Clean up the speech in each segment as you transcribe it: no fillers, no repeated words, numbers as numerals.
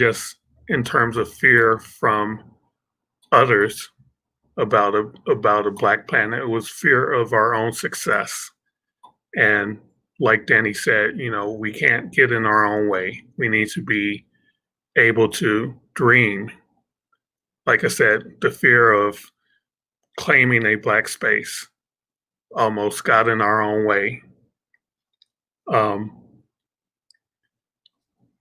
just in terms of fear from others about a black planet. It was fear of our own success. And like Danny said, we can't get in our own way. We need to be able to dream. Like I said, the fear of claiming a black space almost got in our own way. Um,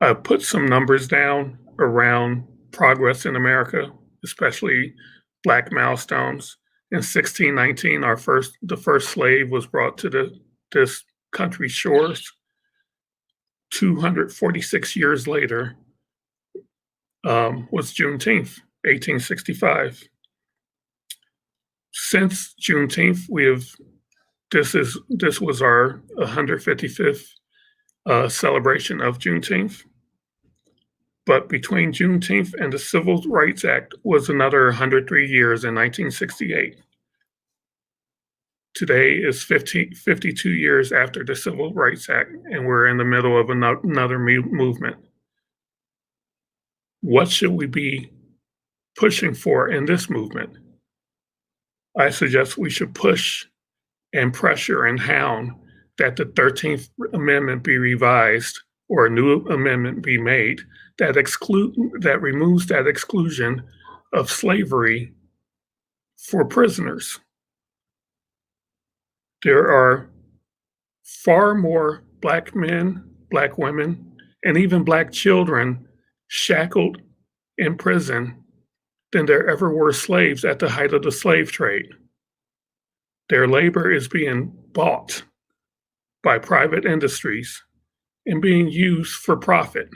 I put some numbers down around progress in America, especially black milestones. In 1619, the first slave was brought to this country's shores. 246 years later was Juneteenth, 1865. Since Juneteenth, this was our 155th celebration of Juneteenth. But between Juneteenth and the Civil Rights Act was another 103 years in 1968. Today is 52 years after the Civil Rights Act, and we're in the middle of another movement. What should we be pushing for in this movement? I suggest we should push and pressure and hound that the 13th Amendment be revised or a new amendment be made that removes that exclusion of slavery for prisoners. There are far more black men, black women, and even black children shackled in prison than there ever were slaves at the height of the slave trade. Their labor is being bought by private industries and being used for profit.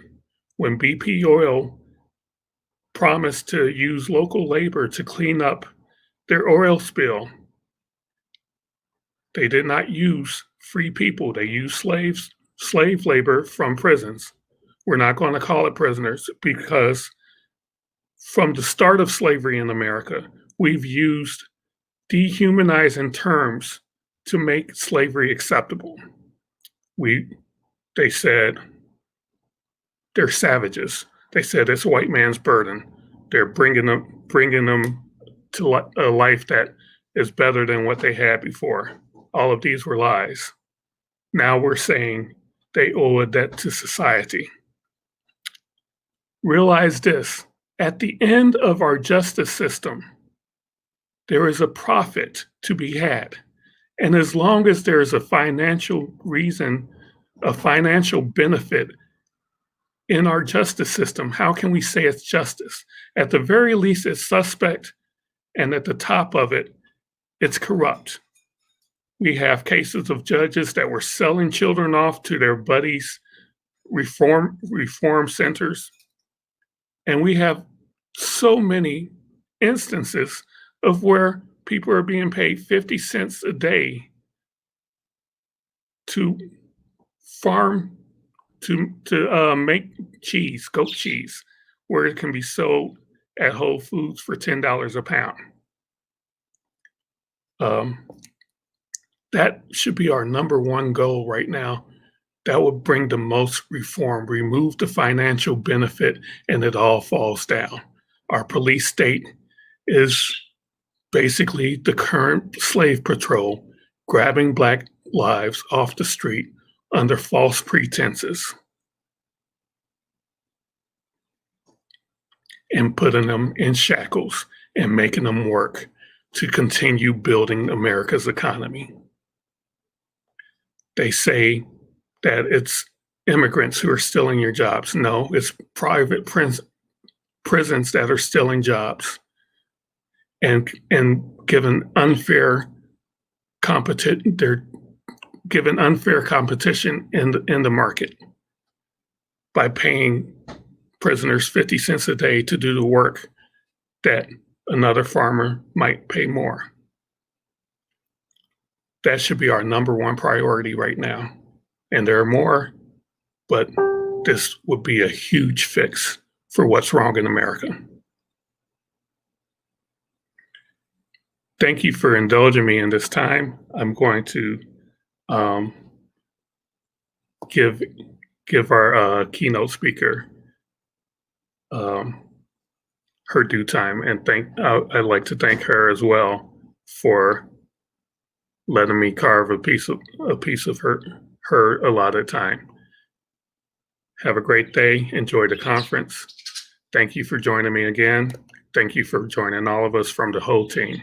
When BP Oil promised to use local labor to clean up their oil spill, they did not use free people. They used slave labor from prisons. We're not going to call it prisoners because from the start of slavery in America, we've used dehumanizing terms to make slavery acceptable. They said they're savages. They said it's a white man's burden. They're bringing them to a life that is better than what they had before. All of these were lies. Now we're saying they owe a debt to society. Realize this, at the end of our justice system, there is a profit to be had. And as long as there is a financial reason, a financial benefit in our justice system, how can we say it's justice? At the very least, it's suspect, and at the top of it, it's corrupt. We have cases of judges that were selling children off to their buddies' reform centers. And we have so many instances of where people are being paid 50 cents a day to farm, to make cheese, goat cheese, where it can be sold at Whole Foods for $10 a pound. That should be our number one goal right now. That would bring the most reform, remove the financial benefit, and it all falls down. Our police state is basically the current slave patrol grabbing black lives off the street under false pretenses and putting them in shackles and making them work to continue building America's economy. They say that it's immigrants who are stealing your jobs. No, it's private prisons that are stealing jobs and given unfair competition. They're given unfair competition in the market by paying prisoners 50 cents a day to do the work that another farmer might pay more. That should be our number one priority right now. And there are more, but this would be a huge fix for what's wrong in America. Thank you for indulging me in this time. I'm going to give our keynote speaker um, her due time, and I'd like to thank her as well for letting me carve a piece of her allotted time. Have a great day. Enjoy the conference. Thank you for joining me again. Thank you for joining all of us from the whole team.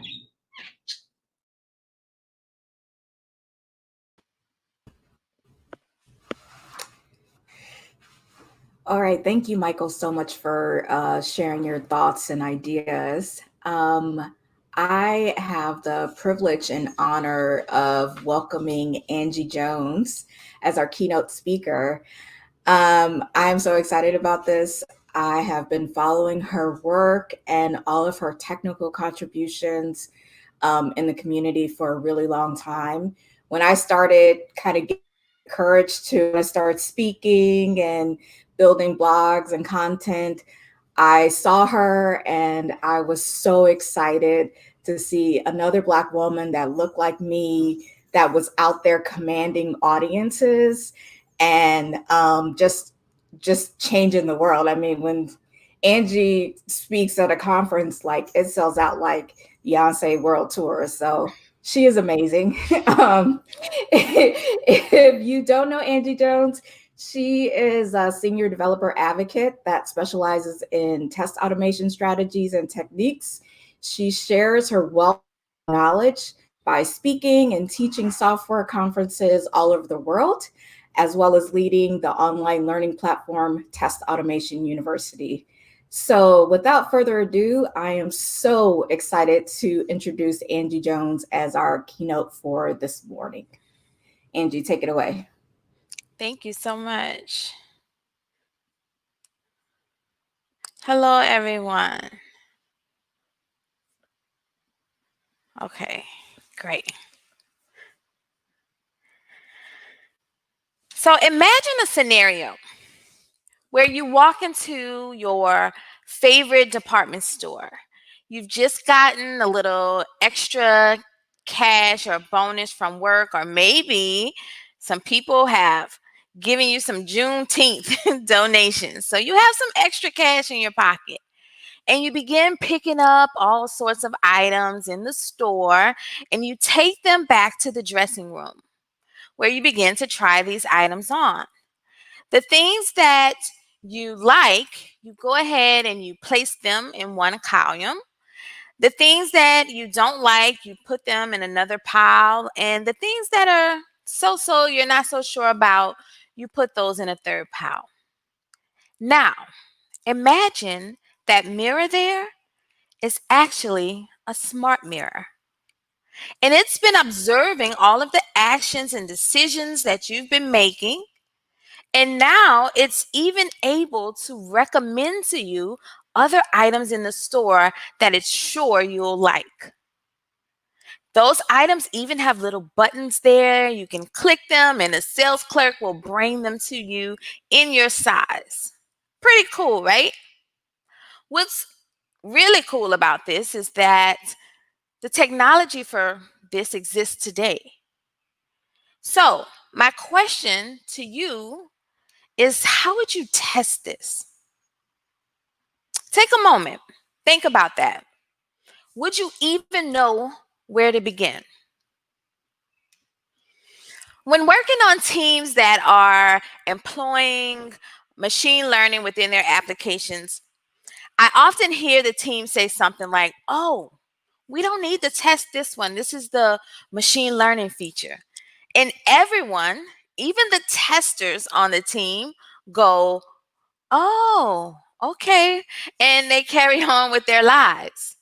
All right. Thank you, Michael, so much for sharing your thoughts and ideas. I have the privilege and honor of welcoming Angie Jones as our keynote speaker. I'm so excited about this. I have been following her work and all of her technical contributions in the community for a really long time. When I started kind of getting courage to start speaking and building blogs and content, I saw her and I was so excited to see another Black woman that looked like me, that was out there commanding audiences and just changing the world. I mean, when Angie speaks at a conference, like it sells out like Beyonce World Tour. So she is amazing. If you don't know Angie Jones, she is a senior developer advocate that specializes in test automation strategies and techniques. She shares her wealth of knowledge by speaking and teaching software conferences all over the world, as well as leading the online learning platform Test Automation University. So, without further ado, I am so excited to introduce Angie Jones as our keynote for this morning. Angie, take it away. Thank you so much. Hello, everyone. Okay, great. So imagine a scenario where you walk into your favorite department store. You've just gotten a little extra cash or bonus from work, or maybe some people have given you some Juneteenth donations. So you have some extra cash in your pocket. And you begin picking up all sorts of items in the store, and you take them back to the dressing room where you begin to try these items on. The things that you like, you go ahead and you place them in one column. The things that you don't like, you put them in another pile. And the things that are so, you're not so sure about, you put those in a third pile. Now, imagine that mirror there is actually a smart mirror. And it's been observing all of the actions and decisions that you've been making. And now it's even able to recommend to you other items in the store that it's sure you'll like. Those items even have little buttons there. You can click them, and a sales clerk will bring them to you in your size. Pretty cool, right? What's really cool about this is that the technology for this exists today. So, my question to you is, how would you test this? Take a moment. Think about that. Would you even know where to begin? When working on teams that are employing machine learning within their applications, I often hear the team say something like, "Oh, we don't need to test this one. This is the machine learning feature." And everyone, even the testers on the team, go, "Oh, okay." And they carry on with their lives.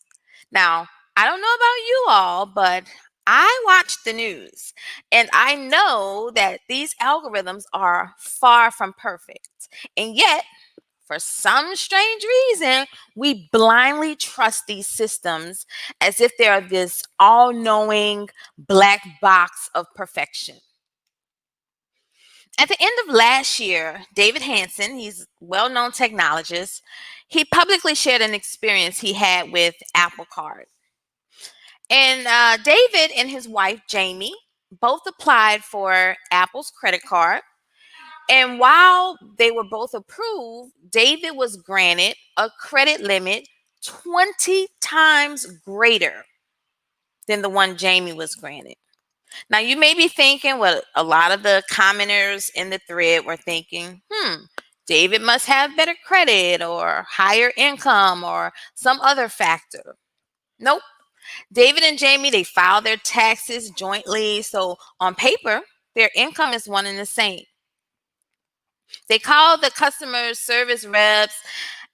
Now, I don't know about you all, but I watch the news and I know that these algorithms are far from perfect. And yet, for some strange reason, we blindly trust these systems as if they are this all knowing black box of perfection. At the end of last year, David Hansen, he's a well known technologist, he publicly shared an experience he had with Apple Card. And David and his wife, Jamie, both applied for Apple's credit card. And while they were both approved, David was granted a credit limit 20 times greater than the one Jamie was granted. Now, you may be thinking what a lot of the commenters in the thread were thinking, David must have better credit or higher income or some other factor. Nope. David and Jamie, they filed their taxes jointly. So on paper, their income is one and the same. They called the customer service reps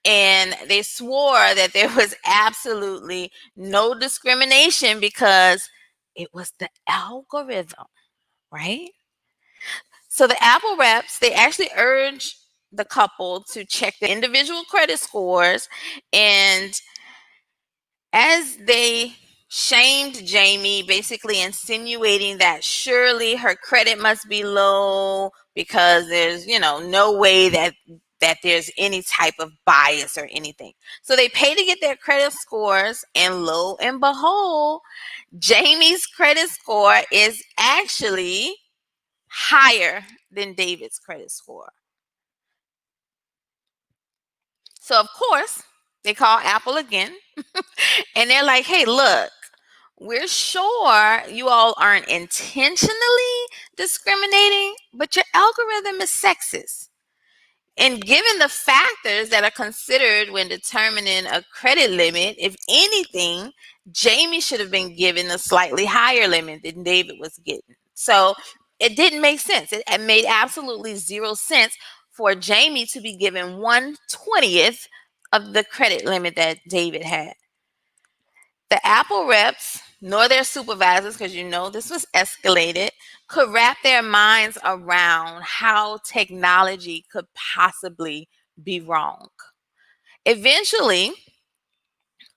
and they swore that there was absolutely no discrimination because it was the algorithm, right? So the Apple reps, they actually urged the couple to check their individual credit scores, and as they shamed Jamie, basically insinuating that surely her credit must be low because there's, no way that there's any type of bias or anything. So they pay to get their credit scores, and lo and behold, Jamie's credit score is actually higher than David's credit score. So of course, they call Apple again and they're like, hey, look, we're sure you all aren't intentionally discriminating, but your algorithm is sexist. And given the factors that are considered when determining a credit limit, if anything, Jamie should have been given a slightly higher limit than David was getting. So it didn't make sense. It made absolutely zero sense for Jamie to be given 1/20th of the credit limit that David had. The Apple reps, nor their supervisors, because this was escalated, could wrap their minds around how technology could possibly be wrong. Eventually,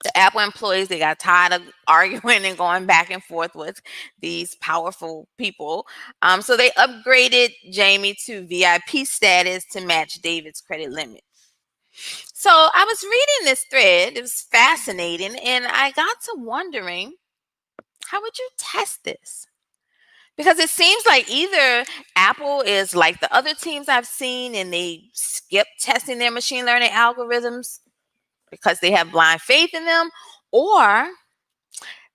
the Apple employees, they got tired of arguing and going back and forth with these powerful people. So they upgraded Jamie to VIP status to match David's credit limit. So I was reading this thread. It was fascinating. And I got to wondering, how would you test this? Because it seems like either Apple is like the other teams I've seen and they skip testing their machine learning algorithms because they have blind faith in them, or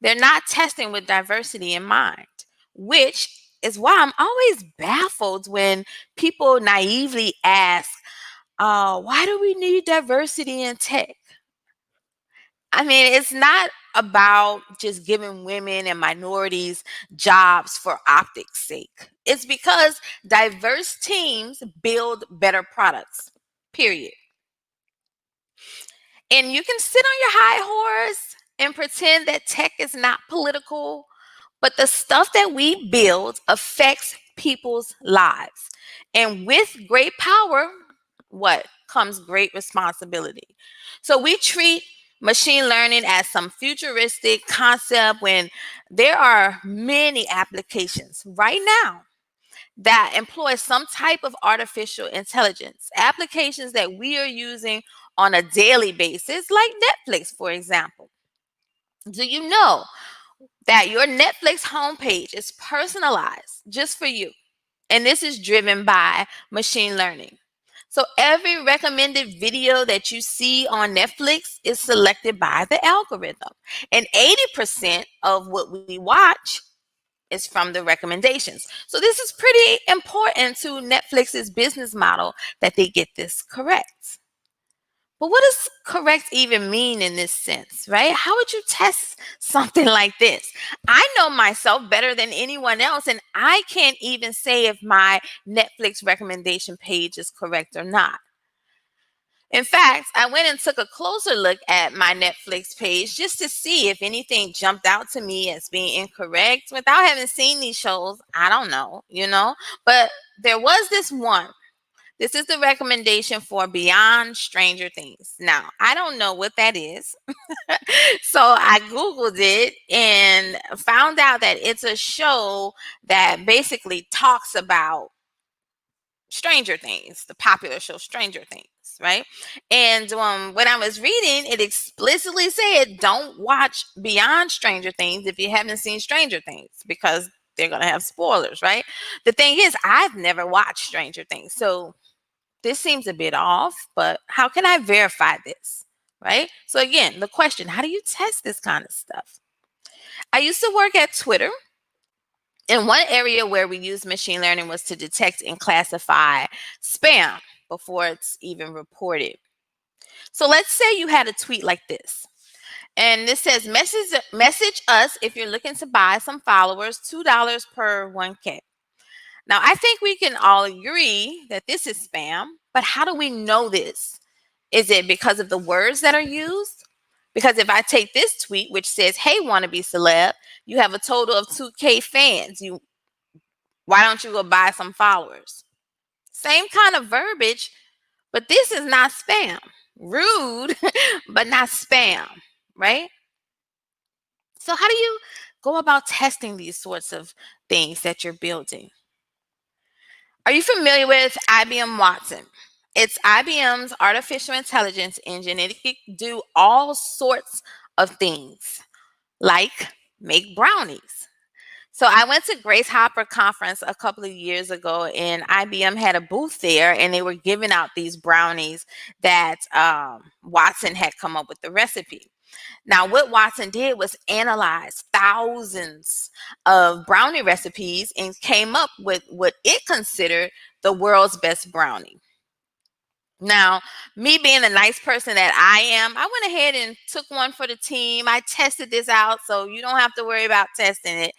they're not testing with diversity in mind, which is why I'm always baffled when people naively ask, why do we need diversity in tech? I mean, it's not about just giving women and minorities jobs for optics' sake. It's because diverse teams build better products, period. And you can sit on your high horse and pretend that tech is not political, but the stuff that we build affects people's lives. And with great power, what comes great responsibility. So we treat machine learning as some futuristic concept when there are many applications right now that employ some type of artificial intelligence, applications that we are using on a daily basis, like Netflix, for example. Do you know that your Netflix homepage is personalized just for you? And this is driven by machine learning. So every recommended video that you see on Netflix is selected by the algorithm. And 80% of what we watch is from the recommendations. So this is pretty important to Netflix's business model that they get this correct. But what does correct even mean in this sense, right? How would you test something like this? I know myself better than anyone else, and I can't even say if my Netflix recommendation page is correct or not. In fact, I went and took a closer look at my Netflix page just to see if anything jumped out to me as being incorrect. Without having seen these shows, I don't know, But there was this one. This is the recommendation for Beyond Stranger Things. Now, I don't know what that is. So I Googled it and found out that it's a show that basically talks about Stranger Things, the popular show Stranger Things, right? And when I was reading, it explicitly said, don't watch Beyond Stranger Things if you haven't seen Stranger Things, because they're going to have spoilers, right? The thing is, I've never watched Stranger Things, so this seems a bit off, but how can I verify this, right? So again, the question, how do you test this kind of stuff? I used to work at Twitter, and one area where we used machine learning was to detect and classify spam before it's even reported. So let's say you had a tweet like this. And this says, message us if you're looking to buy some followers, $2 per 1K. Now, I think we can all agree that this is spam, but how do we know this? Is it because of the words that are used? Because if I take this tweet, which says, hey, wannabe celeb, you have a total of 2K fans. Why don't you go buy some followers? Same kind of verbiage, but this is not spam. Rude, but not spam, right? So how do you go about testing these sorts of things that you're building? Are you familiar with IBM Watson? It's IBM's artificial intelligence engine, and it can do all sorts of things, like make brownies. So I went to Grace Hopper conference a couple of years ago, and IBM had a booth there, and they were giving out these brownies that Watson had come up with the recipe. Now, what Watson did was analyze thousands of brownie recipes and came up with what it considered the world's best brownie. Now, me being the nice person that I am, I went ahead and took one for the team. I tested this out, so you don't have to worry about testing it.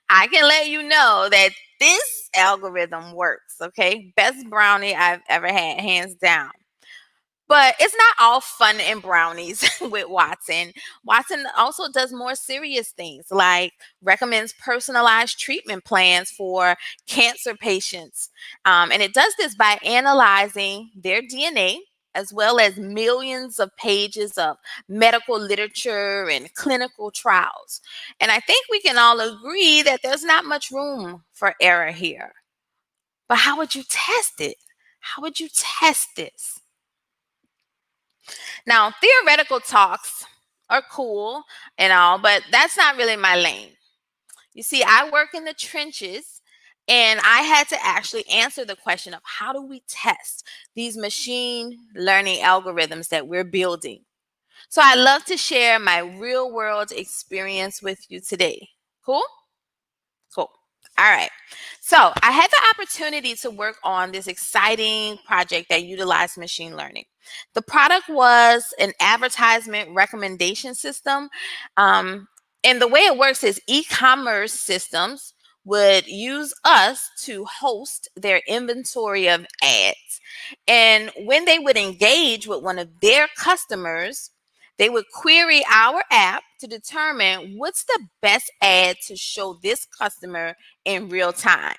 I can let you know that this algorithm works, okay? Best brownie I've ever had, hands down. But it's not all fun and brownies with Watson. Watson also does more serious things, like recommends personalized treatment plans for cancer patients. And it does this by analyzing their DNA, as well as millions of pages of medical literature and clinical trials. And I think we can all agree that there's not much room for error here. But how would you test it? How would you test this? Now, theoretical talks are cool and all, but that's not really my lane. You see, I work in the trenches, and I had to actually answer the question of how do we test these machine learning algorithms that we're building? So I love to share my real world experience with you today. Cool? Cool. All right. So I had the opportunity to work on this exciting project that utilized machine learning. The product was an advertisement recommendation system. And the way it works is e-commerce systems would use us to host their inventory of ads. And when they would engage with one of their customers, they would query our app to determine what's the best ad to show this customer in real time.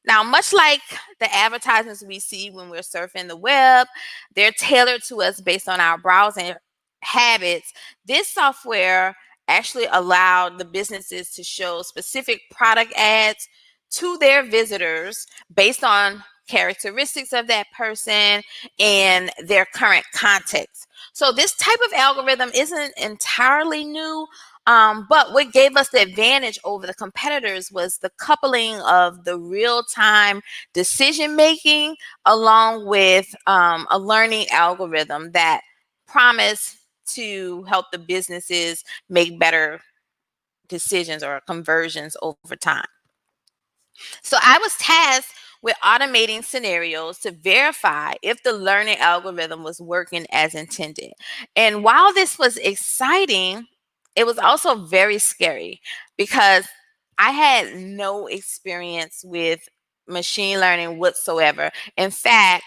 Now, much like the advertisements we see when we're surfing the web, they're tailored to us based on our browsing habits. This software actually allowed the businesses to show specific product ads to their visitors based on characteristics of that person and their current context. So this type of algorithm isn't entirely new, but what gave us the advantage over the competitors was the coupling of the real-time decision making along with a learning algorithm that promised to help the businesses make better decisions or conversions over time. So I was tasked with automating scenarios to verify if the learning algorithm was working as intended. And while this was exciting, it was also very scary because I had no experience with machine learning whatsoever. In fact,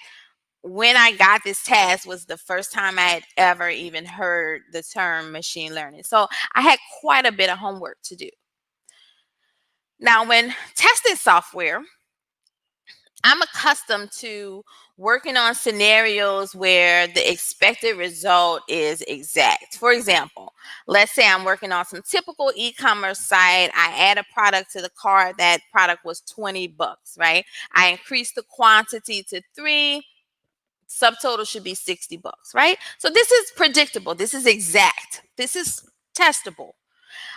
when I got this task was the first time I had ever even heard the term machine learning. So I had quite a bit of homework to do. Now, when testing software, I'm accustomed to working on scenarios where the expected result is exact. For example, let's say I'm working on some typical e-commerce site. I add a product to the cart. That product was 20 bucks, right? I increase the quantity to 3. Subtotal should be 60 bucks, right? So this is predictable. This is exact. This is testable.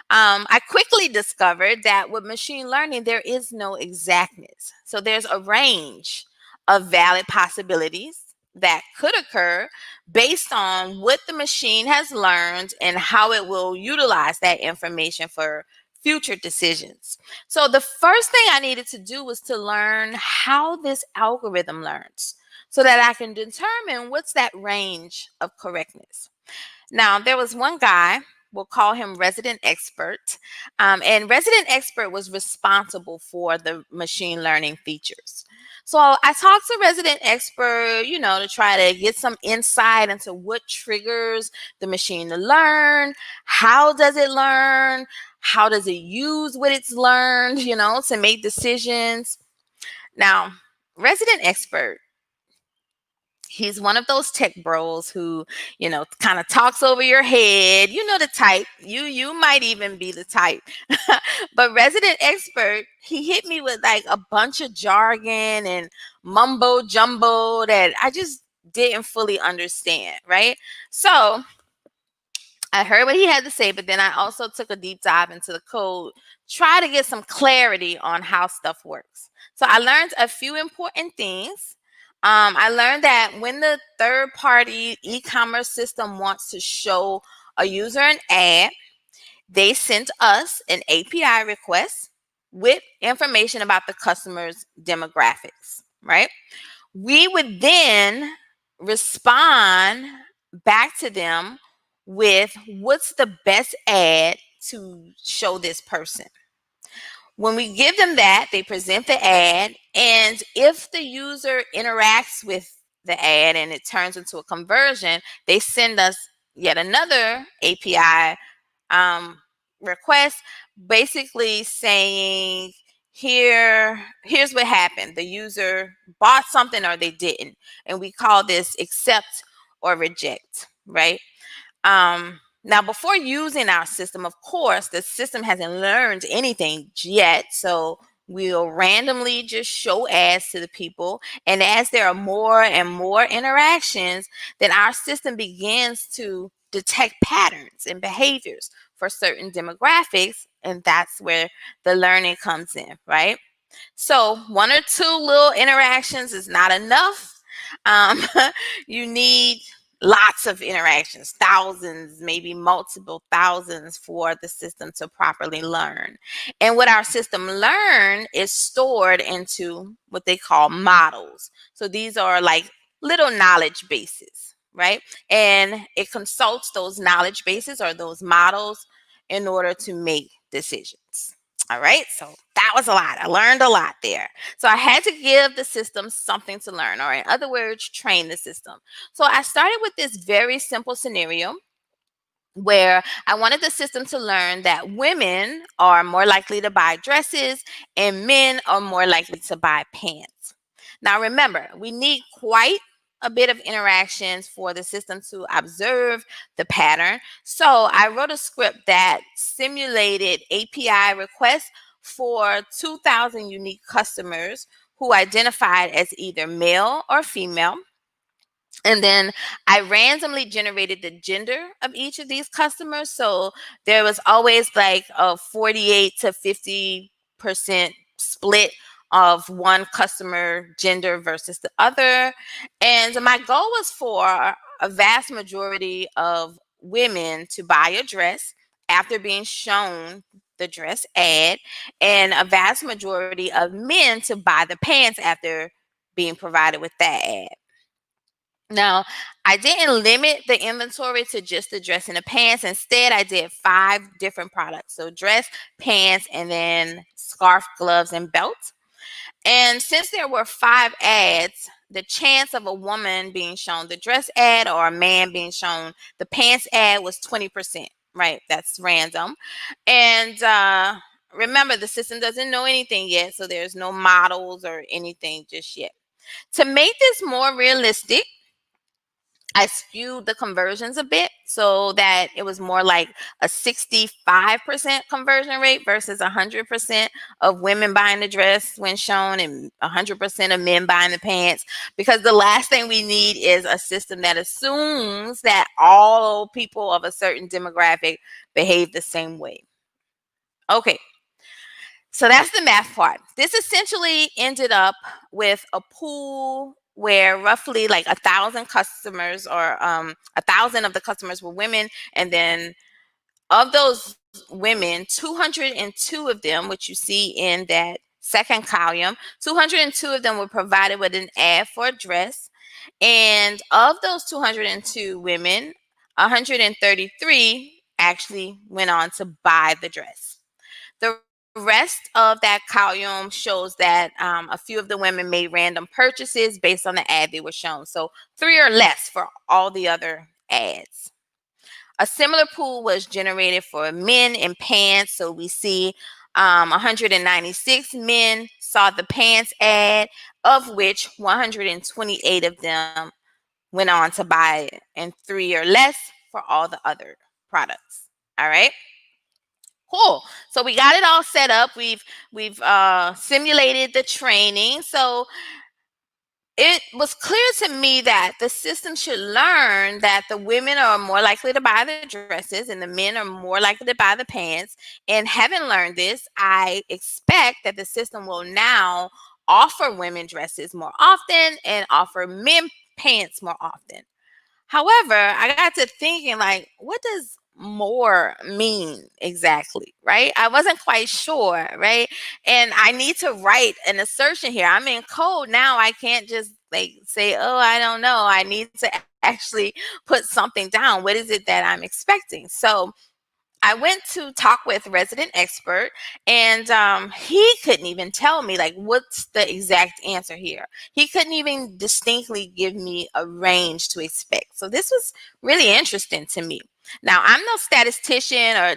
I quickly discovered that with machine learning, there is no exactness. So there's a range of valid possibilities that could occur based on what the machine has learned and how it will utilize that information for future decisions. So the first thing I needed to do was to learn how this algorithm learns so that I can determine what's that range of correctness. Now, there was one guy, we'll call him Resident Expert, and Resident Expert was responsible for the machine learning features. So I talked to Resident Expert, to try to get some insight into what triggers the machine to learn, how does it learn, how does it use what it's learned, to make decisions. Now, Resident Expert, he's one of those tech bros who, kind of talks over your head. You know the type. You might even be the type. But Resident Expert, he hit me with like a bunch of jargon and mumbo jumbo that I just didn't fully understand, right? So I heard what he had to say, but then I also took a deep dive into the code, try to get some clarity on how stuff works. So I learned a few important things. I learned that when the third party e-commerce system wants to show a user an ad, they sent us an API request with information about the customer's demographics, right? We would then respond back to them with what's the best ad to show this person. When we give them that, they present the ad, and if the user interacts with the ad and it turns into a conversion, they send us yet another API request, basically saying, here's what happened. The user bought something or they didn't, and we call this accept or reject, right? Now, before using our system, of course, the system hasn't learned anything yet, so we'll randomly just show ads to the people. And as there are more and more interactions, then our system begins to detect patterns and behaviors for certain demographics, and that's where the learning comes in, right? So one or two little interactions is not enough. Um, you need lots of interactions, thousands, maybe multiple thousands for the system to properly learn. And what our system learn is stored into what they call models. So these are like little knowledge bases, right? And it consults those knowledge bases or those models in order to make decisions. All right, so that was a lot. I learned a lot there. So I had to give the system something to learn, or in other words, train the system. So I started with this very simple scenario where I wanted the system to learn that women are more likely to buy dresses and men are more likely to buy pants. Now, remember, we need quite a bit of interactions for the system to observe the pattern. So I wrote a script that simulated API requests for 2,000 unique customers who identified as either male or female. And then I randomly generated the gender of each of these customers. So there was always like a 48 to 50% split of one customer gender versus the other. And my goal was for a vast majority of women to buy a dress after being shown the dress ad, and a vast majority of men to buy the pants after being provided with that ad. Now, I didn't limit the inventory to just the dress and the pants. Instead, I did 5 different products. So dress, pants, and then scarf, gloves, and belts. And since there were 5 ads, the chance of a woman being shown the dress ad or a man being shown the pants ad was 20%, right? That's random. And remember, the system doesn't know anything yet, so there's no models or anything just yet. To make this more realistic, I skewed the conversions a bit so that it was more like a 65% conversion rate versus 100% of women buying the dress when shown and 100% of men buying the pants. Because the last thing we need is a system that assumes that all people of a certain demographic behave the same way. Okay, so that's the math part. This essentially ended up with a pool where roughly like 1,000 customers, or 1,000 of the customers were women, and then of those women, 202 of them, which you see in that second column, 202 of them were provided with an ad for a dress, and of those 202 women, 133 actually went on to buy the dress. The rest of that column shows that a few of the women made random purchases based on the ad they were shown. So 3 or less for all the other ads. A similar pool was generated for men in pants. So we see 196 men saw the pants ad, of which 128 of them went on to buy it, and 3 or less for all the other products. All right. Cool. So we got it all set up. We've simulated the training. So it was clear to me that the system should learn that the women are more likely to buy the dresses and the men are more likely to buy the pants. And having learned this, I expect that the system will now offer women dresses more often and offer men pants more often. However, I got to thinking, like, what does more mean exactly, right? I wasn't quite sure, right? And I need to write an assertion here. I'm in code now. I can't just like say, oh, I don't know. I need to actually put something down. What is it that I'm expecting? So I went to talk with resident expert, and he couldn't even tell me like what's the exact answer here. He couldn't even distinctly give me a range to expect. So this was really interesting to me. Now, I'm no statistician or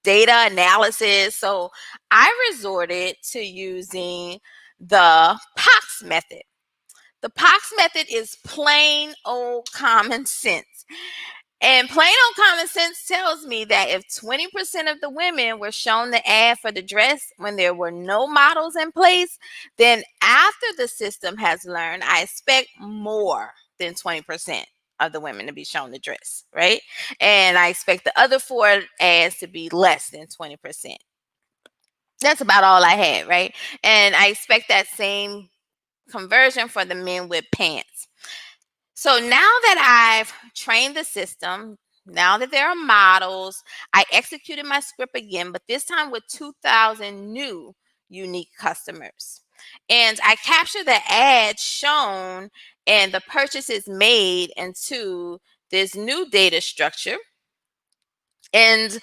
data analysis, so I resorted to using the POX method. The POX method is plain old common sense. And plain old common sense tells me that if 20% of the women were shown the ad for the dress when there were no models in place, then after the system has learned, I expect more than 20% of the women to be shown the dress, right? And I expect the other 4 ads to be less than 20%. That's about all I had, right? And I expect that same conversion for the men with pants. So now that I've trained the system, now that there are models, I executed my script again, but this time with 2,000 new unique customers. And I captured the ads shown and the purchases made into this new data structure. And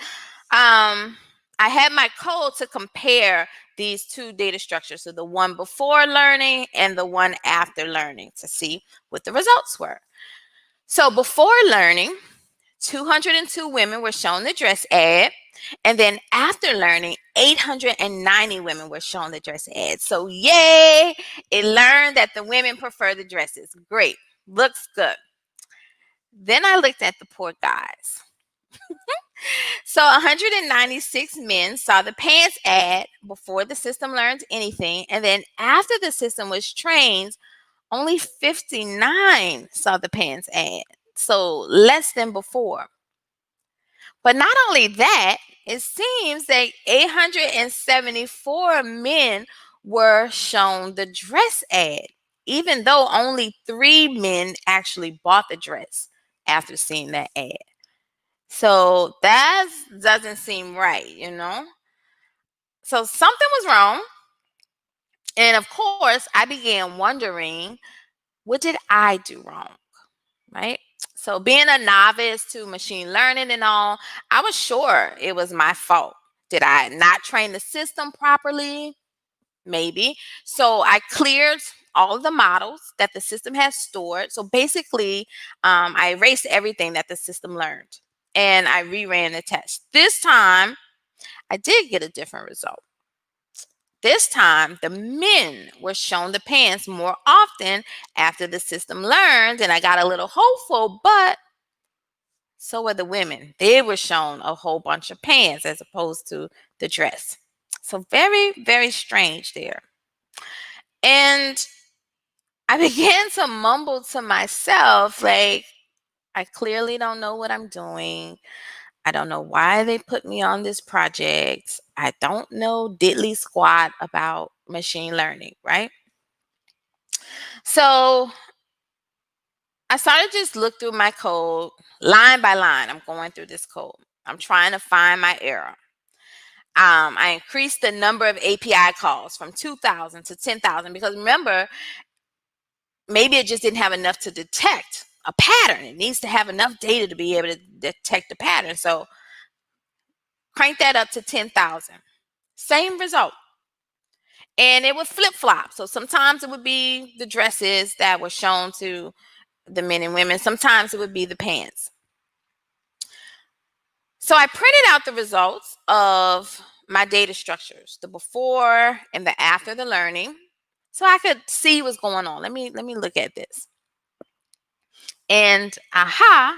I had my code to compare these 2 data structures. So the one before learning and the one after learning, to see what the results were. So before learning, 202 women were shown the dress ad. And then after learning, 890 women were shown the dress ad. So yay, it learned that the women prefer the dresses. Great, looks good. Then I looked at the poor guys. So 196 men saw the pants ad before the system learned anything. And then after the system was trained, only 59 saw the pants ad. So less than before. But not only that, it seems that 874 men were shown the dress ad, even though only 3 men actually bought the dress after seeing that ad. So that doesn't seem right, you know? So something was wrong. And of course, I began wondering, what did I do wrong? Right? So being a novice to machine learning and all, I was sure it was my fault. Did I not train the system properly? Maybe. So I cleared all of the models that the system has stored. So basically, I erased everything that the system learned and I reran the test. This time, I did get a different result. This time, the men were shown the pants more often after the system learned, and I got a little hopeful, but so were the women. They were shown a whole bunch of pants as opposed to the dress. So very, very strange there. And I began to mumble to myself, like, I clearly don't know what I'm doing. I don't know why they put me on this project. I don't know diddly squat about machine learning, right? So I started to just look through my code line by line. I'm going through this code. I'm trying to find my error. I increased the number of API calls from 2,000 to 10,000 because remember, maybe it just didn't have enough to detect a pattern. It needs to have enough data to be able to detect the pattern. So crank that up to 10,000. Same result. And it would flip flop. So sometimes it would be the dresses that were shown to the men and women. Sometimes it would be the pants. So I printed out the results of my data structures, the before and the after the learning, so I could see what's going on. Let me look at this. And aha,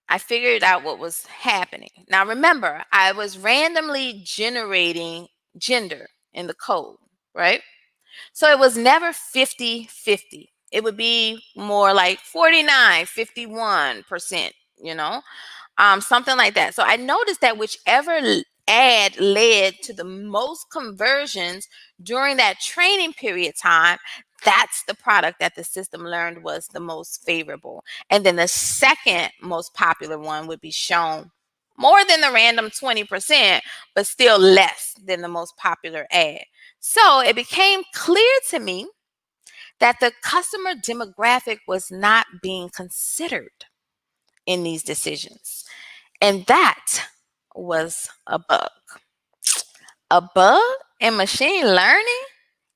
I figured out what was happening. Now remember, I was randomly generating gender in the code, right? So it was never 50-50. It would be more like 49, 51%, something like that. So I noticed that whichever ad led to the most conversions during that training period time, that's the product that the system learned was the most favorable. And then the second most popular one would be shown more than the random 20%, but still less than the most popular ad. So it became clear to me that the customer demographic was not being considered in these decisions. And that was a bug. A bug in machine learning?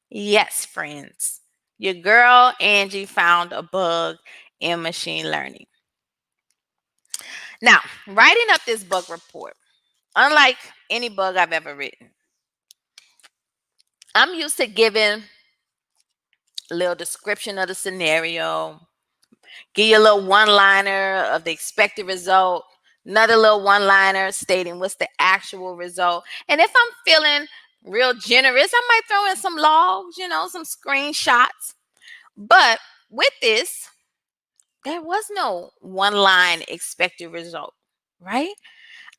Yes, friends. Your girl Angie found a bug in machine learning. Now, writing up this bug report, unlike any bug I've ever written, I'm used to giving a little description of the scenario, give you a little one-liner of the expected result, another little one-liner stating what's the actual result. And if I'm feeling real generous, I might throw in some logs, some screenshots. But with this, there was no one-line expected result, right?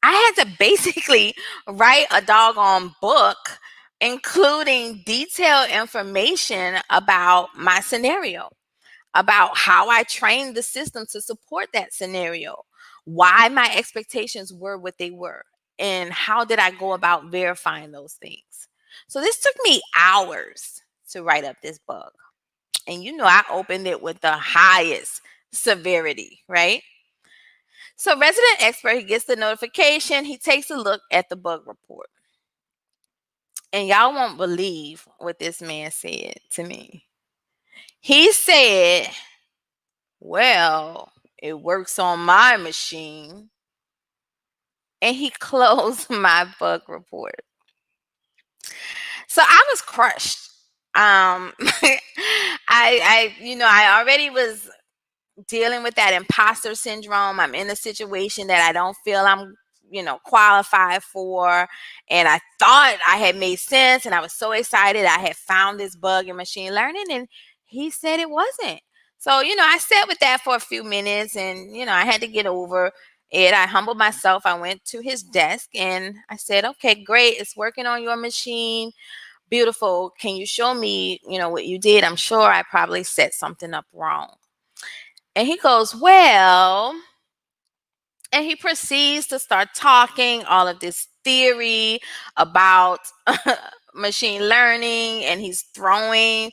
I had to basically write a doggone book, including detailed information about my scenario, about how I trained the system to support that scenario, why my expectations were what they were, and how did I go about verifying those things. So this took me hours to write up this bug. And I opened it with the highest severity, right? So resident expert, he gets the notification, he takes a look at the bug report. And y'all won't believe what this man said to me. He said, well, it works on my machine. And he closed my bug report. So I was crushed. I already was dealing with that imposter syndrome. I'm in a situation that I don't feel I'm, qualified for. And I thought I had made sense. And I was so excited. I had found this bug in machine learning. And he said it wasn't. So, I sat with that for a few minutes and, I had to get over it. I humbled myself. I went to his desk and I said, okay, great. It's working on your machine. Beautiful. Can you show me, what you did? I'm sure I probably set something up wrong. And he goes, well, and he proceeds to start talking all of this theory about machine learning, and he's throwing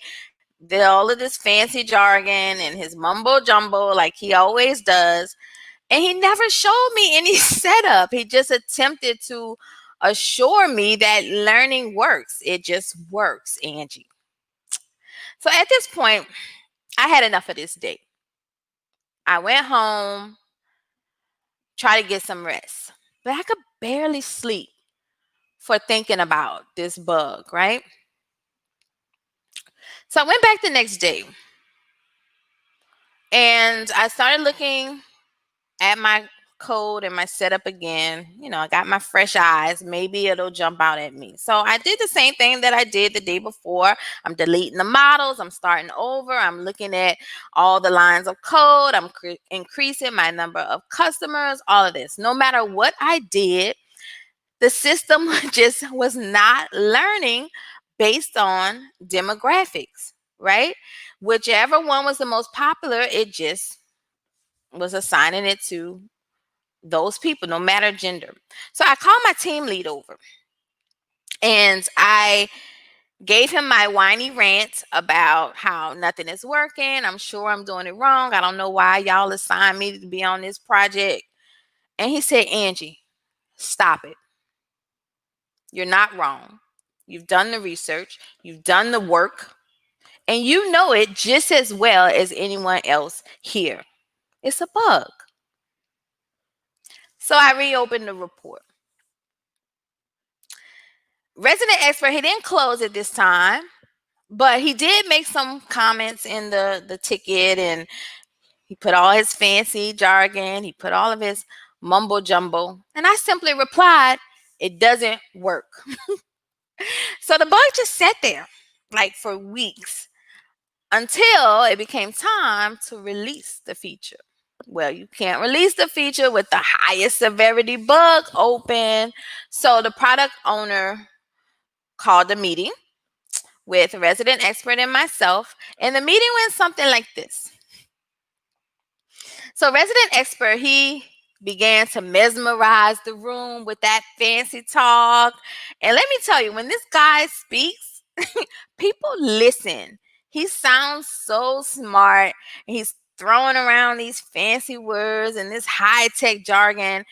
all of this fancy jargon and his mumbo jumbo like he always does. And he never showed me any setup. He just attempted to assure me that learning works. It just works, Angie. So at this point, I had enough of this day. I went home, tried to get some rest, but I could barely sleep for thinking about this bug, right? So I went back the next day and I started looking at my code and my setup again. I got my fresh eyes. Maybe it'll jump out at me. So I did the same thing that I did the day before. I'm deleting the models. I'm starting over. I'm looking at all the lines of code. I'm increasing my number of customers, all of this. No matter what I did, the system just was not learning based on demographics, right? Whichever one was the most popular, it just was assigning it to those people, no matter gender. So I called my team lead over and I gave him my whiny rant about how nothing is working. I'm sure I'm doing it wrong. I don't know why y'all assigned me to be on this project. And he said, Angie, stop it. You're not wrong. You've done the research, you've done the work, and you know it just as well as anyone else here. It's a bug. So I reopened the report. Resident expert, he didn't close it this time, but he did make some comments in the ticket, and he put all his fancy jargon, he put all of his mumbo jumbo, and I simply replied, it doesn't work. So the bug just sat there like for weeks until it became time to release the feature. Well, you can't release the feature with the highest severity bug open. So the product owner called a meeting with a resident expert and myself, and the meeting went something like this. So resident expert, he began to mesmerize the room with that fancy talk. And let me tell you, when this guy speaks, people listen. He sounds so smart. He's throwing around these fancy words and this high-tech jargon,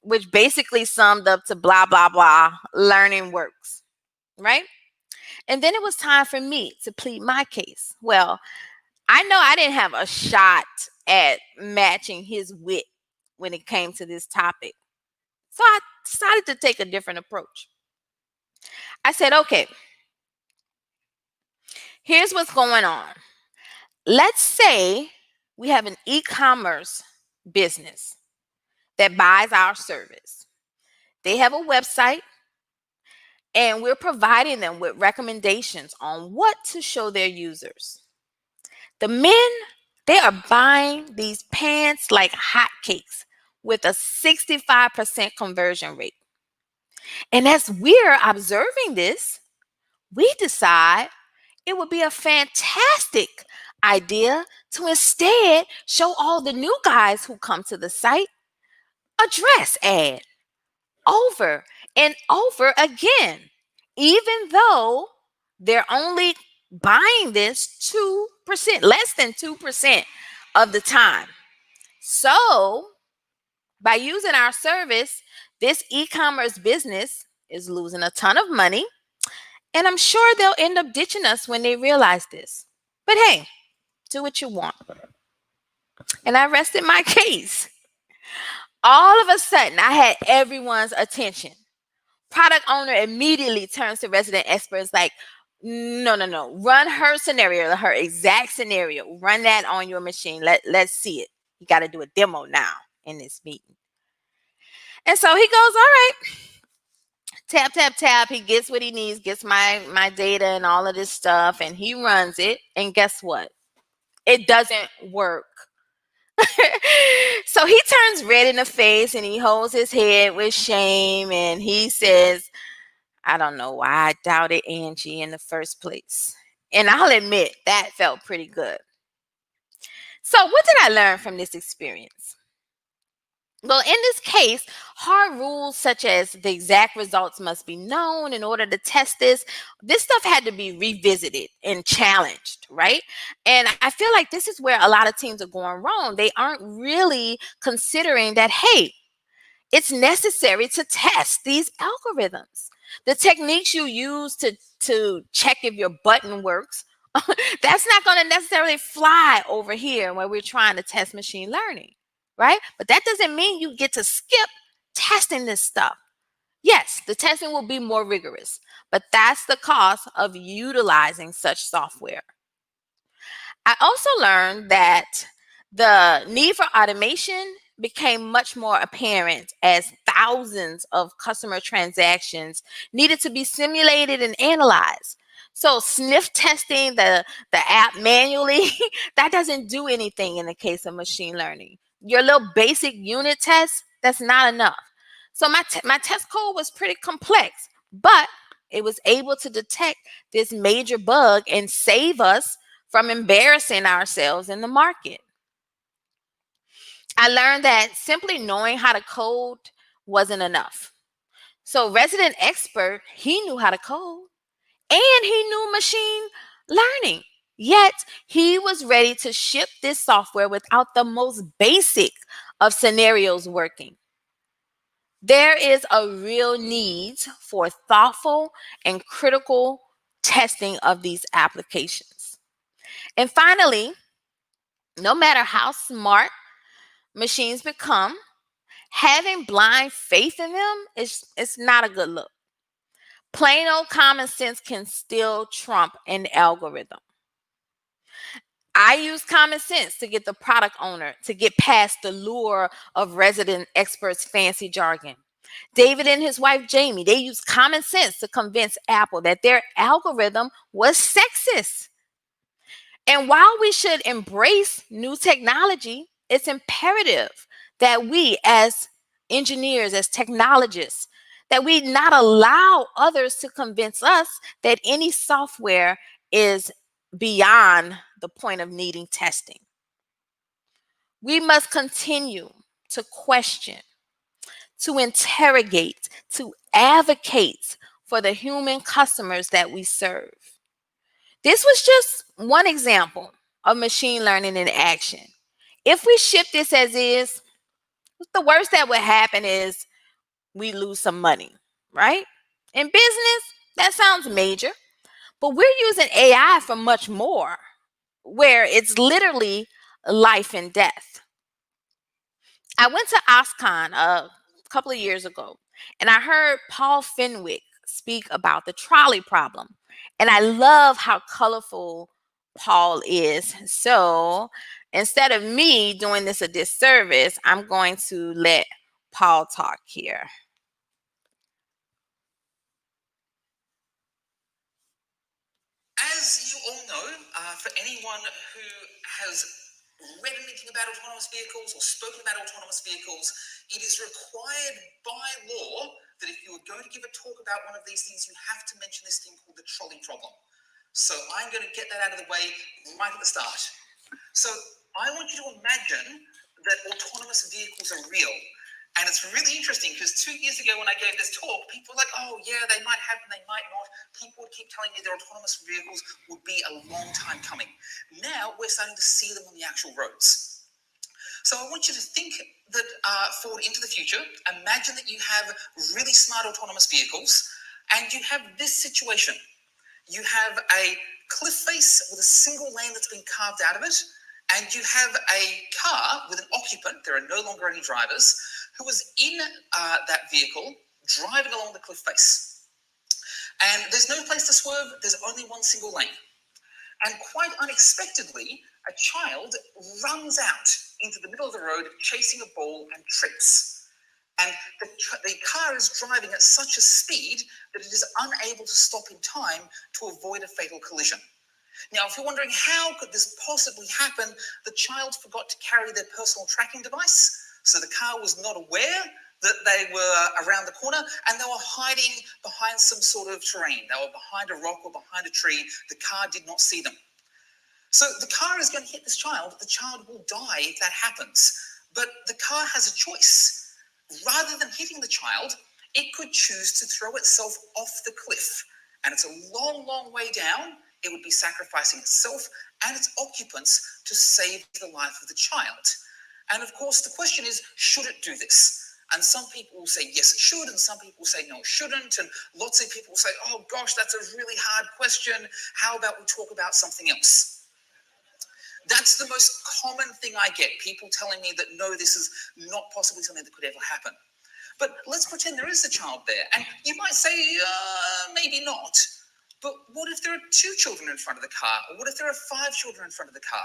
which basically summed up to blah, blah, blah, learning works, right? And then it was time for me to plead my case. Well, I know I didn't have a shot at matching his wit when it came to this topic. So I decided to take a different approach. I said, okay, here's what's going on. Let's say we have an e-commerce business that buys our service. They have a website, and we're providing them with recommendations on what to show their users. The men, they are buying these pants like hotcakes with a 65% conversion rate. And as we're observing this, we decide it would be a fantastic idea to instead show all the new guys who come to the site a dress ad over and over again, even though they're only buying this 2%, less than 2% of the time. So by using our service, this e-commerce business is losing a ton of money, and I'm sure they'll end up ditching us when they realize this. But hey, do what you want. And I rested my case. All of a sudden, I had everyone's attention. Product owner immediately turns to resident experts like, no. Run her scenario, her exact scenario. Run that on your machine. Let's see it. You got to do a demo now in this meeting. And so he goes, all right. Tap, tap, tap. He gets what he needs, gets my data and all of this stuff, and he runs it. And guess what? It doesn't work. So he turns red in the face and he holds his head with shame and he says, I don't know why I doubted Angie in the first place. And I'll admit that felt pretty good. So what did I learn from this experience? Well, in this case, hard rules such as the exact results must be known in order to test this stuff had to be revisited and challenged, right? And I feel like this is where a lot of teams are going wrong. They aren't really considering that, hey, it's necessary to test these algorithms. The techniques you use to check if your button works, that's not going to necessarily fly over here when we're trying to test machine learning. Right? But that doesn't mean you get to skip testing this stuff. Yes, the testing will be more rigorous, but that's the cost of utilizing such software. I also learned that the need for automation became much more apparent as thousands of customer transactions needed to be simulated and analyzed. So sniff testing the app manually, that doesn't do anything in the case of machine learning. Your little basic unit test, that's not enough. So my test code was pretty complex, but it was able to detect this major bug and save us from embarrassing ourselves in the market. I learned that simply knowing how to code wasn't enough. So resident expert, he knew how to code and he knew machine learning. Yet he was ready to ship this software without the most basic of scenarios working. There is a real need for thoughtful and critical testing of these applications. And finally, no matter how smart machines become, having blind faith in them is it's not a good look. Plain old common sense can still trump an algorithm. I use common sense to get the product owner to get past the lure of resident experts' fancy jargon. David and his wife Jamie, they used common sense to convince Apple that their algorithm was sexist. And while we should embrace new technology, it's imperative that we as engineers, as technologists, that we not allow others to convince us that any software is beyond the point of needing testing. We must continue to question, to interrogate, to advocate for the human customers that we serve. This was just one example of machine learning in action. If we ship this as is, the worst that would happen is we lose some money, right? In business, that sounds major, but we're using AI for much more, where it's literally life and death. I went to OSCON a couple of years ago, and I heard Paul Fenwick speak about the trolley problem. And I love how colorful Paul is. So instead of me doing this a disservice, I'm going to let Paul talk here. As you all know, for anyone who has read anything about autonomous vehicles or spoken about autonomous vehicles, it is required by law that if you are going to give a talk about one of these things, you have to mention this thing called the trolley problem. So I'm going to get that out of the way right at the start. So I want you to imagine that autonomous vehicles are real. And it's really interesting because 2 years ago when I gave this talk, people were like, oh yeah, they might happen, they might not. People would keep telling me that autonomous vehicles would be a long time coming. Now we're starting to see them on the actual roads. So I want you to think that forward into the future. Imagine that you have really smart autonomous vehicles and you have this situation. You have a cliff face with a single lane that's been carved out of it, and you have a car with an occupant, there are no longer any drivers, who was in that vehicle driving along the cliff face. And there's no place to swerve, there's only one single lane. And quite unexpectedly, a child runs out into the middle of the road chasing a ball and trips. And the car is driving at such a speed that it is unable to stop in time to avoid a fatal collision. Now, if you're wondering how could this possibly happen, the child forgot to carry their personal tracking device, so the car was not aware that they were around the corner and they were hiding behind some sort of terrain. They were behind a rock or behind a tree. The car did not see them. So the car is going to hit this child. The child will die if that happens. But the car has a choice. Rather than hitting the child, it could choose to throw itself off the cliff. And it's a long, long way down. It would be sacrificing itself and its occupants to save the life of the child. And of course, the question is, should it do this? And some people will say, yes, it should. And some people will say, no, it shouldn't. And lots of people will say, oh, gosh, that's a really hard question. How about we talk about something else? That's the most common thing I get, people telling me that, no, this is not possibly something that could ever happen. But let's pretend there is a child there, and you might say, maybe not. But what if there are 2 children in front of the car? Or what if there are 5 children in front of the car?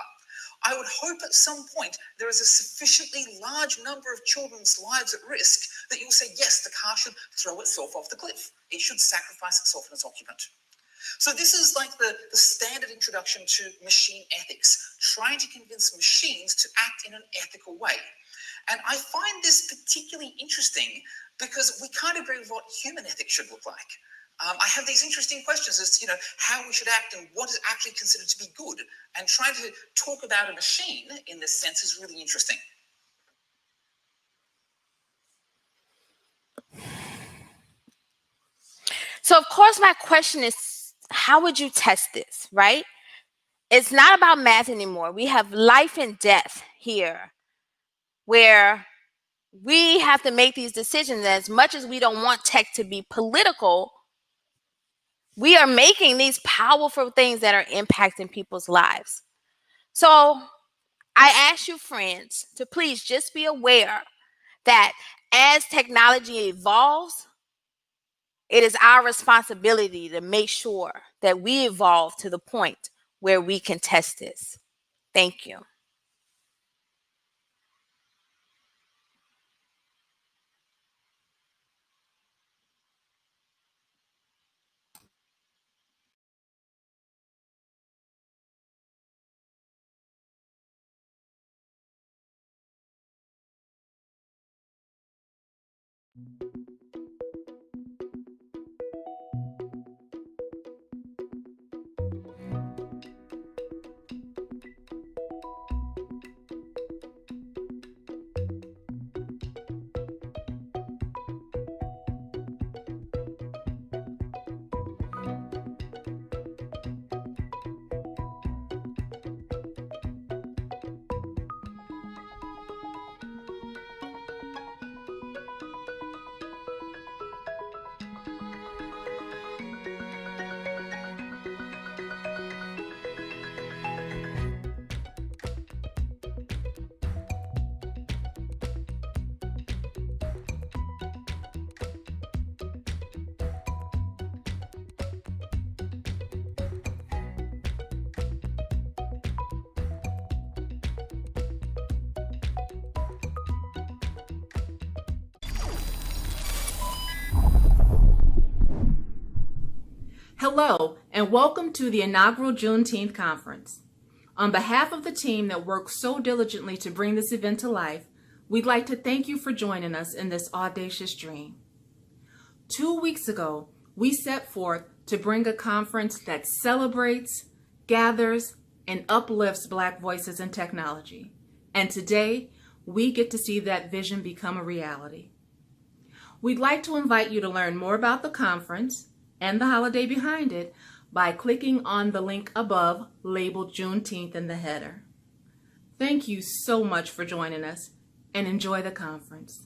I would hope at some point there is a sufficiently large number of children's lives at risk that you'll say, yes, the car should throw itself off the cliff. It should sacrifice itself and its occupant. So this is like the standard introduction to machine ethics, trying to convince machines to act in an ethical way. And I find this particularly interesting because we can't agree with what human ethics should look like. I have these interesting questions as to, how we should act and what is actually considered to be good. And trying to talk about a machine in this sense is really interesting. So, of course, my question is, how would you test this, right? It's not about math anymore. We have life and death here where we have to make these decisions. As much as we don't want tech to be political, we are making these powerful things that are impacting people's lives. So I ask you, friends, to please just be aware that as technology evolves, it is our responsibility to make sure that we evolve to the point where we can test this. Thank you. Hello, and welcome to the inaugural Juneteenth conference. On behalf of the team that worked so diligently to bring this event to life, we'd like to thank you for joining us in this audacious dream. 2 weeks ago, we set forth to bring a conference that celebrates, gathers, and uplifts Black voices in technology. And today, we get to see that vision become a reality. We'd like to invite you to learn more about the conference and the holiday behind it by clicking on the link above labeled Juneteenth in the header. Thank you so much for joining us, and enjoy the conference.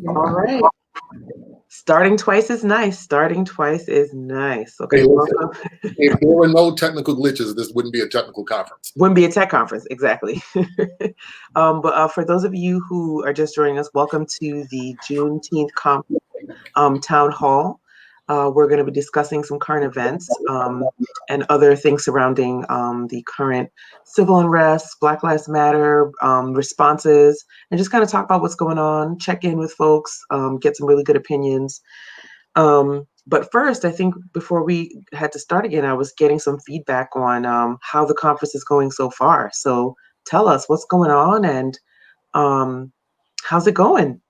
All right. Starting twice is nice. Starting twice is nice. Okay. Hey, listen, if there were no technical glitches, this wouldn't be a technical conference. Wouldn't be a tech conference, exactly. But for those of you who are just joining us, welcome to the Juneteenth Town Hall. We're going to be discussing some current events and other things surrounding the current civil unrest, Black Lives Matter responses, and just kind of talk about what's going on, check in with folks, get some really good opinions. But first, I think before we had to start again, I was getting some feedback on how the conference is going so far. So tell us what's going on and how's it going?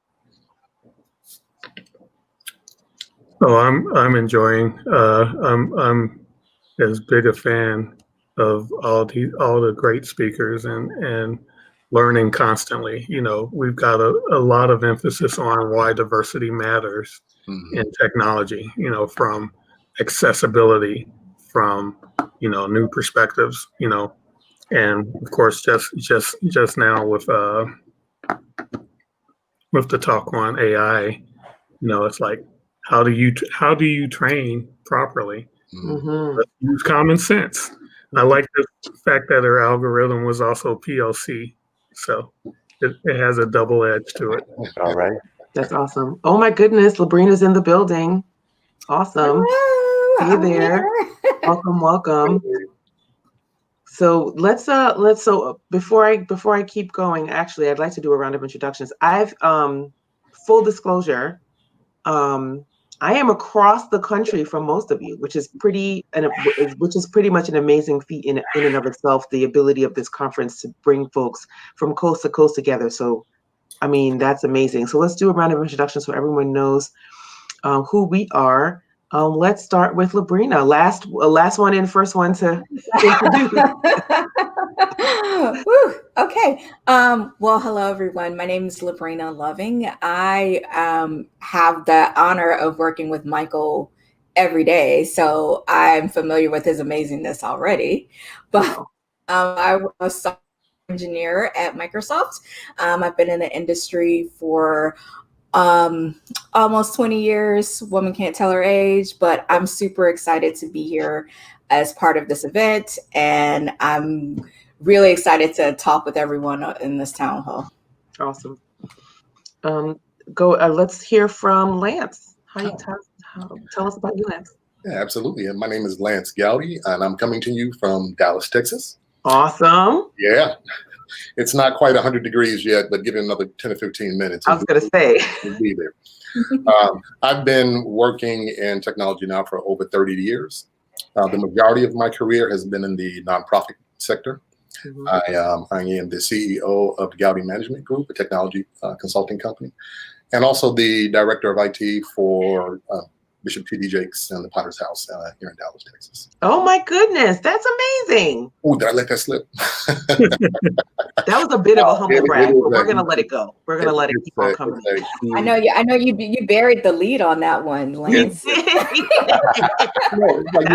Oh, I'm enjoying. I'm as big a fan of all the great speakers and learning constantly. You know, we've got a lot of emphasis on why diversity matters in technology. You know, from accessibility, from new perspectives. You know, and of course, just now with the talk on AI, it's like, how do you train properly? Let's use common sense. I like the fact that her algorithm was also PLC, so it has a double edge to it. All right. That's awesome. Oh my goodness, Labrina's in the building. Awesome. Hello, Hey there. Welcome. So so before I keep going, actually, I'd like to do a round of introductions. I've full disclosure, I am across the country from most of you, which is pretty much an amazing feat in and of itself, the ability of this conference to bring folks from coast to coast together. So, I mean, that's amazing. So let's do a round of introductions so everyone knows who we are. Let's start with Labrina. Last one in, first one to introduce. Woo, okay. Well, hello, everyone. My name is Labrina Loving. I have the honor of working with Michael every day, so I'm familiar with his amazingness already. But I was a software engineer at Microsoft. I've been in the industry for almost 20 years. Woman can't tell her age, but I'm super excited to be here as part of this event, and I'm really excited to talk with everyone in this town hall. Awesome. Let's hear from Lance. Tell us about you, Lance. Yeah, absolutely. And my name is Lance Gowdy, and I'm coming to you from Dallas, Texas. Awesome. Yeah. It's not quite 100 degrees yet, but give it another 10 or 15 minutes. I was going to say. We'll be there. I've been working in technology now for over 30 years. The majority of my career has been in the nonprofit sector. I am the CEO of the Gowdy Management Group, a technology consulting company, and also the director of IT for Bishop T.D. Jakes and the Potter's House here in Dallas, Texas. Oh my goodness, that's amazing. Oh, did I let that slip? That was a bit of a humble brag, but we're gonna let it go. We're gonna let it keep on coming. I know you buried the lead on that one, Lance. That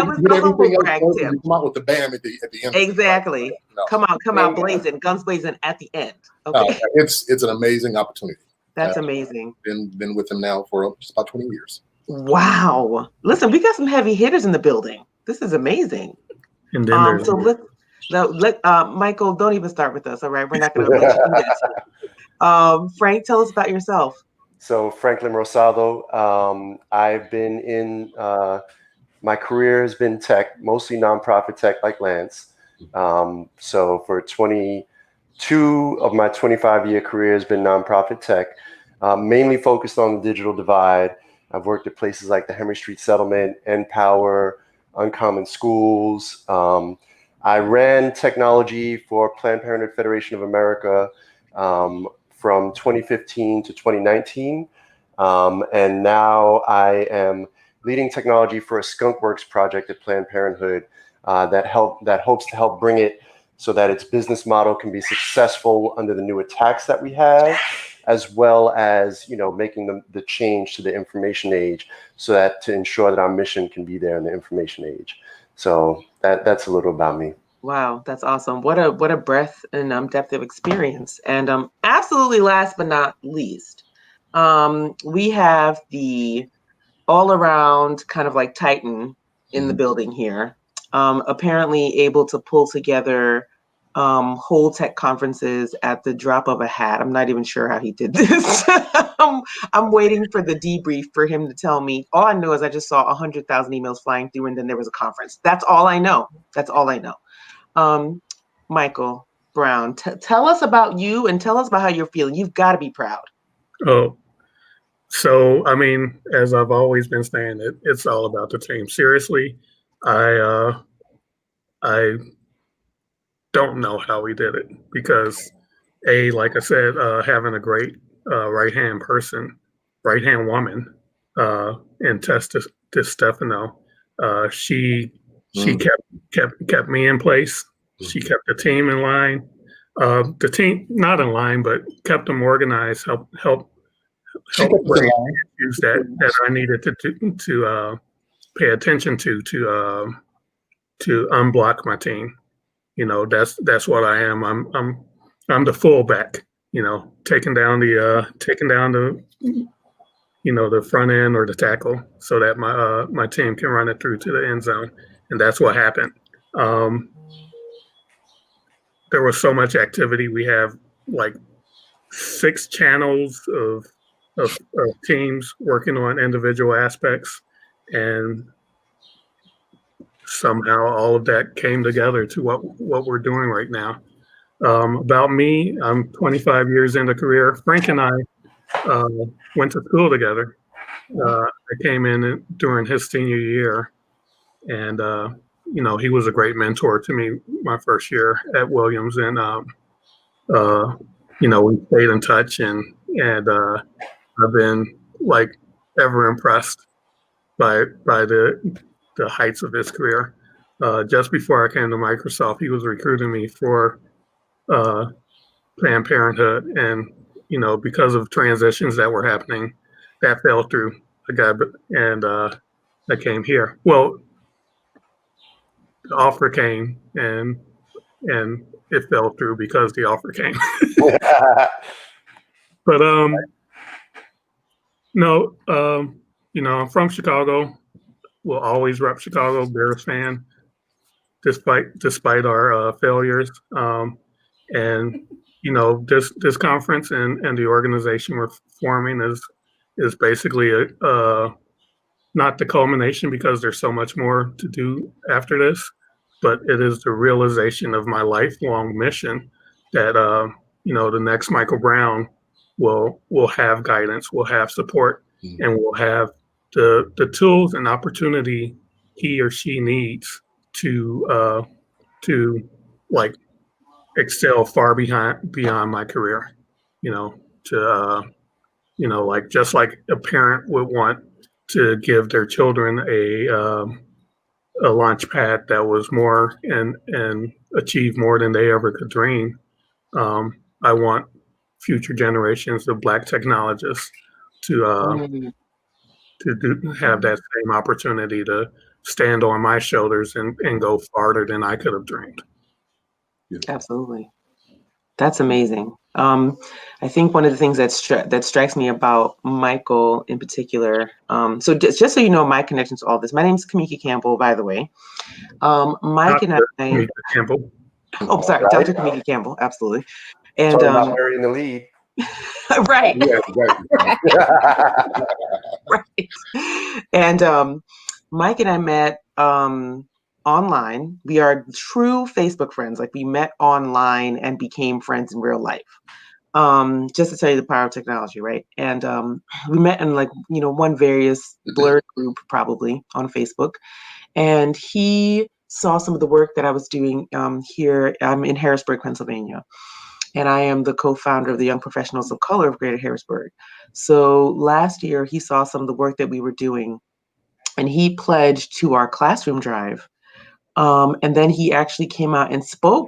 was the humble brag tip. Come out with the bam at the end. Exactly. Come out blazing, guns blazing at the end. Okay. It's an amazing opportunity. That's amazing. Been with them now for just about 20 years. Wow. Listen, we got some heavy hitters in the building. This is amazing. And then let Michael, don't even start with us. All right, we're not going to let you do that. Frank, tell us about yourself. So Franklin Rosado. I've been in my career has been tech, mostly nonprofit tech like Lance. So for 22 of my 25-year career has been nonprofit tech, mainly focused on the digital divide. I've worked at places like the Henry Street Settlement, Empower, Uncommon Schools. I ran technology for Planned Parenthood Federation of America from 2015 to 2019. And now I am leading technology for a skunkworks project at Planned Parenthood that hopes to help bring it so that its business model can be successful under the new attacks that we have, as well as, you know, making the change to the information age so that to ensure that our mission can be there in the information age. So that's a little about me. Wow, that's awesome. What a breadth and depth of experience. And absolutely last but not least, we have the all around kind of like Titan in the building here. Apparently able to pull together whole tech conferences at the drop of a hat. I'm not even sure how he did this. I'm waiting for the debrief for him to tell me. All I know is I just saw 100,000 emails flying through and then there was a conference. That's all I know. That's all I know. Michael Brown, tell us about you and tell us about how you're feeling. You've got to be proud. Oh, so I mean, as I've always been saying, it's all about the team. Seriously, I don't know how we did it because, like I said, having a great right-hand woman, in Tess Stefano, she kept me in place. She kept the team in line. The team not in line, but kept them organized. Help bring issues that I needed to pay attention to unblock my team. You know, that's what I am. I'm the fullback. You know, taking down the the front end or the tackle so that my team can run it through to the end zone, and that's what happened. There was so much activity. We have like 6 channels of teams working on individual aspects, and somehow all of that came together to what we're doing right now. About me, I'm 25 years into career. Frank and I went to school together. I came in during his senior year, and he was a great mentor to me my first year at Williams, and we stayed in touch, and I've been like ever impressed by the heights of his career. Just before I came to Microsoft, he was recruiting me for Planned Parenthood, and because of transitions that were happening, that fell through. I came here. Well, the offer came, and it fell through because the offer came. But no, I'm from Chicago. We'll always rep Chicago, Bears fan, despite our failures. And this conference and the organization we're forming is basically not the culmination because there's so much more to do after this, but it is the realization of my lifelong mission that the next Michael Brown will have guidance, will have support, and will have the tools and opportunity he or she needs to like excel far beyond my career. Like just like a parent would want to give their children a launch pad that was more and achieve more than they ever could dream. I want future generations of Black technologists to have that same opportunity to stand on my shoulders and go farther than I could have dreamed. Absolutely. That's amazing. I think one of the things that strikes me about Michael in particular, so just so you know my connection to all this, my name is Kamika Campbell, by the way. Mike and I. Kamika Campbell. Oh, sorry, right. Dr. Kamika Campbell, absolutely. And Mary in the lead. Right. Yeah, right. And Mike and I met online. We are true Facebook friends. Like, we met online and became friends in real life. Just to tell you the power of technology, right? And we met in, like, one various blurred group probably on Facebook. And he saw some of the work that I was doing here. I'm in Harrisburg, Pennsylvania. And I am the co-founder of the Young Professionals of Color of Greater Harrisburg. So last year, he saw some of the work that we were doing, and he pledged to our classroom drive. And then he actually came out and spoke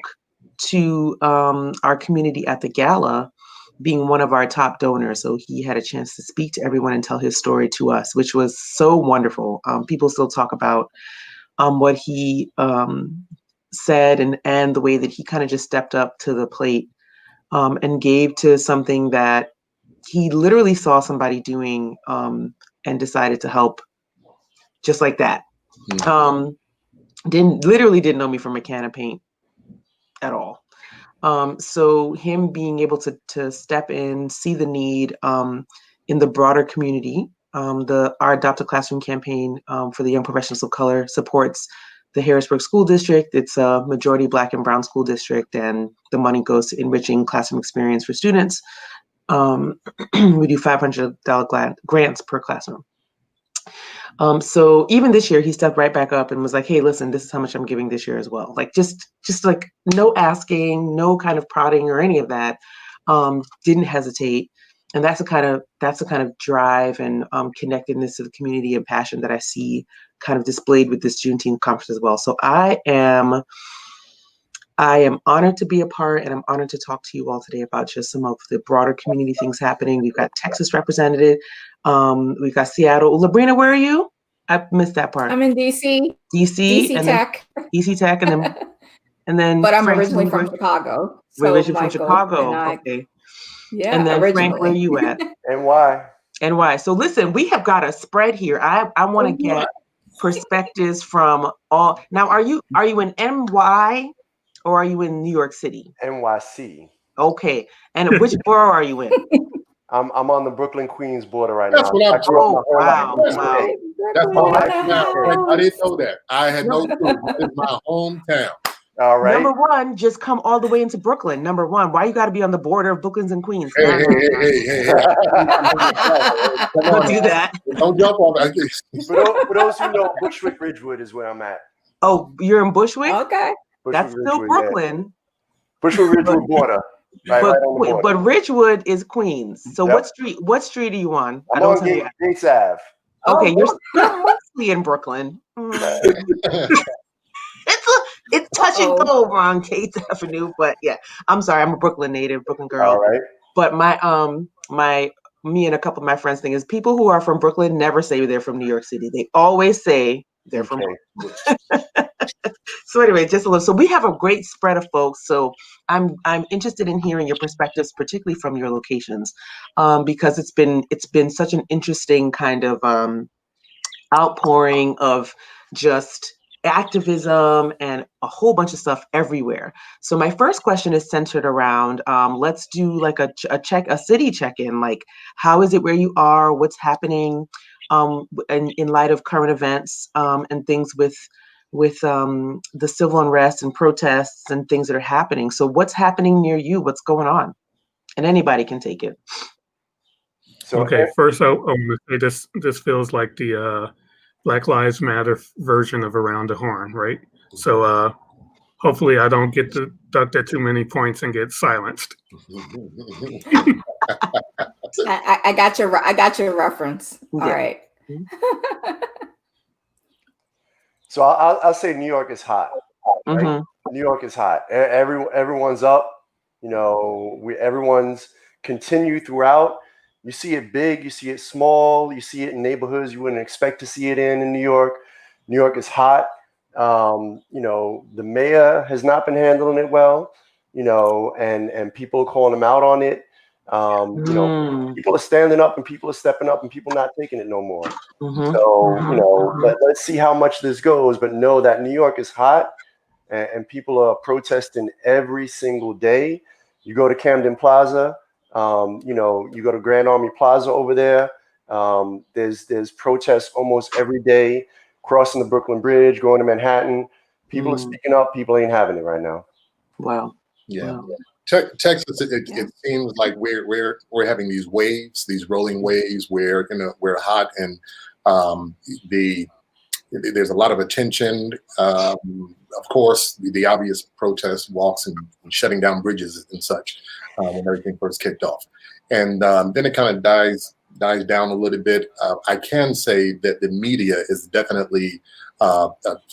to our community at the gala, being one of our top donors. So he had a chance to speak to everyone and tell his story to us, which was so wonderful. People still talk about what he said, and the way that he kind of just stepped up to the plate and gave to something that he literally saw somebody doing and decided to help just like that. Didn't know me from a can of paint at all. So him being able to step in, see the need in the broader community. Our Adopt a Classroom campaign for the Young Professionals of Color supports the Harrisburg School District. It's a majority Black and Brown school district, and the money goes to enriching classroom experience for students. We do $500 grants per classroom. So even this year, he stepped right back up and was like, "Hey, listen, this is how much I'm giving this year as well." Like, just like, no asking, no kind of prodding or any of that. Didn't hesitate, and that's the kind of drive and connectedness to the community and passion that I see kind of displayed with this Juneteenth conference as well. So I am honored to be a part, and I'm honored to talk to you all today about just some of the broader community things happening. We've got Texas represented. We've got Seattle. Labrina, where are you? I missed that part. I'm in DC. DC DC Tech. DC Tech, and then But I'm Frank, originally from Chicago. We're originally from Michael Chicago. and I, okay. Yeah, and then originally. Frank, where are you at? NY. So listen, we have got a spread here. I want to get perspectives from all. Now, are you in NY or are you in New York City? NYC. Okay. And which borough are you in? I'm on the Brooklyn Queens border right That's now. what I'm Oh, wow. Wow. That's all right. I didn't know that. I had no clue. It's my hometown. All right. Number one, just come all the way into Brooklyn. Number one, why you got to be on the border of Brooklyns and Queens? Hey. Don't do that. Don't jump on that. For those who know, Bushwick Ridgewood is where I'm at. Oh, you're in Bushwick? Okay. That's still Brooklyn. Yeah. Bushwick Ridgewood border. Right on the border. But Ridgewood is Queens. So Yep. What street are you on? I'm on Gates Ave. Okay, you're mostly in Brooklyn. It's touch and go over on Gates Avenue, but yeah, I'm sorry, I'm a Brooklyn native, Brooklyn girl. All right. But me and a couple of my friends think is people who are from Brooklyn never say they're from New York City. They always say they're from Brooklyn. So anyway, just a little. So we have a great spread of folks. So I'm interested in hearing your perspectives, particularly from your locations, because it's been such an interesting kind of outpouring of just activism and a whole bunch of stuff everywhere. So my first question is centered around, let's do like a city check-in, like how is it where you are, what's happening in light of current events and things with the civil unrest and protests and things that are happening. So what's happening near you? What's going on? And anybody can take it. So okay, first I want to say this feels like the Black Lives Matter version of Around the Horn, right? So hopefully I don't get deduct at too many points and get silenced. I got your reference. All right. So I'll say New York is hot. Right? Mm-hmm. New York is hot. Everyone's up. You know, everyone's continue throughout. You see it big, you see it small, you see it in neighborhoods you wouldn't expect to see it in New York. New York is hot. You know, the mayor has not been handling it well, you know, and people are calling him out on it. You know, people are standing up and people are stepping up and people not taking it no more. So, you know, let's see how much this goes, but know that New York is hot and people are protesting every single day. You go to Camden Plaza, you know, you go to Grand Army Plaza over there. There's protests almost every day, crossing the Brooklyn Bridge, going to Manhattan. People are speaking up. People ain't having it right now. Wow. Yeah. Wow. Texas, it seems like we're having these waves, these rolling waves where we're hot and there's a lot of attention. Of course, the obvious protest walks and shutting down bridges and such when everything first kicked off, and then it kind of dies down a little bit. I can say that the media is definitely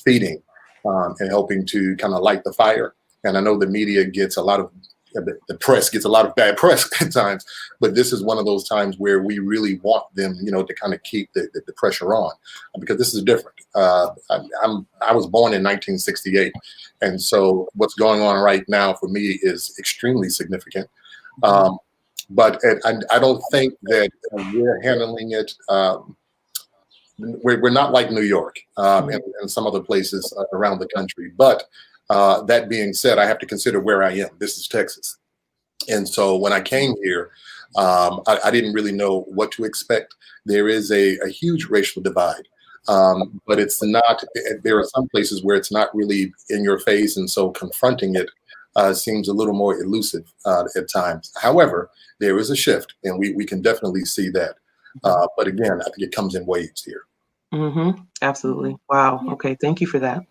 feeding and helping to kind of light the fire. And I know the media gets a lot of the press gets a lot of bad press at times, but this is one of those times where we really want them, to kind of keep the pressure on, because this is different. I was born in 1968, and so what's going on right now for me is extremely significant. But I don't think that we're handling it. We're not like New York and some other places around the country. But that being said, I have to consider where I am. This is Texas. And so when I came here, I didn't really know what to expect. There is a huge racial divide, but it's not. There are some places where it's not really in your face. And so confronting it seems a little more elusive at times. However, there is a shift, and we can definitely see that. But again, I think it comes in waves here. Absolutely. Wow. Okay. Thank you for that.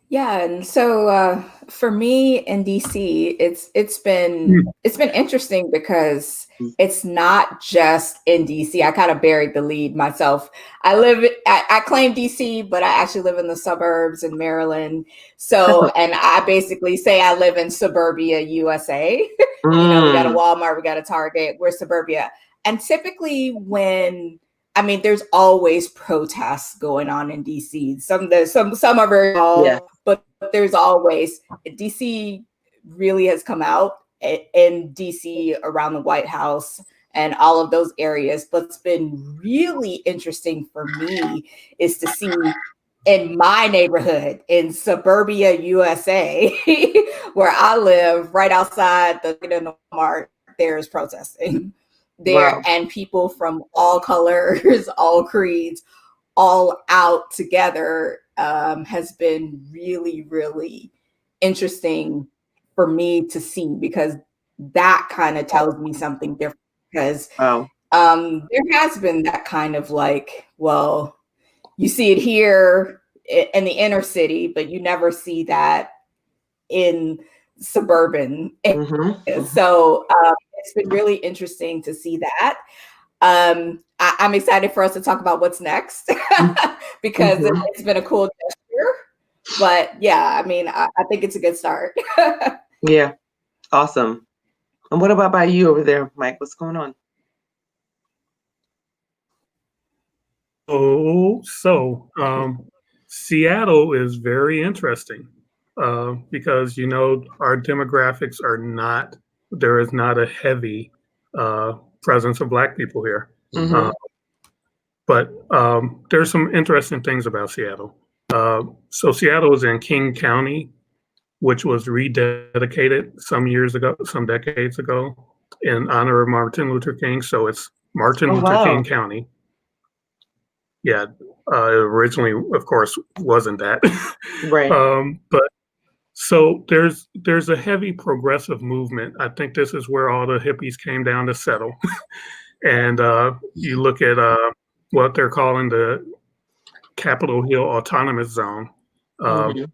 Yeah, and so for me in DC, it's been interesting because it's not just in DC. I kind of buried the lead myself. I claim DC, but I actually live in the suburbs in Maryland. So, and I basically say I live in suburbia, USA. We got a Walmart, we got a Target, we're suburbia. And typically there's always protests going on in DC. Some are very small, but there's always. DC really has come out in DC around the White House and all of those areas. But what's been really interesting for me is to see in my neighborhood in suburbia, USA, where I live, right outside the Walmart, there's protesting there. Wow. And people from all colors, all creeds, all out together has been really, really interesting for me to see, because that kind of tells me something different, because there has been that kind of you see it here in the inner city, but you never see that in suburban. So it's been really interesting to see that. I'm excited for us to talk about what's next because it's been a cool gesture. But yeah, I think it's a good start. Yeah, awesome. And what about by you over there, Mike? What's going on? Seattle is very interesting because our demographics there is not a heavy presence of Black people here. But there's some interesting things about Seattle. So Seattle is in King County, which was rededicated some decades ago, in honor of Martin Luther King. So it's Martin Luther King County. Yeah, it originally, of course, wasn't that. Right. But so there's a heavy progressive movement. I think this is where all the hippies came down to settle. And you look at what they're calling the Capitol Hill Autonomous Zone. The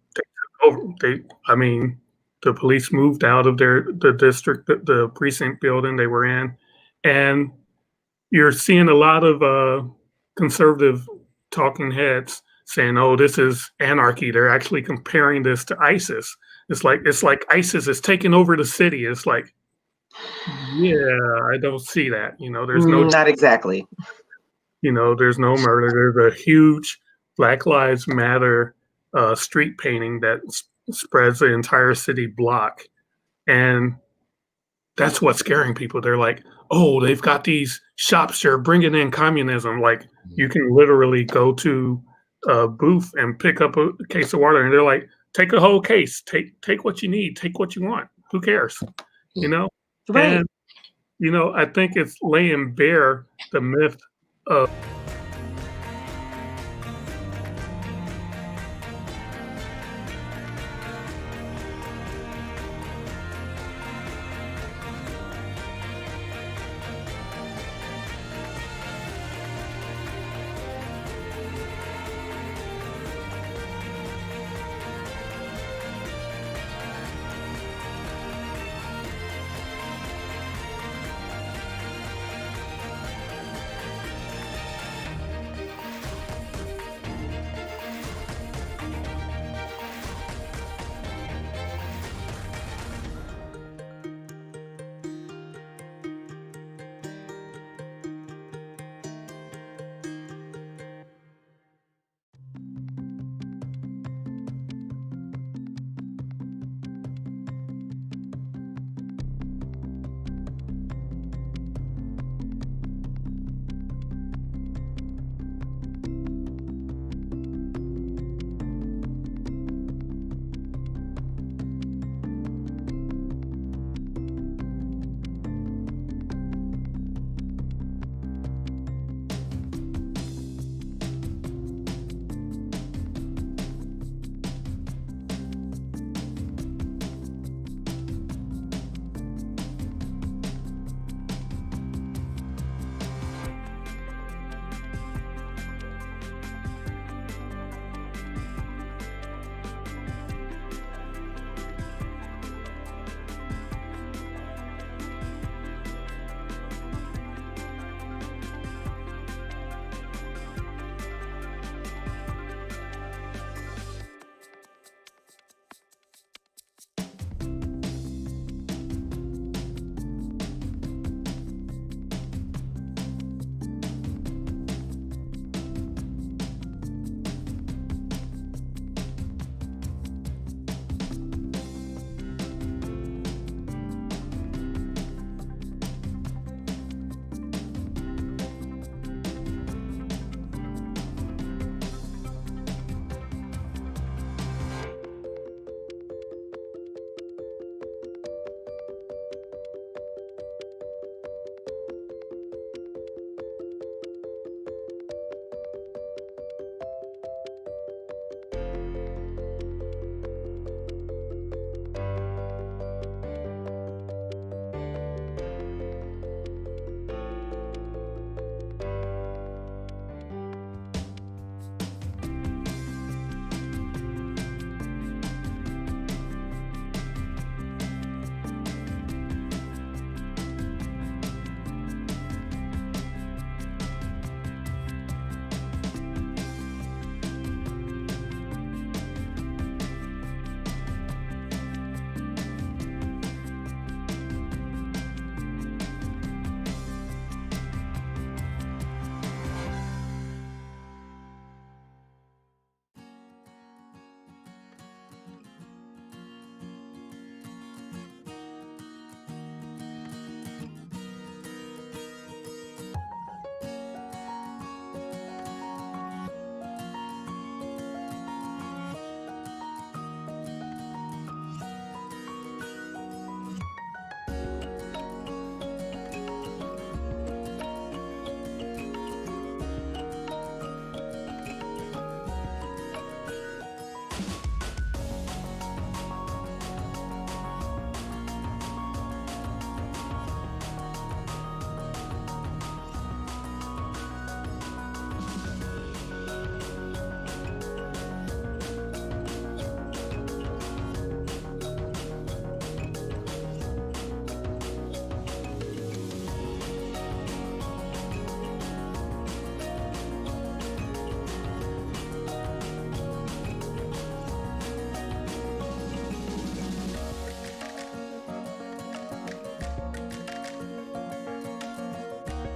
police moved out of the district, the precinct building they were in, and you're seeing a lot of conservative talking heads saying, "Oh, this is anarchy." They're actually comparing this to ISIS. It's like ISIS is taking over the city. It's like, yeah, I don't see that. There's not exactly. There's no murder. There's a huge Black Lives Matter street painting that spreads the entire city block. And that's what's scaring people. They're like, oh, they've got these shops. They're bringing in communism. Like, you can literally go to a booth and pick up a case of water. And they're like, take a whole case. Take what you need. Take what you want. Who cares? Right. And, I think it's laying bare the myth of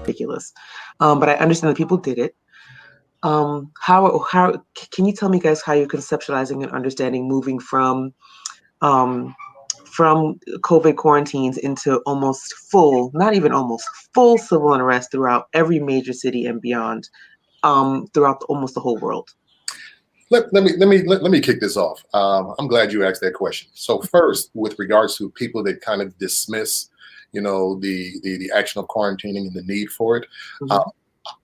ridiculous. But I understand that people did it. How can you tell me, guys, how you're conceptualizing and understanding moving from COVID quarantines into almost full, not even almost full civil unrest throughout every major city and beyond, throughout almost the whole world? Let me kick this off. I'm glad you asked that question. So first, with regards to people that kind of dismiss, the action of quarantining and the need for it,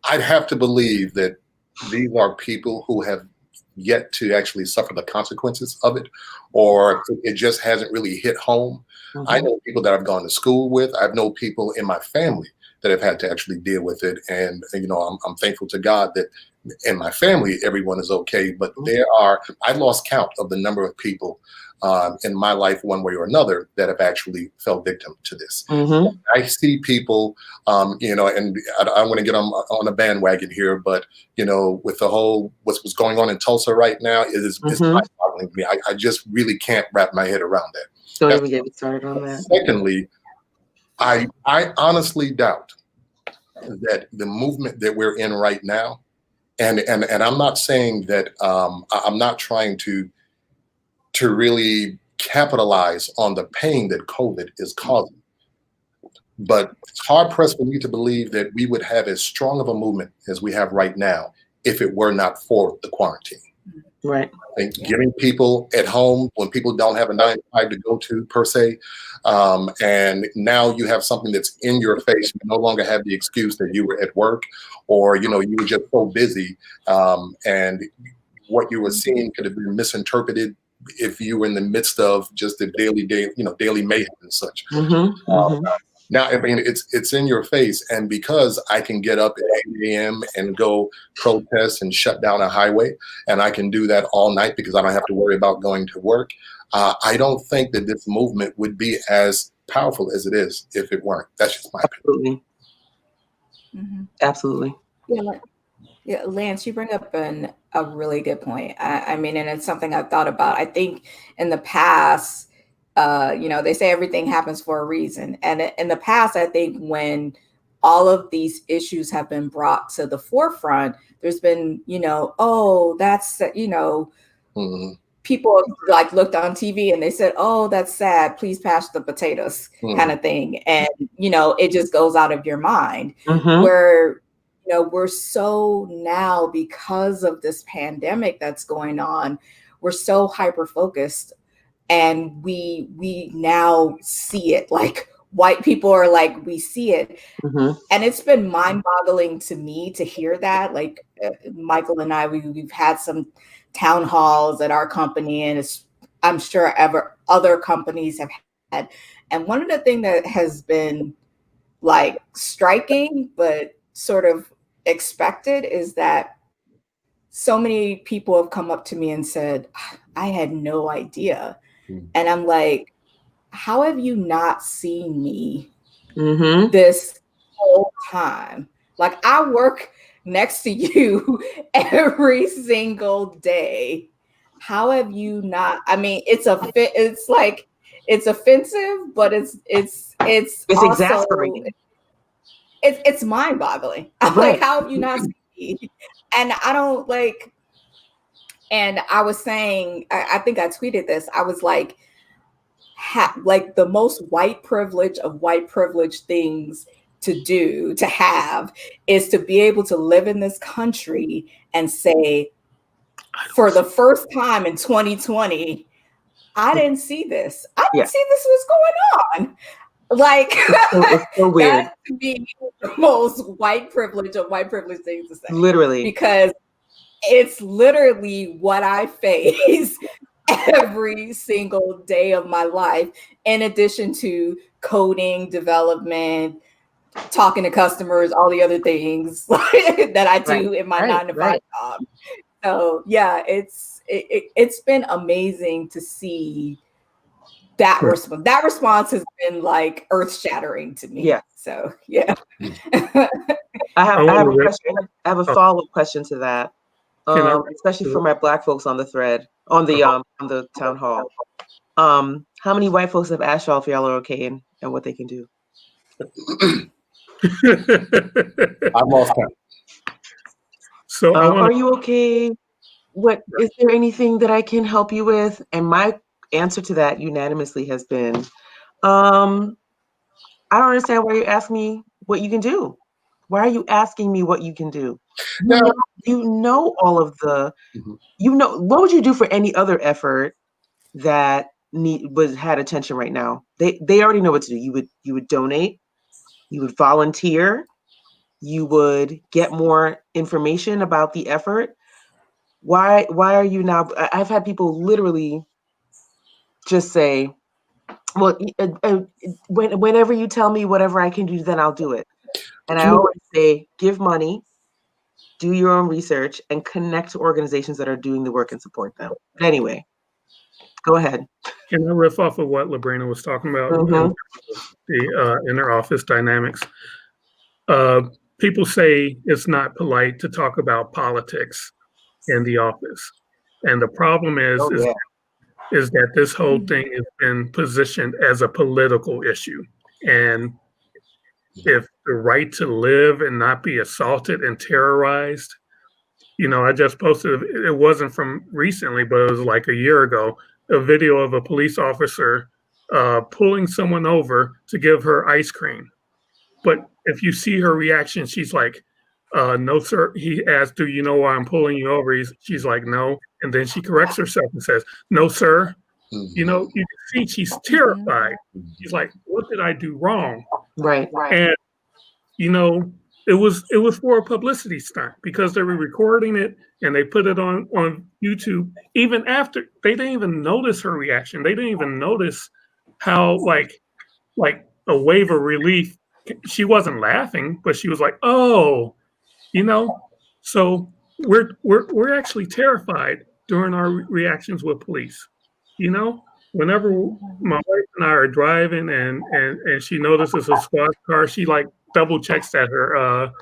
I'd have to believe that these are people who have yet to actually suffer the consequences of it, or it just hasn't really hit home. I know people that I've gone to school with. I know people in my family that have had to actually deal with it, and I'm thankful to God that in my family everyone is okay. But I lost count of the number of people in my life, one way or another, that have actually fell victim to this. I see people, and I want to get on a bandwagon here, but with the whole what's going on in Tulsa right now, is mind-boggling to me. I just really can't wrap my head around that. Don't even get me started on that. Secondly, I honestly doubt that the movement that we're in right now, and I'm not saying that I'm not trying to really capitalize on the pain that COVID is causing. But it's hard pressed for me to believe that we would have as strong of a movement as we have right now if it were not for the quarantine. Right. And giving people at home when people don't have a 9 to 5 to go to per se. And now you have something that's in your face. You no longer have the excuse that you were at work, or, you were just so busy. And what you were seeing could have been misinterpreted if you were in the midst of just the daily mayhem and such. Now, I mean, it's in your face, and because I can get up at 8 a.m. and go protest and shut down a highway, and I can do that all night because I don't have to worry about going to work, I don't think that this movement would be as powerful as it is if it weren't. That's just my opinion. Absolutely. Yeah, Lance, you bring up a really good point. I mean, and it's something I've thought about. I think in the past, they say everything happens for a reason. And in the past, I think when all of these issues have been brought to the forefront, there's been, people like looked on TV and they said, oh, that's sad, please pass the potatoes kind of thing. And, it just goes out of your mind. Where we're so now, because of this pandemic that's going on, we're so hyper focused, and we now see it. Like, white people are like, we see it. And it's been mind-boggling to me to hear that. Like, Michael and I, we've had some town halls at our company, and I'm sure other companies have had. And one of the things that has been like striking, but sort of expected, is that so many people have come up to me and said, I had no idea. And I'm like, how have you not seen me this whole time? Like, I work next to you every single day. How have you not? I mean, it's offensive, but it's also exasperating. It's mind-boggling. I'm like, how have you not seen me? And I don't like. And I was saying, I think I tweeted this. I was like, like the most white privilege of white privilege things to have is to be able to live in this country and say, for the first time in 2020, I didn't see this. I didn't see this was going on. Like, it's so weird. That to be the most white privilege of white privilege things to say. Literally. Because it's literally what I face every single day of my life, in addition to coding, development, talking to customers, all the other things that I do in my 9 to 5 job. So yeah, it's been amazing to see that response. That response has been like earth-shattering to me. Yeah. So yeah. I have a question. I have a follow-up question to that. Especially for my Black folks on the thread, on the town hall. How many white folks have asked y'all if y'all are okay and what they can do? I've lost count. So I want Are you okay? What is there anything that I can help you with? And my answer to that unanimously has been, I don't understand why you ask me what you can do. Why are you asking me what you can do? Now, You know all of the, Mhm. you know, what would you do for any other effort that had attention right now? They already know what to do. You would donate, you would volunteer, you would get more information about the effort. Why are you now? I've had people literally just say, well, whenever you tell me whatever I can do, then I'll do it. And I always say, give money, do your own research, and connect to organizations that are doing the work and support them. But anyway, go ahead. Can I riff off of what Labrina was talking about in Mhm. the inner office dynamics? People say it's not polite to talk about politics in the office, and the problem Oh, yeah. is that this whole thing has been positioned as a political issue, and if the right to live and not be assaulted and terrorized, I just posted, it wasn't from recently, but it was like a year ago, a video of a police officer pulling someone over to give her ice cream. But if you see her reaction, she's like, no, sir. He asked, do you know why I'm pulling you over? She's like, no. And then she corrects herself and says, no, sir. You can see she's terrified. She's like, what did I do wrong? Right. And it was for a publicity stunt because they were recording it and they put it on YouTube. Even after, they didn't even notice her reaction. They didn't even notice how like a wave of relief. She wasn't laughing, but she was like, "Oh, So we're actually terrified during our reactions with police. Whenever my wife and I are driving and she notices a squad car, she like double checks that her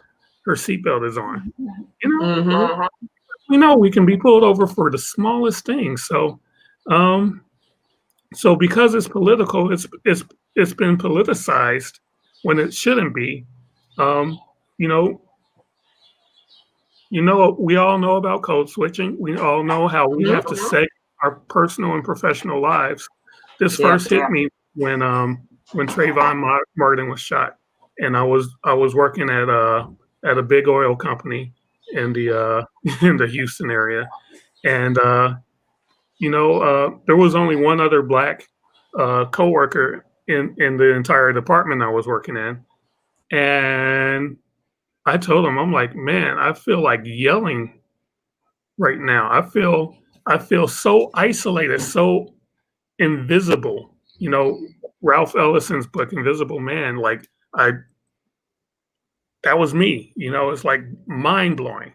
seatbelt is on. Mhm. We know we can be pulled over for the smallest thing. So because it's political, it's been politicized when it shouldn't be. Um, you know, we all know about code switching. We all know how we have to segment our personal and professional lives. This Yeah. first hit me when Trayvon Martin was shot, and I was working at a big oil company in the in the Houston area, and there was only one other black coworker in the entire department I was working in, and I told him, I'm like, man, I feel like yelling right now. I feel so isolated, so invisible. Ralph Ellison's book, Invisible Man, like I that was me. It's like mind blowing.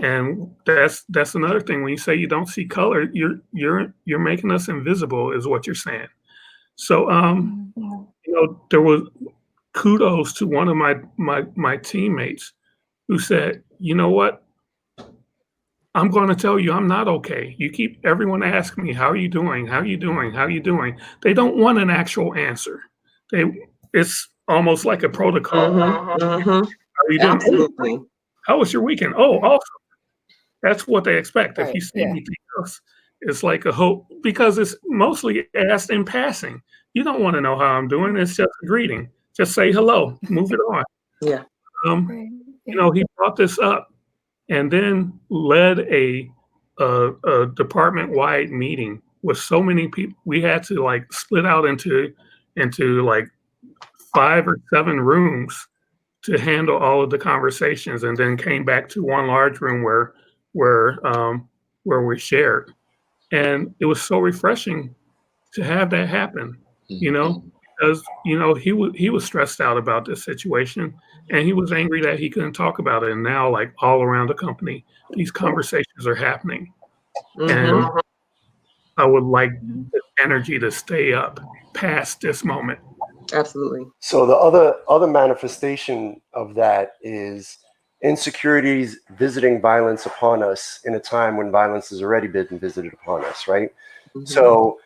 And that's another thing. When you say you don't see color, you're making us invisible, is what you're saying. So there was kudos to one of my teammates who said, you know what? I'm going to tell you I'm not okay. You keep everyone asking me, how are you doing? How are you doing? How are you doing? They don't want an actual answer. It's almost like a protocol. Mhm. How are you doing? Absolutely. How was your weekend? Oh, awesome. That's what they expect. If Right, you see yeah. anything else, it's like a hope because it's mostly asked in passing. You don't want to know how I'm doing. It's just a greeting. Just say hello. Move it on. Yeah. Right. Yeah. He brought this up and then led a department-wide meeting with so many people. We had to like split out into like 5 or 7 rooms to handle all of the conversations, and then came back to one large room where we shared. And it was so refreshing to have that happen, because he was stressed out about this situation, and he was angry that he couldn't talk about it. And now, like all around the company, these conversations are happening, and Mhm. I would like the energy to stay up past this moment. Absolutely. So the other manifestation of that is insecurities visiting violence upon us in a time when violence has already been visited upon us, right? Mhm. So,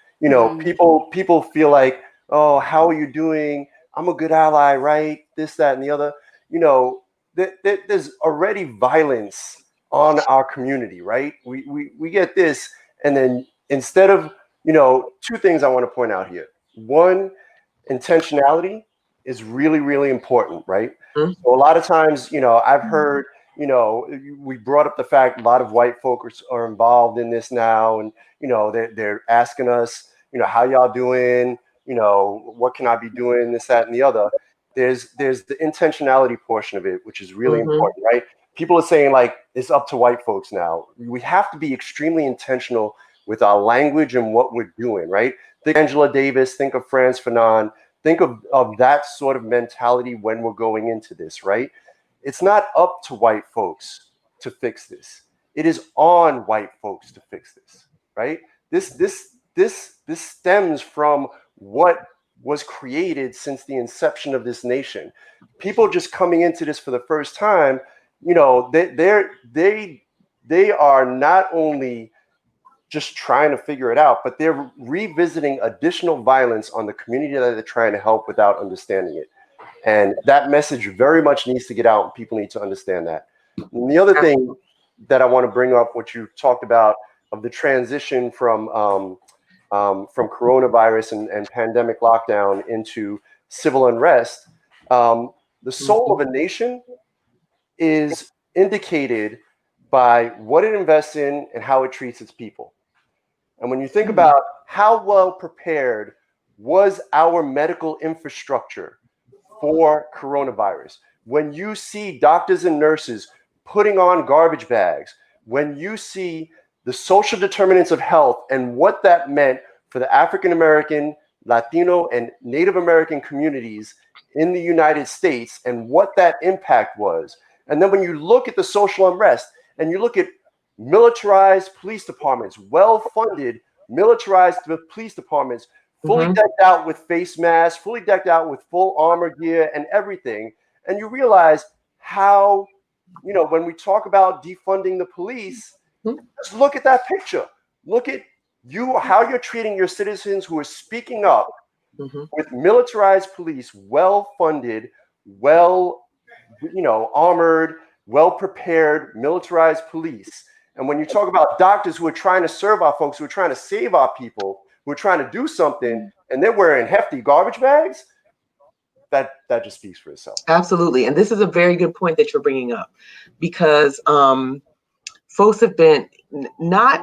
people feel like, oh, how are you doing? I'm a good ally, right? This, that, and the other. you know, there's already violence on our community, right? We get this, and then instead of, you know, two things I want to point out here. One, intentionality is really, really important, right? Mhm. So a lot of times, you know, I've heard, you know, we brought up the fact a lot of white folks are involved in this now, and you know, they're asking us, you know, how y'all doing? You know, what can I be doing? This, that, and the other. There's the intentionality portion of it, which is really important, right? People are saying like it's up to white folks now. We have to be extremely intentional with our language and what we're doing, right? Think Angela Davis, think of Franz Fanon, think of that sort of mentality when we're going into this, right? It's not up to white folks to fix this. It is on white folks to fix this, right? This stems from what was created since the inception of this nation. People just coming into this for the first time, you know, they are not only just trying to figure it out, but they're revisiting additional violence on the community that they're trying to help without understanding it. And that message very much needs to get out. People need to understand that. And the other thing that I want to bring up, what you talked about, of the transition from coronavirus and pandemic lockdown into civil unrest, the soul of a nation is indicated by what it invests in and how it treats its people. And when you think about how well prepared was our medical infrastructure for coronavirus, when you see doctors and nurses putting on garbage bags, when you see the social determinants of health and what that meant for the African American, Latino, and Native American communities in the United States and what that impact was. And then when you look at the social unrest and you look at militarized police departments, well-funded militarized police departments, fully decked out with face masks, fully decked out with full armor gear and everything. And you realize how, you know, when we talk about defunding the police, just look at that picture. Look at how you're treating your citizens who are speaking up with militarized police, well-funded, armored, well-prepared, militarized police. And when you talk about doctors who are trying to serve our folks, who are trying to save our people, who are trying to do something, and they're wearing hefty garbage bags, that just speaks for itself. Absolutely. And this is a very good point that you're bringing up, because folks have been not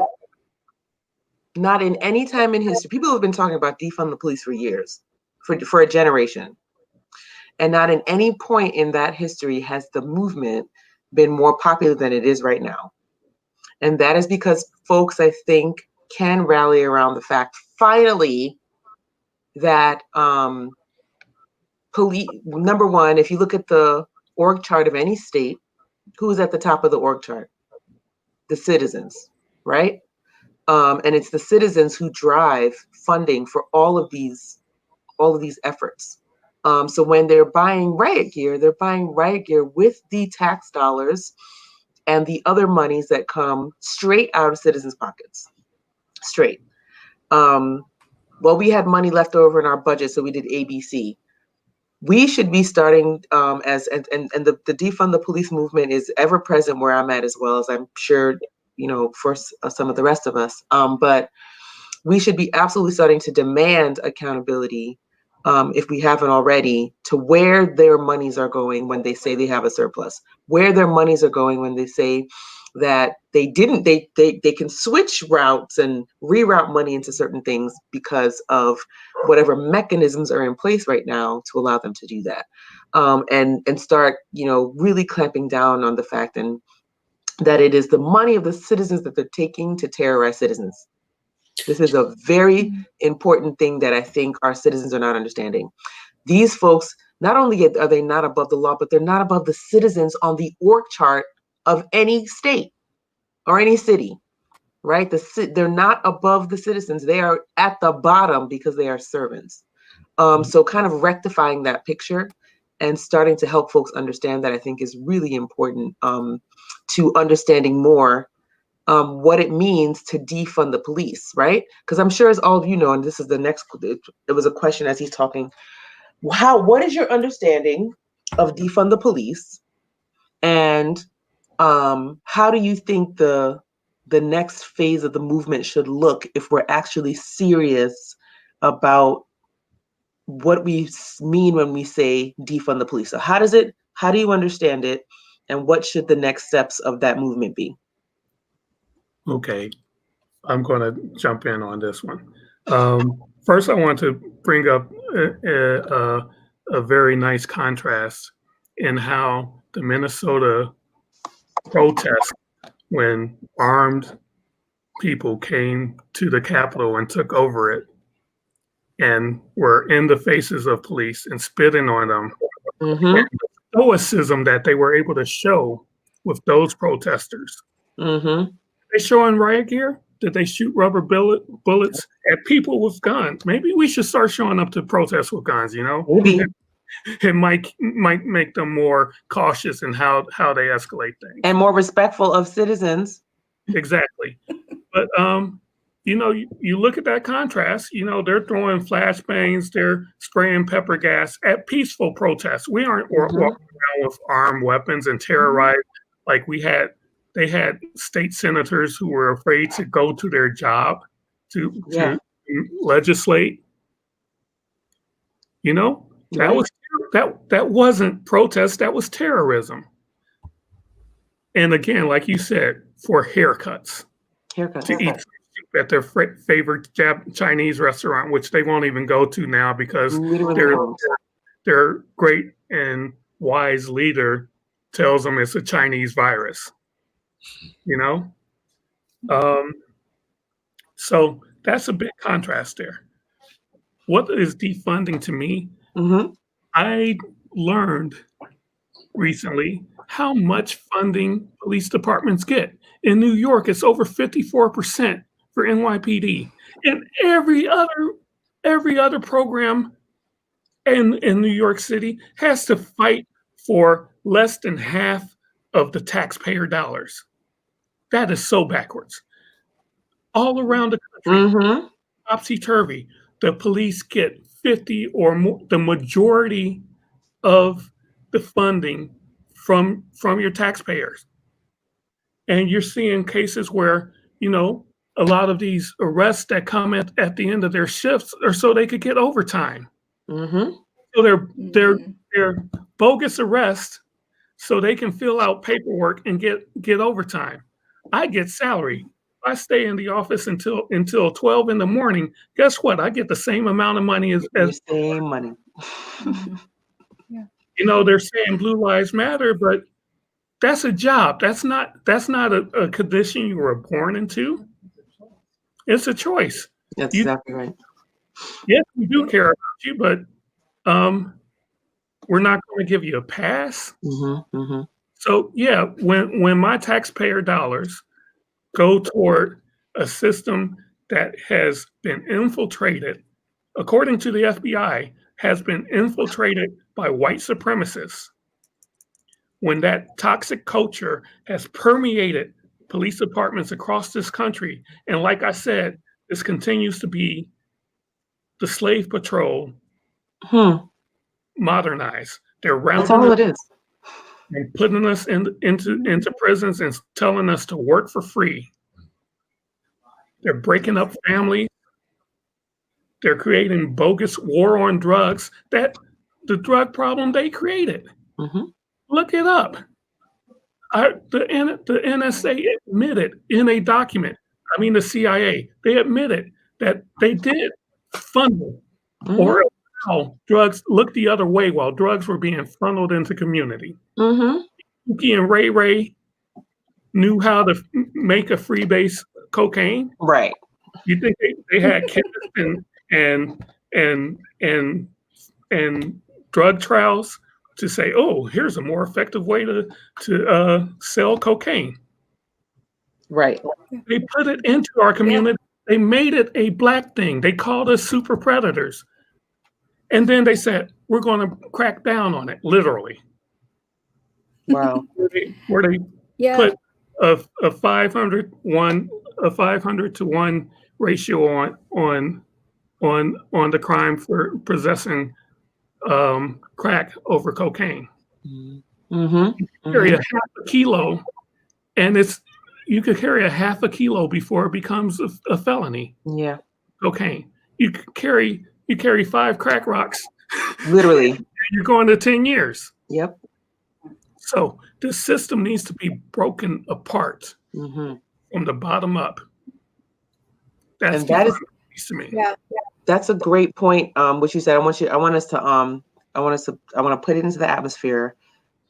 in any time in history. People have been talking about defund the police for years, for a generation. And not in any point in that history has the movement been more popular than it is right now. And that is because folks, I think, can rally around the fact, finally, that police, number one, if you look at the org chart of any state, who's at the top of the org chart? The citizens, right? And it's the citizens who drive funding for all of these efforts. So when they're buying riot gear, they're buying riot gear with the tax dollars and the other monies that come straight out of citizens' pockets. Straight. Well, we had money left over in our budget, so we did ABC. We should be starting and the defund the police movement is ever present where I'm at, as well as I'm sure, you know, for some of the rest of us. But we should be absolutely starting to demand accountability, if we haven't already, to where their monies are going when they say they have a surplus, where their monies are going when they say that they can switch routes and reroute money into certain things because of whatever mechanisms are in place right now to allow them to do that, and start, you know, really clamping down on the fact and that it is the money of the citizens that they're taking to terrorize citizens. This is a very important thing that I think our citizens are not understanding. These folks, not only are they not above the law, but they're not above the citizens on the org chart of any state or any city, right? They're not above the citizens. They are at the bottom because they are servants. So kind of rectifying that picture and starting to help folks understand that, I think, is really important, to understanding more what it means to defund the police, right? Because I'm sure, as all of you know, and this is the next, it was a question as he's talking, what is your understanding of defund the police, and how do you think the next phase of the movement should look if we're actually serious about what we mean when we say defund the police? So how do you understand it, and what should the next steps of that movement be? Okay, I'm going to jump in on this one. First, I want to bring up a very nice contrast in how the Minnesota protest, when armed people came to the Capitol and took over it and were in the faces of police and spitting on them, Mm-hmm. and the stoicism that they were able to show with those protesters. Mm-hmm. They show in riot gear? Did they shoot rubber bullets at people with guns? Maybe we should start showing up to protests with guns, you know? Maybe. It might make them more cautious in how they escalate things. And more respectful of citizens. Exactly. But you know, you look at that contrast, you know, they're throwing flashbangs, they're spraying pepper gas at peaceful protests. We aren't walking around with armed weapons and terrorized like they had state senators who were afraid to go to their job to legislate. You know, that wasn't protest, that was terrorism. And again, like you said, for haircuts. To eat at their favorite Chinese restaurant, which they won't even go to now because their great and wise leader tells them it's a Chinese virus. You know? So that's a big contrast there. What is defunding to me? I learned recently how much funding police departments get. In New York, it's over 54% for NYPD. And every other program in New York City has to fight for less than half of the taxpayer dollars. That is so backwards. All around the country, topsy-turvy, the police get 50 or more, the majority of the funding from your taxpayers. And you're seeing cases where, you know, a lot of these arrests that come at the end of their shifts are so they could get overtime. So they're bogus arrests so they can fill out paperwork and get overtime. I get salary. I stay in the office until 12 in the morning. Guess what? I get the same amount of money as same money. You know, they're saying Blue Lives Matter, but that's a job. That's not a condition you were born into. It's a choice. That's exactly right. Yes, we do care about you, but we're not going to give you a pass. So yeah, when my taxpayer dollars go toward a system that has been infiltrated, according to the FBI, has been infiltrated by white supremacists, when that toxic culture has permeated police departments across this country, and like I said, this continues to be the slave patrol modernized. They're rounding That's all it is. And putting us into prisons and telling us to work for free. They're breaking up families. They're creating bogus war on drugs. That the drug problem they created. Look it up. The NSA admitted in a document. I mean, the CIA. They admitted that they did funnel or allow drugs look the other way while drugs were being funneled into community. Pookie and Ray Ray knew how to make a freebase cocaine. Right. You think they had chemists and drug trials to say, oh, here's a more effective way to sell cocaine. Right. They put it into our community. They made it a black thing. They called us super predators. And then they said, we're going to crack down on it, literally. Wow. Where they put a 500 to 1 ratio on the crime for possessing crack over cocaine. Carry a half a kilo, and you could carry a half a kilo before it becomes a felony. Yeah. Cocaine. You carry 5 crack rocks. Literally. And you're going to 10 years. Yep. So this system needs to be broken apart from the bottom up. That's to me. Yeah. That's a great point. What you said. I want to put it into the atmosphere.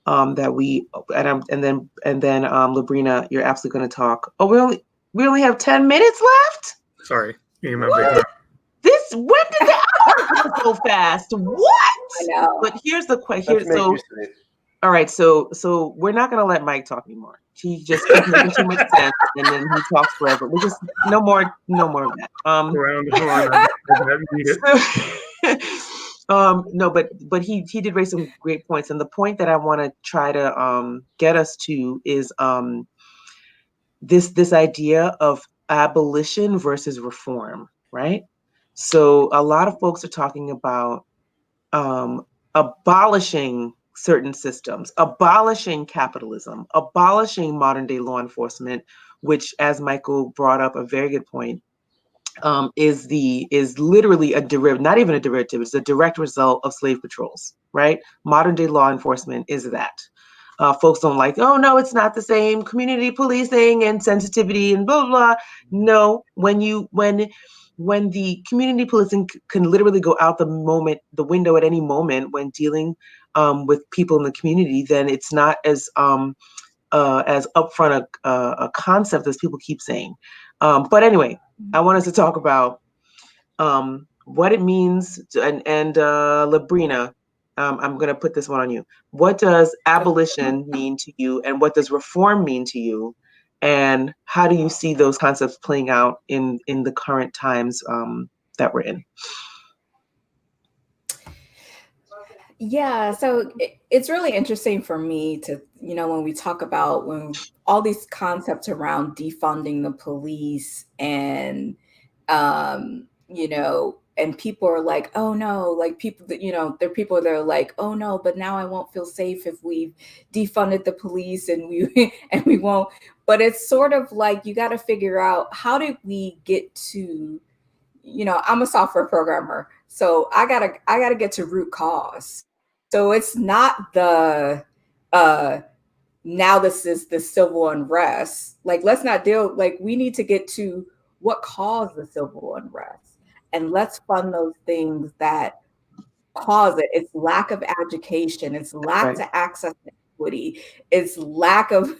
That we and then Labrina, you're absolutely going to talk. Oh, we only have 10 minutes left. Sorry, when did the hour go so fast? What? I know. But here's the question. All right, so we're not going to let Mike talk anymore. He just keeps making too much sense, and then he talks forever. We just no more of that. Around the horn. No, but he did raise some great points, and the point that I want to try to get us to is this idea of abolition versus reform, right? So a lot of folks are talking about abolishing certain systems, abolishing capitalism, abolishing modern day law enforcement, which, as Michael brought up a very good point, is literally not even a derivative, it's a direct result of slave patrols, right? Modern day law enforcement is that. Folks don't like, oh no, it's not the same, community policing and sensitivity and blah, blah. No, when the community policing can literally go out the window at any moment when dealing with people in the community, then it's not as upfront a concept as people keep saying. But anyway, I want us to talk about what it means and Labrina, I'm going to put this one on you. What does abolition mean to you, and what does reform mean to you? And how do you see those concepts playing out in the current times that we're in? Yeah, so it's really interesting for me to, when we talk about all these concepts around defunding the police and, and people are like, oh no, like people that, there are people that are like, oh no, but now I won't feel safe if we've defunded the police and we won't. But it's sort of like, you got to figure out, how did we get to, I'm a software programmer, so I gotta get to root cause. So it's not the now this is the civil unrest. Like, let's not we need to get to what caused the civil unrest, and let's fund those things that cause it. It's lack of education. It's lack to access to equity. It's lack of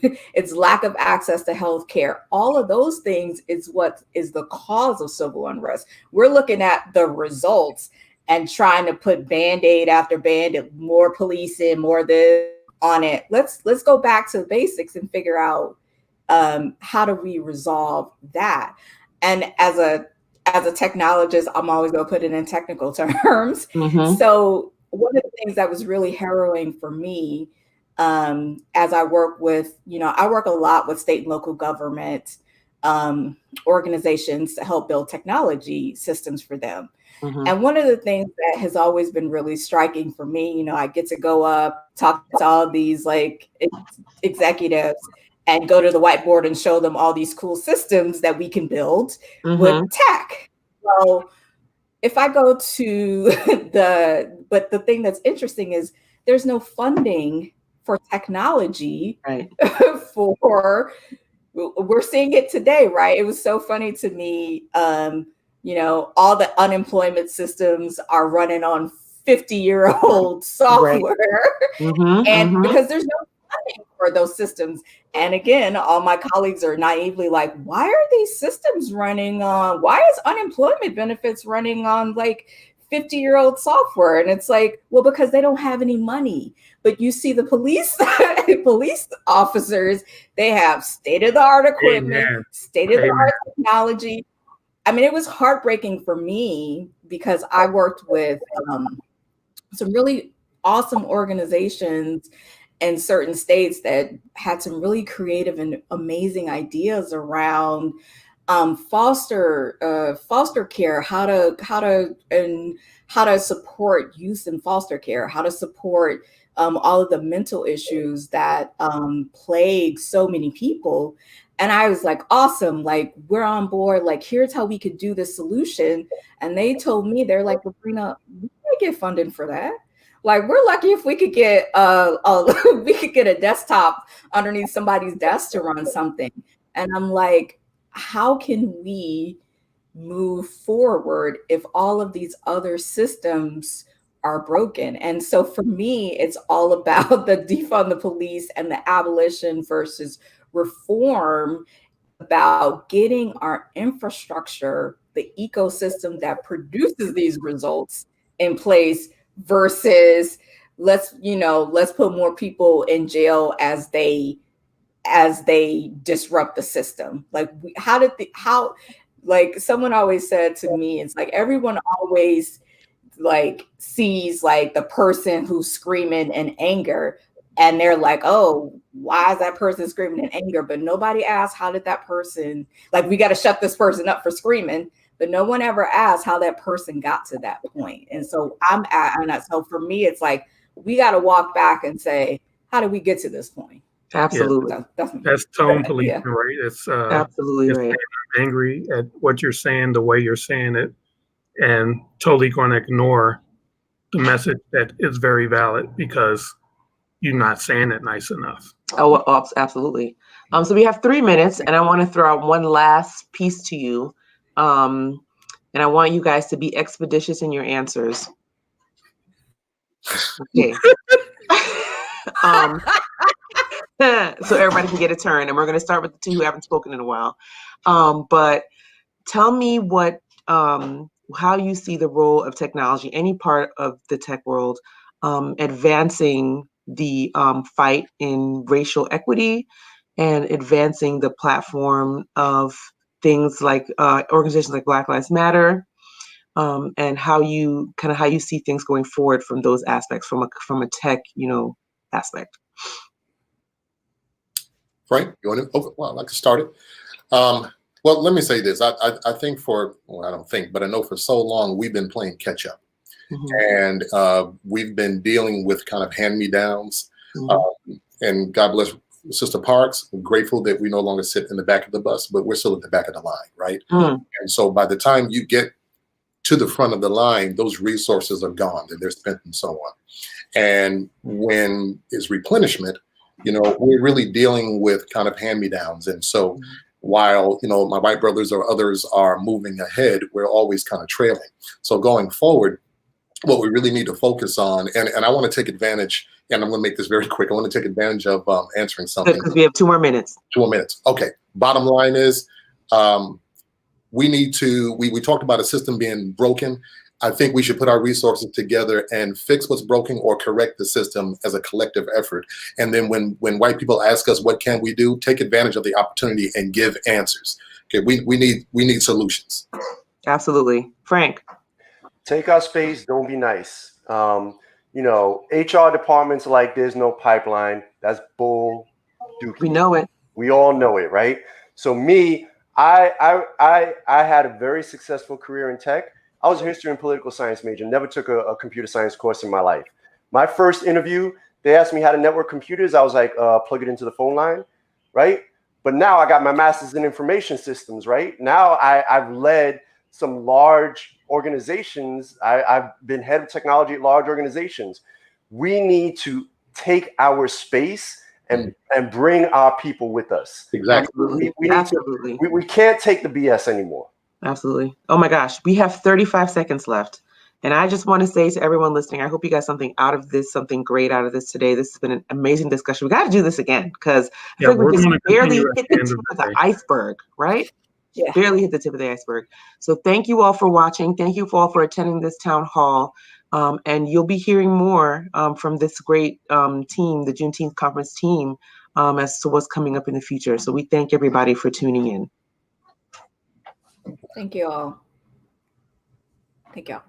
access to health care. All of those things is what is the cause of civil unrest. We're looking at the results and trying to put Band-Aid after Band-Aid, more policing, more this on it. Let's go back to the basics and figure out how do we resolve that. And as a technologist, I'm always going to put it in technical terms. So one of the things that was really harrowing for me, as I work with, I work a lot with state and local government organizations to help build technology systems for them. And one of the things that has always been really striking for me, I get to go up, talk to all these executives and go to the whiteboard and show them all these cool systems that we can build with tech. So if I go to but the thing that's interesting is there's no funding for technology we're seeing it today, right? It was so funny to me. All the unemployment systems are running on 50-year-old software. Because there's no funding for those systems. And again, all my colleagues are naively like, why are these systems running on, why is unemployment benefits running on 50-year-old software? And it's like, well, because they don't have any money. But you see the police officers, they have state-of-the-art equipment, state-of-the-art technology. I mean, it was heartbreaking for me because I worked with some really awesome organizations in certain states that had some really creative and amazing ideas around foster care, how to support youth in foster care, how to support all of the mental issues that plague so many people. And I was like, awesome, like we're on board, like here's how we could do the solution. And they told me, they're like, Sabrina, we can't get funding for that. Like we're lucky if we could get we could get a desktop underneath somebody's desk to run something. And I'm like, how can we move forward if all of these other systems are broken? And so for me, it's all about the defund the police and the abolition versus reform, about getting our infrastructure, the ecosystem that produces these results in place versus let's put more people in jail as they disrupt the system. Like like someone always said to me, it's like everyone always like sees like the person who's screaming in anger, and they're like, oh, why is that person screaming in anger? But nobody asks, how did that person, like, we got to shut this person up for screaming, but no one ever asks how that person got to that point. And so so for me, it's like we got to walk back and say, how did we get to this point? Absolutely. That's tone policing, right? It's absolutely it's right. Angry at what you're saying, the way you're saying it, and totally going to ignore the message that is very valid because you're not saying it nice enough. Oh, absolutely. So we have 3 minutes, and I want to throw out one last piece to you. And I want you guys to be expeditious in your answers. Okay. So everybody can get a turn, and we're going to start with the two who haven't spoken in a while. But tell me what, how you see the role of technology, any part of the tech world, advancing the fight in racial equity and advancing the platform of things like organizations like Black Lives Matter, and how you see things going forward from those aspects, from a tech, aspect. Frank, you want to? Oh, well, I'd like to start it. Well, let me say this. I think I don't think, but I know for so long we've been playing catch up. And we've been dealing with kind of hand-me-downs. And God bless Sister Parks. I'm grateful that we no longer sit in the back of the bus, but we're still at the back of the line, right? And so by the time you get to the front of the line, those resources are gone and they're spent and so on. And when is replenishment, we're really dealing with kind of hand-me-downs. And so while, my white brothers or others are moving ahead, we're always kind of trailing. So going forward, what we really need to focus on, and I want to take advantage, and I'm going to make this very quick. I want to take advantage of answering something. Because we have 2 more minutes. 2 more minutes. Okay. Bottom line is, we need to, we talked about a system being broken. I think we should put our resources together and fix what's broken or correct the system as a collective effort. And then when white people ask us, what can we do? Take advantage of the opportunity and give answers. Okay. We need solutions. Absolutely. Frank. Take our space, don't be nice. HR departments like there's no pipeline. That's bull dookie. We know it. We all know it, right? So me, I had a very successful career in tech. I was a history and political science major, never took a computer science course in my life. My first interview, they asked me how to network computers. I was like, plug it into the phone line, right? But now I got my master's in information systems, right? Now I've led some large organizations. I've been head of technology at large organizations. We need to take our space and bring our people with us. Exactly. We can't take the BS anymore. Absolutely. Oh my gosh, we have 35 seconds left. And I just want to say to everyone listening, I hope you got something out of this, something great out of this today. This has been an amazing discussion. We got to do this again because I think we just barely hit the tip of the iceberg, right? Yeah. Barely hit the tip of the iceberg. So thank you all for watching. Thank you all for attending this town hall. And you'll be hearing more from this great team, the Juneteenth conference team, as to what's coming up in the future. So we thank everybody for tuning in. Thank you all. Thank you all.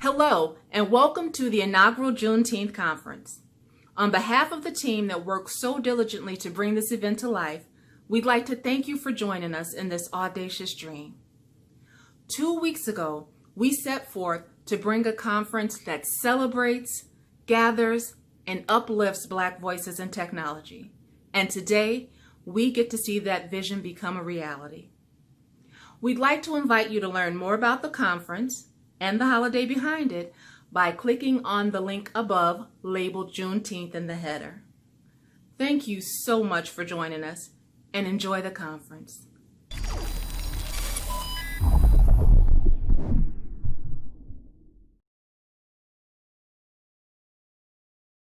Hello, and welcome to the inaugural Juneteenth conference. On behalf of the team that worked so diligently to bring this event to life, we'd like to thank you for joining us in this audacious dream. 2 weeks ago, we set forth to bring a conference that celebrates, gathers, and uplifts Black voices in technology. And today, we get to see that vision become a reality. We'd like to invite you to learn more about the conference and the holiday behind it by clicking on the link above labeled Juneteenth in the header. Thank you so much for joining us, and enjoy the conference.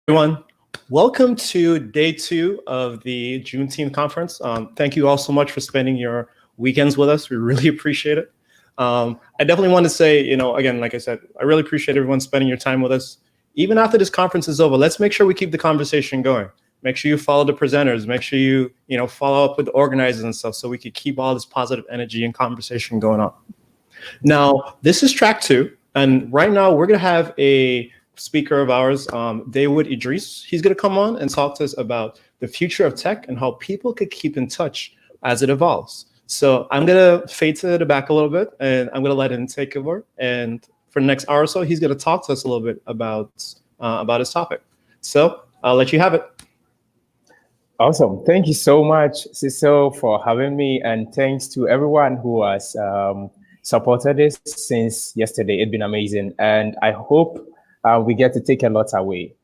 Everyone, welcome to day 2 of the Juneteenth conference. Thank you all so much for spending your weekends with us. We really appreciate it. I definitely want to say, again, like I said, I really appreciate everyone spending your time with us. Even after this conference is over, let's make sure we keep the conversation going. Make sure you follow the presenters. Make sure you, follow up with the organizers and stuff so we could keep all this positive energy and conversation going on. Now, this is track 2. And right now we're going to have a speaker of ours, Dawood Idris. He's going to come on and talk to us about the future of tech and how people could keep in touch as it evolves. So I'm going to fade to the back a little bit, and I'm going to let him take over. And for the next hour or so, he's going to talk to us a little bit about his topic. So I'll let you have it. Awesome. Thank you so much, Cecil, for having me. And thanks to everyone who has supported this since yesterday. It's been amazing. And I hope we get to take a lot away.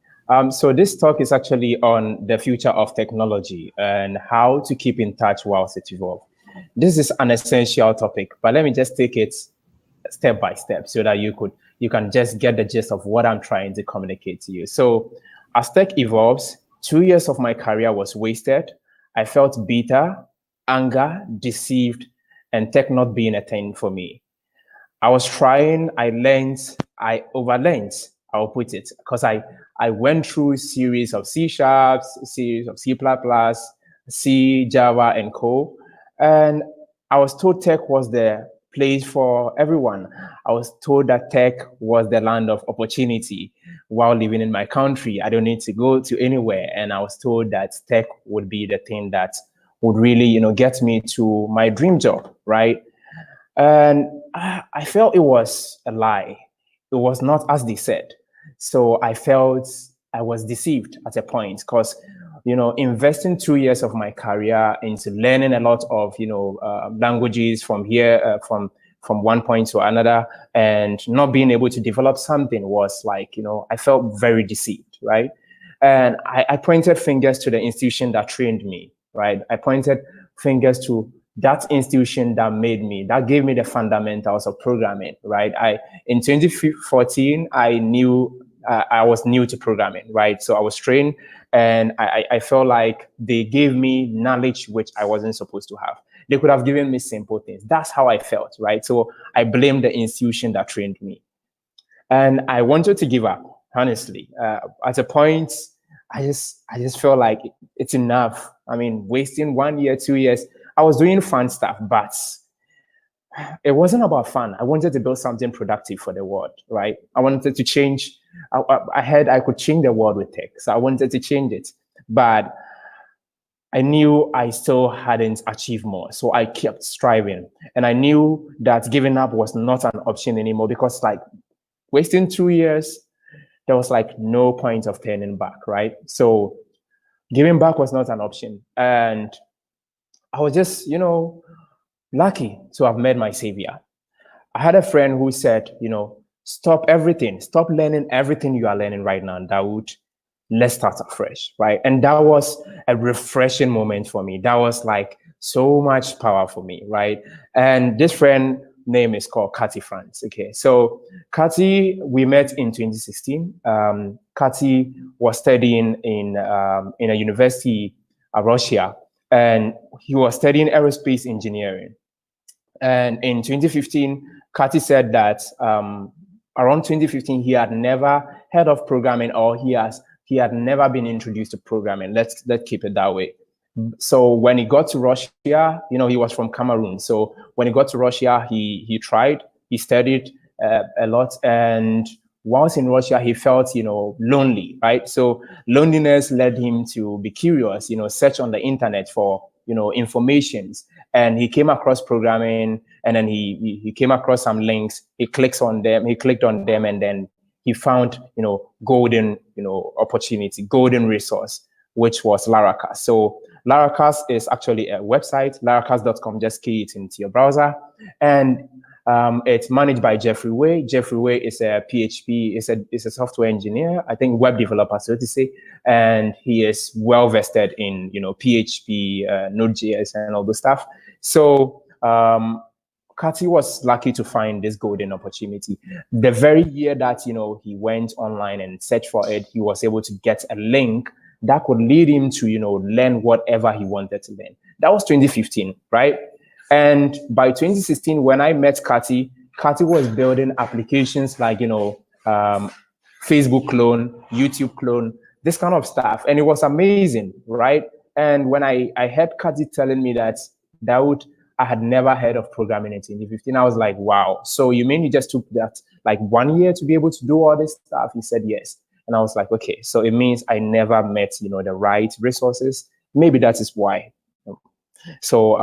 So this talk is actually on the future of technology and how to keep in touch whilst it evolves. This is an essential topic, but let me just take it step by step so that you can just get the gist of what I'm trying to communicate to you. So as tech evolves, 2 years of my career was wasted. I felt bitter, anger, deceived, and tech not being a thing for me. I was trying, I learned, I overlearned, I'll put it, because I went through a series of C#, series of C++, C, Java, and Co. And I was told tech was the place for everyone. I was told that tech was the land of opportunity while living in my country. I don't need to go to anywhere. And I was told that tech would be the thing that would really, get me to my dream job, right? And I felt it was a lie. It was not as they said. So I felt I was deceived at a point because, investing 2 years of my career into learning a lot of, languages from here, from one point to another, and not being able to develop something was like, I felt very deceived, right? And I pointed fingers to the institution that trained me, right? I pointed fingers to that institution that gave me the fundamentals of programming, right? In 2014, I was new to programming, right? So I was trained, and I felt like they gave me knowledge which I wasn't supposed to have. They could have given me simple things. That's how I felt, right? So I blamed the institution that trained me. And I wanted to give up, honestly. At a point, I just felt like it's enough. I mean, wasting 1 year, 2 years, I was doing fun stuff, but it wasn't about fun. I wanted to build something productive for the world, right? I wanted to change. I heard I could change the world with tech, so I wanted to change it. But I knew I still hadn't achieved more, so I kept striving. And I knew that giving up was not an option anymore because, like, wasting 2 years, there was like no point of turning back, right? So giving back was not an option. And I was just, lucky to have met my savior. I had a friend who said, stop everything. Stop learning everything you are learning right now, Dawood. Let's start afresh, right? And that was a refreshing moment for me. That was like so much power for me, right? And this friend name is called Cathy France. Okay, so Cathy, we met in 2016. Cathy was studying in a university in Russia, and he was studying aerospace engineering. And in 2015, Cathy said that around 2015, he had never heard of programming, or he had never been introduced to programming. Let's keep it that way. So when he got to Russia, he was from Cameroon. So when he got to Russia, he tried, he studied, a lot. And once in Russia, he felt, lonely, right? So loneliness led him to be curious, search on the internet for, informations. And he came across programming, and then he came across some links. He clicked on them, and then he found, golden, opportunity, golden resource, which was Laracast. So Laracast is actually a website, laracast.com. Just key it into your browser, and it's managed by Jeffrey Way. Jeffrey Way is a PHP, is a software engineer, I think web developer, so to say, and he is well vested in PHP, Node.js, and all the stuff. So Kati was lucky to find this golden opportunity. The very year that he went online and searched for it, he was able to get a link that could lead him to learn whatever he wanted to learn. That was 2015, right? And by 2016, when I met Kati was building applications like Facebook clone, YouTube clone, this kind of stuff, and it was amazing, right? And when I heard Kati telling me that I had never heard of programming in 2015. I was like, wow. So you mean you just took that like 1 year to be able to do all this stuff? He said, yes. And I was like, okay, so it means I never met, the right resources. Maybe that is why. So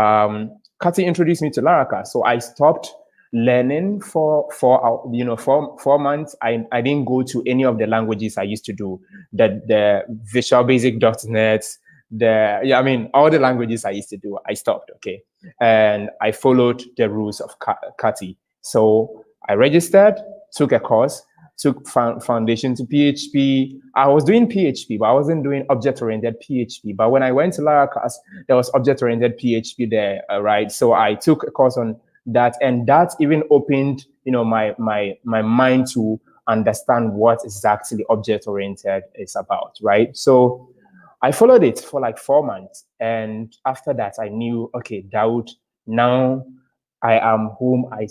Kati introduced me to Laracast. So I stopped learning for 4 months. I didn't go to any of the languages I used to do, the Visual Basic.net, all the languages I used to do, I stopped, okay? And I followed the rules of Kati. So I registered, took a course, took foundation to PHP. I was doing PHP, but I wasn't doing object-oriented PHP. But when I went to Laracast, there was object-oriented PHP there, right? So I took a course on that, and that even opened, my mind to understand what exactly object-oriented is about, right? So I followed it for like 4 months. And after that, I knew, okay, Dawood, now I am whom I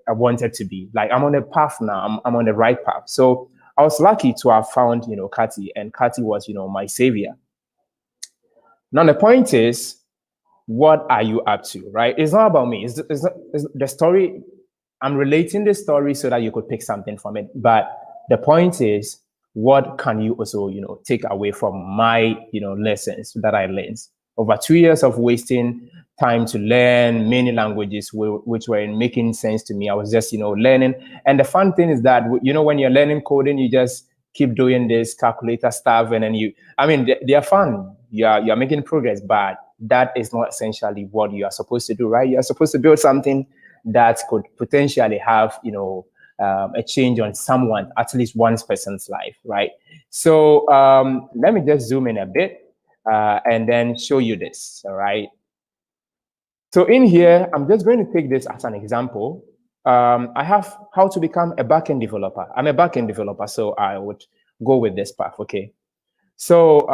wanted to be. Like, I'm on a path now. I'm on the right path. So I was lucky to have found, Kati, and Kati was, my savior. Now, the point is, what are you up to, right? It's not about me. It's the story. I'm relating the story so that you could pick something from it. But the point is, what can you also, take away from my, lessons that I learned? Over 2 years of wasting time to learn many languages which weren't making sense to me. I was just, learning. And the fun thing is that, when you're learning coding, you just keep doing this calculator stuff. And then they are fun. You're making progress, but that is not essentially what you are supposed to do, right? You're supposed to build something that could potentially have, a change on someone, at least one person's life, right? So let me just zoom in a bit and then show you this, all right? So in here, I'm just going to take this as an example. I have how to become a backend developer. I'm a backend developer, so I would go with this path, okay? So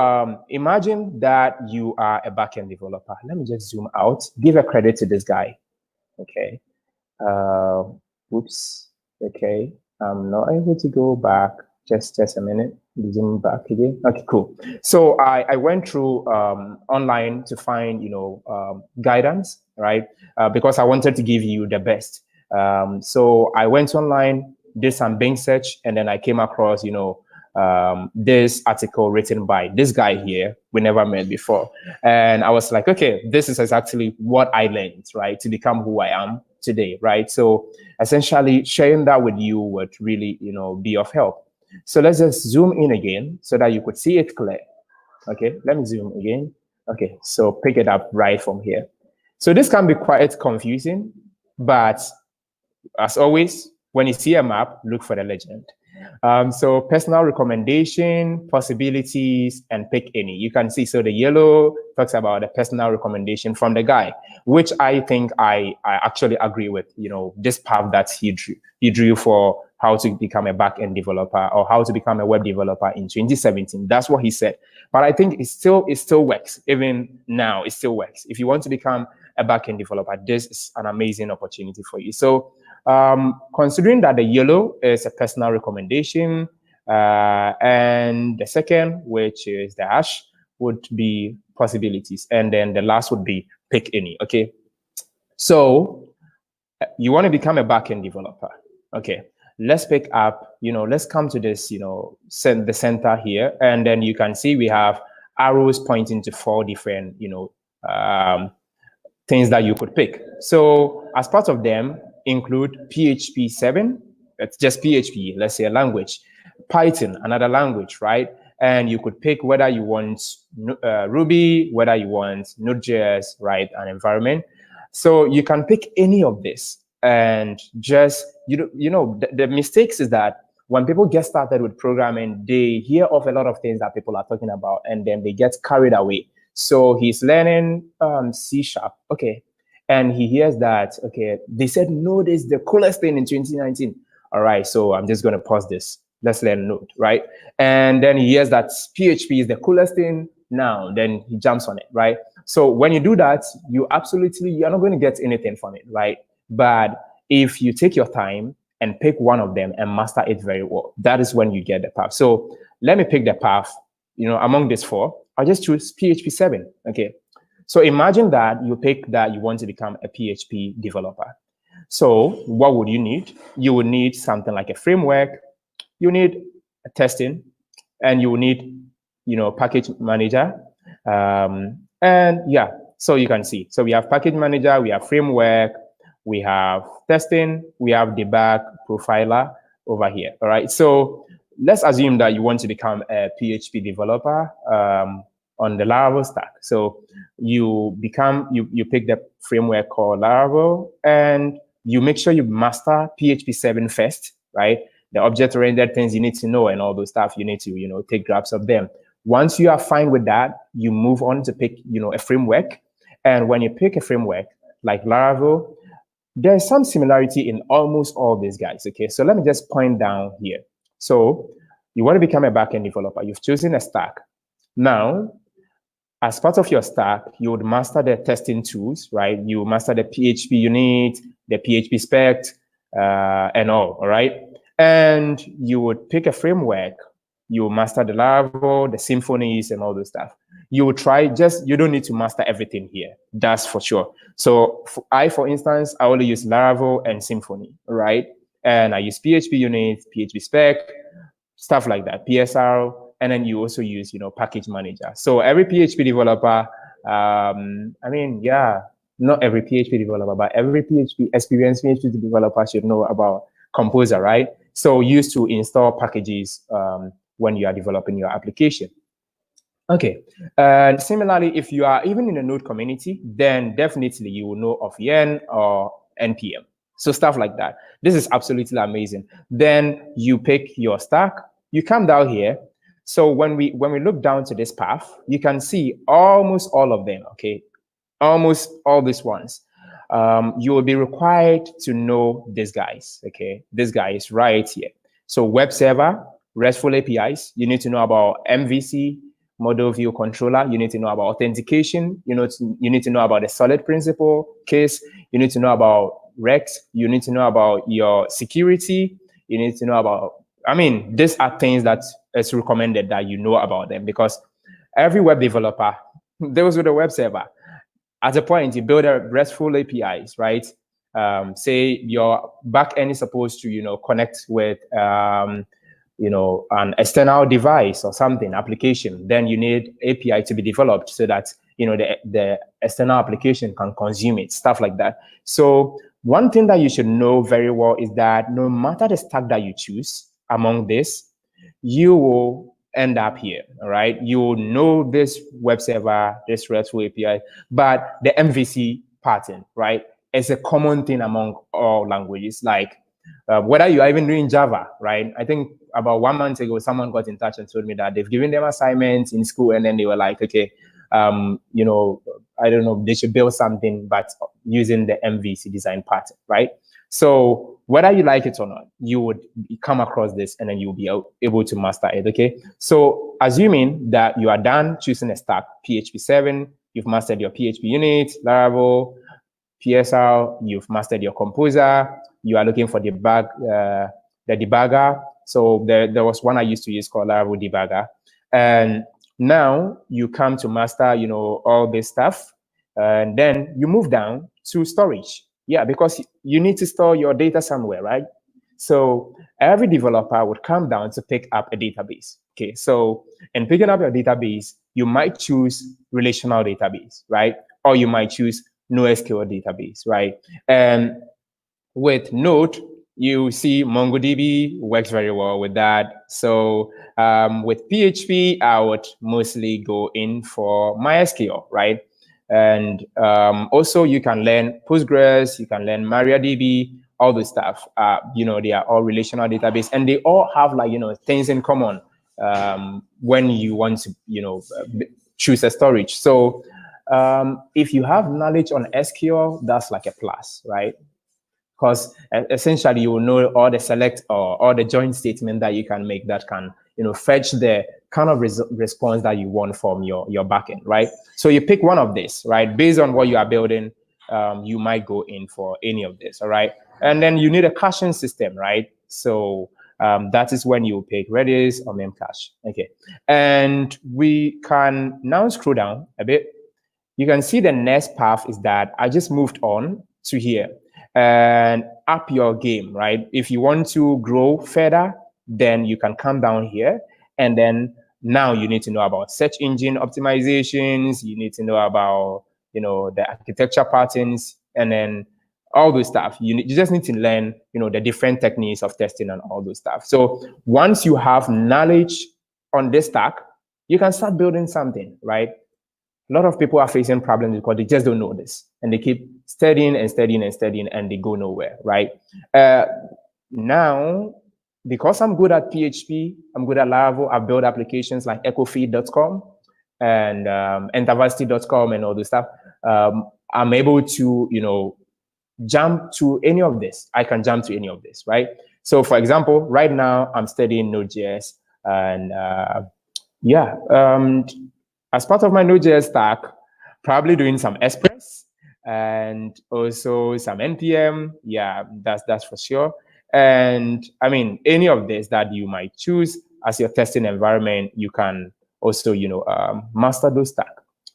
imagine that you are a backend developer. Let me just zoom out, give a credit to this guy, okay? Oops. Okay, I'm not able to go back. Just a minute. Zoom back again. Okay, cool. So I went through online to find guidance, right? Because I wanted to give you the best. So I went online, did some Bing search, and then I came across this article written by this guy here we never met before, and I was like, okay, this is exactly what I learned, right, to become who I am today, right? So essentially sharing that with you would really be of help. So let's just zoom in again so that you could see it clear. Okay, let me zoom again. Okay, so pick it up right from here. So this can be quite confusing, but as always, when you see a map, look for the legend. So personal recommendation, possibilities, and pick any. You can see, so the yellow talks about the personal recommendation from the guy, which I think I actually agree with, this path that he drew for how to become a back-end developer or how to become a web developer in 2017. That's what he said. But I think it still works. Even now, it still works. If you want to become a back-end developer, this is an amazing opportunity for you. So considering that the yellow is a personal recommendation, and the second, which is the hash, would be possibilities, and then the last would be pick any. Okay, so you want to become a backend developer. Okay, let's pick up, let's come to this, the center here, and then you can see we have arrows pointing to 4 different, things that you could pick. So as part of them include PHP 7, that's just PHP, let's say a language, Python, another language, right? And you could pick whether you want Ruby, whether you want Node.js, right, an environment. So you can pick any of this, and just, the mistakes is that when people get started with programming, they hear of a lot of things that people are talking about, and then they get carried away. So he's learning C#, okay, and he hears that, okay, they said Node is the coolest thing in 2019. All right, so I'm just going to pause this. Let's learn Node, right? And then he hears that PHP is the coolest thing now. Then he jumps on it, right? So when you do that, you're not going to get anything from it, right? But if you take your time and pick one of them and master it very well, that is when you get the path. So let me pick the path, among these 4. I'll just choose PHP 7, okay? So imagine that you pick that you want to become a PHP developer. So what would you need? You would need something like a framework, you need a testing, and you will need, package manager. And yeah, so you can see. So we have package manager, we have framework, we have testing, we have debug, profiler over here. All right. So let's assume that you want to become a PHP developer on the Laravel stack. So you pick the framework called Laravel, and you make sure you master PHP 7 first, right? The object-oriented things you need to know and all those stuff, you need to, take grabs of them. Once you are fine with that, you move on to pick, a framework. And when you pick a framework like Laravel, there's some similarity in almost all these guys, okay? So let me just point down here. So you want to become a backend developer. You've chosen a stack. Now, as part of your stack, you would master the testing tools, right? You master the PHP unit, the PHP spec, and all right? And you would pick a framework. You master the Laravel, the symphonies, and all those stuff. You would try, you don't need to master everything here. That's for sure. So for instance, I only use Laravel and Symfony, right? And I use PHP unit, PHP spec, stuff like that, PSR, and then you also use, package manager. So every PHP developer, not every PHP developer, but every experienced PHP developer should know about Composer, right? So used to install packages when you are developing your application. Okay. And similarly, if you are even in the Node community, then definitely you will know of Yen or NPM. So stuff like that. This is absolutely amazing. Then you pick your stack, you come down here. So when we look down to this path, you can see almost all of them, okay? Almost all these ones. You will be required to know these guys, okay? This guy is right here. So web server, RESTful APIs, you need to know about MVC, model view controller, you need to know about authentication, you need to know about the solid principle case, you need to know about Rex, you need to know about your security, you need to know about, these are things that it's recommended that you know about them, because every web developer deals with a web server. At a point, you build a RESTful APIs, right? Say your backend is supposed to, connect with, an external device or something, application. Then you need API to be developed so that, the external application can consume it, stuff like that. So one thing that you should know very well is that no matter the stack that you choose among this, you will end up here, all right? You will know this web server, this RESTful API, but the MVC pattern, right, is a common thing among all languages. Like whether you are even doing Java, right? I think about 1 month ago, someone got in touch and told me that they've given them assignments in school, and then they were like, okay, I don't know, they should build something, but using the MVC design pattern, right? So whether you like it or not, you would come across this and then you'll be able to master it, okay? So assuming that you are done choosing a stack, PHP 7, you've mastered your PHP unit, Laravel, PSR, you've mastered your Composer, you are looking for the debugger. So there was one I used to use called Laravel Debugger. And now you come to master, all this stuff, and then you move down to storage. Yeah, because you need to store your data somewhere, right? So every developer would come down to pick up a database. Okay, so in picking up your database, you might choose relational database, right? Or you might choose NoSQL database, right? And with Node, you see MongoDB works very well with that. So with PHP, I would mostly go in for MySQL, right? And also you can learn Postgres, you can learn MariaDB, all this stuff. They are all relational database, and they all have things in common when you want to choose a storage. So if you have knowledge on SQL, that's like a plus, right? Because essentially you will know all the select or all the join statement that you can make that can fetch the kind of response that you want from your backend, right? So you pick one of this, right? Based on what you are building, you might go in for any of this, all right? And then you need a caching system, right? So that is when you pick Redis or Memcache, okay? And we can now scroll down a bit. You can see the next path is that I just moved on to here and up your game, right? If you want to grow further, then you can come down here. And then now you need to know about search engine optimizations. You need to know about, the architecture patterns, and then all those stuff. You just need to learn, the different techniques of testing and all those stuff. So once you have knowledge on this stack, you can start building something, right? A lot of people are facing problems because they just don't know this, and they keep studying and studying and studying, and they go nowhere, right? Now, because I'm good at PHP, I'm good at Laravel, I've built applications like ecofeed.com and entervarsity.com and all this stuff. I'm able to, jump to any of this. I can jump to any of this, right? So, for example, right now I'm studying Node.js, and as part of my Node.js stack, probably doing some Express and also some NPM. Yeah, that's for sure. And I mean, any of this that you might choose as your testing environment, you can also, master those stack.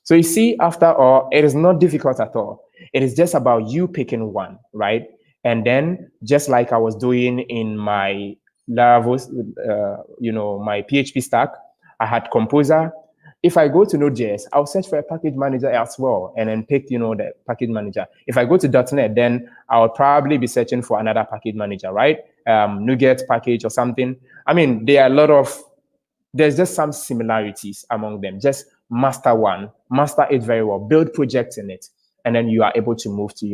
So you see, after all, it is not difficult at all. It is just about you picking one, right? And then just like I was doing in my Laravel, my PHP stack, I had Composer. If I go to Node.js, I'll search for a package manager as well, and then pick, the package manager. If I go to .NET, then I'll probably be searching for another package manager, right? NuGet package or something. I mean, there's just some similarities among them. Just master one, master it very well, build projects in it, and then you are able to move to,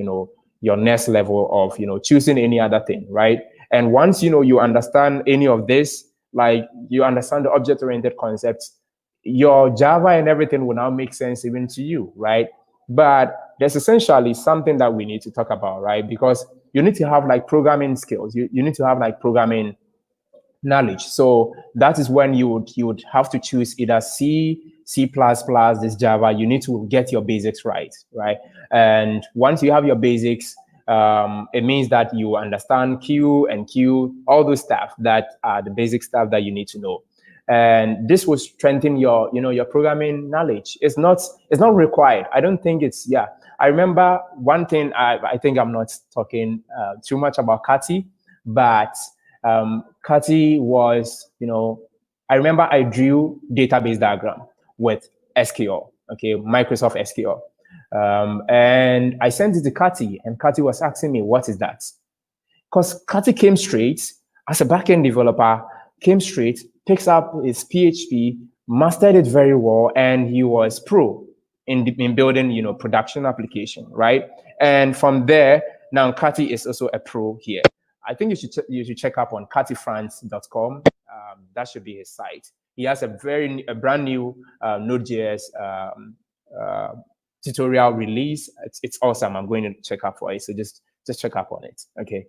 your next level of, choosing any other thing, right? And once, you understand any of this, like you understand the object-oriented concepts, your Java and everything will now make sense even to you, right? But there's essentially something that we need to talk about, right? Because you need to have like programming skills. You need to have like programming knowledge. So that is when you would have to choose either C, C++, this Java. You need to get your basics right? And once you have your basics, it means that you understand Q and Q, all those stuff that are the basic stuff that you need to know. And this will strengthen your, your programming knowledge. It's not required. I don't think it's, I remember one thing, I think I'm not talking too much about Kati, but Kati was, I remember I drew database diagram with SQL, okay, Microsoft SQL. And I sent it to Kati, and Kati was asking me, what is that? Because Kati came straight, as a backend developer, came straight, picks up his PHP, mastered it very well, and he was pro in building, production application, right? And from there, now Kati is also a pro here. I think you should check up on katifrance.com. That should be his site. He has a brand new Node.js tutorial release. It's awesome. I'm going to check up for it. So just check up on it. Okay.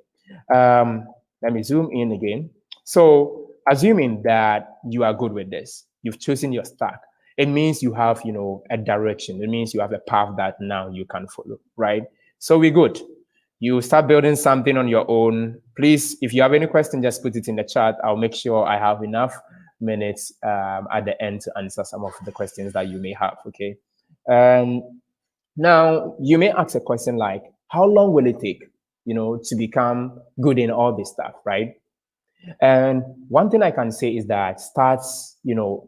Let me zoom in again. So assuming that you are good with this, you've chosen your stack. It means you have, a direction. It means you have a path that now you can follow, right? So we're good. You start building something on your own. Please, if you have any question, just put it in the chat. I'll make sure I have enough minutes at the end to answer some of the questions that you may have, okay? Now, you may ask a question like, how long will it take? to become good in all this stuff, right? And one thing I can say is that starts,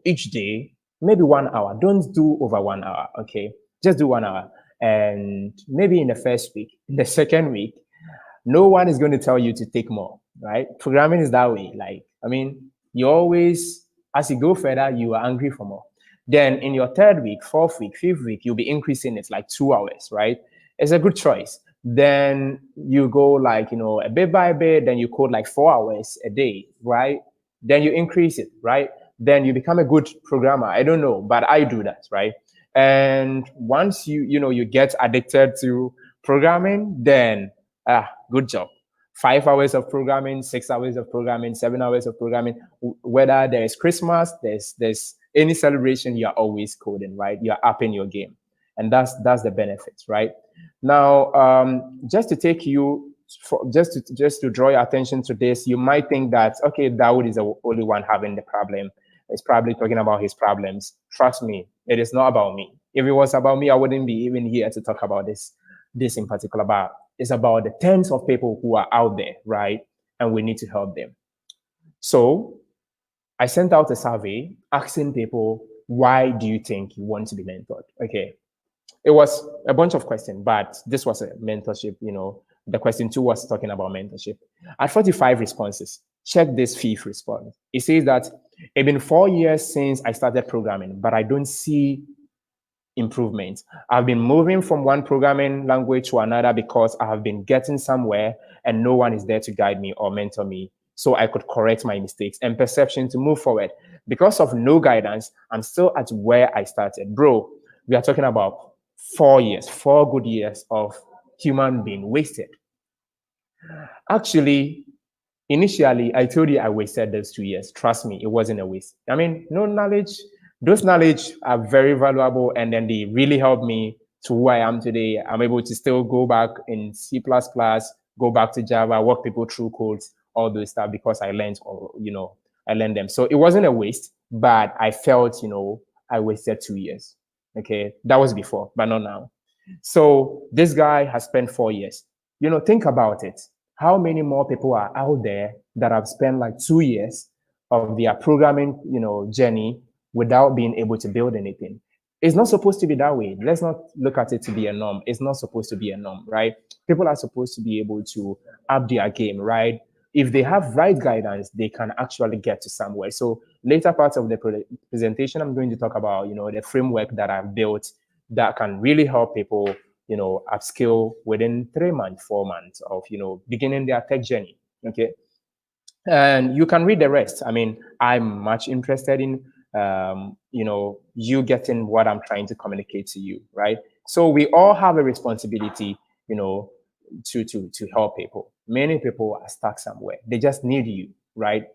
each day, maybe 1 hour. Don't do over 1 hour, okay? Just do 1 hour. And maybe in the first week, in the second week, no one is going to tell you to take more, right? Programming is that way. Like, I mean, you always, as you go further, you are angry for more. Then in your third week, fourth week, fifth week, you'll be increasing it like 2 hours, right? It's a good choice. Then you go like, a bit by bit, then you code like 4 hours a day, right? Then you increase it, right? Then you become a good programmer. I don't know, but I do that, right? And once you get addicted to programming, then good job. 5 hours of programming, 6 hours of programming, 7 hours of programming. Whether there's Christmas, there's any celebration, you're always coding, right? You're upping your game, and that's the benefits, right? Now, just to take you, just to draw your attention to this, you might think that okay, Dawood is the only one having the problem. He's probably talking about his problems. Trust me, it is not about me. If it was about me, I wouldn't be even here to talk about this in particular. But it's about the tens of people who are out there, right? And we need to help them. So I sent out a survey asking people, why do you think you want to be mentored? Okay. It was a bunch of questions, but this was a mentorship, the question 2 was talking about mentorship. At 45 responses, check this fifth response. It says that it's been 4 years since I started programming, but I don't see improvement. I've been moving from one programming language to another because I have been getting somewhere and no one is there to guide me or mentor me so I could correct my mistakes and perception to move forward. Because of no guidance, I'm still at where I started. Bro, we are talking about 4 years, 4 good years of human being wasted. Actually, initially, I told you I wasted those 2 years. Trust me, it wasn't a waste. I mean, those knowledge are very valuable, and then they really helped me to who I am today. I'm able to still go back in C++, go back to Java, walk people through codes, all those stuff because I learned them. So it wasn't a waste, but I felt, I wasted 2 years. Okay, that was before, but not now. So this guy has spent 4 years. Think about it. How many more people are out there that have spent like 2 years of their programming, journey without being able to build anything? It's not supposed to be that way. Let's not look at it to be a norm. It's not supposed to be a norm, right? People are supposed to be able to up their game, right? If they have right guidance, they can actually get to somewhere. So later parts of the presentation, I'm going to talk about, the framework that I've built that can really help people, upskill within 3 months, 4 months of, beginning their tech journey. Okay. And you can read the rest. I mean, I'm much interested in, you getting what I'm trying to communicate to you, right? So we all have a responsibility, to help people. Many people are stuck somewhere. They just need you, right?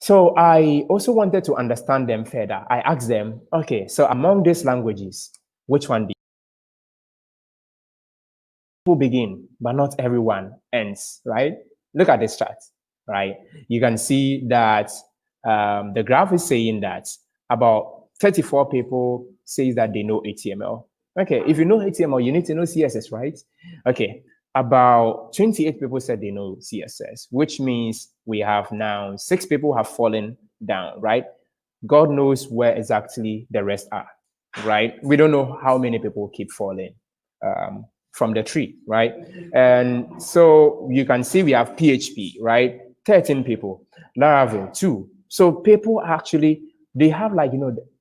So I also wanted to understand them further. I asked them, okay, so among these languages, which one do you begin, but not everyone ends, right? Look at this chart, right? You can see that the graph is saying that about 34 people say that they know HTML. Okay, if you know HTML, you need to know CSS, right? Okay, about 28 people said they know CSS, which means we have now 6 people have fallen down, right? God knows where exactly the rest are, right? We don't know how many people keep falling from the tree, right? And so you can see we have PHP, right? 13 people, Laravel 2. So people actually, they have like,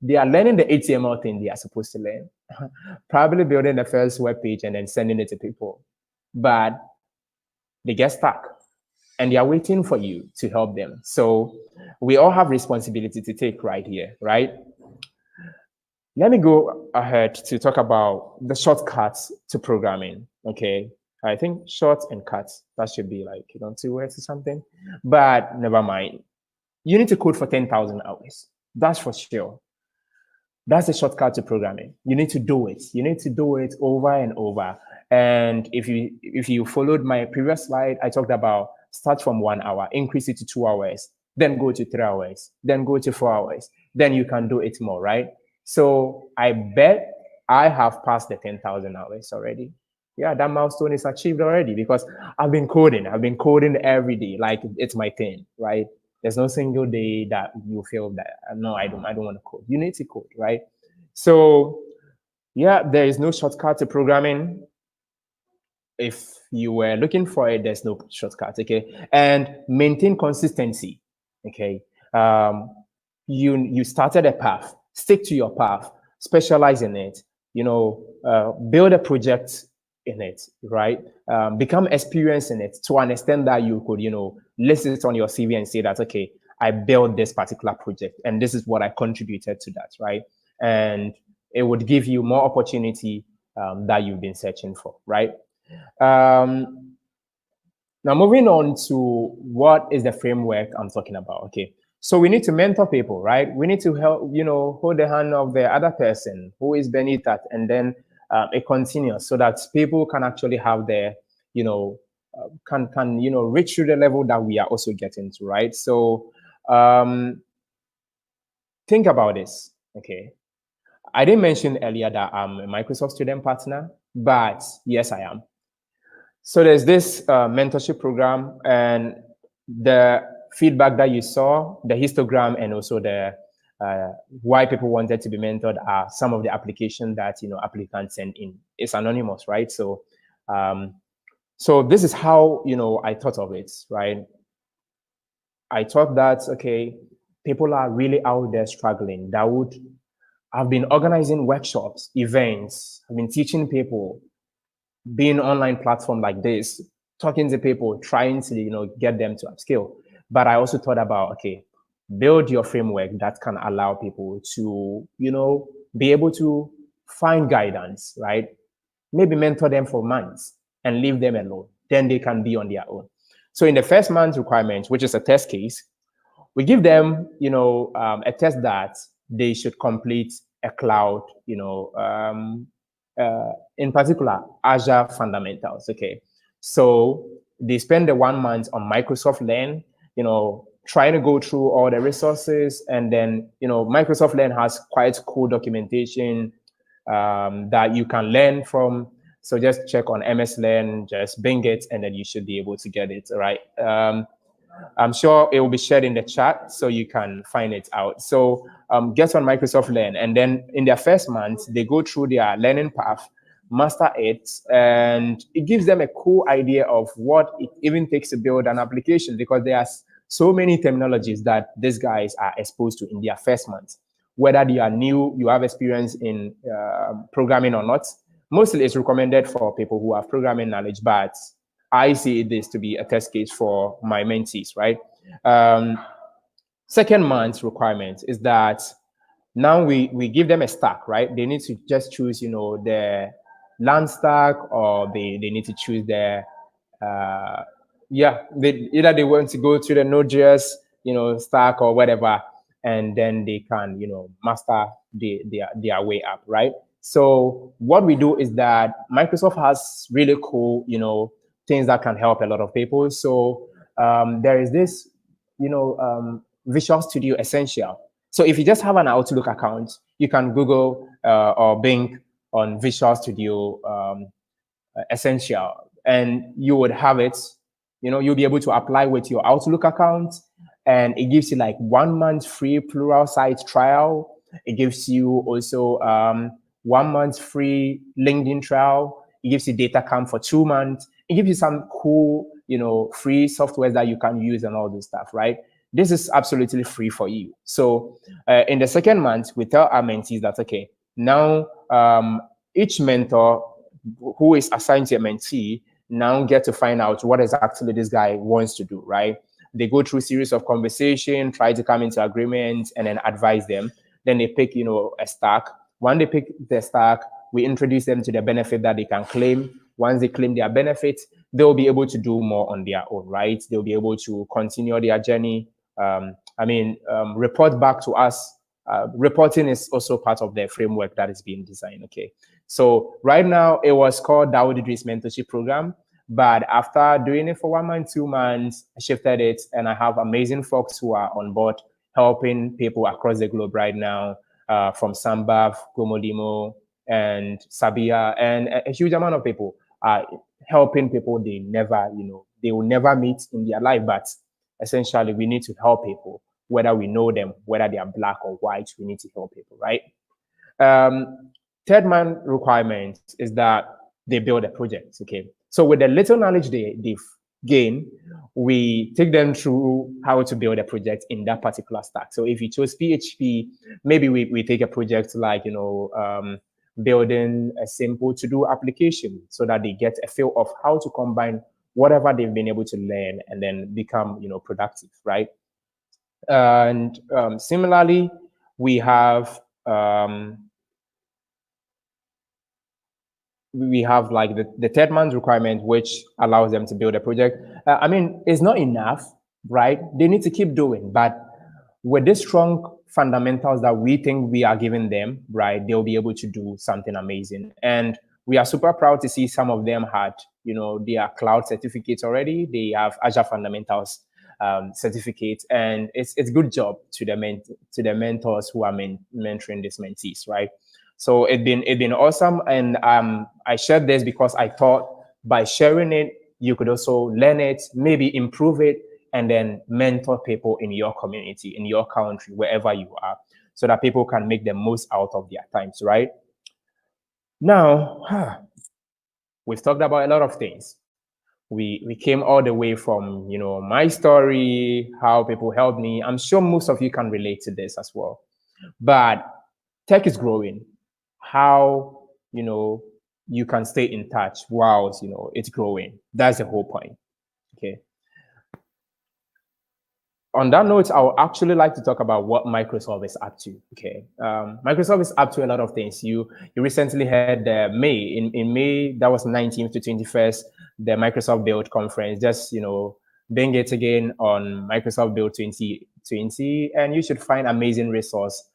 they are learning the HTML thing they are supposed to learn. Probably building the first web page and then sending it to people. But they get stuck and they are waiting for you to help them. So we all have responsibility to take right here, right? Let me go ahead to talk about the shortcuts to programming, okay? I think short and cuts, that should be like, 2 words or something, but never mind. You need to code for 10,000 hours. That's for sure. That's a shortcut to programming. You need to do it. You need to do it over and over. And if you followed my previous slide, I talked about start from 1 hour, increase it to 2 hours, then go to 3 hours, then go to 4 hours. Then you can do it more, right? So I bet I have passed the 10,000 hours already. yeah, that milestone is achieved already because I've been coding. I've been coding every day, like it's my thing, right? There's no single day that you feel that no, I don't want to code. You need to code, right? So yeah, there is no shortcut to programming. If you were looking for it, there's no shortcut. Okay, and maintain consistency. Okay, you started a path. Stick to your path. Specialize in it. Build a project in it. Right. Become experienced in it to an extent that you could list it on your CV and say that okay, I built this particular project and this is what I contributed to that. Right, and it would give you more opportunity that you've been searching for. Right. Um, Now, moving on to what is the framework I'm talking about. Okay, so we need to mentor people, right? We need to help, hold the hand of the other person who is beneath that, and then it continues so that people can actually have their, can reach to the level that we are also getting to, right? So think about this. Okay, I didn't mention earlier that I'm a Microsoft student partner, but yes, I am. So there's this mentorship program, and the feedback that you saw, the histogram, and also the why people wanted to be mentored are some of the applications that applicants send in. It's anonymous, right? So, so this is how I thought of it, right? I thought that okay, people are really out there struggling. I've been organizing workshops, events. I've been teaching people, being online platform like this, talking to people, trying to get them to upskill. But I also thought about okay, build your framework that can allow people to be able to find guidance, right? Maybe mentor them for months and leave them alone. Then they can be on their own. So in the first month requirement, which is a test case, we give them a test that they should complete a cloud, in particular, Azure fundamentals. Okay, so they spend the 1 month on Microsoft Learn, trying to go through all the resources, and then Microsoft Learn has quite cool documentation that you can learn from. So just check on MS Learn, just bing it, and then you should be able to get it right. I'm sure it will be shared in the chat so you can find it out. So get on Microsoft Learn, and then in their first month, they go through their learning path, master it, and it gives them a cool idea of what it even takes to build an application, because there's so many terminologies that these guys are exposed to in their first month. Whether they are new, you have experience in programming or not, mostly it's recommended for people who have programming knowledge, but I see this to be a test case for my mentees, right? Second month's requirement is that now we give them a stack, right? They need to just choose, the land stack, or they need to choose their, either they want to go to the Node.js, stack or whatever, and then they can, master their way up, right? So what we do is that Microsoft has really cool, things that can help a lot of people. So there is this, Visual Studio Essential. So if you just have an Outlook account, you can Google or Bing on Visual Studio Essential, and you would have it. You'll be able to apply with your Outlook account, and it gives you like 1 month free Pluralsight trial. It gives you also 1 month free LinkedIn trial. It gives you data camp for 2 months. It gives you some cool, free software that you can use and all this stuff, right? This is absolutely free for you. So in the second month, we tell our mentees that, okay, now each mentor who is assigned to a mentee now get to find out what exactly this guy wants to do, right? They go through a series of conversation, try to come into agreement, and then advise them. Then they pick, a stack. When they pick the stack, we introduce them to the benefit that they can claim. Once they claim their benefits, they'll be able to do more on their own, right? They'll be able to continue their journey. Report back to us. Reporting is also part of the framework that is being designed, okay? So right now, it was called Dawood Idris Mentorship Program. But after doing it for 1 month, 2 months, I shifted it, and I have amazing folks who are on board helping people across the globe right now, from Sambaf, Gomodimo, and Sabia, and a huge amount of people are helping people they never, they will never meet in their life. But essentially, we need to help people, whether we know them, whether they are black or white, we need to help people, right? Third man requirement is that they build a project. Okay. So with the little knowledge they've gained, we take them through how to build a project in that particular stack. So if you chose PHP, maybe we take a project like, building a simple to-do application so that they get a feel of how to combine whatever they've been able to learn and then become, productive, right? And similarly, we have like the third man's requirement, which allows them to build a project. It's not enough, right? They need to keep doing, but with the strong fundamentals that we think we are giving them, right, they'll be able to do something amazing. And we are super proud to see some of them had, their cloud certificates already. They have Azure fundamentals certificate, and it's good job to the mentors who are mentoring these mentees, right? So it's been awesome, and I shared this because I thought by sharing it, you could also learn it, maybe improve it, and then mentor people in your community, in your country, wherever you are, so that people can make the most out of their times, right? Now, we've talked about a lot of things. We came all the way from, my story, how people helped me. I'm sure most of you can relate to this as well. But tech is growing. How, you can stay in touch whilst, it's growing. That's the whole point, okay? On that note, I would actually like to talk about what Microsoft is up to. Okay, Microsoft is up to a lot of things. You recently had May in May, that was 19th to 21st, the Microsoft Build conference. Just bring it again on Microsoft Build 2020, and you should find amazing resource.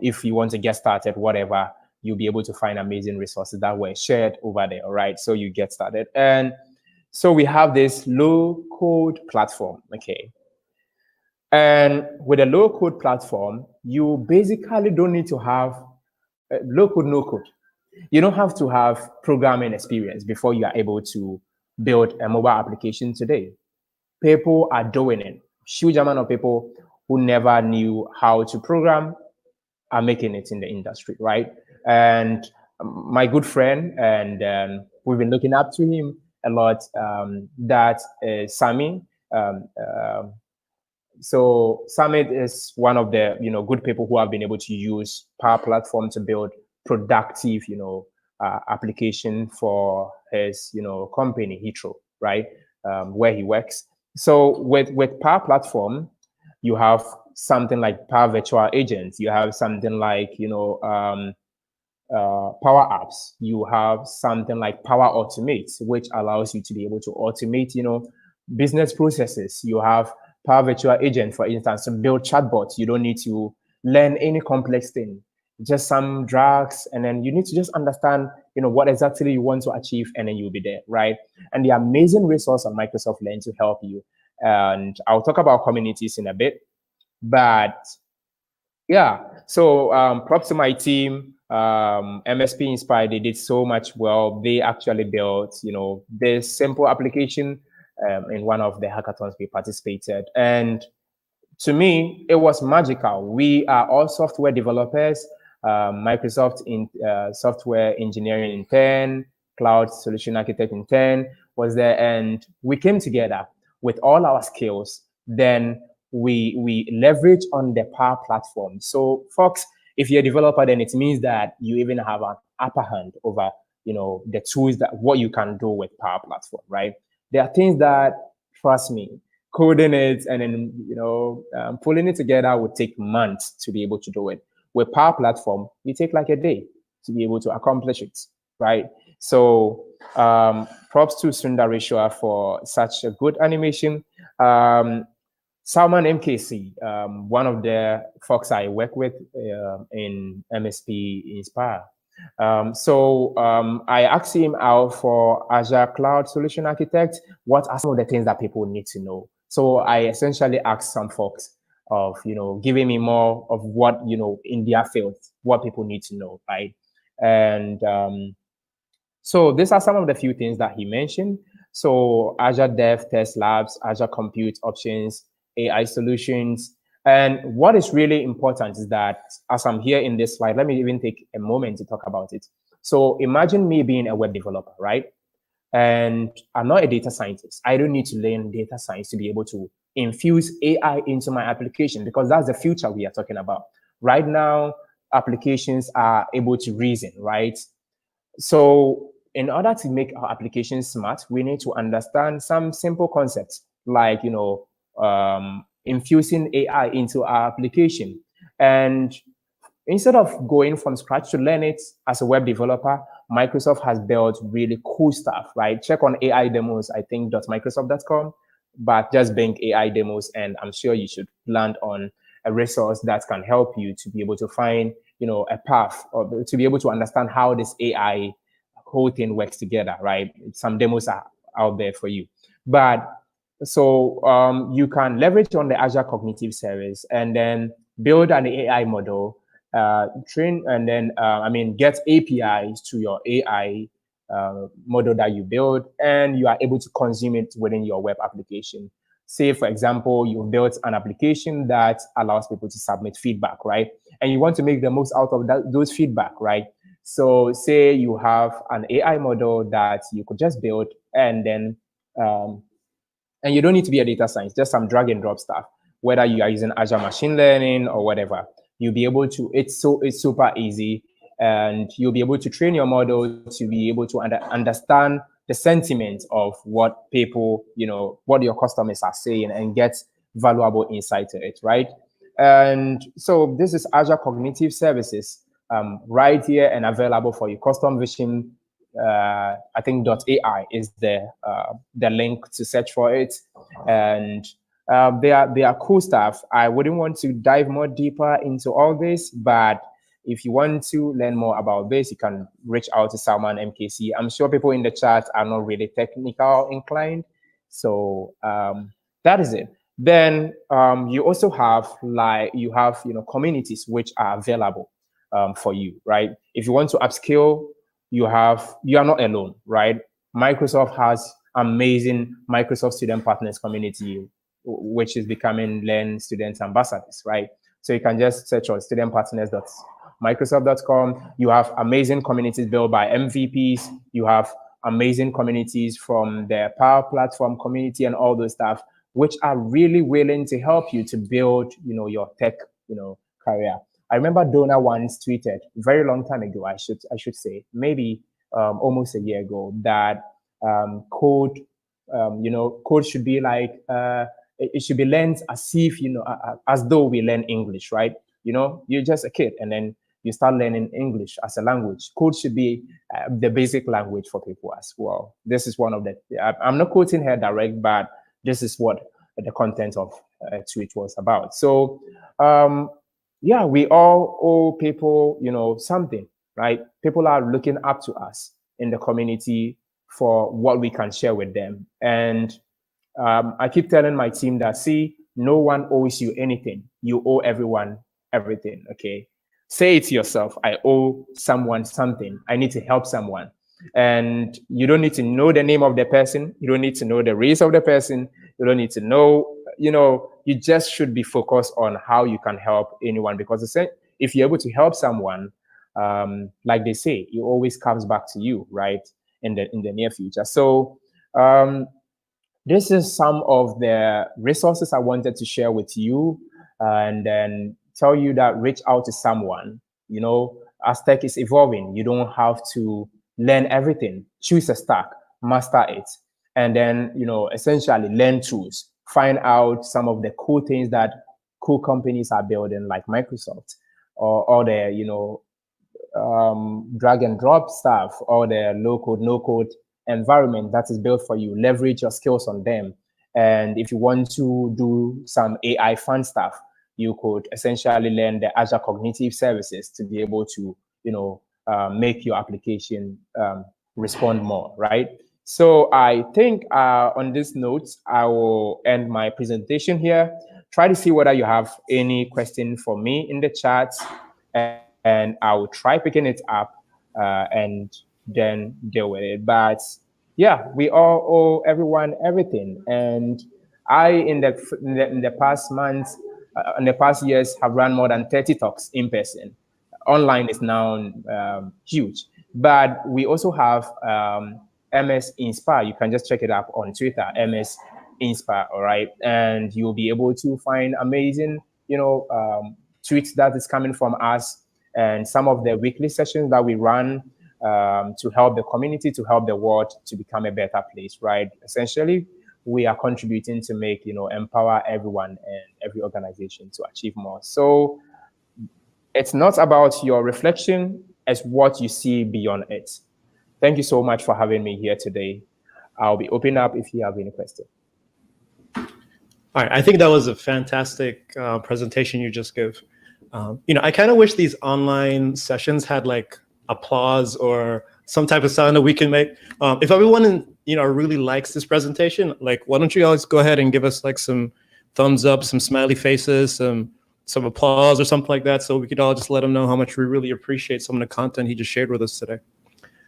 If you want to get started, whatever, you'll be able to find amazing resources that were shared over there. All right, so you get started, and so we have this low code platform. Okay. And with a low-code platform, you basically don't need to have low-code, no-code. You don't have to have programming experience before you are able to build a mobile application today. People are doing it. Huge amount of people who never knew how to program are making it in the industry, right? And my good friend, and we've been looking up to him a lot, that is Sami. So Summit is one of the good people who have been able to use Power Platform to build productive application for his company Heathrow, right, where he works. So with Power Platform, you have something like Power Virtual Agents. You have something like Power Apps. You have something like Power Automate, which allows you to be able to automate business processes. You have Power Virtual Agent, for instance, to build chatbots. You don't need to learn any complex thing, just some drags, and then you need to just understand, what exactly you want to achieve, and then you'll be there, right? And the amazing resource on Microsoft Learn to help you. And I'll talk about communities in a bit, but yeah. So props to my team, MSP Inspired. They did so much well. They actually built, this simple application in one of the hackathons we participated. And to me, it was magical. We are all software developers, Microsoft in software engineering intern, cloud solution architect intern was there, and we came together with all our skills. Then we leverage on the Power Platform. So, folks, if you're a developer, then it means that you even have an upper hand over the tools that what you can do with Power Platform, right? There are things that, trust me, coding it and then pulling it together would take months to be able to do it. With Power Platform, you take like a day to be able to accomplish it, right? So props to Sundareshwar for such a good animation. Salman MKC, one of the folks I work with in MSP Inspire. I asked him out for Azure Cloud Solution Architect. What are some of the things that people need to know? So I essentially asked some folks of, giving me more of what, in their field, what people need to know, right? And So these are some of the few things that he mentioned. So Azure Dev Test Labs, Azure Compute Options, AI solutions. And what is really important is that as I'm here in this slide, let me even take a moment to talk about it. So imagine me being a web developer, right? And I'm not a data scientist. I don't need to learn data science to be able to infuse AI into my application, because that's the future we are talking about. Right now, applications are able to reason, right? So in order to make our applications smart, we need to understand some simple concepts like, infusing AI into our application. And instead of going from scratch to learn it as a web developer, Microsoft has built really cool stuff, right? Check on AI demos, I think .microsoft.com, but just bank AI demos, and I'm sure you should land on a resource that can help you to be able to find, a path, or to be able to understand how this AI whole thing works together, right? Some demos are out there for you. But so you can leverage on the Azure Cognitive Service and then build an AI model, train, and then get APIs to your AI model that you build, and you are able to consume it within your web application. Say, for example, you built an application that allows people to submit feedback, right? And you want to make the most out of those feedback, right? So say you have an AI model that you could just build, and then and you don't need to be a data science, just some drag and drop stuff, whether you are using Azure Machine Learning or whatever. You'll be able to, it's super easy, and you'll be able to train your model to be able to understand the sentiment of what people, what your customers are saying, and get valuable insight to it, right? And so this is Azure Cognitive Services, right here and available for you. Custom Vision, I think .ai is the link to search for it, and they are cool stuff. I wouldn't want to dive more deeper into all this, but if you want to learn more about this, you can reach out to Salman MKC. I'm sure people in the chat are not really technical inclined, so that is it. Then you also have communities which are available for you, right? If you want to upskill, you are not alone, right? Microsoft has amazing Microsoft Student Partners community, which is becoming Learn Student Ambassadors, right? So you can just search on studentpartners.microsoft.com. You have amazing communities built by MVPs. You have amazing communities from the Power Platform community and all those stuff, which are really willing to help you to build, your tech, career. I remember Donna once tweeted very long time ago, I should say, maybe almost a year ago, that code should be like it should be learned as if as though we learn English, right? You're just a kid, and then you start learning English as a language. Code should be the basic language for people as well. This is one of the. I'm not quoting her direct, but this is what the content of tweet was about. So. Yeah, we all owe people, something, right? People are looking up to us in the community for what we can share with them. And I keep telling my team that, see, no one owes you anything. You owe everyone everything, okay? Say it to yourself, I owe someone something. I need to help someone. And you don't need to know the name of the person. You don't need to know the race of the person. You don't need to know, you just should be focused on how you can help anyone, because if you're able to help someone, like they say, it always comes back to you, right? In the near future. So this is some of the resources I wanted to share with you, and then tell you that reach out to someone. As tech is evolving, you don't have to learn everything. Choose a stack, master it, and then essentially learn tools. Find out some of the cool things that cool companies are building, like Microsoft, or the drag and drop stuff, or the low code, no code environment that is built for you. Leverage your skills on them. And if you want to do some AI fun stuff, you could essentially learn the Azure Cognitive Services to be able to, make your application respond more, right? So I think on this note, I will end my presentation here. Try to see whether you have any question for me in the chat, and I will try picking it up and then deal with it. But yeah, we all owe everyone everything. And I, in the past months, in the past years, have run more than 30 talks in person. Online is now huge. But we also have MS Inspire. You can just check it up on Twitter, MS Inspire, all right? And you'll be able to find amazing, tweets that is coming from us, and some of the weekly sessions that we run to help the community, to help the world to become a better place, right? Essentially, we are contributing to make, empower everyone and every organization to achieve more. So it's not about your reflection, it's what you see beyond it. Thank you so much for having me here today. I'll be opening up if you have any questions. All right, I think that was a fantastic presentation you just gave. I kind of wish these online sessions had like applause or some type of sound that we can make. If everyone really likes this presentation, like why don't you guys go ahead and give us like some thumbs up, some smiley faces, some applause or something like that, so we could all just let him know how much we really appreciate some of the content he just shared with us today.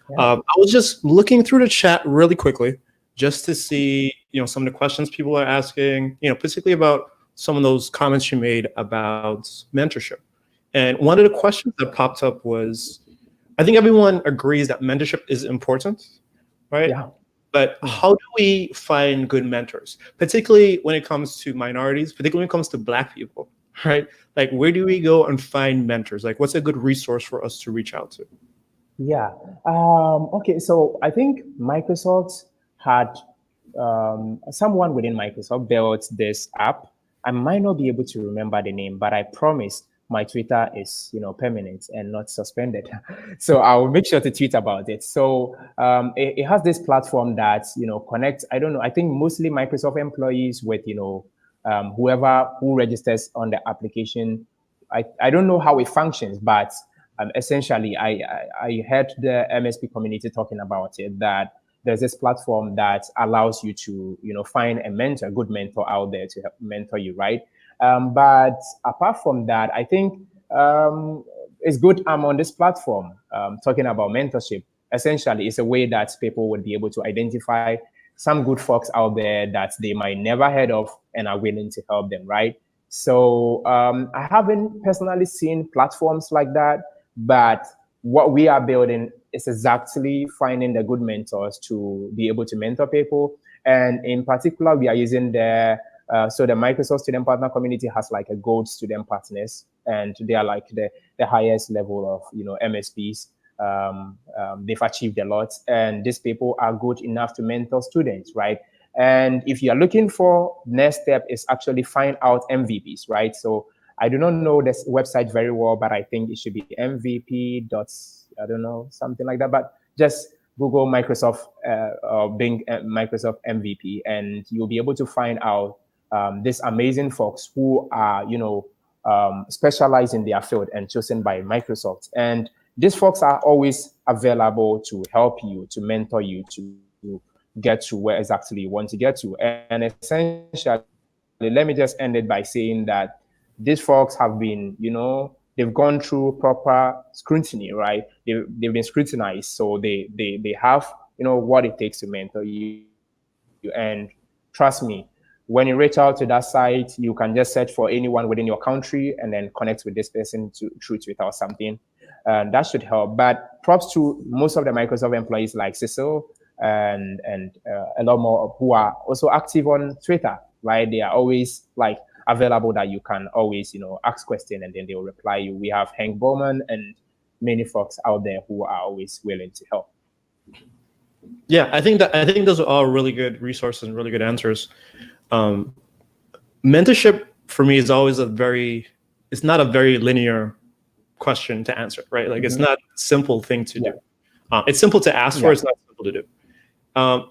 Yeah. I was just looking through the chat really quickly just to see, some of the questions people are asking, particularly about some of those comments you made about mentorship. And one of the questions that popped up was, I think everyone agrees that mentorship is important, right? Yeah. But how do we find good mentors, particularly when it comes to minorities, particularly when it comes to Black people, right? Like, where do we go and find mentors? Like, what's a good resource for us to reach out to? Yeah. Okay. So I think Microsoft had someone within Microsoft built this app. I might not be able to remember the name, but I promise my Twitter is, permanent and not suspended. So I will make sure to tweet about it. So it has this platform that, connects, I don't know, I think mostly Microsoft employees with, whoever who registers on the application. I don't know how it functions, but essentially I heard the MSP community talking about it, that there's this platform that allows you to, find a mentor, a good mentor out there to help mentor you, right? But apart from that, I think it's good I'm on this platform talking about mentorship. Essentially, it's a way that people would be able to identify some good folks out there that they might never heard of and are willing to help them, right? So I haven't personally seen platforms like that, but what we are building is exactly finding the good mentors to be able to mentor people. And in particular, we are using the Microsoft Student Partner Community has like a gold student partners, and they are like the highest level of, MSPs. They've achieved a lot, and these people are good enough to mentor students, right? And if you are looking for, next step is actually find out MVPs, right? So I do not know this website very well, but I think it should be MVP. I don't know, something like that. But just Google Microsoft or Bing Microsoft MVP, and you'll be able to find out these amazing folks who are, specialized in their field and chosen by Microsoft. And these folks are always available to help you, to mentor you, to get to where exactly you want to get to. And essentially, let me just end it by saying that these folks have been, they've gone through proper scrutiny, right? They've been scrutinized, so they have, what it takes to mentor you. And trust me, when you reach out to that site, you can just search for anyone within your country and then connect with this person through Twitter or something. That should help. But props to most of the Microsoft employees like Cecil and a lot more who are also active on Twitter, right? They are always like available, that you can always, ask questions and then they will reply you. We have Hank Bowman and many folks out there who are always willing to help. Yeah, I think those are all really good resources and really good answers. Mentorship for me is always it's not a very linear question to answer, right? Like it's not a simple thing to do. It's simple to ask for, it's not simple to do.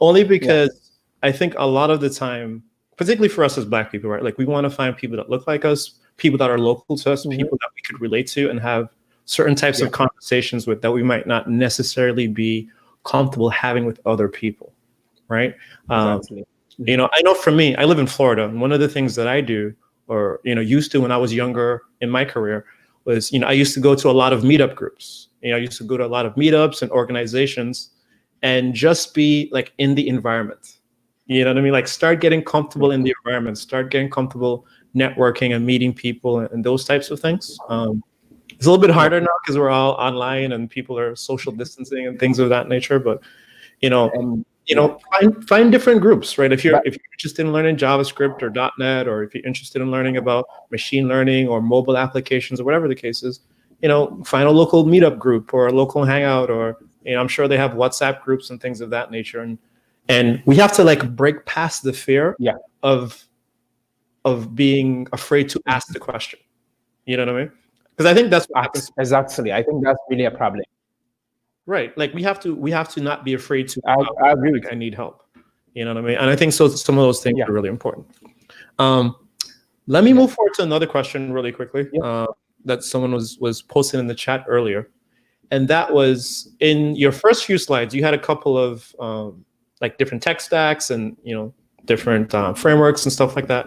Only because I think a lot of the time, particularly for us as Black people, right? Like we want to find people that look like us, people that are local to us, people that we could relate to and have certain types of conversations with that we might not necessarily be comfortable having with other people, right? Exactly. I know for me, I live in Florida, and one of the things that I do, or used to when I was younger in my career, was I used to go to a lot of meetup groups, I used to go to a lot of meetups and organizations and just be like in the environment. You know what I mean? Like start getting comfortable in the environment, start getting comfortable networking and meeting people and those types of things. It's a little bit harder now because we're all online and people are social distancing and things of that nature. But find different groups, right? If you're interested in learning JavaScript or .NET, or if you're interested in learning about machine learning or mobile applications or whatever the case is, find a local meetup group or a local hangout, or I'm sure they have WhatsApp groups and things of that nature. And we have to like break past the fear of being afraid to ask the question. You know what I mean? Because I think that's what happens. Exactly. I think that's really a problem. Right. Like we have to not be afraid to I agree with I need help. You know what I mean? And I think so some of those things are really important. Let me move forward to another question really quickly that someone was posting in the chat earlier. And that was, in your first few slides, you had a couple of like different tech stacks and different frameworks and stuff like that.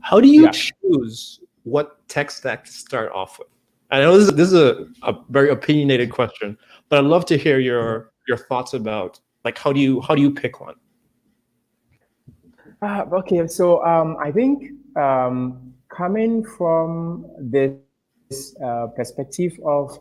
How do you choose what tech stack to start off with? I know this is a very opinionated question, but I'd love to hear your thoughts about like how do you pick one? Okay, so I think coming from this perspective of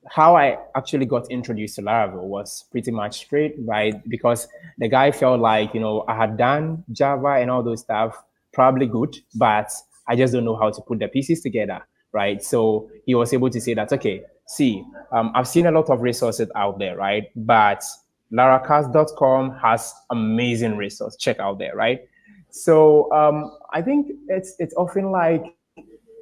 how I actually got introduced to Laravel was pretty much straight, right? Because the guy felt like, I had done Java and all those stuff, probably good, but I just don't know how to put the pieces together, right? So he was able to say that, okay, see, I've seen a lot of resources out there, right? But laracast.com has amazing resources. Check out there, right? So I think it's often like,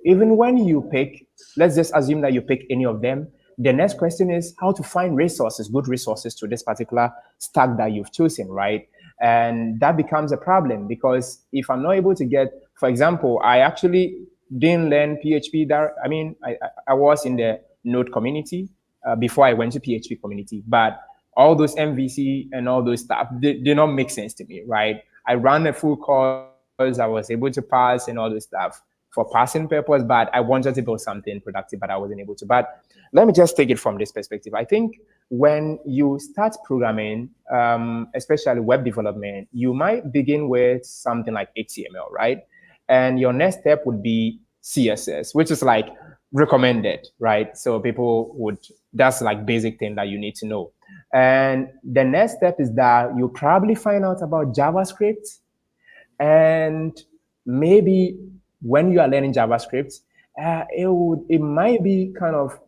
even when you pick, let's just assume that you pick any of them, the next question is how to find resources, good resources to this particular stack that you've chosen, right? And that becomes a problem because if I'm not able to get, for example, I actually didn't learn PHP there. I mean, I was in the Node community before I went to PHP community, but all those MVC and all those stuff did not make sense to me, right? I ran a full course, I was able to pass and all this stuff for passing purpose, but I wanted to build something productive, but I wasn't able to. But let me just take it from this perspective. I think when you start programming, especially web development, you might begin with something like HTML, right? And your next step would be CSS, which is like recommended, right? So people would, that's like basic thing that you need to know. And the next step is that you probably find out about JavaScript, and maybe when you are learning JavaScript, it might be kind of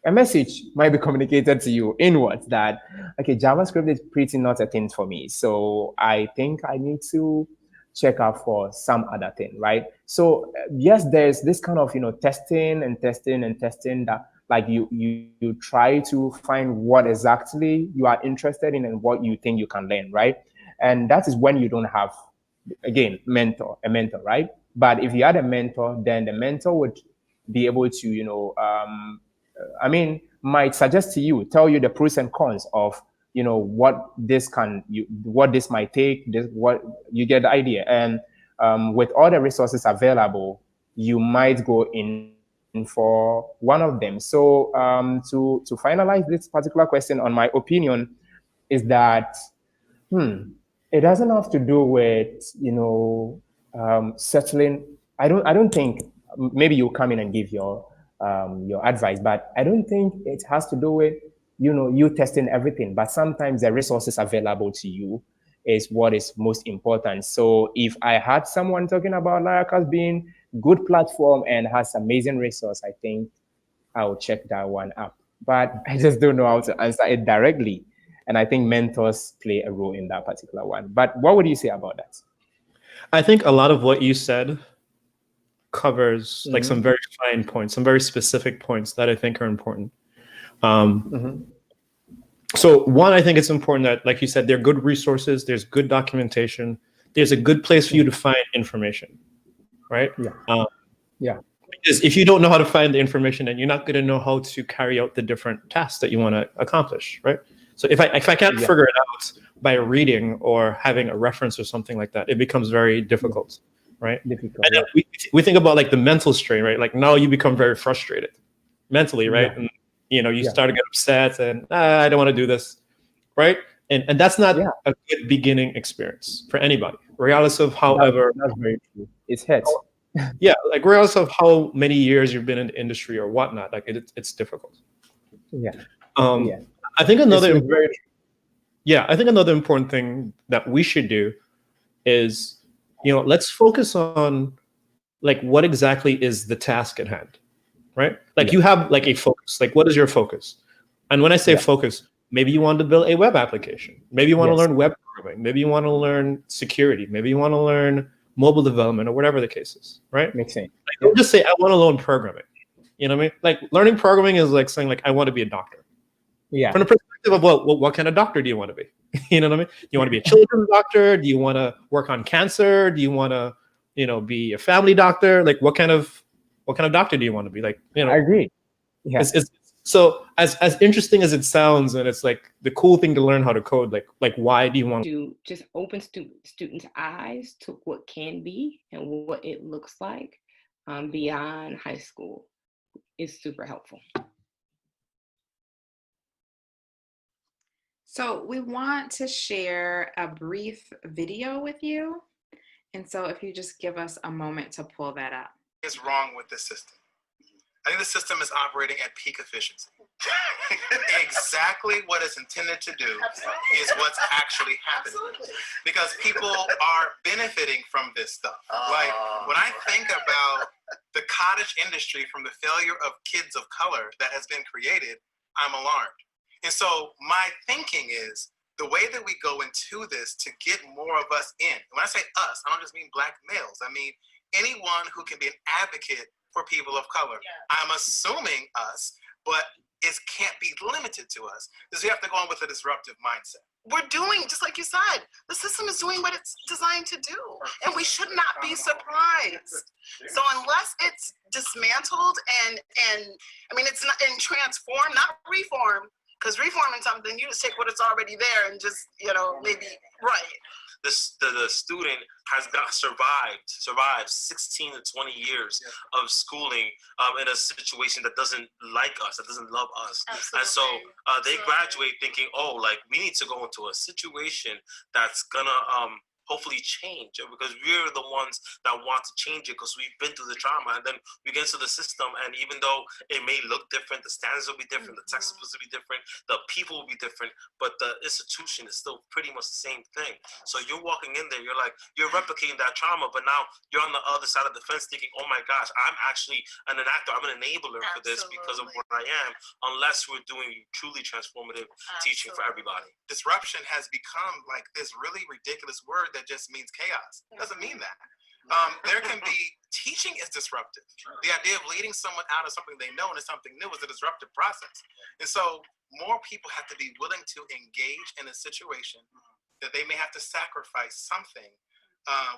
a message might be communicated to you inwards that, okay, JavaScript is pretty not a thing for me. So I think I need to check out for some other thing, right? So yes, there's this kind of, testing that like you try to find what exactly you are interested in and what you think you can learn, right? And that is when you don't have, again, a mentor, right? But if you had a mentor, then the mentor would be able to, might suggest to you, tell you the pros and cons of, what this might take, what you get the idea. And with all the resources available, you might go in for one of them. So to finalize this particular question, on my opinion, is that it doesn't have to do with settling. I don't think, maybe you come in and give your advice, but I don't think it has to do with you testing everything. But sometimes the resources available to you is what is most important. So if I had someone talking about Laracast being good platform and has amazing resource, I think I'll check that one up. But I just don't know how to answer it directly. And I think mentors play a role in that particular one. But what would you say about that? I think a lot of what you said covers like some very fine points, some very specific points that I think are important. So one, I think it's important that, like you said, there are good resources, there's good documentation, there's a good place for you to find information, right? Because if you don't know how to find the information, then you're not going to know how to carry out the different tasks that you want to accomplish, right? So if I can't figure it out by reading or having a reference or something like that, it becomes very difficult, right? And then we think about like the mental strain, right? Like now you become very frustrated mentally, right? And You start to get upset and I don't want to do this, right? And that's not a good beginning experience for anybody, regardless of however. That's very true. It hurts. Yeah, like regardless of how many years you've been in the industry or whatnot, like it's difficult. Yeah. I think another It's very I think another important thing that we should do is, let's focus on like what exactly is the task at hand, right? Like you have like a focus. Like what is your focus? And when I say focus, maybe you want to build a web application. Maybe you want to learn web programming. Maybe you want to learn security. Maybe you want to learn mobile development or whatever the case is, right? Makes sense. Like, don't just say I want to learn programming. You know what I mean? Like learning programming is like saying like I want to be a doctor. Yeah. From the perspective of what kind of doctor do you want to be? You know what I mean? Do you want to be a children's doctor? Do you want to work on cancer? Do you want to, be a family doctor? Like what kind of doctor do you want to be? Like, I agree. Yeah. So as interesting as it sounds, and it's like the cool thing to learn how to code, like why do you want to just open students' eyes to what can be and what it looks like beyond high school is super helpful. So we want to share a brief video with you. And so if you just give us a moment to pull that up. What's wrong with this system? I think the system is operating at peak efficiency. Exactly what it's intended to do is what's actually happening. Because people are benefiting from this stuff. Like when I think about the cottage industry from the failure of kids of color that has been created, I'm alarmed. And so my thinking is the way that we go into this to get more of us in. When I say us, I don't just mean Black males. I mean anyone who can be an advocate for people of color. I'm assuming us, but it can't be limited to us because we have to go on with a disruptive mindset. We're doing, just like you said, the system is doing what it's designed to do, and we should not be surprised. So unless it's dismantled and I mean, it's not and transformed, not reform, because reforming something, you just take what it's already there and just, maybe, right. The student has survived 16 to 20 years of schooling in a situation that doesn't like us, that doesn't love us. Absolutely. And so they graduate thinking, oh, like we need to go into a situation that's gonna hopefully change, because we're the ones that want to change it because we've been through the trauma. And then we get into the system, and even though it may look different, the standards will be different, the textbooks will be different, the people will be different, but the institution is still pretty much the same thing. So you're walking in there, you're replicating that trauma, but now you're on the other side of the fence thinking, oh my gosh, I'm actually an enactor, I'm an enabler for this because of what I am, unless we're doing truly transformative teaching for everybody. Disruption has become like this really ridiculous word that just means chaos. It doesn't mean that. There can be, teaching is disruptive. The idea of leading someone out of something they know into something new is a disruptive process. And so more people have to be willing to engage in a situation that they may have to sacrifice something,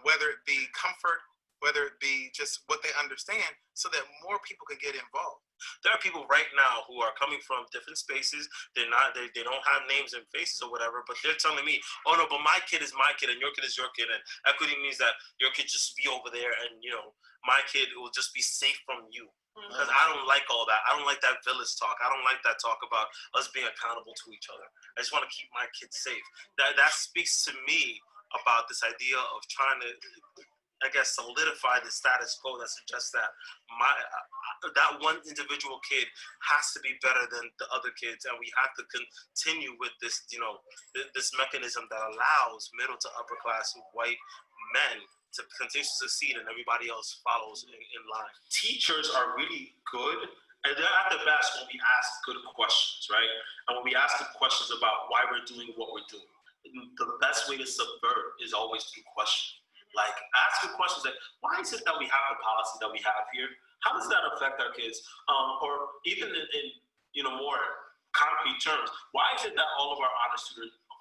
whether it be comfort, whether it be just what they understand, so that more people can get involved. There are people right now who are coming from different spaces. They don't have names and faces or whatever, but they're telling me, oh no, but my kid is my kid and your kid is your kid, and equity means that your kid just be over there and my kid will just be safe from you. Because I don't like all that. I don't like that village talk. I don't like that talk about us being accountable to each other. I just want to keep my kids safe. That speaks to me about this idea of trying to, I guess, solidify the status quo that suggests that that one individual kid has to be better than the other kids, and we have to continue with this, this mechanism that allows middle to upper class white men to continue to succeed, and everybody else follows in line. Teachers are really good, and they're at the best when we ask good questions, right? And when we ask good questions about why we're doing what we're doing. The best way to subvert is always through question. Like, ask good questions like, why is it that we have the policy that we have here? How does that affect our kids? Or even in more concrete terms, why is it that all of our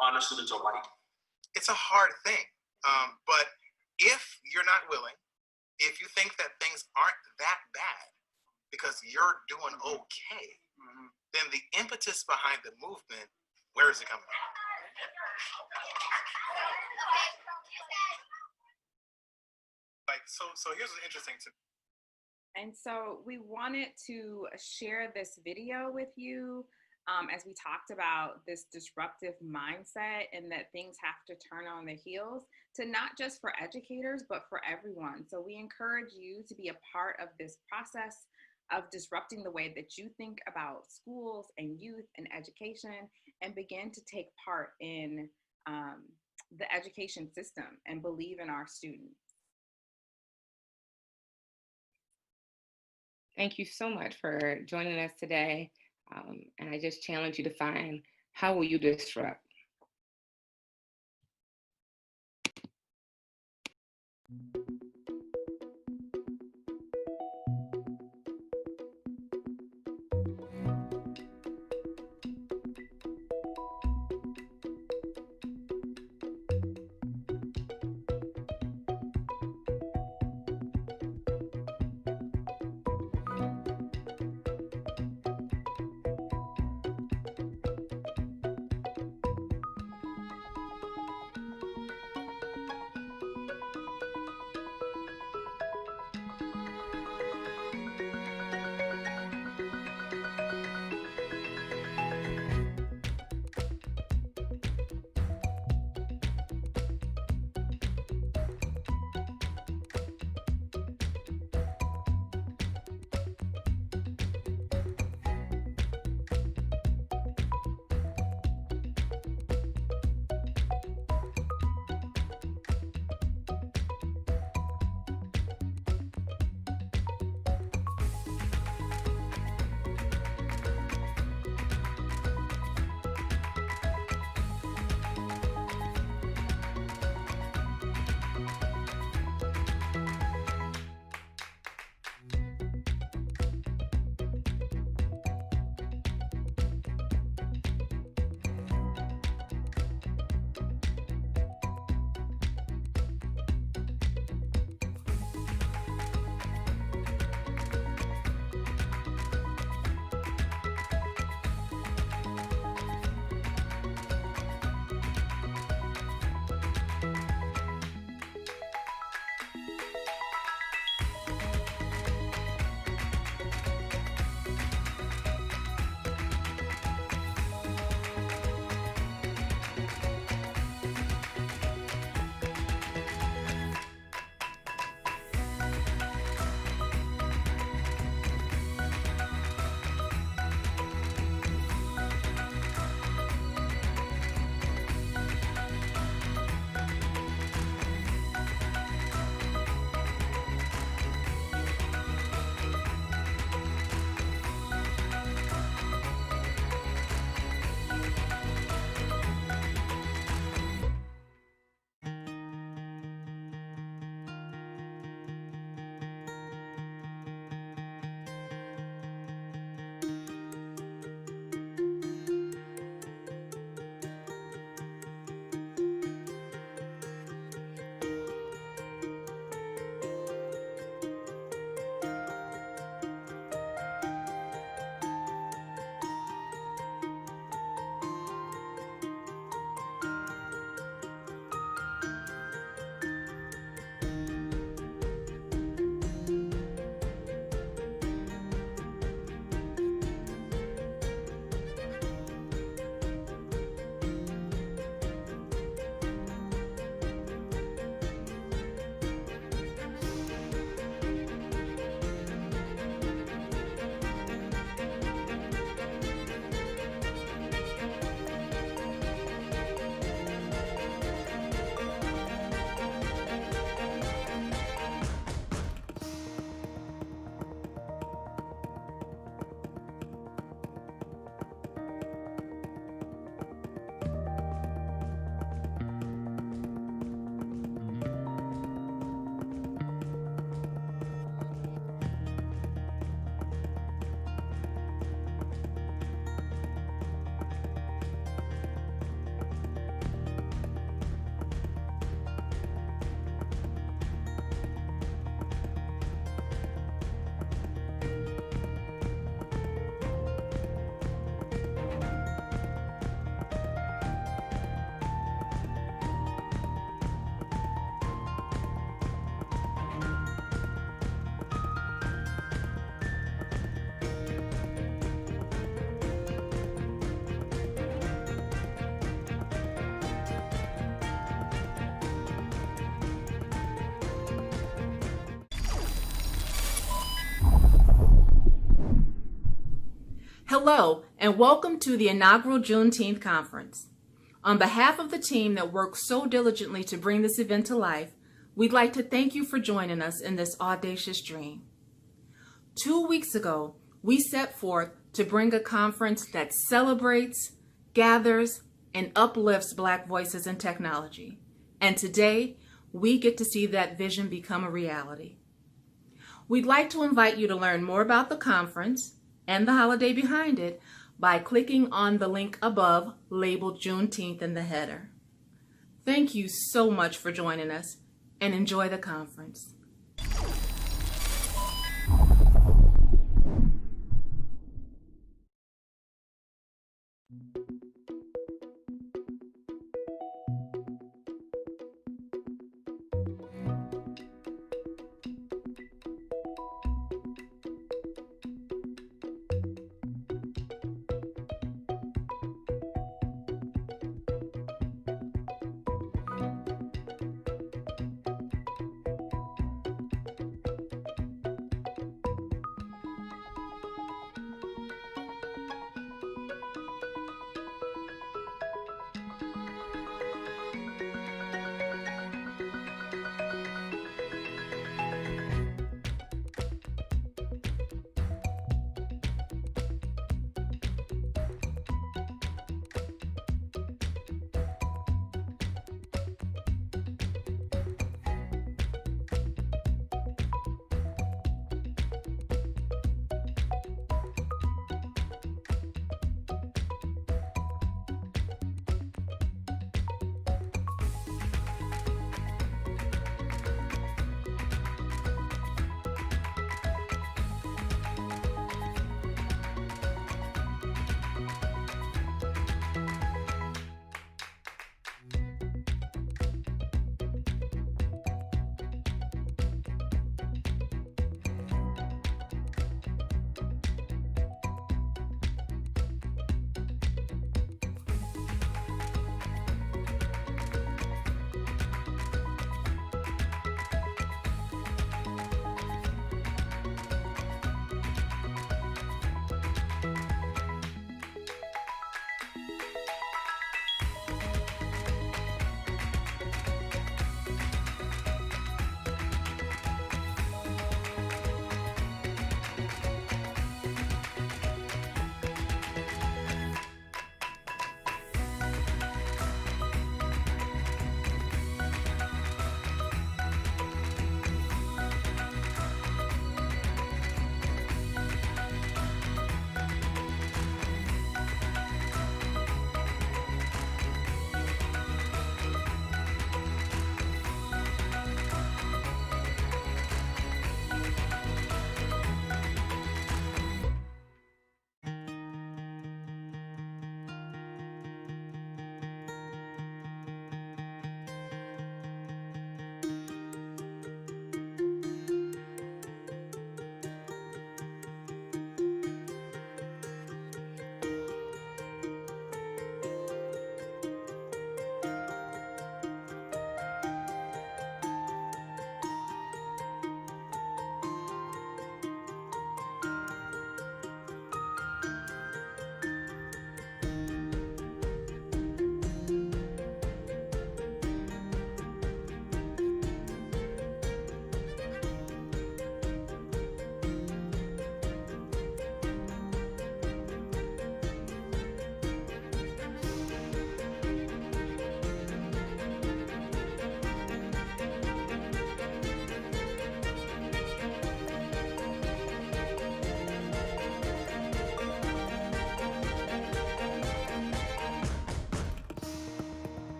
honor students are white? It's a hard thing, but if you're not willing, if you think that things aren't that bad because you're doing okay, then the impetus behind the movement, where is it coming from? So here's what's interesting to me. And so we wanted to share this video with you as we talked about this disruptive mindset and that things have to turn on their heels to not just for educators, but for everyone. So we encourage you to be a part of this process of disrupting the way that you think about schools and youth and education and begin to take part in the education system and believe in our students. Thank you so much for joining us today. And I just challenge you to find, how will you disrupt? Hello, and welcome to the inaugural Juneteenth conference. On behalf of the team that worked so diligently to bring this event to life, we'd like to thank you for joining us in this audacious dream. 2 weeks ago, we set forth to bring a conference that celebrates, gathers, and uplifts Black voices in technology. And today, we get to see that vision become a reality. We'd like to invite you to learn more about the conference and the holiday behind it by clicking on the link above labeled Juneteenth in the header. Thank you so much for joining us, and enjoy the conference.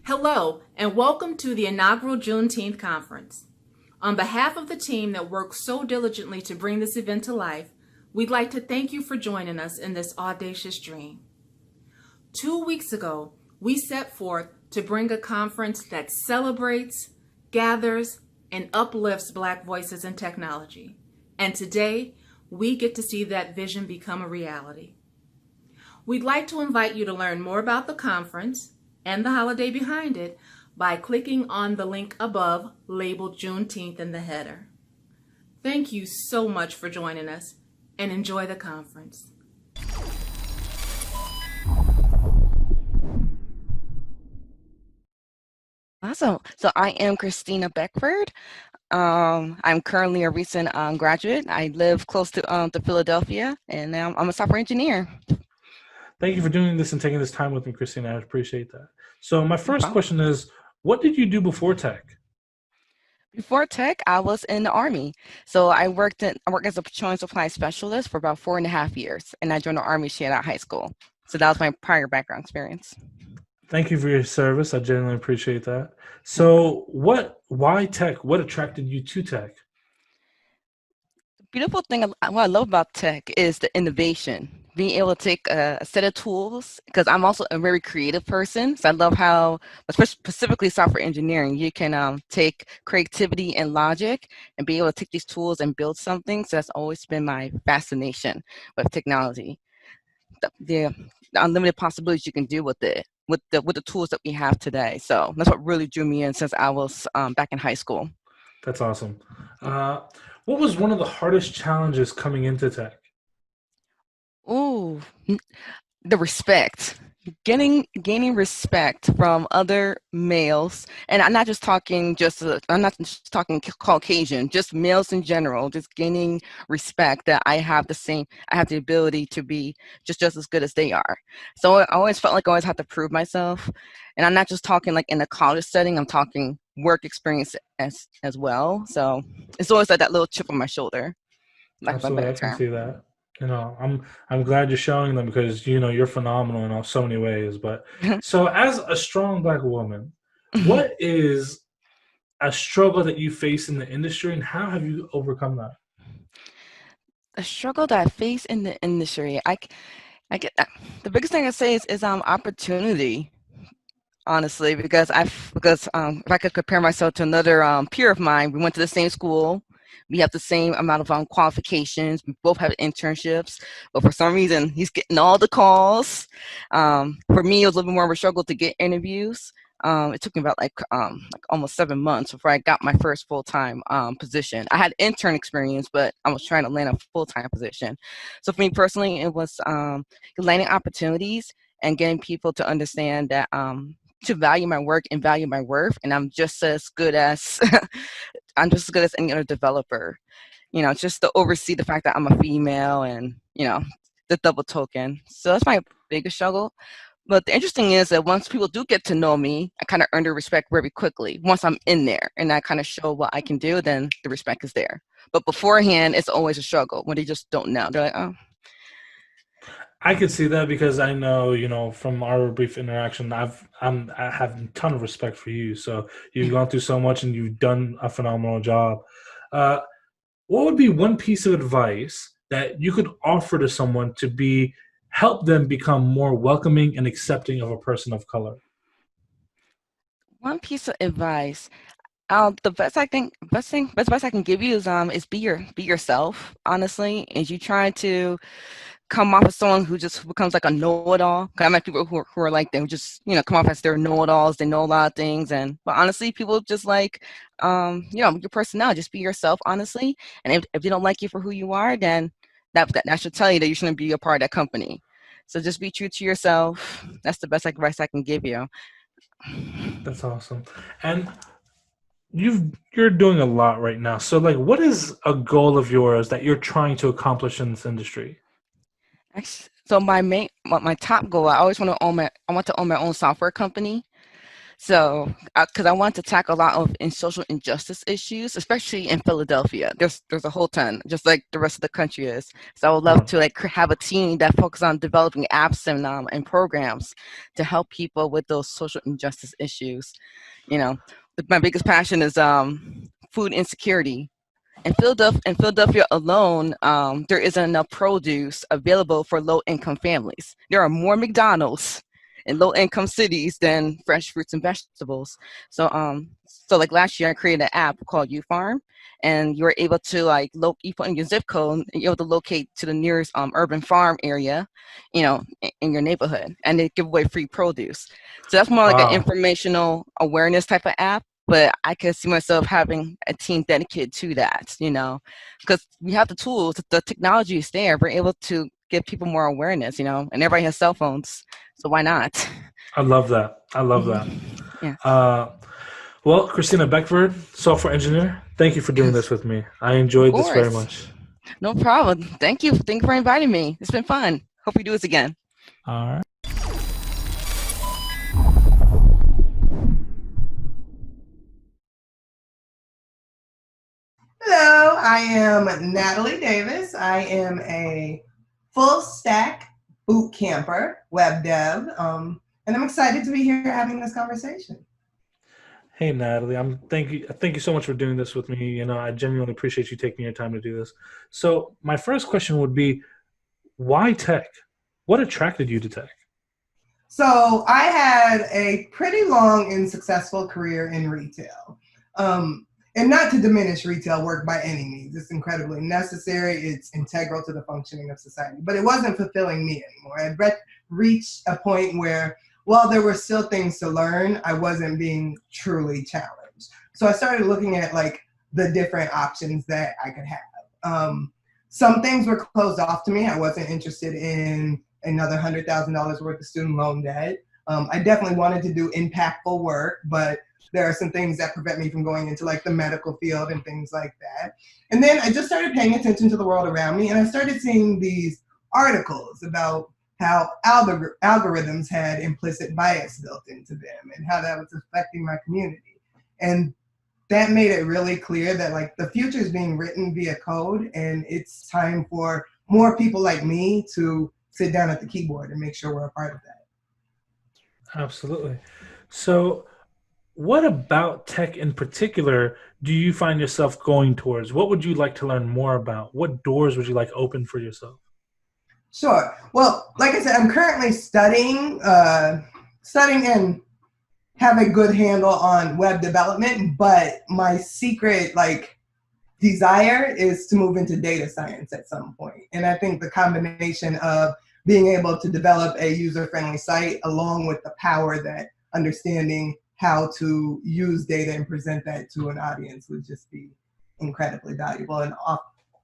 Hello, and welcome to the inaugural Juneteenth conference. On behalf of the team that worked so diligently to bring this event to life, we'd like to thank you for joining us in this audacious dream. 2 weeks ago, we set forth to bring a conference that celebrates, gathers, and uplifts Black voices in technology. And today, we get to see that vision become a reality. We'd like to invite you to learn more about the conference and the holiday behind it by clicking on the link above labeled Juneteenth in the header. Thank you so much for joining us and enjoy the conference. Awesome. So I am Christina Beckford. I'm currently a recent graduate. I live close to Philadelphia, and now I'm a software engineer. Thank you for doing this and taking this time with me, Christina. I appreciate that. So my first question is, what did you do before tech? Before tech, I was in the Army. So I worked as a petroleum supply specialist for about 4.5 years, and I joined the Army straight out of high school. So that was my prior background experience. Thank you for your service. I genuinely appreciate that. So why tech? What attracted you to tech? The beautiful thing, what I love about tech is the innovation. Being able to take a set of tools, because I'm also a very creative person. So I love how, specifically software engineering, you can take creativity and logic and be able to take these tools and build something. So that's always been my fascination with technology. The unlimited possibilities you can do with it, with the tools that we have today. So that's what really drew me in since I was back in high school. That's awesome. What was one of the hardest challenges coming into tech? Ooh, the respect. Gaining respect from other males, and I'm not just talking Caucasian, just males in general, just gaining respect that I have the ability to be just as good as they are. So I always felt like I always have to prove myself, and I'm not just talking like in a college setting, I'm talking work experience as well. So it's always like that little chip on my shoulder, like a Absolutely, better I can term. see that. I'm glad you're showing them because you're phenomenal in so many ways. But so as a strong Black woman, what is a struggle that you face in the industry, and how have you overcome that? A struggle that I face in the industry, I get the biggest thing I say is opportunity. Honestly, because if I could compare myself to another peer of mine, we went to the same school. We have the same amount of qualifications. We both have internships, but for some reason, he's getting all the calls. For me, it was a little bit more of a struggle to get interviews. It took me about like almost 7 months before I got my first full-time position. I had intern experience, but I was trying to land a full-time position. So for me personally, it was landing opportunities and getting people to understand that to value my work and value my worth, and I'm just as good as any other developer. Just to oversee the fact that I'm a female and the double token. So that's my biggest struggle. But the interesting is that once people do get to know me, I kind of earn their respect very quickly. Once I'm in there and I kind of show what I can do, then the respect is there. But beforehand, it's always a struggle when they just don't know. They're like, oh. I could see that because I know, from our brief interaction, I have a ton of respect for you. So you've gone through so much and you've done a phenomenal job. What would be one piece of advice that you could offer to someone to help them become more welcoming and accepting of a person of color? One piece of advice. The best advice I can give you is be yourself. Honestly, as you try to come off as someone who just becomes like a know-it-all. I met people who are like them, just come off as they're know-it-alls. They know a lot of things, but honestly, people just like your personality. Just be yourself, honestly. And if they don't like you for who you are, then that should tell you that you shouldn't be a part of that company. So just be true to yourself. That's the best advice I can give you. That's awesome. And you're doing a lot right now. So what is a goal of yours that you're trying to accomplish in this industry? So my top goal, I want to own my own software company. So, because I want to tackle a lot of social injustice issues, especially in Philadelphia. There's a whole ton, just like the rest of the country is. So I would love to like have a team that focuses on developing apps and programs to help people with those social injustice issues. You know, my biggest passion is food insecurity. In Philadelphia alone, there isn't enough produce available for low-income families. There are more McDonald's in low-income cities than fresh fruits and vegetables. So like last year, I created an app called U Farm, and you were able to like you put in your zip code, and you're able to locate to the nearest urban farm area, in your neighborhood, and they give away free produce. So that's more like an Wow. informational awareness type of app. But I can see myself having a team dedicated to that, because we have the tools, the technology is there. We're able to give people more awareness, and everybody has cell phones, so why not? I love that. I love that. Yeah. Well, Christina Beckford, software engineer, thank you for doing this with me. I Of enjoyed this very course. much. No problem. Thank you. Thank you for inviting me. It's been fun. Hope we do this again. All right. Hello, I am Natalie Davis. I am a full stack boot camper, web dev, and I'm excited to be here having this conversation. Hey, Natalie, thank you so much for doing this with me. I genuinely appreciate you taking your time to do this. So my first question would be, why tech? What attracted you to tech? So I had a pretty long and successful career in retail. And not to diminish retail work by any means. It's incredibly necessary. It's integral to the functioning of society. But it wasn't fulfilling me anymore. I'd reached a point where, while there were still things to learn, I wasn't being truly challenged. So I started looking at like the different options that I could have. Some things were closed off to me. I wasn't interested in another $100,000 worth of student loan debt. I definitely wanted to do impactful work, but there are some things that prevent me from going into like the medical field and things like that. And then I just started paying attention to the world around me, and I started seeing these articles about how algorithms had implicit bias built into them and how that was affecting my community. And that made it really clear that like the future is being written via code, and it's time for more people like me to sit down at the keyboard and make sure we're a part of that. Absolutely. So what about tech in particular do you find yourself going towards? What would you like to learn more about? What doors would you like open for yourself? Sure. Well, like I said, I'm currently studying and have a good handle on web development, but my secret desire is to move into data science at some point. And I think the combination of being able to develop a user-friendly site along with the power that understanding how to use data and present that to an audience would just be incredibly valuable, and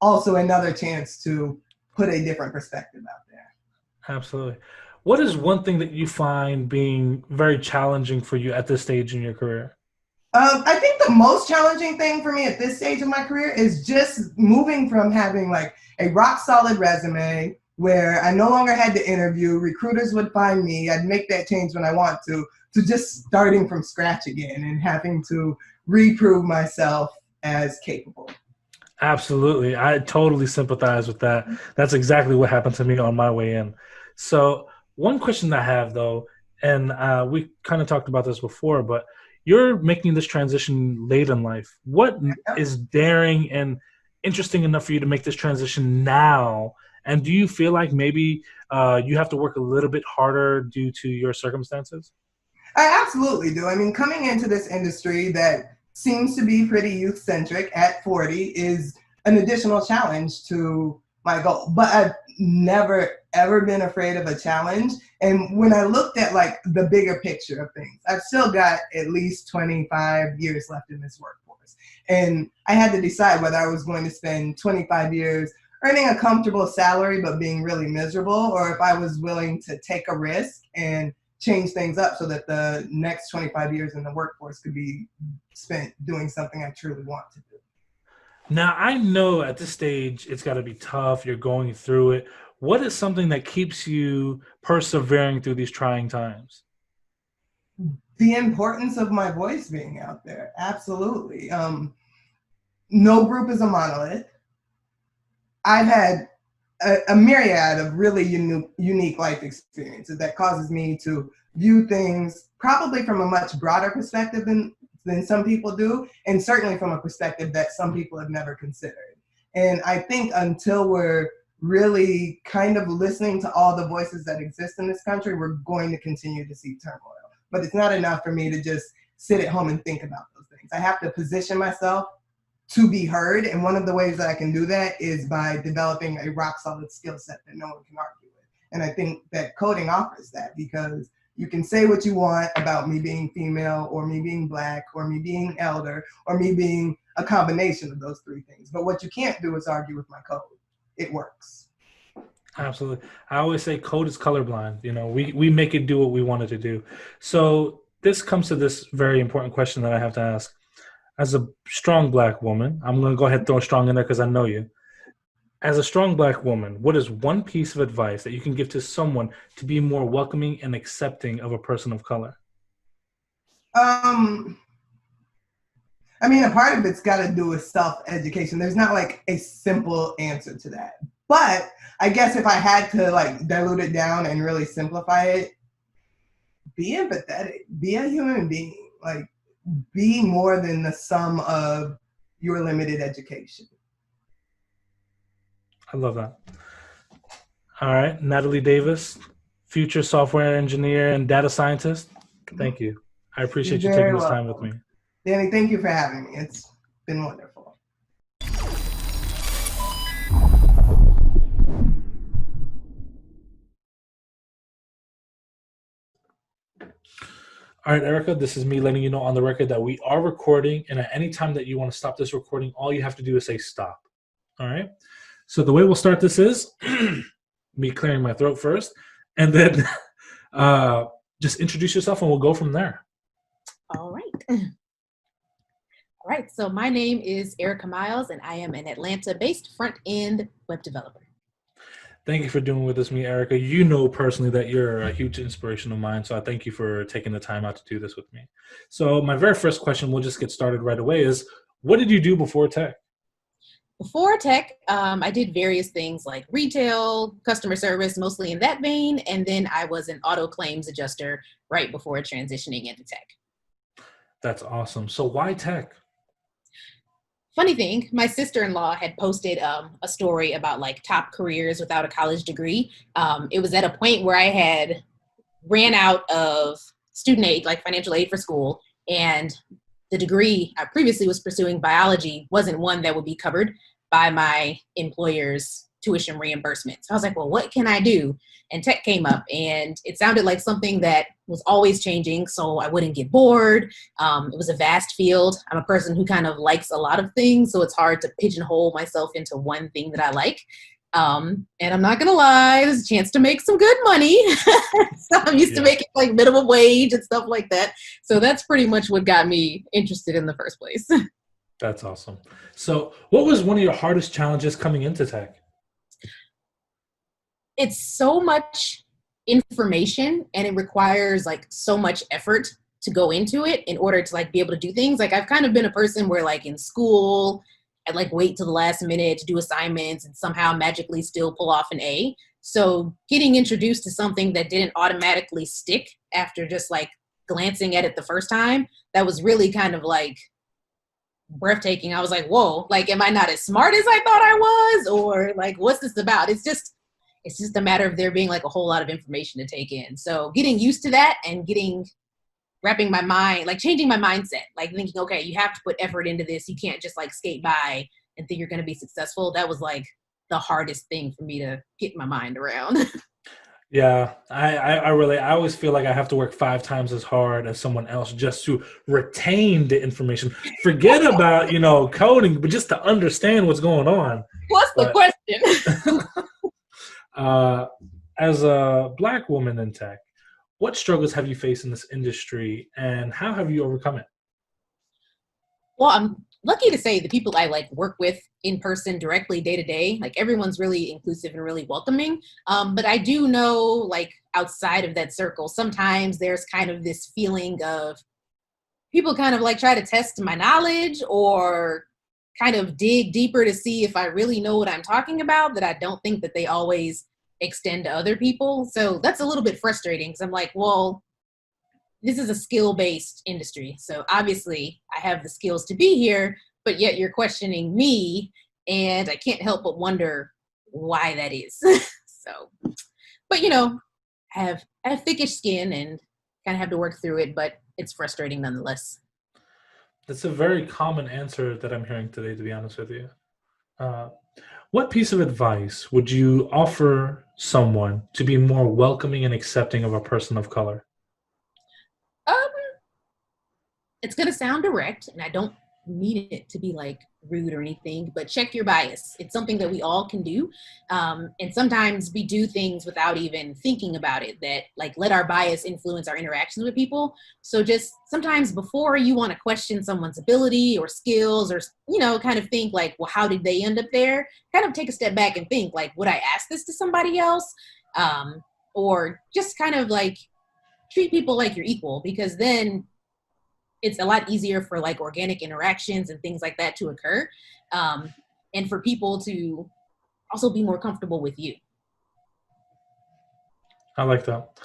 also another chance to put a different perspective out there. Absolutely. What is one thing that you find being very challenging for you at this stage in your career? I think the most challenging thing for me at this stage of my career is just moving from having like a rock solid resume where I no longer had to interview, recruiters would find me, I'd make that change when I want to just starting from scratch again and having to reprove myself as capable. Absolutely. I totally sympathize with that. That's exactly what happened to me on my way in. So one question I have though, and we kind of talked about this before, but you're making this transition late in life. What is daring and interesting enough for you to make this transition now? And do you feel like maybe you have to work a little bit harder due to your circumstances? I absolutely do. I mean, coming into this industry that seems to be pretty youth-centric at 40 is an additional challenge to my goal. But I've never, ever been afraid of a challenge. And when I looked at like the bigger picture of things, I've still got at least 25 years left in this workforce. And I had to decide whether I was going to spend 25 years earning a comfortable salary but being really miserable, or if I was willing to take a risk and change things up so that the next 25 years in the workforce could be spent doing something I truly want to do. Now, I know at this stage it's got to be tough. You're going through it. What is something that keeps you persevering through these trying times? the importance of my voice being out there. Absolutely. No group is a monolith. I've had a myriad of really unique life experiences that causes me to view things probably from a much broader perspective than some people do, and certainly from a perspective that some people have never considered. And I think until we're really kind of listening to all the voices that exist in this country, we're going to continue to see turmoil. But it's not enough for me to just sit at home and think about those things. I have to position myself to be heard. And one of the ways that I can do that is by developing a rock solid skill set that no one can argue with. And I think that coding offers that, because you can say what you want about me being female or me being Black or me being elder or me being a combination of those three things. But what you can't do is argue with my code. It works. Absolutely. I always say code is colorblind. You know, we make it do what we want it to do. So this comes to this very important question that I have to ask. As a strong Black woman, I'm going to go ahead and throw strong in there because I know you. As a strong Black woman, what is one piece of advice that you can give to someone to be more welcoming and accepting of a person of color? I mean, a part of it's got to do with self-education. There's not like a simple answer to that. But I guess if I had to like dilute it down and really simplify it, be empathetic, be a human being, like be more than the sum of your limited education. I love that. All right, Natalie Davis, future software engineer and data scientist. Thank you. I appreciate you taking this time with me. Danny, thank you for having me. It's been wonderful. All right, Erica, this is me letting you know on the record that we are recording, and at any time that you want to stop this recording, all you have to do is say stop. All right? So the way we'll start this is me clearing my throat first, and then just introduce yourself and we'll go from there. All right. All right, so my name is Erica Miles, and I am an Atlanta-based front-end web developer. Thank you for doing with me, Erica. You know personally that you're a huge inspiration of mine, so I thank you for taking the time out to do this with me. So my very first question, we'll just get started right away, is what did you do before tech? Before tech, I did various things like retail, customer service, mostly in that vein, and then I was an auto claims adjuster right before transitioning into tech. That's awesome. So why tech? Funny thing, my sister-in-law had posted a story about like top careers without a college degree. It was at a point where I had ran out of student aid, like financial aid for school, and the degree I previously was pursuing, biology, wasn't one that would be covered by my employer's tuition reimbursement. So I was like, well, what can I do? And tech came up, and it sounded like something that was always changing, so I wouldn't get bored. It was a vast field. I'm a person who kind of likes a lot of things, so it's hard to pigeonhole myself into one thing that I like. And I'm not gonna lie, there's a chance to make some good money. So I'm used to making like minimum wage and stuff like that. So that's pretty much what got me interested in the first place. That's awesome. So what was one of your hardest challenges coming into tech? It's so much information, and it requires like so much effort to go into it in order to like be able to do things. Like I've kind of been a person where like in school, I'd like wait till the last minute to do assignments and somehow magically still pull off an A. So getting introduced to something that didn't automatically stick after just like glancing at it the first time, that was really kind of like breathtaking. I was like, whoa, like, am I not as smart as I thought I was? Or like, what's this about? It's just a matter of there being like a whole lot of information to take in. So getting used to that and wrapping my mind, like changing my mindset, like thinking, okay, you have to put effort into this. You can't just like skate by and think you're going to be successful. That was like the hardest thing for me to get my mind around. Yeah, I always feel like I have to work 5 times as hard as someone else just to retain the information. Forget about, coding, but just to understand what's going on. What's the question? As a Black woman in tech, what struggles have you faced in this industry and how have you overcome it? Well, I'm lucky to say the people I like work with in person directly day to day, like everyone's really inclusive and really welcoming. But I do know, like outside of that circle, sometimes there's kind of this feeling of people kind of like try to test my knowledge or kind of dig deeper to see if I really know what I'm talking about, that I don't think that they always extend to other people. So that's a little bit frustrating because I'm like, well, this is a skill-based industry. So obviously I have the skills to be here, but yet you're questioning me, and I can't help but wonder why that is. So, but you know, I have thickish skin and kind of have to work through it, but it's frustrating nonetheless. That's a very common answer that I'm hearing today, to be honest with you. What piece of advice would you offer someone to be more welcoming and accepting of a person of color? Um, it's going to sound direct, and I don't mean it to be like rude or anything, but check your bias. It's something that we all can do. And sometimes we do things without even thinking about it, that like let our bias influence our interactions with people. So just sometimes before you want to question someone's ability or skills, or, you know, kind of think like, well, how did they end up there? Kind of take a step back and think like, would I ask this to somebody else? Or just kind of like treat people like you're equal, because then it's a lot easier for like organic interactions and things like that to occur. And for people to also be more comfortable with you. I like that.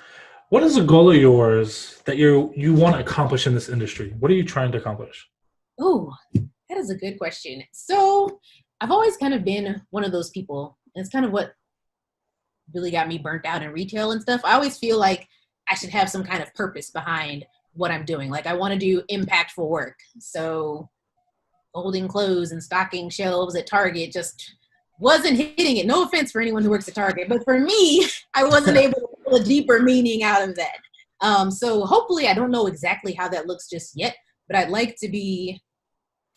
What is a goal of yours that you want to accomplish in this industry? What are you trying to accomplish? Oh, that is a good question. So I've always kind of been one of those people, and it's kind of what really got me burnt out in retail and stuff. I always feel like I should have some kind of purpose behind what I'm doing. Like I want to do impactful work. So folding clothes and stocking shelves at Target just wasn't hitting it. No offense for anyone who works at Target, but for me, I wasn't able to pull a deeper meaning out of that. So hopefully, I don't know exactly how that looks just yet, but I'd like to be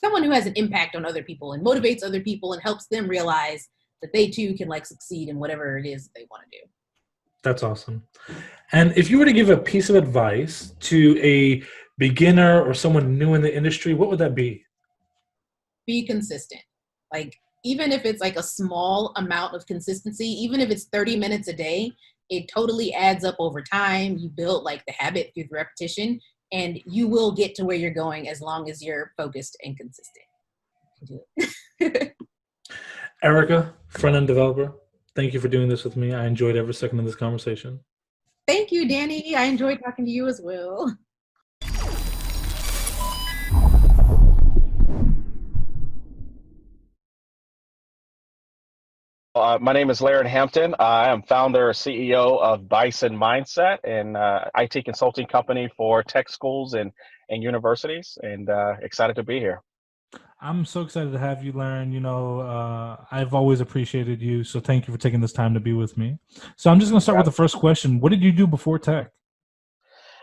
someone who has an impact on other people and motivates other people and helps them realize that they too can like succeed in whatever it is that they want to do. That's awesome. And if you were to give a piece of advice to a beginner or someone new in the industry, what would that be? Be consistent. Like, even if it's like a small amount of consistency, even if it's 30 minutes a day, it totally adds up over time. You build like the habit through the repetition, and you will get to where you're going as long as you're focused and consistent. Erica, front-end developer, thank you for doing this with me. I enjoyed every second of this conversation. Thank you, Danny. I enjoyed talking to you as well. My name is Laren Hampton. I am founder and CEO of Bison Mindset, an IT consulting company for tech schools and universities, and excited to be here. I'm so excited to have you, Laren. You know, I've always appreciated you, so thank you for taking this time to be with me. So I'm just going to start with the first question. What did you do before tech?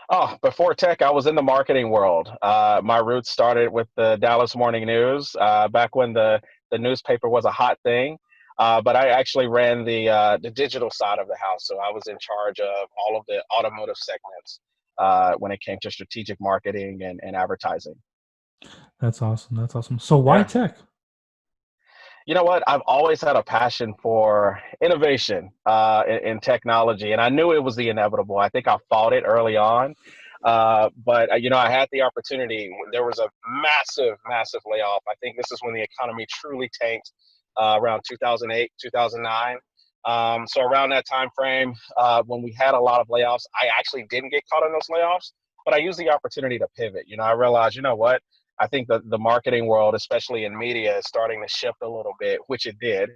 Oh, before tech, I was in the marketing world. My roots started with the Dallas Morning News back when the newspaper was a hot thing. But I actually ran the digital side of the house. So I was in charge of all of the automotive segments when it came to strategic marketing and advertising. That's awesome. That's awesome. So why tech? You know what? I've always had a passion for innovation in technology, and I knew it was the inevitable. I think I fought it early on. But, you know, I had the opportunity. There was a massive, massive layoff. I think this is when the economy truly tanked. Around 2008, 2009. So around that time frame, when we had a lot of layoffs, I actually didn't get caught in those layoffs, but I used the opportunity to pivot. You know, I realized, you know what, I think the marketing world, especially in media, is starting to shift a little bit, which it did.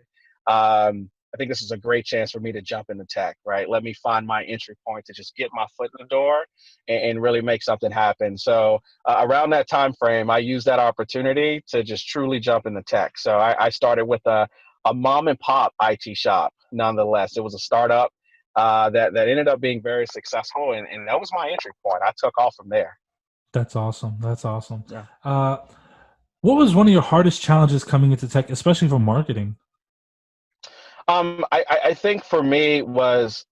I think this is a great chance for me to jump into tech, right? Let me find my entry point to just get my foot in the door and really make something happen. So around that time frame, I used that opportunity to just truly jump into tech. So I started with a mom and pop IT shop. Nonetheless, it was a startup that ended up being very successful, and that was my entry point. I took off from there. That's awesome. That's awesome. Yeah. What was one of your hardest challenges coming into tech, especially for marketing? I think for me was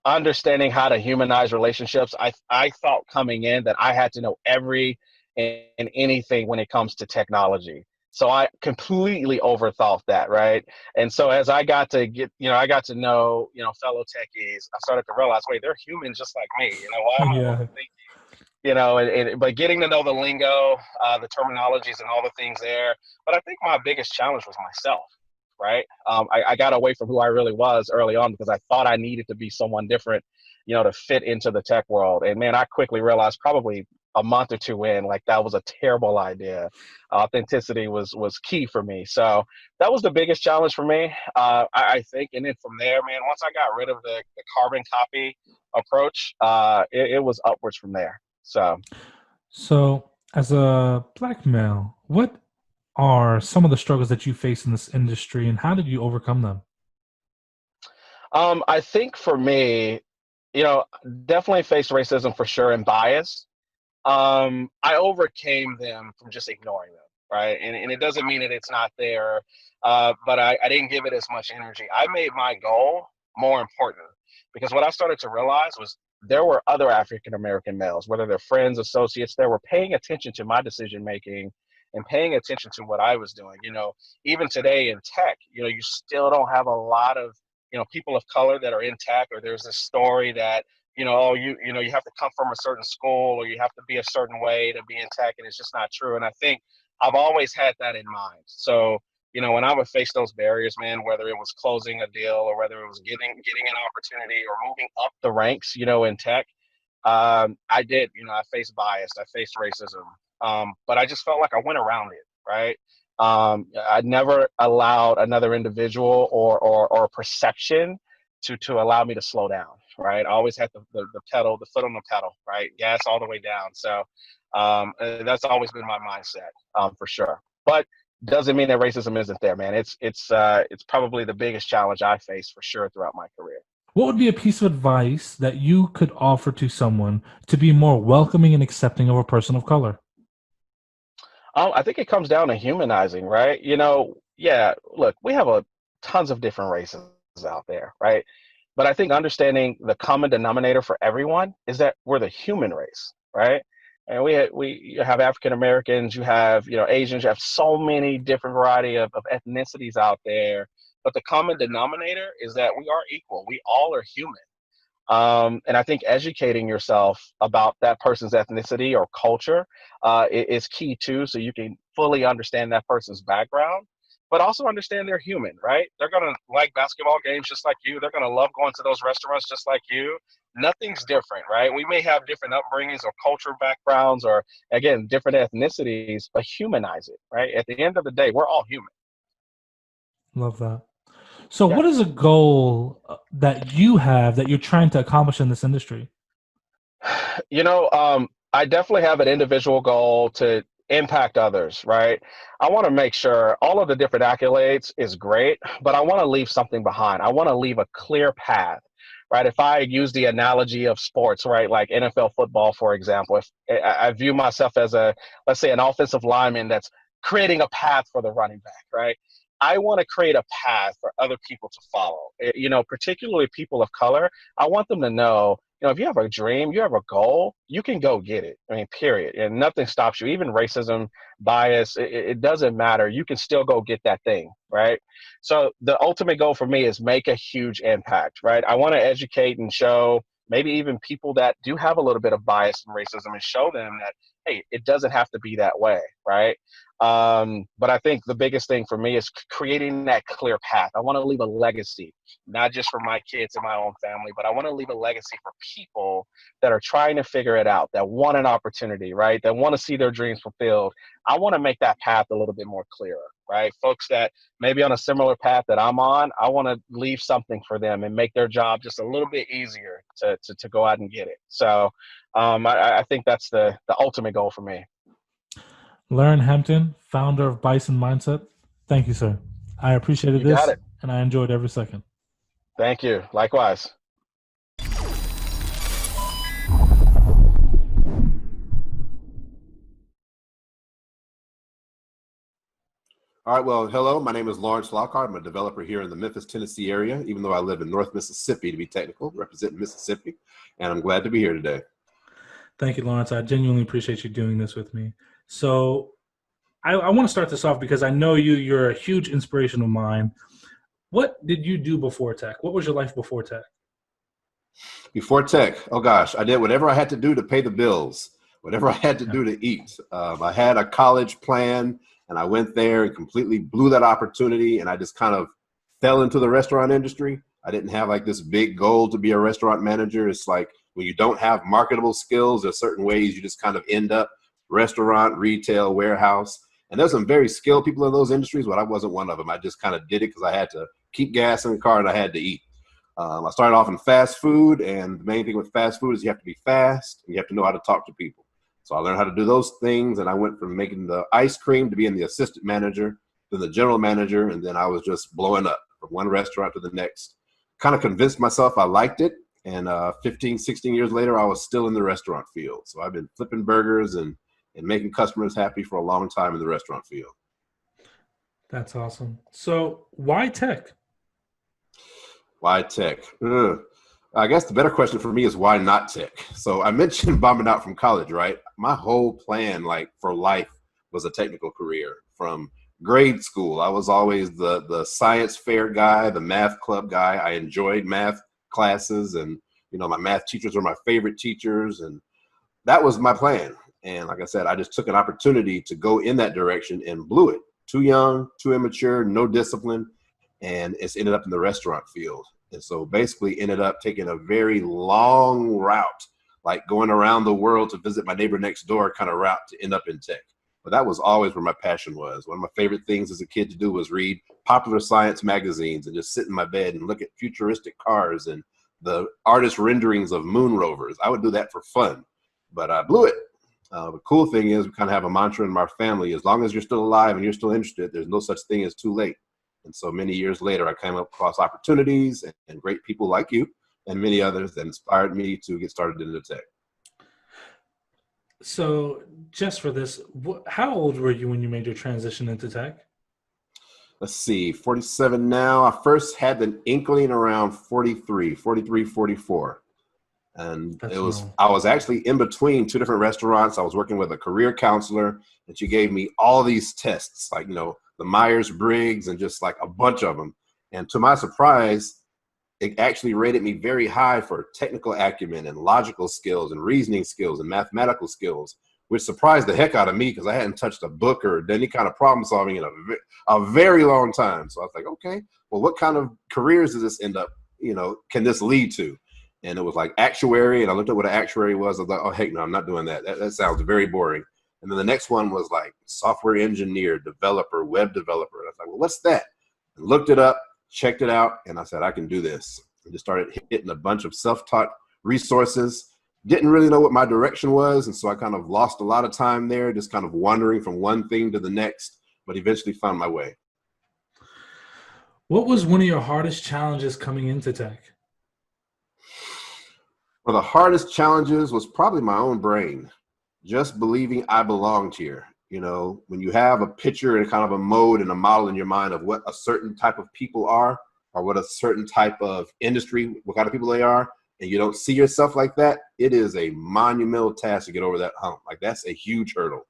understanding how to humanize relationships. I thought coming in that I had to know every in anything when it comes to technology. So I completely overthought that, right? And so as I got to I got to know, fellow techies, I started to realize, wait, they're human just like me. Why am I Yeah. overthinking? But getting to know the lingo, the terminologies, and all the things there. But I think my biggest challenge was myself, right? I got away from who I really was early on because I thought I needed to be someone different, to fit into the tech world. And man, I quickly realized probably a month or two in, like that was a terrible idea. Authenticity was key for me. So that was the biggest challenge for me, I think. And then from there, man, once I got rid of the carbon copy approach, it was upwards from there. So, as a Black male, what are some of the struggles that you face in this industry, and how did you overcome them? I think for me, definitely faced racism for sure and bias. I overcame them from just ignoring them, right? And it doesn't mean that it's not there, but I didn't give it as much energy. I made my goal more important because what I started to realize was there were other African American males, whether they're friends, associates, that were paying attention to my decision making and paying attention to what I was doing. Even today in tech, you still don't have a lot of people of color that are in tech, or there's this story that oh, you have to come from a certain school or you have to be a certain way to be in tech, and it's just not true. And I think I've always had that in mind. So, when I would face those barriers, man, whether it was closing a deal or whether it was getting an opportunity or moving up the ranks, in tech, I did, I faced bias, I faced racism, but I just felt like I went around it, right? I never allowed another individual or perception to allow me to slow down, right? I always had the foot on the pedal, right? Gas all the way down. So that's always been my mindset, for sure. But doesn't mean that racism isn't there, man. It's probably the biggest challenge I faced for sure throughout my career. What would be a piece of advice that you could offer to someone to be more welcoming and accepting of a person of color? I think it comes down to humanizing, right? Yeah, look, we have tons of different races out there, right? But I think understanding the common denominator for everyone is that we're the human race, right? And you have African Americans, you have Asians, you have so many different variety of ethnicities out there. But the common denominator is that we are equal. We all are human. And I think educating yourself about that person's ethnicity or culture is key too, so you can fully understand that person's background, but also understand they're human, right? They're gonna like basketball games just like you. They're gonna love going to those restaurants just like you. Nothing's different, right? We may have different upbringings or cultural backgrounds or, again, different ethnicities, but humanize it, right? At the end of the day, we're all human. Love that. So, what is a goal that you have that you're trying to accomplish in this industry? I definitely have an individual goal to impact others, right? I want to make sure all of the different accolades is great, but I want to leave something behind. I want to leave a clear path, right? If I use the analogy of sports, right, like NFL football, for example, if I view myself as let's say an offensive lineman that's creating a path for the running back, right? I want to create a path for other people to follow, particularly people of color. I want them to know, if you have a dream, you have a goal, you can go get it. I mean, period. And nothing stops you. Even racism, bias, it doesn't matter. You can still go get that thing, right? So the ultimate goal for me is make a huge impact, right? I want to educate and show maybe even people that do have a little bit of bias and racism and show them that, hey, it doesn't have to be that way, right? But I think the biggest thing for me is creating that clear path. I want to leave a legacy, not just for my kids and my own family, but I want to leave a legacy for people that are trying to figure it out, that want an opportunity, right? That want to see their dreams fulfilled. I want to make that path a little bit more clearer, right? Folks that maybe on a similar path that I'm on, I want to leave something for them and make their job just a little bit easier to go out and get it. So I think that's the ultimate goal for me. Lauren Hampton, founder of Bison Mindset. Thank you, sir. I appreciated You got this, it. and I enjoyed every second. Thank you. Likewise. All right, well, hello, my name is Lawrence Lockhart. I'm a developer here in the Memphis, Tennessee area, even though I live in North Mississippi, to be technical, representing Mississippi, and I'm glad to be here today. Thank you, Lawrence. I genuinely appreciate you doing this with me. So I want to start this off because I know you're a huge inspiration of mine. What did you do before tech? What was your life before tech? Before tech, oh gosh, I did whatever I had to do to pay the bills, whatever I had to do to eat. I had a college plan, and I went there and completely blew that opportunity, and I just kind of fell into the restaurant industry. I didn't have like this big goal to be a restaurant manager. It's like when you don't have marketable skills, there's certain ways you just kind of end up restaurant, retail, warehouse. And there's some very skilled people in those industries, but I wasn't one of them. I just kind of did it because I had to keep gas in the car and I had to eat. I started off in fast food, and the main thing with fast food is you have to be fast and you have to know how to talk to people. So I learned how to do those things, and I went from making the ice cream to being the assistant manager, then the general manager, and then I was just blowing up from one restaurant to the next. Kind of convinced myself I liked it, and 15, 16 years later, I was still in the restaurant field. So I've been flipping burgers and making customers happy for a long time in the restaurant field. That's awesome. So why tech? Why tech? I guess the better question for me is why not tech? So I mentioned bombing out from college, right? My whole plan, like for life, was a technical career. From grade school, I was always the science fair guy, the math club guy. I enjoyed math classes, and my math teachers were my favorite teachers, and that was my plan. And like I said, I just took an opportunity to go in that direction and blew it. Too young, too immature, no discipline, and it's ended up in the restaurant field. And so basically ended up taking a very long route, like going around the world to visit my neighbor next door kind of route to end up in tech. But that was always where my passion was. One of my favorite things as a kid to do was read popular science magazines and just sit in my bed and look at futuristic cars and the artist renderings of moon rovers. I would do that for fun, but I blew it. The cool thing is we kind of have a mantra in our family: as long as you're still alive and you're still interested, there's no such thing as too late. And so many years later, I came across opportunities and great people like you and many others that inspired me to get started into tech. So just for this, how old were you when you made your transition into tech? Let's see, 47 now. I first had an inkling around 43, 44. And I was actually in between two different restaurants. I was working with a career counselor, and she gave me all these tests, like, the Myers-Briggs and just like a bunch of them. And to my surprise, it actually rated me very high for technical acumen and logical skills and reasoning skills and mathematical skills, which surprised the heck out of me because I hadn't touched a book or done any kind of problem solving in a very long time. So I was like, okay, well, what kind of careers does this end up, can this lead to? And it was like actuary, and I looked at what an actuary was. I was like, oh, heck no, I'm not doing that. That sounds very boring. And then the next one was like software engineer, developer, web developer. And I was like, well, what's that? And looked it up, checked it out, and I said, I can do this. And just started hitting a bunch of self-taught resources. Didn't really know what my direction was, and so I kind of lost a lot of time there, just kind of wandering from one thing to the next, but eventually found my way. What was one of your hardest challenges coming into tech? One of the hardest challenges was probably my own brain. Just believing I belonged here. When you have a picture and kind of a mode and a model in your mind of what a certain type of people are, or what a certain type of industry, what kind of people they are, and you don't see yourself like that, it is a monumental task to get over that hump. Like, that's a huge hurdle.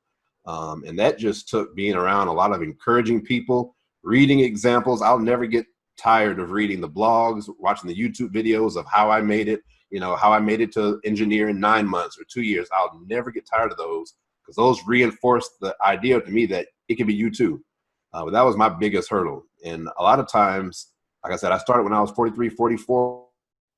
And that just took being around a lot of encouraging people, reading examples. I'll never get tired of reading the blogs, watching the YouTube videos of how I made it. How I made it to engineer in 9 months or 2 years. I'll never get tired of those because those reinforce the idea to me that it can be you too. But that was my biggest hurdle. And a lot of times, like I said, I started when I was 43, 44.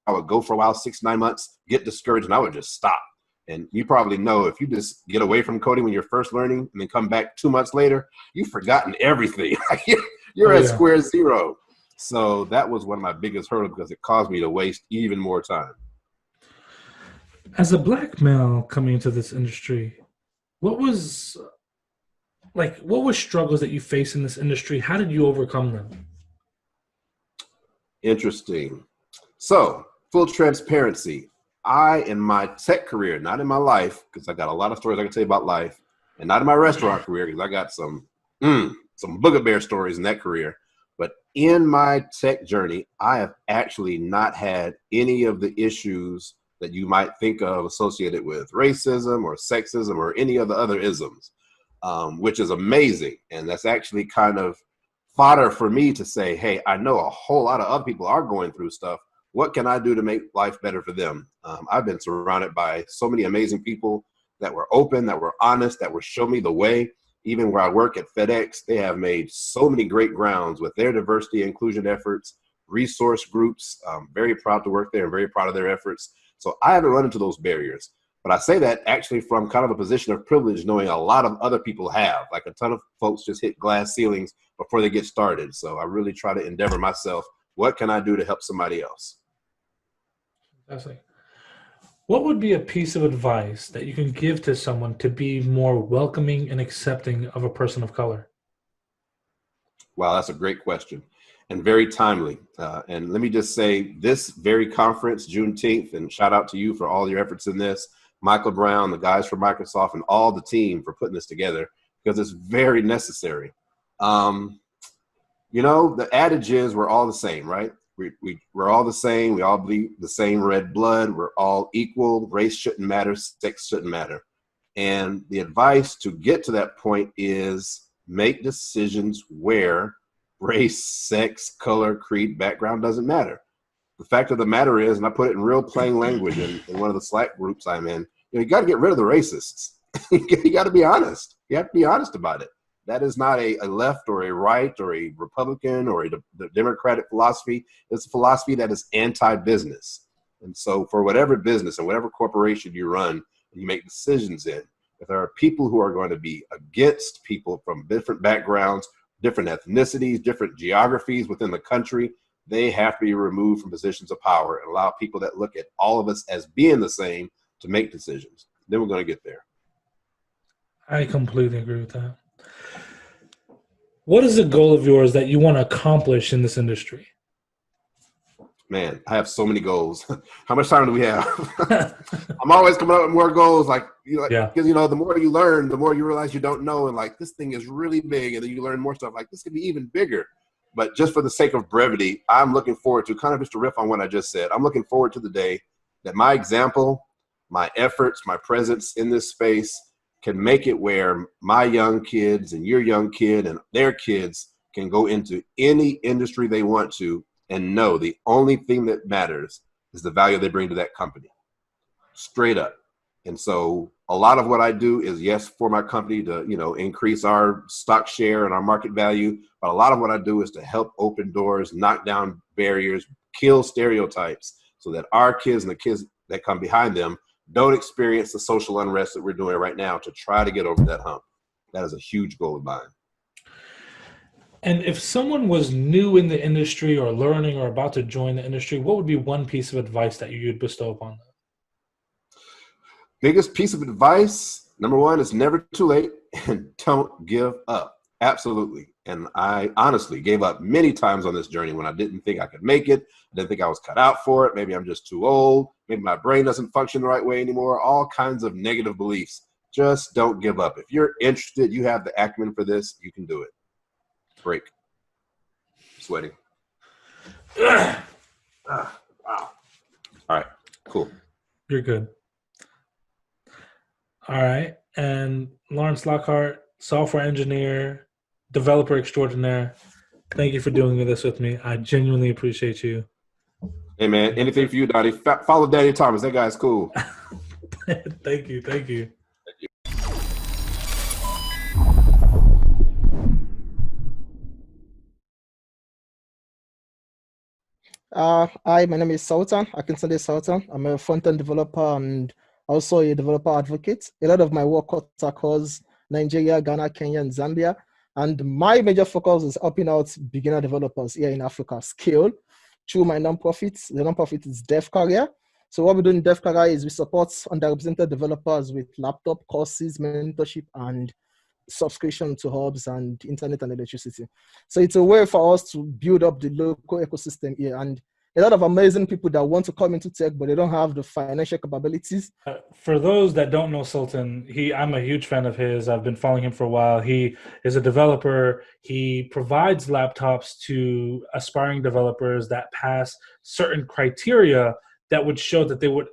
I would go for a while, 6, 9 months, get discouraged, and I would just stop. And you probably know if you just get away from coding when you're first learning and then come back 2 months later, you've forgotten everything. You're at square zero. So that was one of my biggest hurdles because it caused me to waste even more time. As a Black male coming into this industry, what was struggles that you face in this industry? How did you overcome them? Interesting. So, full transparency. I, in my tech career, not in my life, because I got a lot of stories I can tell you about life, and not in my restaurant career, because I got some booger stories in that career. But in my tech journey, I have actually not had any of the issues that you might think of associated with racism or sexism or any of the other isms, which is amazing. And that's actually kind of fodder for me to say, hey, I know a whole lot of other people are going through stuff. What can I do to make life better for them? I've been surrounded by so many amazing people that were open, that were honest, that were show me the way. Even where I work at FedEx, they have made so many great grounds with their diversity and inclusion efforts, resource groups. I'm very proud to work there and very proud of their efforts. So I haven't run into those barriers. But I say that actually from kind of a position of privilege, knowing a lot of other people have. Like a ton of folks just hit glass ceilings before they get started. So I really try to endeavor myself, what can I do to help somebody else? Fantastic. What would be a piece of advice that you can give to someone to be more welcoming and accepting of a person of color? Wow, that's a great question and very timely. And let me just say this very conference, Juneteenth, and shout out to you for all your efforts in this, Michael Brown, the guys from Microsoft, and all the team for putting this together, because it's very necessary. You know, the adage is we're all the same, right? We're all the same. We all bleed the same red blood. We're all equal. Race shouldn't matter. Sex shouldn't matter. And the advice to get to that point is make decisions where race, sex, color, creed, background doesn't matter. The fact of the matter is, and I put it in real plain language in one of the Slack groups I'm in, you got to get rid of the racists. You got to be honest. You have to be honest about it. That is not a left or a right or a Republican or the Democratic philosophy. It's a philosophy that is anti-business. And so for whatever business and whatever corporation you run and you make decisions in, if there are people who are going to be against people from different backgrounds, different ethnicities, different geographies within the country, they have to be removed from positions of power and allow people that look at all of us as being the same to make decisions. Then we're going to get there. I completely agree with that. What is a goal of yours that you want to accomplish in this industry? Man, I have so many goals. How much time do we have? I'm always coming up with more goals, because the more you learn, the more you realize you don't know, and like this thing is really big, and then you learn more stuff. Like this could be even bigger. But just for the sake of brevity, I'm looking forward to kind of just to riff on what I just said. I'm looking forward to the day that my example, my efforts, my presence in this space can make it where my young kids and your young kid and their kids can go into any industry they want to and know the only thing that matters is the value they bring to that company. Straight up. And so a lot of what I do is, yes, for my company to, increase our stock share and our market value. But a lot of what I do is to help open doors, knock down barriers, kill stereotypes so that our kids and the kids that come behind them don't experience the social unrest that we're doing right now to try to get over that hump. That is a huge goal of mine. And if someone was new in the industry or learning or about to join the industry, what would be one piece of advice that you'd bestow upon them? Biggest piece of advice, number one, is never too late and don't give up. Absolutely. And I honestly gave up many times on this journey when I didn't think I could make it. I didn't think I was cut out for it. Maybe I'm just too old. Maybe my brain doesn't function the right way anymore. All kinds of negative beliefs. Just don't give up. If you're interested, you have the acumen for this, you can do it. Break. Sweating. Wow. All right. Cool. You're good. All right. And Lawrence Lockhart, software engineer, developer extraordinaire. Thank you for doing this with me. I genuinely appreciate you. Hey, man. Anything for you, Donnie? Follow Danny Thomas. That guy's cool. Thank you. Thank you. Hi, my name is Sultan. Akintunde Sultan. I'm a front-end developer and also a developer advocate. A lot of my work cuts across Nigeria, Ghana, Kenya, and Zambia. And my major focus is helping out beginner developers here in Africa scale through my nonprofit. The nonprofit is Dev Career. So what we do in Dev Career is we support underrepresented developers with laptop courses, mentorship, and subscription to hubs and internet and electricity. So it's a way for us to build up the local ecosystem here. And a lot of amazing people that want to come into tech, but they don't have the financial capabilities. For those that don't know Sultan, I'm a huge fan of his. I've been following him for a while. He is a developer. He provides laptops to aspiring developers that pass certain criteria that would show that they would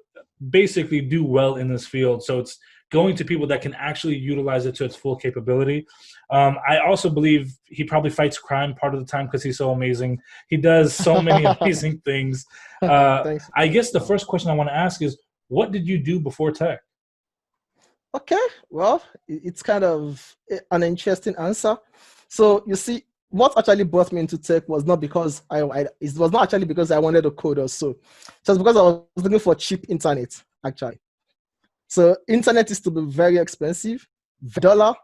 basically do well in this field. So it's going to people that can actually utilize it to its full capability. I also believe he probably fights crime part of the time because he's so amazing. He does so many amazing things. Thanks. I guess the first question I want to ask is, what did you do before tech? Okay, well, it's kind of an interesting answer. So you see, what actually brought me into tech was not because it was not actually because I wanted to code or so. Just because I was looking for cheap internet, actually. So internet is to be very expensive. $1,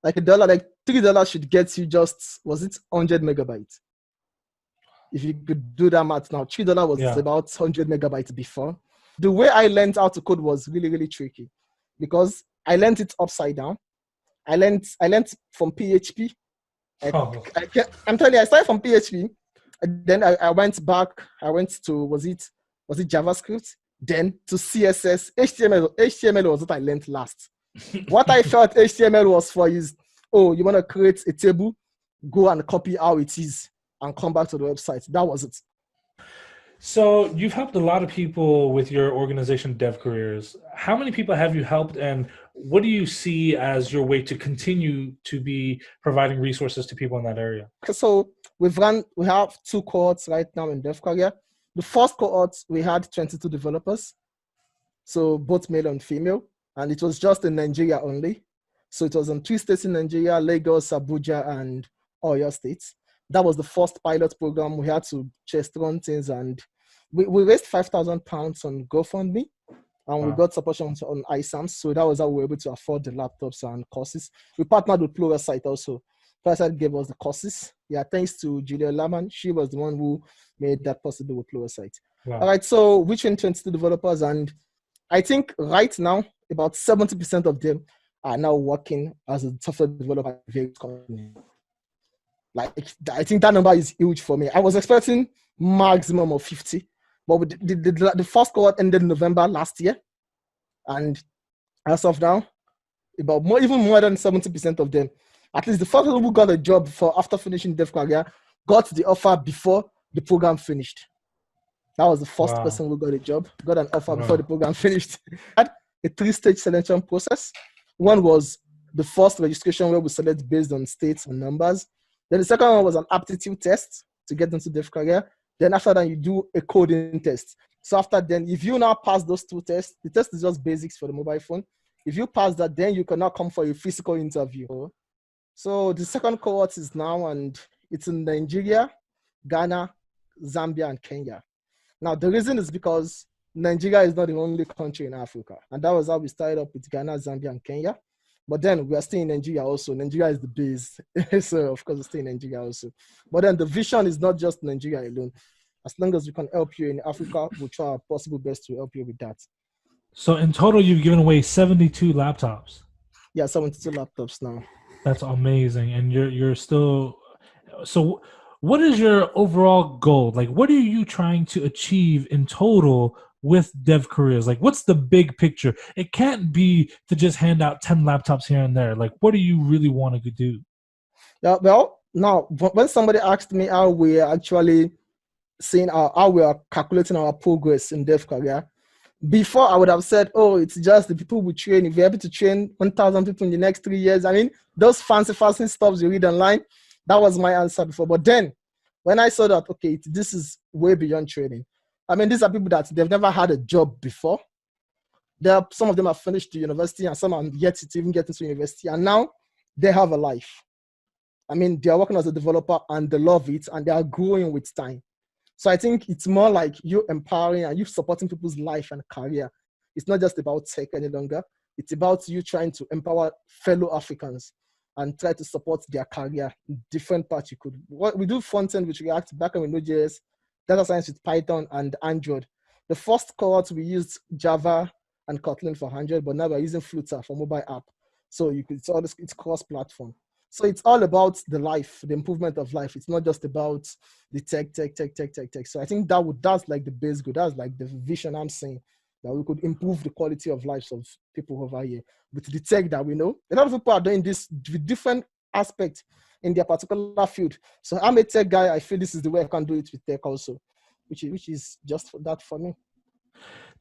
like $3 should get you just, was it 100 megabytes? If you could do that math now, $3 was about 100 megabytes before. The way I learned how to code was really, really tricky because I learned it upside down. I learned from PHP. I'm telling you, I started from PHP. And then I went back. I went to was it JavaScript? Then to CSS. HTML was what I learned last. What I felt HTML was for is, oh, you want to create a table, go and copy how it is and come back to the website. That was it. So you've helped a lot of people with your organization Dev Careers. How many people have you helped, and what do you see as your way to continue to be providing resources to people in that area? So we have 2 cohorts right now in Dev Career. The first cohort, we had 22 developers, so both male and female, and it was just in Nigeria only. So it was in 3 states in Nigeria: Lagos, Abuja, and Oyo states. That was the first pilot program. We had to just run things, and we raised £5,000 on GoFundMe, and we got support on iSAMS. So that was how we were able to afford the laptops and courses. We partnered with Pluralsight also. Pluralsight gave us the courses. Yeah, thanks to Julia Laman. She was the one who made that possible with Pluralsight. Wow. All right, so we trained 22 developers, and I think right now about 70% of them are now working as a software developer at various companies. Like, I think that number is huge for me. I was expecting maximum of 50, but the first cohort ended in November last year, and as of now, about even more than 70% of them, at least the first person who got a job after finishing Dev Career, got the offer before the program finished. That was the first person who got a job, got an offer before the program finished. Had a 3-stage selection process. One was the first registration where we select based on states and numbers. Then the second one was an aptitude test to get into Dev Career. Then after that, you do a coding test. So after then, if you now pass those 2 tests, the test is just basics for the mobile phone. If you pass that, then you can now come for a physical interview. So the second cohort is now, and it's in Nigeria, Ghana, Zambia, and Kenya. Now, the reason is because Nigeria is not the only country in Africa. And that was how we started up with Ghana, Zambia, and Kenya. But then we are still in Nigeria also. Nigeria is the base. So, of course, we're still in Nigeria also. But then the vision is not just Nigeria alone. As long as we can help you in Africa, we'll try our possible best to help you with that. So in total, you've given away 72 laptops. Yeah, 72 laptops now. That's amazing. And you're still... So what is your overall goal? Like, what are you trying to achieve in total with Dev Careers? Like, what's the big picture? It can't be to just hand out 10 laptops here and there. Like, what do you really want to do? Yeah, well, now, when somebody asked me how we are actually seeing how we are calculating our progress in Dev Career, before I would have said, oh, it's just the people we train. If we're able to train 1,000 people in the next 3 years, I mean, those fancy stuff you read online, that was my answer before. But then, when I saw that, okay, this is way beyond training. I mean, these are people that they've never had a job before. Some of them have finished the university, and some are yet to even get into university. And now they have a life. I mean, they are working as a developer and they love it, and they are growing with time. So I think it's more like you empowering and you supporting people's life and career. It's not just about tech any longer. It's about you trying to empower fellow Africans and try to support their career in different parts you could. We do front-end with React, back-end with Node.js, data science with Python and Android. The first cohort, we used Java and Kotlin for Android, but now we're using Flutter for mobile app. So it's cross-platform. So it's all about the life, the improvement of life. It's not just about the tech. So I think that's like the base goal. That's like the vision I'm saying, that we could improve the quality of lives of people over here with the tech that we know. A lot of people are doing this with different aspects in their particular field. So I'm a tech guy. I feel this is the way I can do it with tech also, which is just that for me.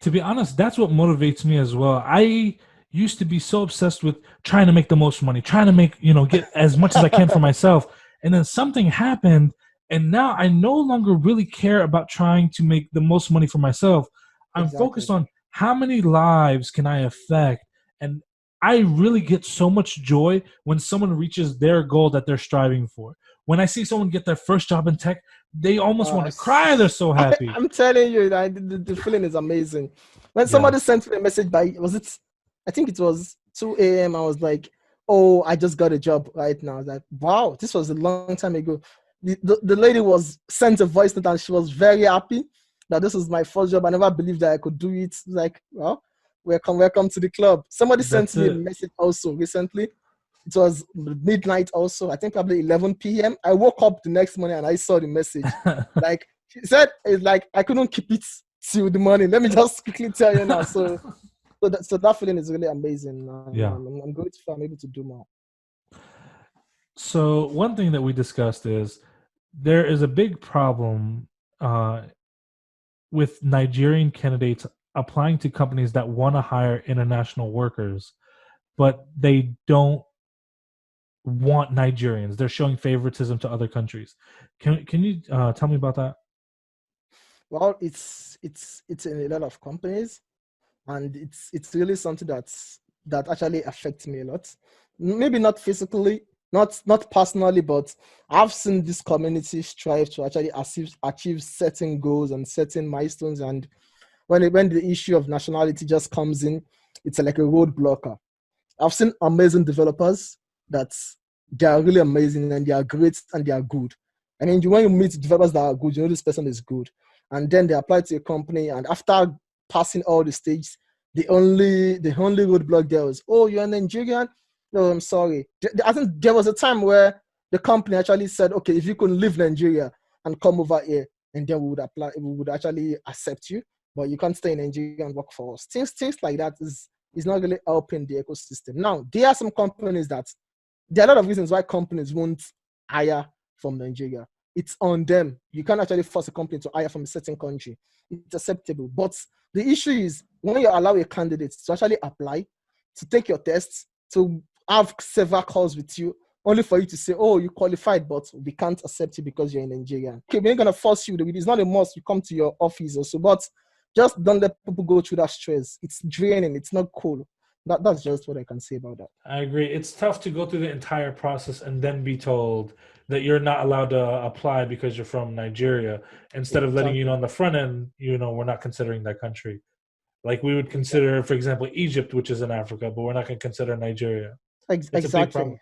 to be honest, that's what motivates me as well. I used to be so obsessed with trying to make the most money, trying to make, get as much as I can for myself. And then something happened, and now I no longer really care about trying to make the most money for myself. I'm focused on how many lives can I affect. And I really get so much joy when someone reaches their goal that they're striving for. When I see someone get their first job in tech, they almost want to cry. They're so happy. I'm telling you, the feeling is amazing. When somebody sent me a message I think it was 2 a.m. I was like, oh, I just got a job right now. I was like, wow, this was a long time ago. The lady sent a voice note and she was very happy that this was my first job. I never believed that I could do it. Like, well, welcome to the club. Somebody sent me a message also recently. It was midnight also, I think probably 11 p.m. I woke up the next morning and I saw the message. Like, she said, it's like, I couldn't keep it till the morning. Let me just quickly tell you now. So that feeling is really amazing. I'm grateful I'm able to do more. So one thing that we discussed is there is a big problem with Nigerian candidates applying to companies that want to hire international workers, but they don't want Nigerians. They're showing favoritism to other countries. Can you tell me about that? Well, it's in a lot of companies, and it's really something that actually affects me a lot. Maybe not physically, not personally, but I've seen this community strive to actually achieve certain goals and certain milestones. And when the issue of nationality just comes in, it's like a roadblocker. I've seen amazing developers that they are really amazing and they are great and they are good. I mean, when you meet developers that are good, you know this person is good. And then they apply to a company, and after passing all the stages, the only roadblock there was, oh, you're a Nigerian? No, I'm sorry. I think there was a time where the company actually said, okay, if you could leave Nigeria and come over here, and then we would actually accept you, but you can't stay in Nigeria and work for us. Things like that is not really helping the ecosystem. Now, there are some companies there are a lot of reasons why companies won't hire from Nigeria. It's on them. You can't actually force a company to hire from a certain country. It's acceptable. But the issue is when you allow a candidate to actually apply, to take your tests, to have several calls with you, only for you to say, oh, you qualified, but we can't accept you because you're in Nigeria. Okay, we're going to force you. It's not a must. You come to your office also, but just don't let people go through that stress. It's draining. It's not cool. That's just what I can say about that. I agree. It's tough to go through the entire process and then be told that you're not allowed to apply because you're from Nigeria. Instead of letting you know on the front end, we're not considering that country. Like we would consider, for example, Egypt, which is in Africa, but we're not going to consider Nigeria. Exactly. It's a big problem.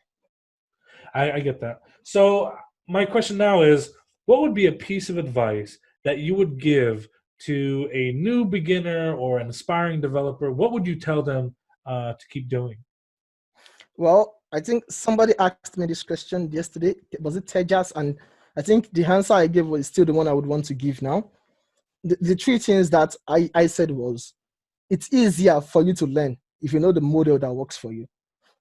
I get that. So my question now is, what would be a piece of advice that you would give to a new beginner or an aspiring developer? What would you tell them to keep doing? Well, I think somebody asked me this question yesterday. Was it Tejas? And I think the answer I gave was still the one I would want to give now. The three things that I said was, it's easier for you to learn if you know the model that works for you.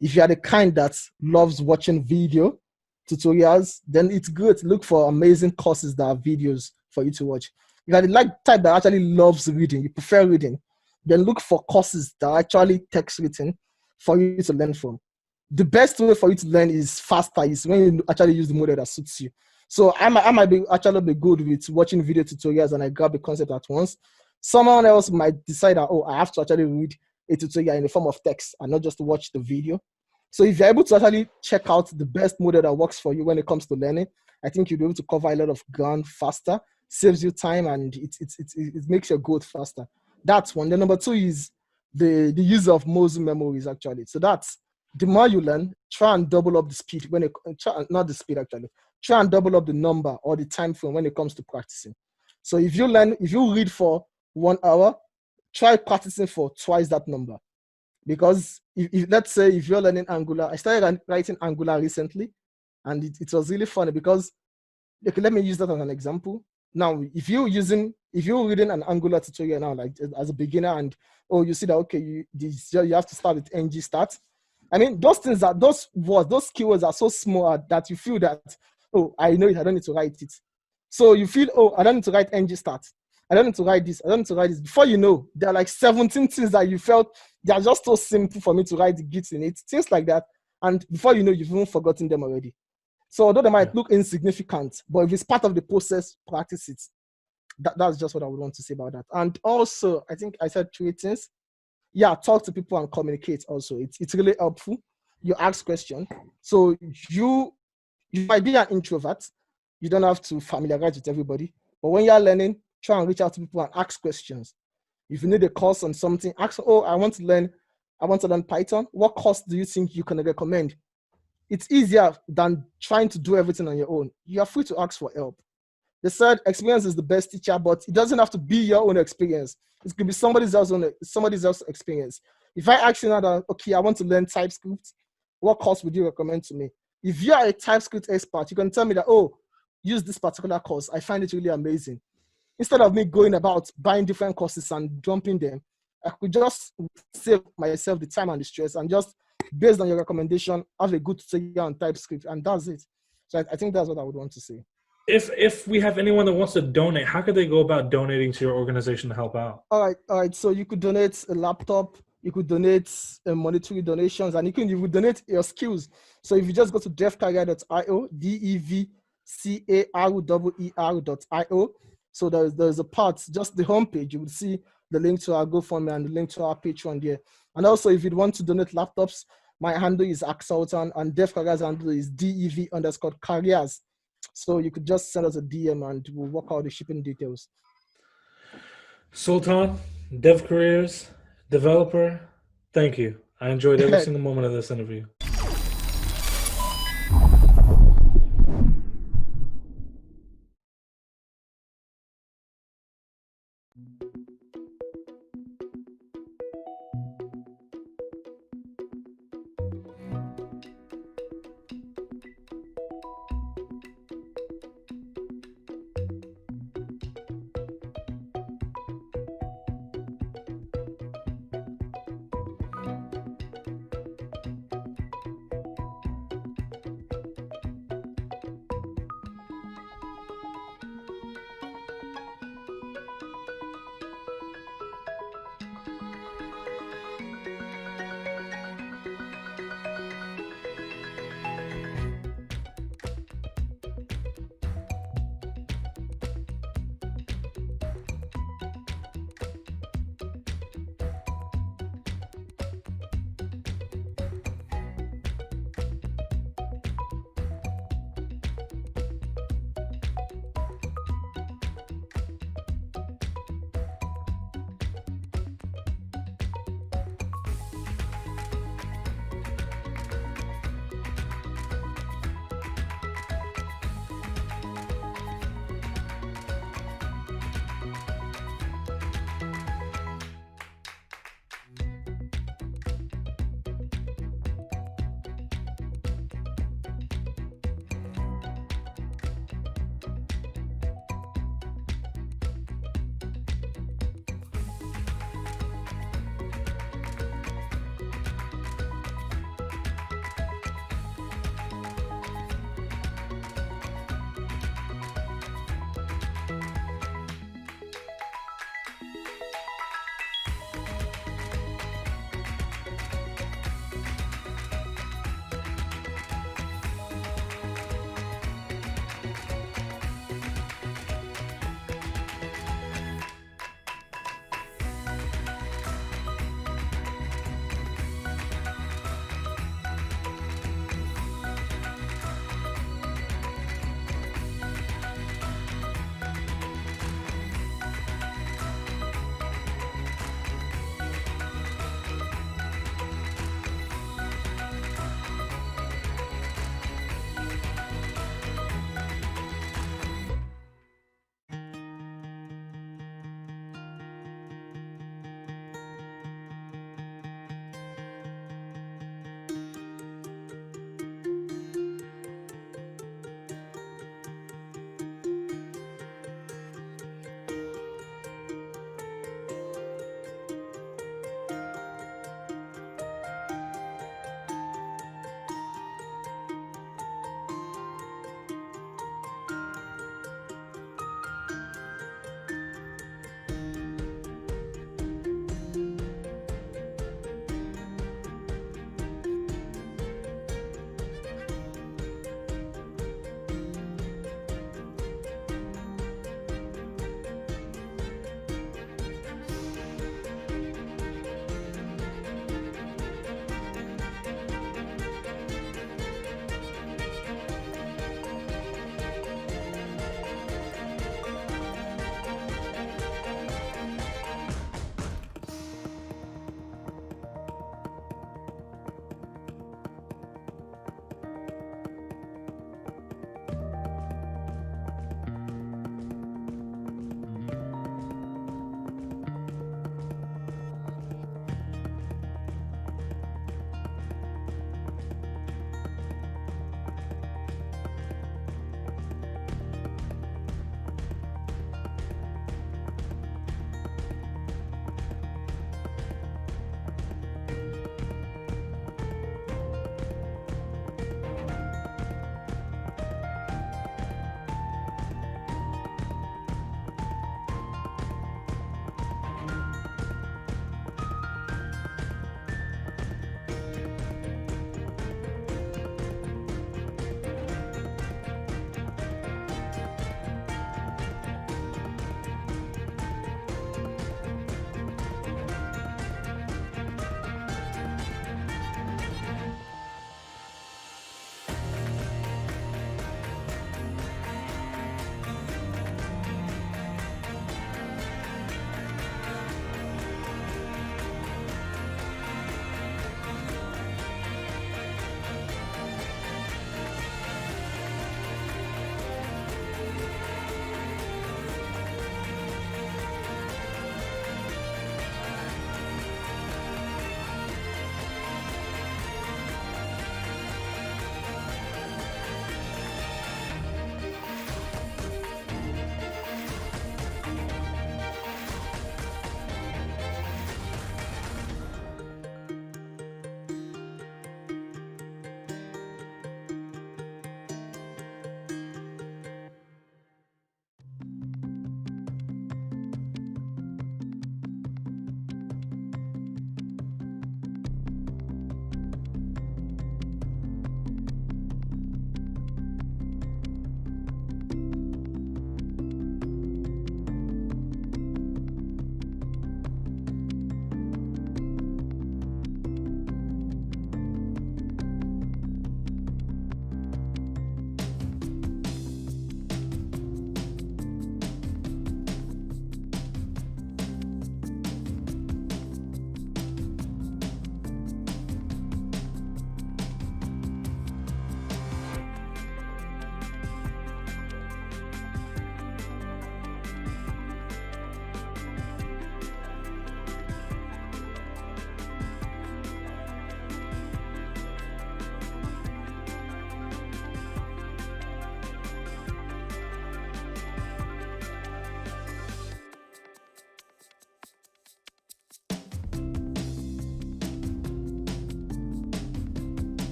If you are the kind that loves watching video tutorials, then it's good to look for amazing courses that are videos for you to watch. If you are the type that actually loves reading, you prefer reading, then look for courses that are actually text written for you to learn from. The best way for you to learn is faster, is when you actually use the model that suits you. So I might be good with watching video tutorials and I grab the concept at once. Someone else might decide that, oh, I have to actually read a tutorial in the form of text and not just watch the video. So if you're able to actually check out the best model that works for you when it comes to learning, I think you'll be able to cover a lot of ground faster, saves you time, and it makes your growth faster. That's one. Then number two is the use of muscle memories, actually. So that's the more you learn, try and double up the speed try and double up the number or the time frame when it comes to practicing. So if you read for 1 hour, try practicing for twice that number. Because if let's say if you're learning Angular, I started writing Angular recently, and it was really funny because, okay, let me use that as an example. Now, if you're reading an Angular tutorial now, like as a beginner, and you see that, okay, you have to start with ng start. I mean, those keywords are so small that you feel that, oh, I know it, I don't need to write it. So you feel, oh, I don't need to write ng start. I don't need to write this. I don't need to write this. Before you know, there are like 17 things that you felt they are just so simple for me to write the Git in it. Things like that. And before you know, you've even forgotten them already. So although they might look insignificant, but if it's part of the process, practice it. That's just what I would want to say about that. And also, I think I said 3 things. Yeah, talk to people and communicate also. It's really helpful. You ask questions. So you might be an introvert. You don't have to familiarize with everybody. But when you're learning, try and reach out to people and ask questions. If you need a course on something, ask, oh, I want to learn Python. What course do you think you can recommend? It's easier than trying to do everything on your own. You are free to ask for help. They said experience is the best teacher, but it doesn't have to be your own experience. It could be somebody else's experience. If I ask you now that, okay, I want to learn TypeScript, what course would you recommend to me? If you are a TypeScript expert, you can tell me that, oh, use this particular course. I find it really amazing. Instead of me going about buying different courses and dumping them, I could just save myself the time and the stress and just, based on your recommendation, have a good tutorial on TypeScript, and that's it. So I think that's what I would want to say. If we have anyone that wants to donate, how could they go about donating to your organization to help out? All right. So you could donate a laptop, you could donate monetary donations, and you would donate your skills. So if you just go to devcareer.io, devcareer.io, so there's a part, just the homepage, you will see the link to our GoFundMe and the link to our Patreon there. And also, if you'd want to donate laptops, my handle is Axelton and DevCareer's handle is DEV_careers. So you could just send us a DM and we'll work out the shipping details. Sultan, Dev Careers, developer, thank you. I enjoyed every single moment of this interview.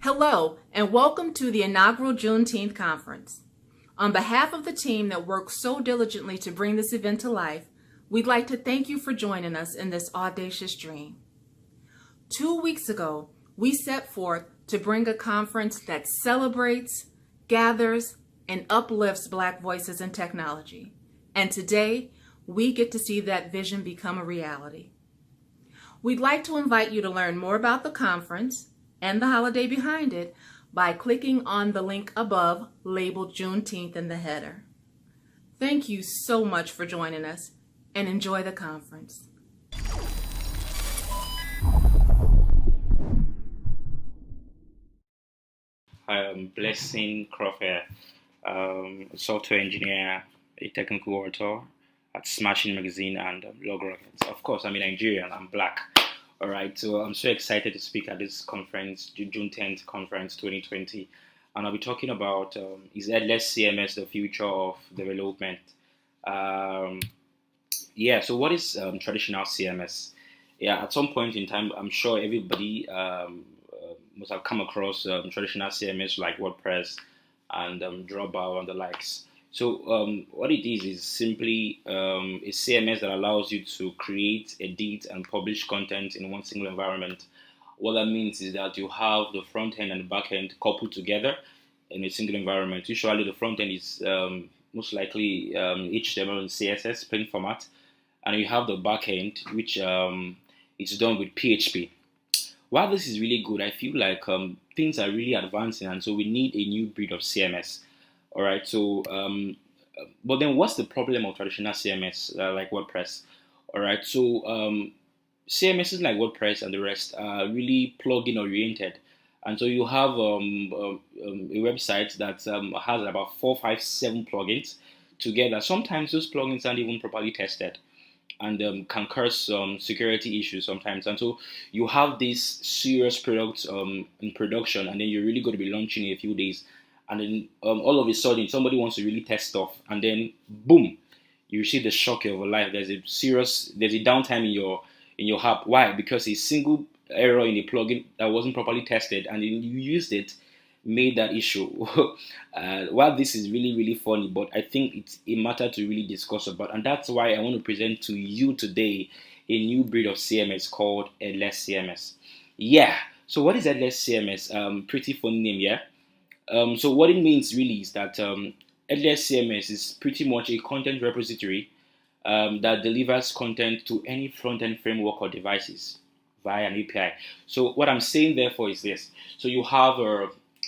Hello, and welcome to the inaugural Juneteenth conference. On behalf of the team that worked so diligently to bring this event to life, we'd like to thank you for joining us in this audacious dream. 2 weeks ago, we set forth to bring a conference that celebrates, gathers, and uplifts Black voices in technology. And today, we get to see that vision become a reality. We'd like to invite you to learn more about the conference and the holiday behind it by clicking on the link above labeled Juneteenth in the header. Thank you so much for joining us, and enjoy the conference. Blessing Crawford, software engineer, a technical author at Smashing Magazine and Log Rockets. Of course, I'm a Nigerian, I'm Black. All right, so I'm so excited to speak at this conference, Juneteenth Conference 2020. And I'll be talking about, is headless CMS the future of development? So what is traditional CMS? Yeah, at some point in time, I'm sure everybody must have come across traditional CMS like WordPress and Dropbox and the likes. So what it is simply a CMS that allows you to create, edit, and publish content in one single environment. What that means is that you have the front end and the back end coupled together in a single environment. Usually the front end is most likely HTML and CSS plain format, and you have the back end which is done with PHP. While this is really good, I feel like things are really advancing, and so we need a new breed of CMS. All right, so but then what's the problem of traditional CMS like WordPress? All right, so CMSs like WordPress and the rest are really plugin oriented, and so you have a website that has about 4, 5, 7 plugins together. Sometimes those plugins aren't even properly tested, and can cause some security issues sometimes. And so you have this serious product in production, and then you're really going to be launching in a few days. And then all of a sudden, somebody wants to really test stuff, and then boom, you receive the shock of your life. There's a downtime in your app. Why? Because a single error in a plugin that wasn't properly tested, and then you used it, made that issue. While this is really, really funny, but I think it's a matter to really discuss about. And that's why I want to present to you today a new breed of CMS called headless CMS. Yeah, so what is headless CMS? Pretty funny name, yeah? So what it means really is that headless CMS is pretty much a content repository that delivers content to any front-end framework or devices via an API. So what I'm saying therefore is this. So you have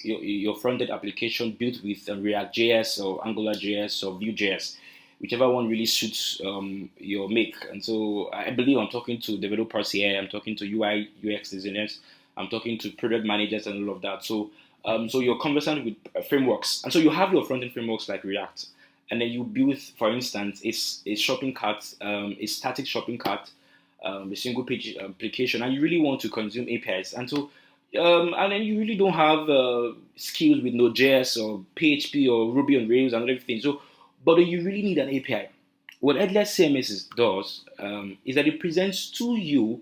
your front-end application built with React.js or AngularJS or Vue.js, whichever one really suits your make. And so I believe I'm talking to developers here, I'm talking to UI, UX designers, I'm talking to product managers and all of that. So you're conversant with frameworks. And so you have your front-end frameworks like React. And then you build, for instance, a shopping cart, a static shopping cart, a single page application, and you really want to consume APIs. And so and then you really don't have skills with Node.js or PHP or Ruby on Rails and everything. So, but you really need an API. What headless CMS does is that it presents to you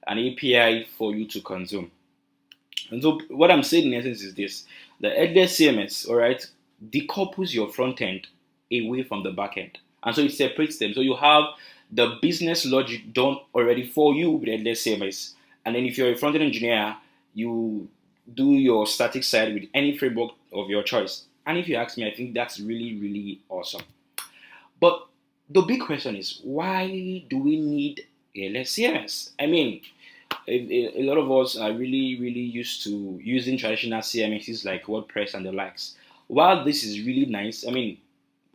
an API for you to consume. And so what I'm saying in essence is this: the headless CMS, all right, decouples your front end away from the back end, and so it separates them. So you have the business logic done already for you with headless CMS, and then if you're a front end engineer, you do your static side with any framework of your choice. And if you ask me, I think that's really, really awesome. But the big question is, why do we need headless CMS? I mean, a lot of us are really, really used to using traditional CMSs like WordPress and the likes. While this is really nice, I mean,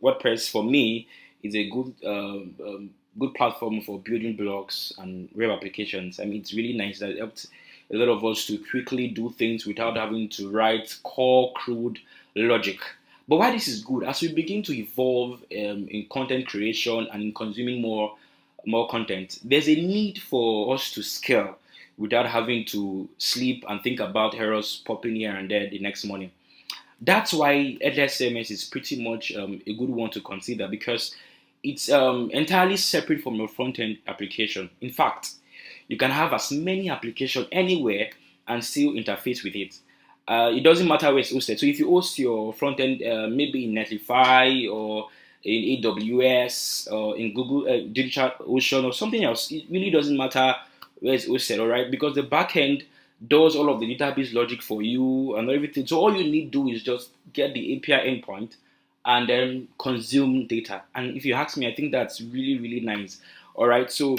WordPress for me is a good platform for building blogs and web applications. I mean, it's really nice that it helped a lot of us to quickly do things without having to write core crude logic. But why this is good, as we begin to evolve in content creation and in consuming more content, there's a need for us to scale without having to sleep and think about errors popping here and there the next morning. That's why headless CMS is pretty much a good one to consider, because it's entirely separate from your front-end application. In fact, you can have as many applications anywhere and still interface with it. It doesn't matter where it's hosted. So if you host your front end maybe in Netlify or in AWS or in Google Digital Ocean or something else, it really doesn't matter where it's hosted, all right? Because the backend does all of the database logic for you and everything. So all you need to do is just get the API endpoint and then consume data. And if you ask me, I think that's really, really nice. All right. So,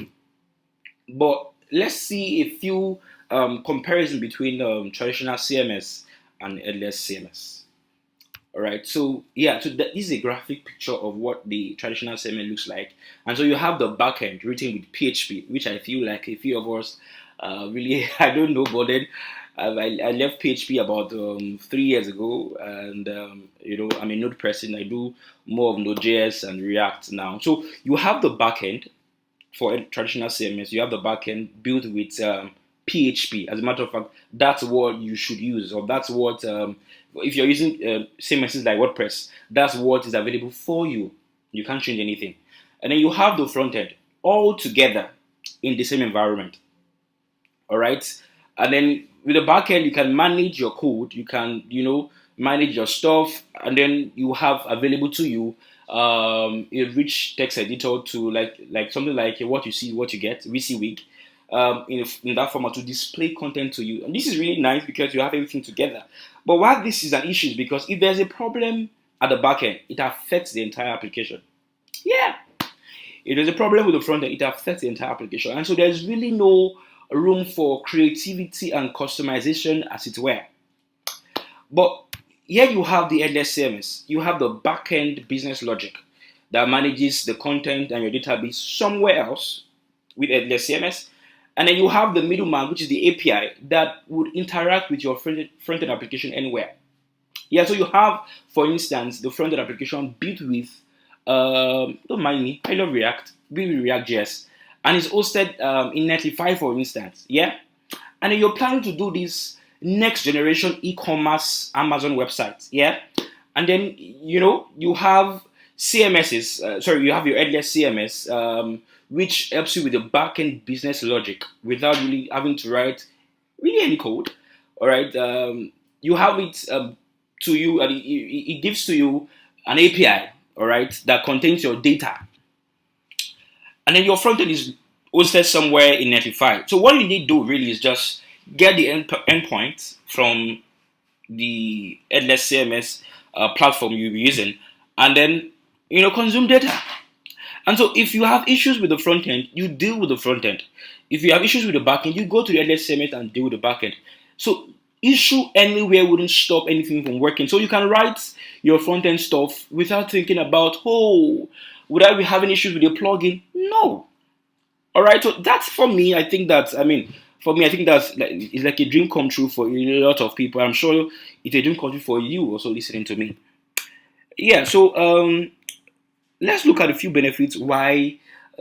but let's see a few comparison between traditional CMS and headless CMS. All right. So yeah, so this is a graphic picture of what the traditional CMS looks like. And so you have the backend written with PHP, which I feel like a few of us really I don't know, but then I left PHP about 3 years ago, and I'm a Node person. I do more of Node.js and React now. So you have the backend for a traditional CMS. You have the backend built with PHP. As a matter of fact, that's what you should use, or that's what if you're using CMSs like WordPress, that's what is available for you. You can't change anything. And then you have the front end all together in the same environment. All right. And then with the backend, you can manage your code, you can, manage your stuff, and then you have available to you a rich text editor to like something like what you see, what you get, WYSIWYG, in that format to display content to you. And this is really nice because you have everything together. But why this is an issue is because if there's a problem at the backend, it affects the entire application. Yeah. If there's a problem with the front end, it affects the entire application. And so there's really no room for creativity and customization, as it were. But here you have the headless CMS. You have the backend business logic that manages the content and your database somewhere else with headless CMS. And then you have the middleman, which is the API that would interact with your front-end application anywhere. Yeah, so you have, for instance, the front-end application built with, don't mind me, I love React, built with React.js, and it's hosted in Netlify, for instance. Yeah, and then you're planning to do this next generation e-commerce Amazon website. Yeah, and then you have CMSs. You have your headless CMS, which helps you with the backend business logic without really having to write really any code. All right, you have it to you, and it gives to you an API. All right, that contains your data, and then your front end is hosted somewhere in Netlify. So what you need to do really is just get the endpoint from the headless CMS platform you'll be using, and then consume data. And so if you have issues with the front end, you deal with the front end. If you have issues with the back end, you go to the headless CMS and deal with the back end. So issue anywhere wouldn't stop anything from working. So you can write your front end stuff without thinking about, oh, would I be having issues with the plugin? No. All right. So that's for me. I think that's it's like a dream come true for a lot of people. I'm sure it's a dream come true for you also listening to me. Yeah. So let's look at a few benefits. A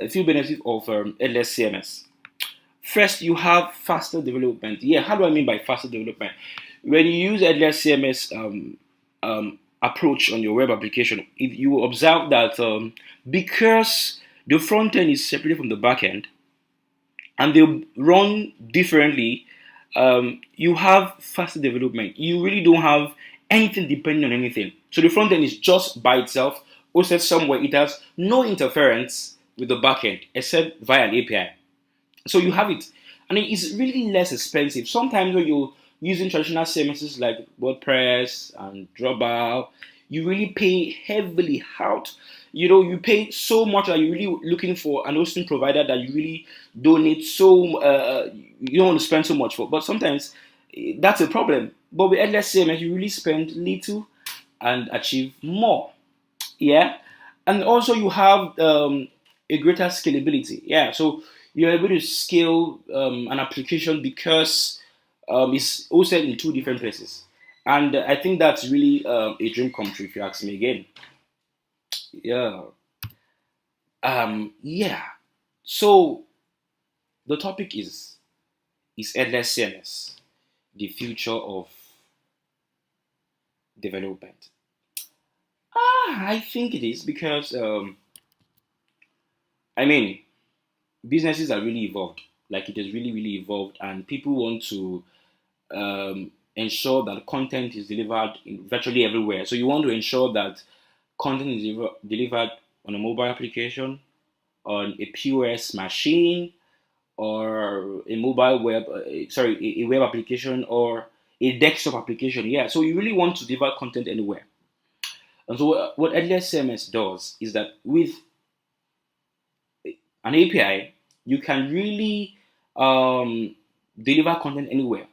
few benefits of headless CMS. First, you have faster development. Yeah, how do I mean by faster development? When you use headless CMS approach on your web application, if you observe that because the front end is separated from the back end and they run differently, you have faster development. You really don't have anything depending on anything. So the front end is just by itself, hosted somewhere. It has no interference with the back end except via an API. So you have it. And it's really less expensive. Sometimes when you're using traditional CMSs like WordPress and Drupal, you really pay heavily out. You pay so much that you're really looking for an hosting provider that you really don't need you don't want to spend so much for. But sometimes that's a problem. But with headless CMS, you really spend little and achieve more. Yeah. And also you have a greater scalability. Yeah. So you're able to scale an application because it's hosted in two different places. And I think that's really a dream come true if you ask me again. Yeah. Yeah. So the topic is headless CMS, the future of development. I think it is because I mean businesses are really evolved. Like it has really, really evolved, and people want to ensure that content is delivered virtually everywhere. So you want to ensure that content is delivered on a mobile application, on a POS machine, or a mobile web, a web application, or a desktop application. Yeah, so you really want to deliver content anywhere. And so what Headless CMS does is that with an API, you can really deliver content anywhere.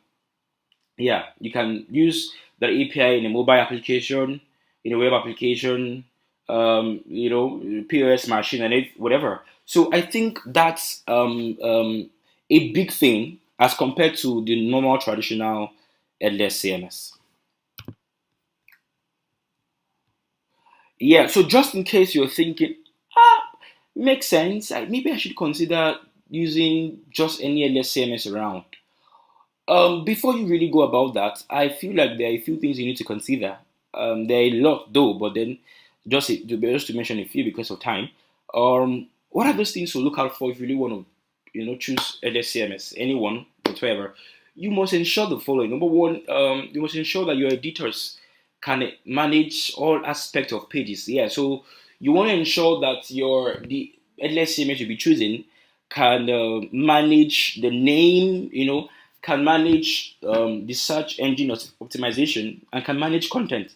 Yeah, you can use the API in a mobile application, in a web application, POS machine, and whatever. So I think that's a big thing as compared to the normal traditional headless CMS. Yeah, so just in case you're thinking, makes sense, maybe I should consider using just any headless CMS around. Before you really go about that, I feel like there are a few things you need to consider. There are a lot though, but then just to mention a few because of time. What are those things to look out for if you really want to, choose LSCMS, anyone, whatever? You must ensure the following. Number one, you must ensure that your editors can manage all aspects of pages. Yeah, so you want to ensure that the LSCMS you'll be choosing can manage the name, can manage the search engine optimization, and can manage content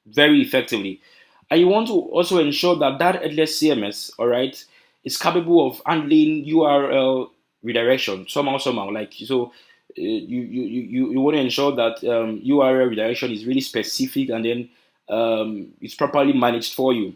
very effectively. And you want to also ensure that that headless CMS, all right, is capable of handling URL redirection somehow. Like so, you want to ensure that URL redirection is really specific and then it's properly managed for you.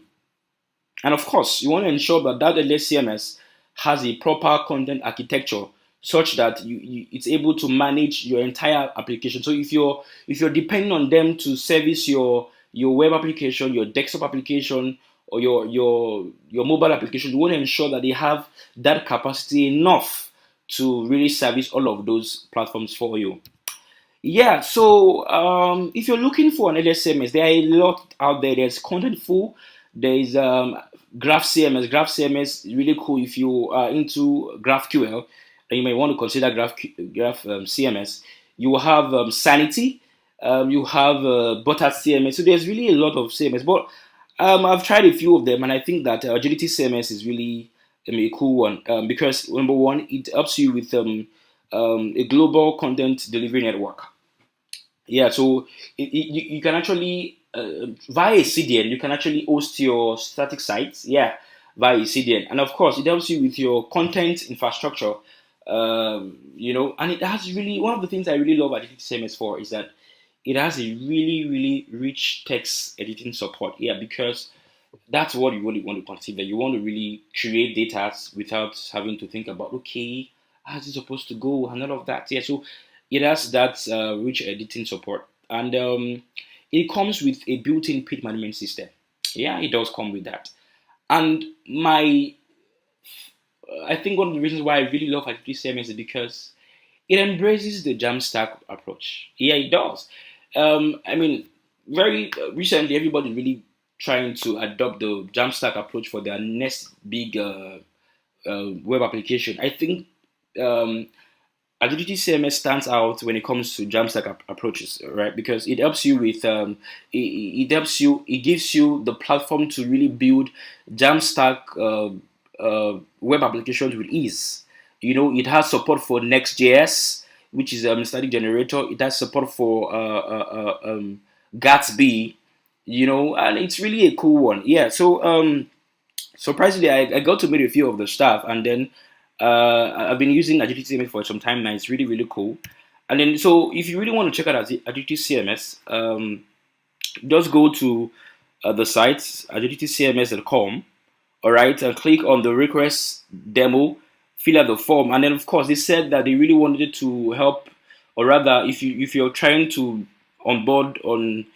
And of course, you want to ensure that that headless CMS has a proper content architecture such that it's able to manage your entire application. So if you're depending on them to service your web application, your desktop application, or your mobile application, you want to ensure that they have that capacity enough to really service all of those platforms for you. Yeah, so if you're looking for an LSMS, there are a lot out there. There's Contentful, there's Graph CMS. Graph CMS is really cool if you are into GraphQL, and you may want to consider Graph CMS. You have Sanity, you have Butter CMS. So there's really a lot of CMS, but I've tried a few of them, and I think that Agility CMS is really a cool one because number one, it helps you with a global content delivery network. Yeah, so you can actually via a CDN, you can actually host your static sites. Yeah, via a CDN, and of course, it helps you with your content infrastructure. And it has really one of the things I really love Agility CMS for is that it has a really rich text editing support. Yeah, because that's what you really want to consider. You want to really create data without having to think about, okay, how's it supposed to go and all of that. Yeah, so it has that rich editing support, and it comes with a built-in page management system. Yeah, it does come with that. And I think one of the reasons why I really love Activity CMS is because it embraces the Jamstack approach. Yeah, it does. I mean, very recently, everybody really trying to adopt the Jamstack approach for their next big web application. I think Agility CMS stands out when it comes to Jamstack approaches, right? Because it helps you with it gives you the platform to really build Jamstack web applications with ease. It has support for Next.js, which is a static generator. It has support for Gatsby, and it's really a cool one. Yeah, so surprisingly, I got to meet a few of the staff, and then I've been using Agility CMS for some time now. It's really cool. And then, so if you really want to check out Agility CMS, just go to the site agilitycms.com. All right, and click on the request demo, fill out the form, and then of course they said that they really wanted to help, or rather, if you're trying to onboard on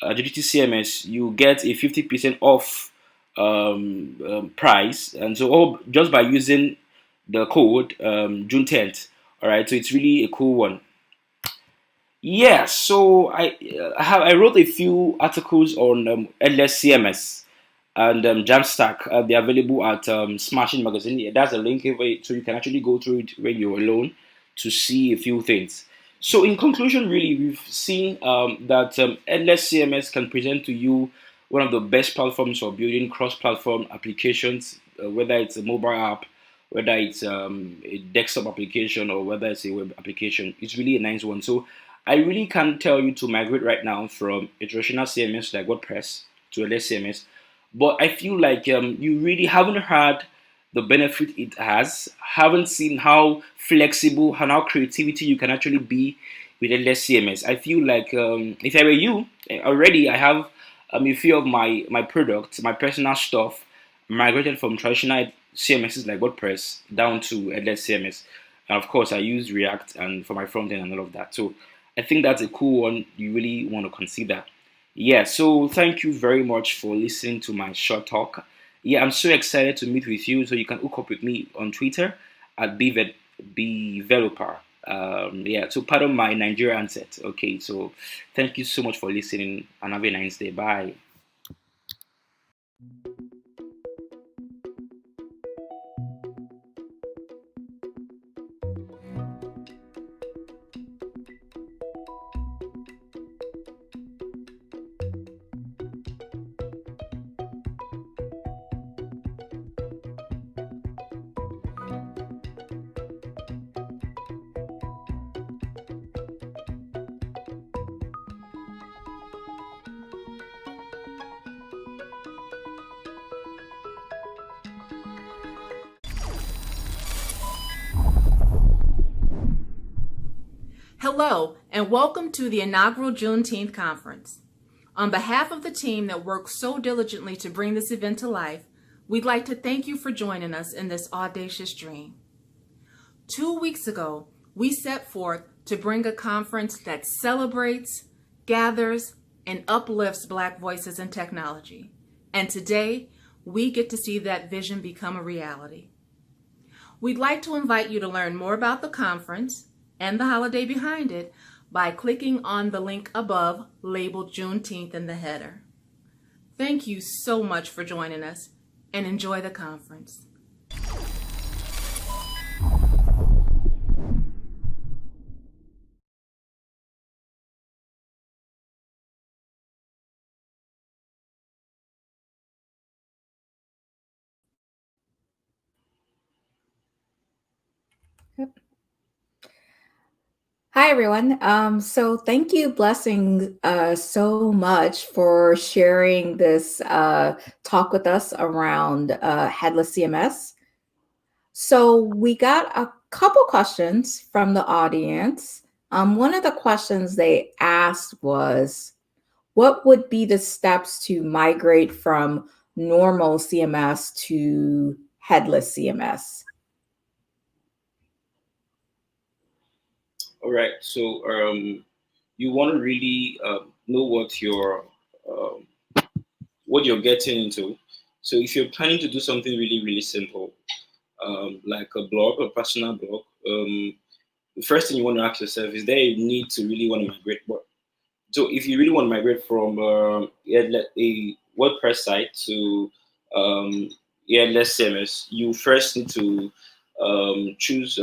Agility CMS, you get a 50% off price, and so just by using the code Juneteenth. All right, so it's really a cool one. Yeah, so I wrote a few articles on headless CMS and Jamstack. They're available at Smashing Magazine. Yeah, that's a link so you can actually go through it when you're alone to see a few things. So in conclusion, really, we've seen that Endless CMS can present to you one of the best platforms for building cross-platform applications, whether it's a mobile app, whether it's a desktop application, or whether it's a web application. It's really a nice one. So I really can't tell you to migrate right now from a traditional CMS like WordPress to Endless CMS, but I feel like you really haven't had the benefit it has, haven't seen how flexible and how creativity you can actually be with Endless CMS. I feel like if I were you, already I have a few of my products, my personal stuff, migrated from traditional CMSs like WordPress down to Endless CMS. And of course, I use React and for my front end and all of that. So I think that's a cool one you really want to consider. Yeah, so thank you very much for listening to my short talk. Yeah, I'm so excited to meet with you. So you can hook up with me on Twitter at bveloper. Yeah, so pardon my Nigerian accent. Okay, so thank you so much for listening and have a nice day. Bye. Hello, and welcome to the inaugural Juneteenth conference. On behalf of the team that worked so diligently to bring this event to life, we'd like to thank you for joining us in this audacious dream. 2 weeks ago, we set forth to bring a conference that celebrates, gathers, and uplifts Black voices in technology. And today, we get to see that vision become a reality. We'd like to invite you to learn more about the conference and the holiday behind it by clicking on the link above labeled Juneteenth in the header. Thank you so much for joining us and enjoy the conference. Yep. Hi, everyone. So thank you, Blessing, so much for sharing this talk with us around headless CMS. So we got a couple questions from the audience. One of the questions they asked was, what would be the steps to migrate from normal CMS to headless CMS? All right. So you want to really know what you're getting into. So if you're planning to do something really really simple, like a blog, a personal blog, the first thing you want to ask yourself is there a need to really want to migrate? So if you really want to migrate from a WordPress site to less CMS, you first need to choose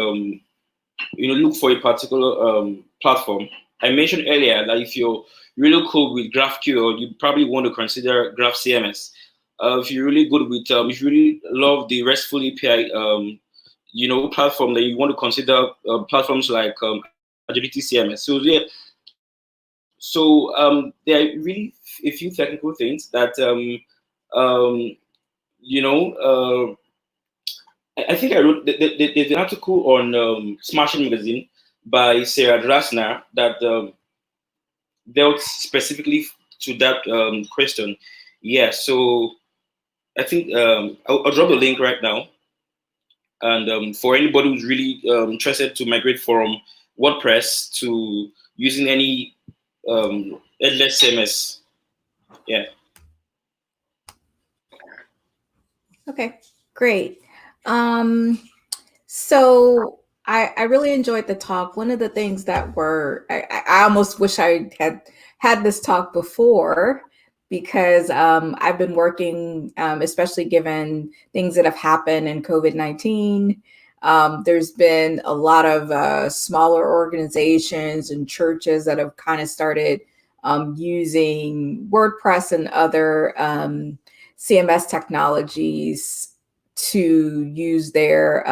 look for a particular platform. I mentioned earlier that if you're really cool with GraphQL, you probably want to consider Graph CMS. If you're really good with, if you really love the RESTful API, platform, that you want to consider platforms like Agility CMS. So yeah, so there are really a few technical things that you know. I think I wrote there's an article on Smashing Magazine by Sarah Drasner that dealt specifically to that question. Yeah, so I think I'll drop the link right now. And for anybody who's really interested to migrate from WordPress to using any headless CMS, yeah. Okay, great. So I really enjoyed the talk. One of the things that I almost wish I had this talk before, because I've been working, especially given things that have happened in COVID-19, There's been a lot of smaller organizations and churches that have kind of started using WordPress and other CMS technologies to use their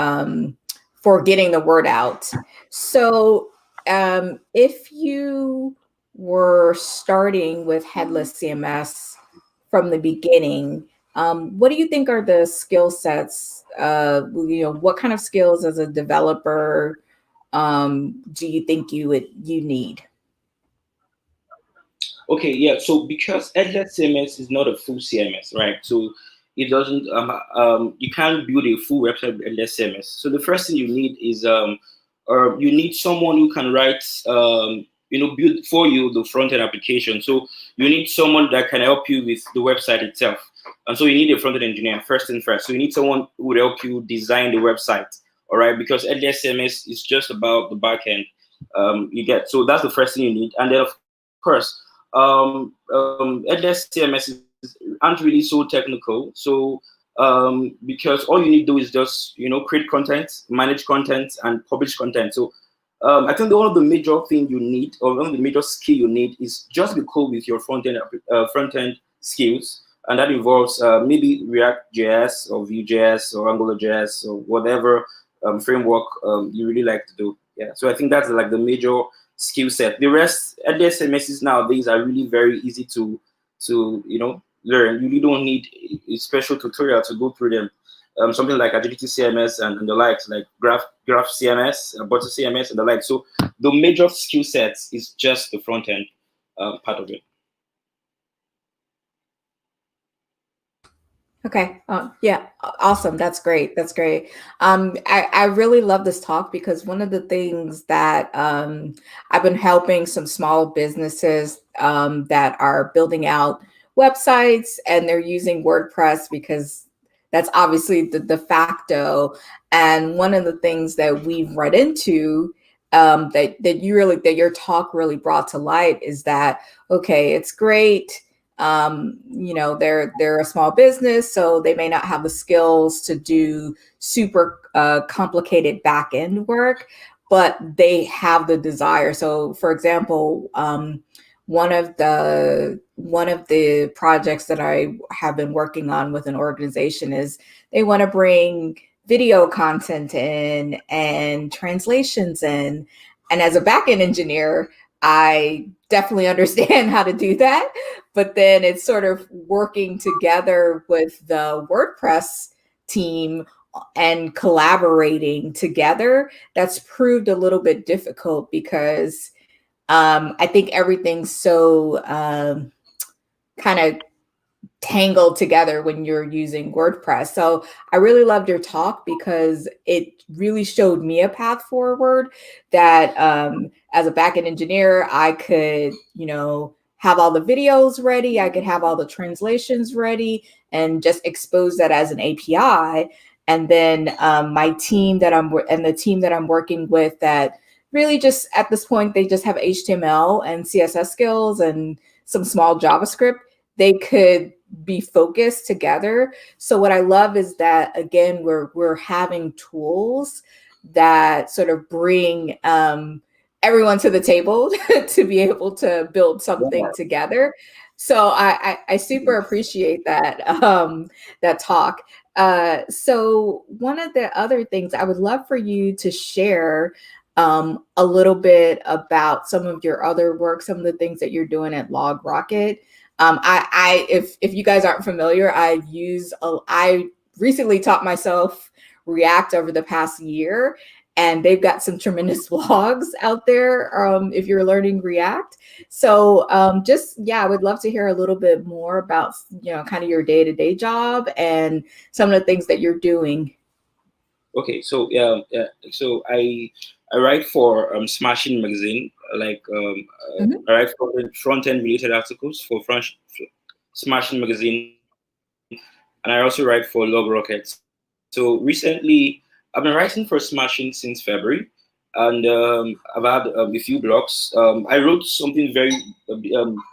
for getting the word out. So if you were starting with headless CMS from the beginning, what do you think are the skill sets? What kind of skills as a developer do you think you need? Okay, yeah. So because headless CMS is not a full CMS, right? So it doesn't. You can't build a full website with headless CMS. So the first thing you need is or you need someone who can write build for you the front end application. So you need someone that can help you with the website itself. And so you need a front end engineer first and first. So you need someone who would help you design the website. All right, because headless CMS is just about the back end. You get so that's the first thing you need, and then of course headless CMS aren't really so technical. So because all you need to do is just create content, manage content, and publish content. So I think one of the major thing you need, or one of the major skill you need, is just be cool with your front end skills, and that involves maybe React JS or Vue.js or Angular JS or whatever framework you really like to do. Yeah, so I think that's like the major skill set. The rest, headless CMSs nowadays are really very easy to learn. You really don't need a special tutorial to go through them. Something like Agility CMS and the likes, like Graph CMS, Butter CMS, and the like. So the major skill sets is just the front end part of it. Okay. Yeah. Awesome. That's great. That's great. I really love this talk because one of the things that I've been helping some small businesses that are building out websites, and they're using WordPress because that's obviously the de facto. And one of the things that we've run into that your talk really brought to light is that, okay, it's great. They're a small business, so they may not have the skills to do super complicated back end work, but they have the desire. So, for example, one of the projects that I have been working on with an organization is they want to bring video content in and translations in, and as a back-end engineer, I definitely understand how to do that, but then it's sort of working together with the WordPress team and collaborating together. That's proved a little bit difficult because I think everything's so kind of tangled together when you're using WordPress. So I really loved your talk because it really showed me a path forward that as a backend engineer, I could, have all the videos ready. I could have all the translations ready and just expose that as an API. And then the team that I'm working with that really just at this point, they just have HTML and CSS skills and some small JavaScript. They could be focused together. So what I love is that, again, we're having tools that sort of bring everyone to the table to be able to build something together. So I super appreciate that that talk. So one of the other things I would love for you to share a little bit about some of your other work, some of the things that you're doing at LogRocket. If you guys aren't familiar, I recently taught myself React over the past year, and they've got some tremendous blogs out there if you're learning React. So I would love to hear a little bit more about, kind of your day-to-day job and some of the things that you're doing. Okay, so so I write for Smashing Magazine, like I write for the front end related articles for Smashing Magazine, and I also write for LogRocket. So recently, I've been writing for Smashing since February, and I've had a few blogs. I wrote something very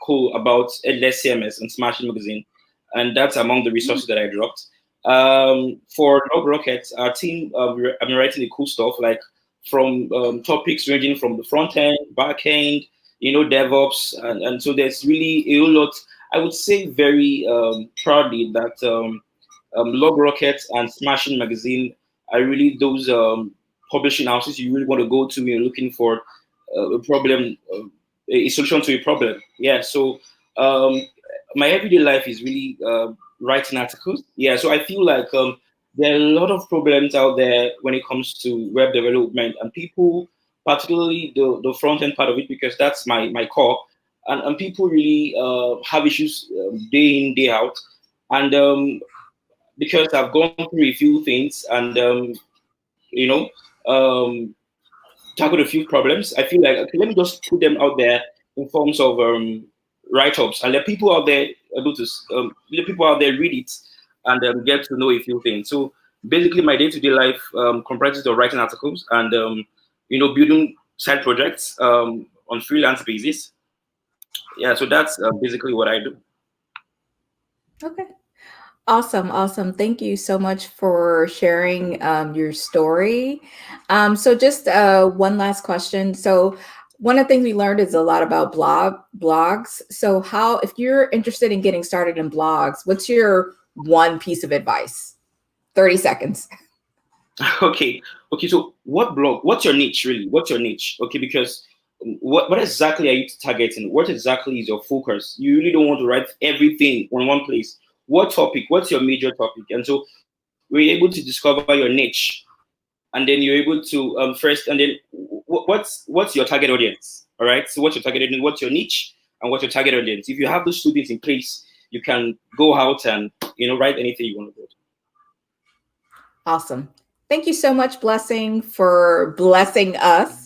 cool about headless CMS and Smashing Magazine, and that's among the resources that I dropped. For Log Rockets, our team, I've been writing the cool stuff like from topics ranging from the front end, back end, DevOps, and so there's really a whole lot. I would say very proudly that Log Rockets and Smashing Magazine are really those publishing houses you really want to go to when you're looking for a problem, a solution to a problem. Yeah, so um, my everyday life is really writing articles. Yeah, so I feel like there are a lot of problems out there when it comes to web development, and people, particularly the front end part of it, because that's my core, and people really have issues day in, day out. And because I've gone through a few things and, you know, um, tackled a few problems, I feel like, okay, let me just put them out there in forms of write-ups and let people out there let people out there read it and get to know a few things. So basically, my day-to-day life comprises of writing articles and building side projects on freelance basis. Yeah, so that's basically what I do. Okay. Awesome, awesome. Thank you so much for sharing your story. So just one last question. So one of the things we learned is a lot about blogs. So if you're interested in getting started in blogs, what's your one piece of advice? 30 seconds. Okay, so what's your niche really? What's your niche? Okay, because what exactly are you targeting? What exactly is your focus? You really don't want to write everything on one place. What topic? What's your major topic? And so we're able to discover your niche, and then you're able to first, and then what's your target audience? All right. So what's your target audience? What's your niche? And what's your target audience? If you have those two things in place, you can go out and write anything you want to write. Awesome. Thank you so much, Blessing, for blessing us.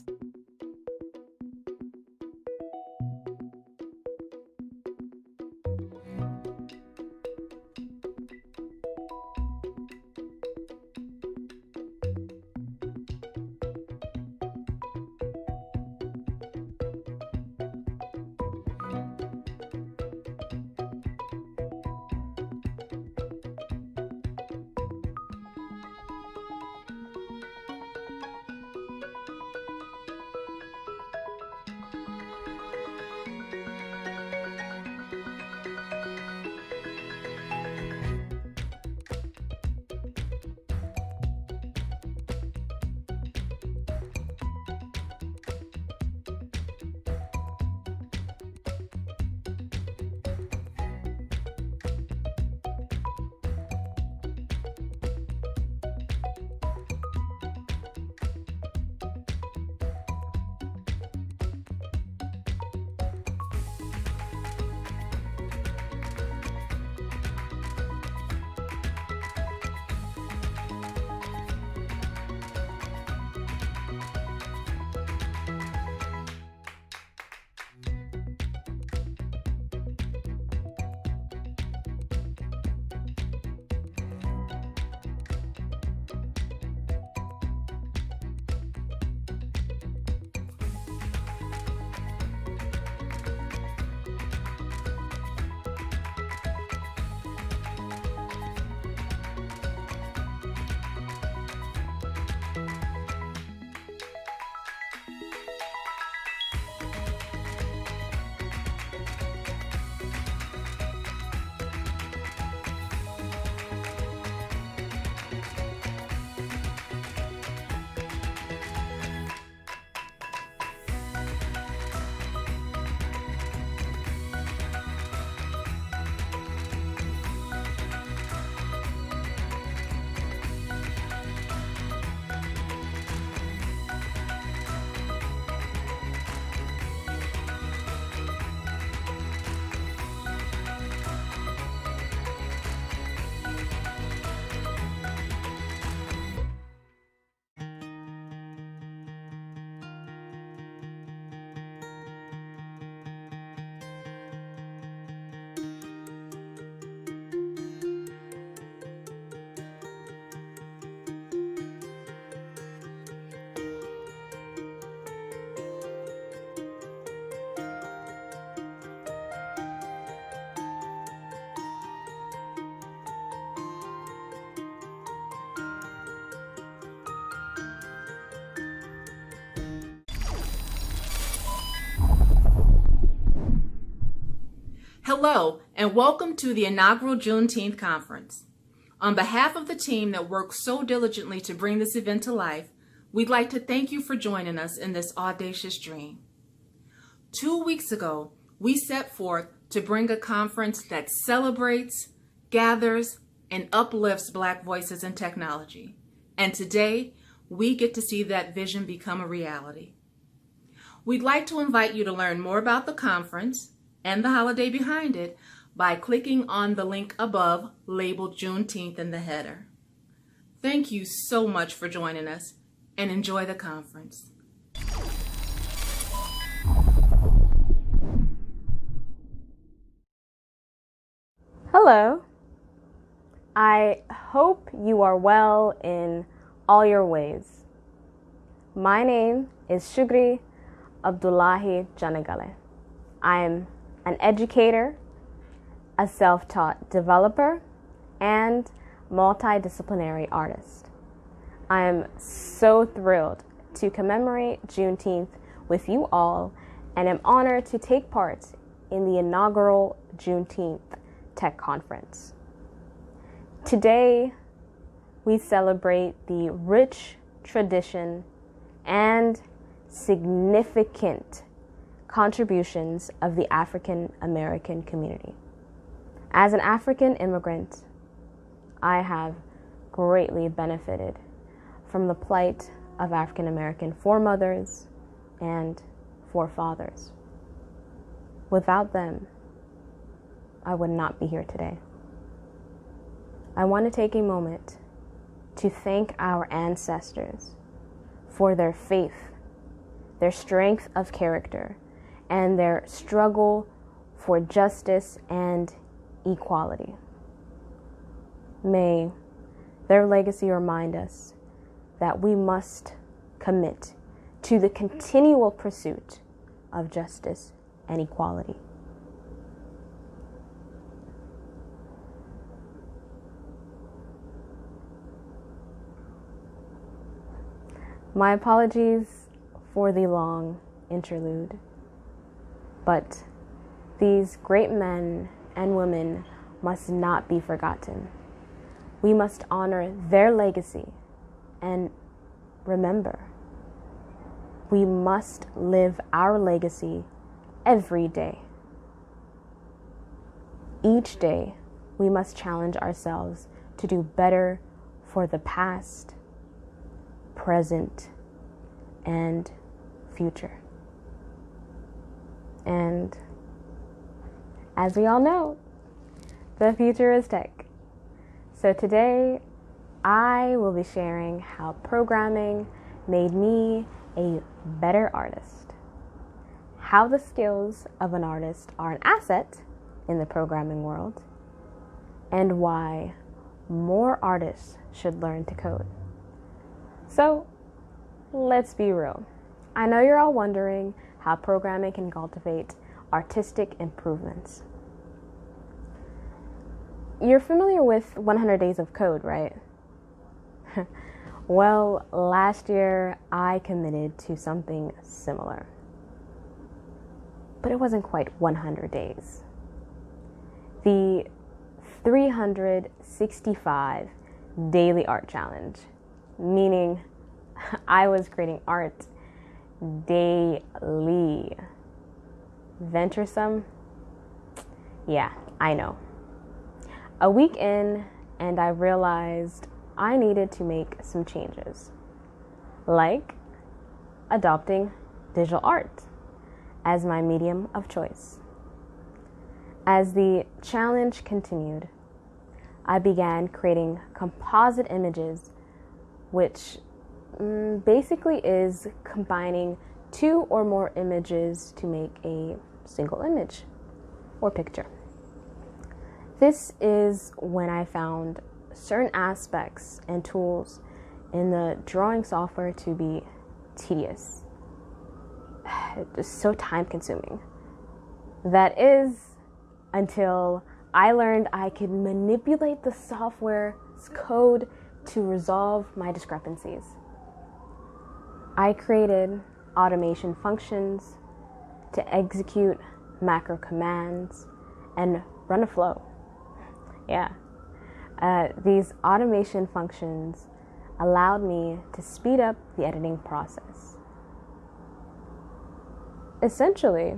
Hello, and welcome to the inaugural Juneteenth conference. On behalf of the team that worked so diligently to bring this event to life, we'd like to thank you for joining us in this audacious dream. 2 weeks ago, we set forth to bring a conference that celebrates, gathers, and uplifts Black voices in technology. And today, we get to see that vision become a reality. We'd like to invite you to learn more about the conference and the holiday behind it by clicking on the link above labeled Juneteenth in the header. Thank you so much for joining us and enjoy the conference. Hello. I hope you are well in all your ways. My name is Shugri Abdullahi Janagale. I am an educator, a self-taught developer, and multidisciplinary artist. I am so thrilled to commemorate Juneteenth with you all and am honored to take part in the inaugural Juneteenth Tech Conference. Today, we celebrate the rich tradition and significant contributions of the African American community. As an African immigrant, I have greatly benefited from the plight of African American foremothers and forefathers. Without them, I would not be here today. I want to take a moment to thank our ancestors for their faith, their strength of character, and their struggle for justice and equality. May their legacy remind us that we must commit to the continual pursuit of justice and equality. My apologies for the long interlude, but these great men and women must not be forgotten. We must honor their legacy and remember, we must live our legacy every day. Each day, we must challenge ourselves to do better for the past, present, and future. And as we all know, the future is tech. So today, I will be sharing how programming made me a better artist, how the skills of an artist are an asset in the programming world, and why more artists should learn to code. So, let's be real. I know you're all wondering how programming can cultivate artistic improvements. You're familiar with 100 Days of Code, right? Well, last year I committed to something similar. But it wasn't quite 100 days. The 365 daily art challenge, meaning I was creating art daily. Venturesome? Yeah, I know. A week in, and I realized I needed to make some changes, like adopting digital art as my medium of choice. As the challenge continued, I began creating composite images, which basically is combining two or more images to make a single image or picture. This is when I found certain aspects and tools in the drawing software to be tedious. It's just so time consuming. That is until I learned I could manipulate the software's code to resolve my discrepancies. I created automation functions to execute macro commands and run a flow. Yeah. These automation functions allowed me to speed up the editing process. Essentially,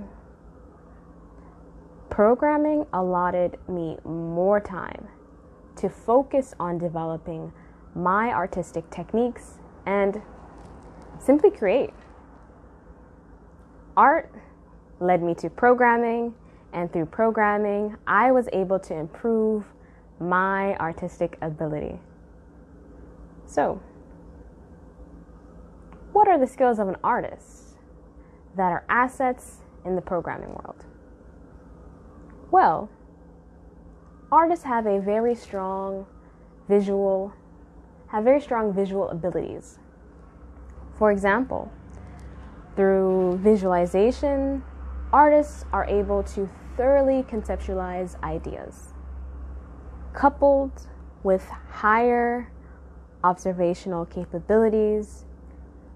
programming allotted me more time to focus on developing my artistic techniques and simply create. Art led me to programming, and through programming, I was able to improve my artistic ability. So, what are the skills of an artist that are assets in the programming world? Well, artists have very strong visual abilities. For example, through visualization, artists are able to thoroughly conceptualize ideas. Coupled with higher observational capabilities,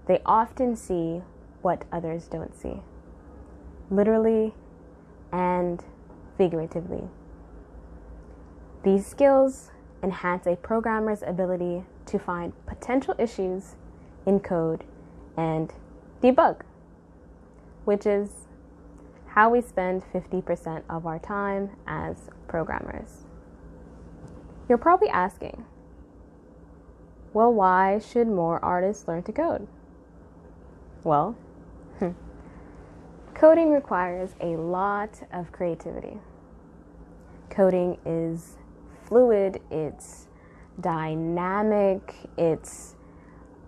they often see what others don't see, literally and figuratively. These skills enhance a programmer's ability to find potential issues in code and debug, which is how we spend 50% of our time as programmers. You're probably asking, well, why should more artists learn to code? Well, coding requires a lot of creativity. Coding is fluid, it's dynamic, its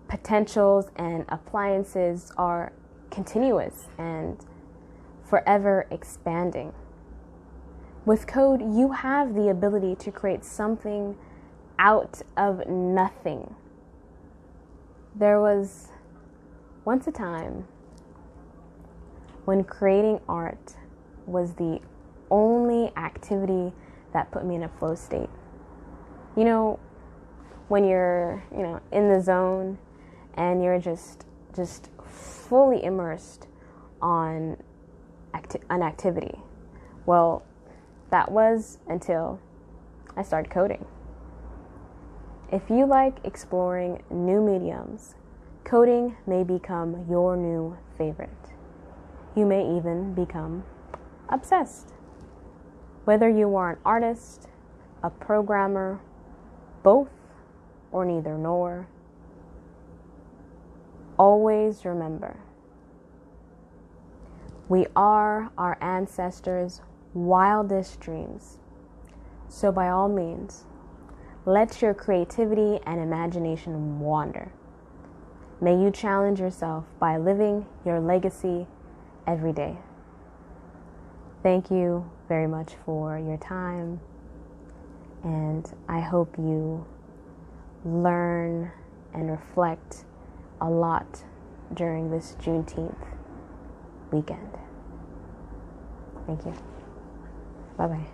potentials and appliances are continuous and forever expanding. With code, you have the ability to create something out of nothing. There was once a time when creating art was the only activity that put me in a flow state. You know, when you're, in the zone and you're just fully immersed on an activity. Well, that was until I started coding. If you like exploring new mediums, coding may become your new favorite. You may even become obsessed. Whether you are an artist, a programmer, both, or neither nor, always remember, we are our ancestors' wildest dreams. So by all means, let your creativity and imagination wander. May you challenge yourself by living your legacy every day. Thank you very much for your time, and I hope you learn and reflect a lot during this Juneteenth weekend. Thank you. Bye-bye.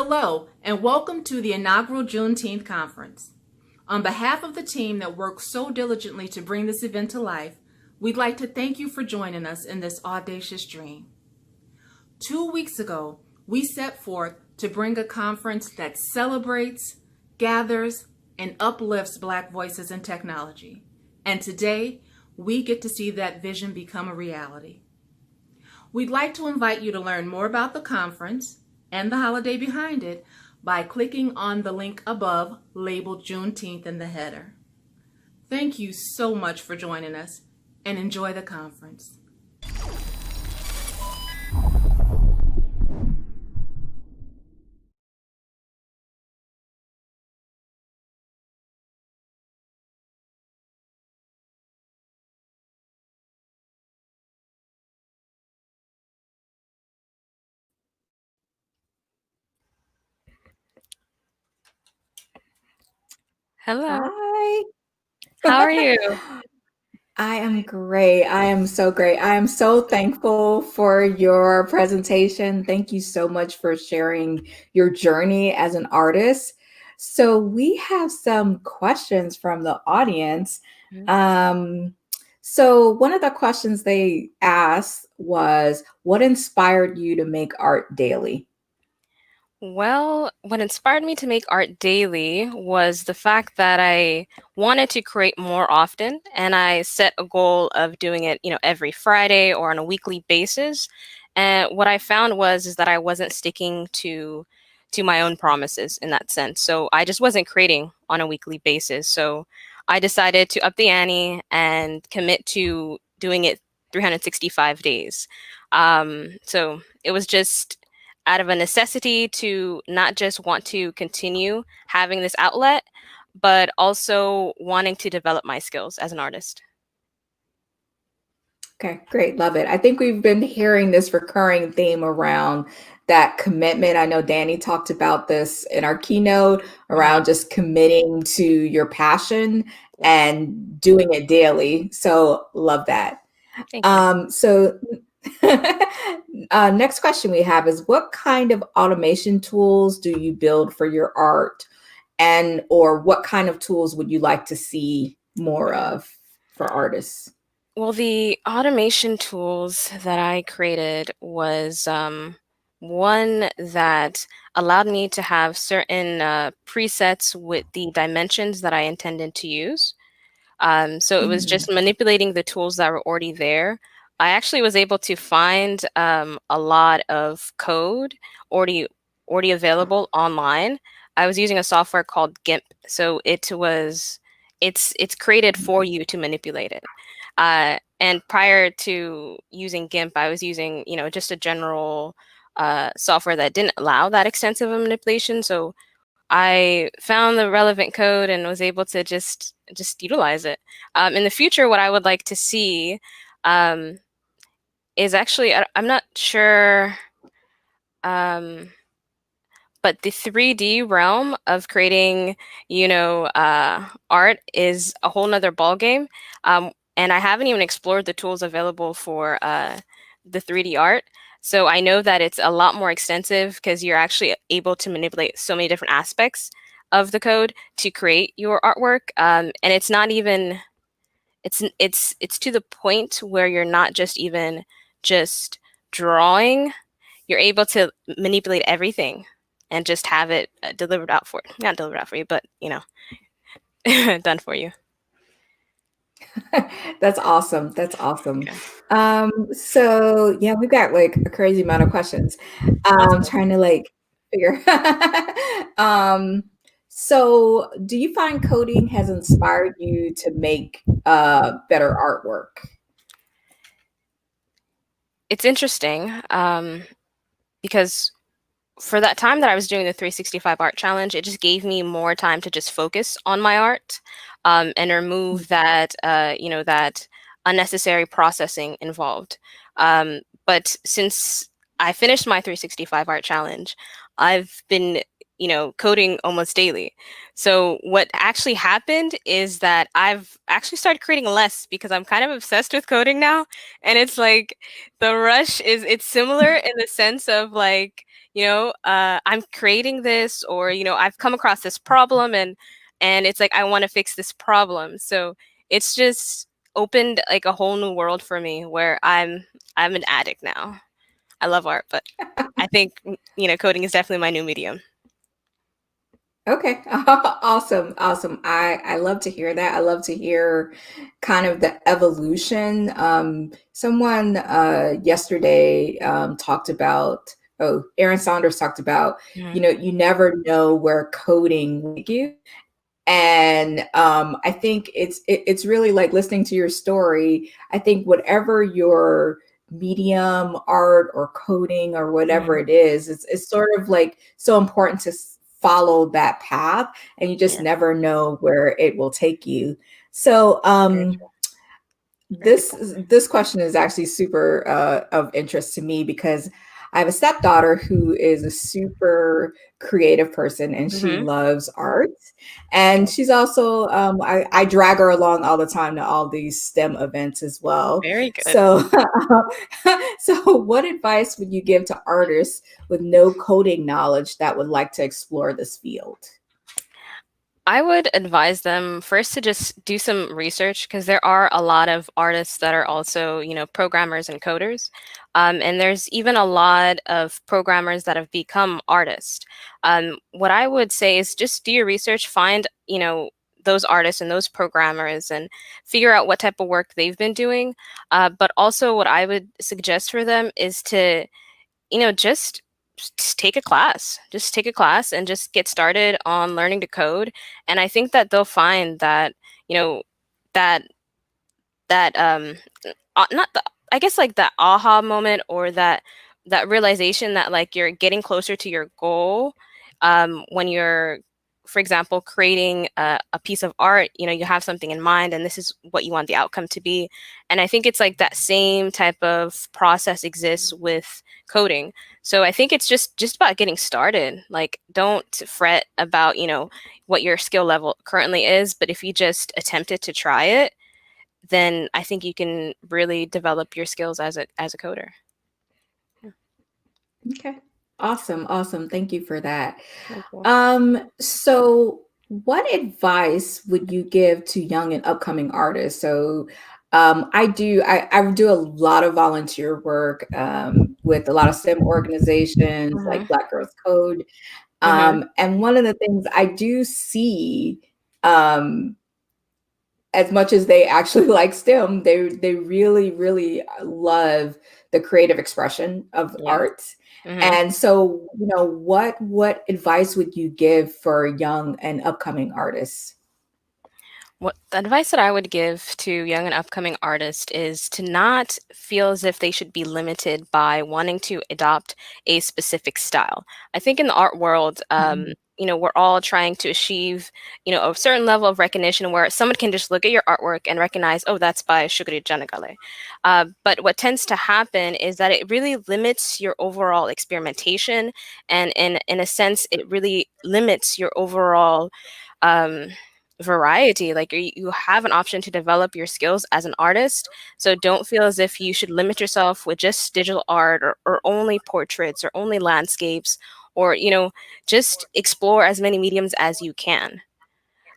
Hello, and welcome to the inaugural Juneteenth conference. On behalf of the team that worked so diligently to bring this event to life, we'd like to thank you for joining us in this audacious dream. 2 weeks ago, we set forth to bring a conference that celebrates, gathers, and uplifts Black voices in technology. And today, we get to see that vision become a reality. We'd like to invite you to learn more about the conference and the holiday behind it by clicking on the link above labeled Juneteenth in the header. Thank you so much for joining us and enjoy the conference. Hello. Hi. How are you? I am great. I am so great. I am so thankful for your presentation. Thank you so much for sharing your journey as an artist. So we have some questions from the audience. So one of the questions they asked was, what inspired you to make art daily? Well, what inspired me to make art daily was the fact that I wanted to create more often, and I set a goal of doing it, every Friday or on a weekly basis. And what I found is that I wasn't sticking to my own promises in that sense. So I just wasn't creating on a weekly basis. So I decided to up the ante and commit to doing it 365 days. So it was just out of a necessity to not just want to continue having this outlet, but also wanting to develop my skills as an artist. Okay, great. Love it. I think we've been hearing this recurring theme around that commitment. I know Danny talked about this in our keynote around just committing to your passion and doing it daily. So love that. Thank you. So next question we have is, what kind of automation tools do you build for your art? And or what kind of tools would you like to see more of for artists? Well, the automation tools that I created was one that allowed me to have certain presets with the dimensions that I intended to use. So it was just manipulating the tools that were already there. I actually was able to find a lot of code already available online. I was using a software called GIMP, so it's created for you to manipulate it. And prior to using GIMP, I was using just a general software that didn't allow that extensive of manipulation. So I found the relevant code and was able to just utilize it. In the future, what I would like to see is actually, I'm not sure, but the 3D realm of creating, art is a whole nother ballgame. And I haven't even explored the tools available for the 3D art. So I know that it's a lot more extensive because you're actually able to manipulate so many different aspects of the code to create your artwork. And it's not even, it's to the point where you're not just even just drawing. You're able to manipulate everything and just have it delivered out for not delivered out for you, but done for you. That's awesome. That's awesome. So yeah, we've got like a crazy amount of questions. Trying to like figure. So do you find coding has inspired you to make better artwork? It's interesting because for that time that I was doing the 365 art challenge, it just gave me more time to just focus on my art and remove that, that unnecessary processing involved. But since I finished my 365 art challenge, I've been coding almost daily. So what actually happened is that I've actually started creating less because I'm kind of obsessed with coding now. And it's like the rush it's similar in the sense of like, I'm creating this, or, I've come across this problem, and it's like I want to fix this problem. So it's just opened like a whole new world for me where I'm an addict now. I love art, but I think, coding is definitely my new medium. Okay. Awesome. Awesome. I love to hear that. I love to hear kind of the evolution. Someone yesterday talked about, Aaron Saunders talked about, you never know where coding will take you. And I think it's really like listening to your story. I think whatever your medium, art or coding or whatever it is, it's sort of like so important to follow that path, and you just never know where it will take you. So this question is actually super of interest to me because I have a stepdaughter who is a super creative person, and she loves art. And she's also, I drag her along all the time to all these STEM events as well. Very good. So, so what advice would you give to artists with no coding knowledge that would like to explore this field? I would advise them first to just do some research, because there are a lot of artists that are also, programmers and coders. And there's even a lot of programmers that have become artists. What I would say is just do your research, find, those artists and those programmers, and figure out what type of work they've been doing. But also what I would suggest for them is to, just take a class. Just take a class and just get started on learning to code. And I think that they'll find that, that not the, I guess, like that aha moment, or that realization that like you're getting closer to your goal, when you're, for example, creating a piece of art. You have something in mind, and this is what you want the outcome to be. And I think it's like that same type of process exists with coding. So I think it's just about getting started. Like, don't fret about what your skill level currently is, but if you just attempted to try it, then I think you can really develop your skills as a coder. Okay. Awesome. Awesome. Thank you for that. You're welcome. So what advice would you give to young and upcoming artists? So I do a lot of volunteer work with a lot of STEM organizations like Black Girls Code. And one of the things I do see, as much as they actually like STEM, they really, really love the creative expression of art. And so, what advice would you give for young and upcoming artists? What the advice that I would give to young and upcoming artists is to not feel as if they should be limited by wanting to adopt a specific style. I think in the art world, we're all trying to achieve, a certain level of recognition where someone can just look at your artwork and recognize, oh, that's by Shuguri Janagale. But what tends to happen is that it really limits your overall experimentation, and in a sense, it really limits your overall variety. Like, you have an option to develop your skills as an artist. So don't feel as if you should limit yourself with just digital art, or only portraits, or only landscapes, or just explore as many mediums as you can.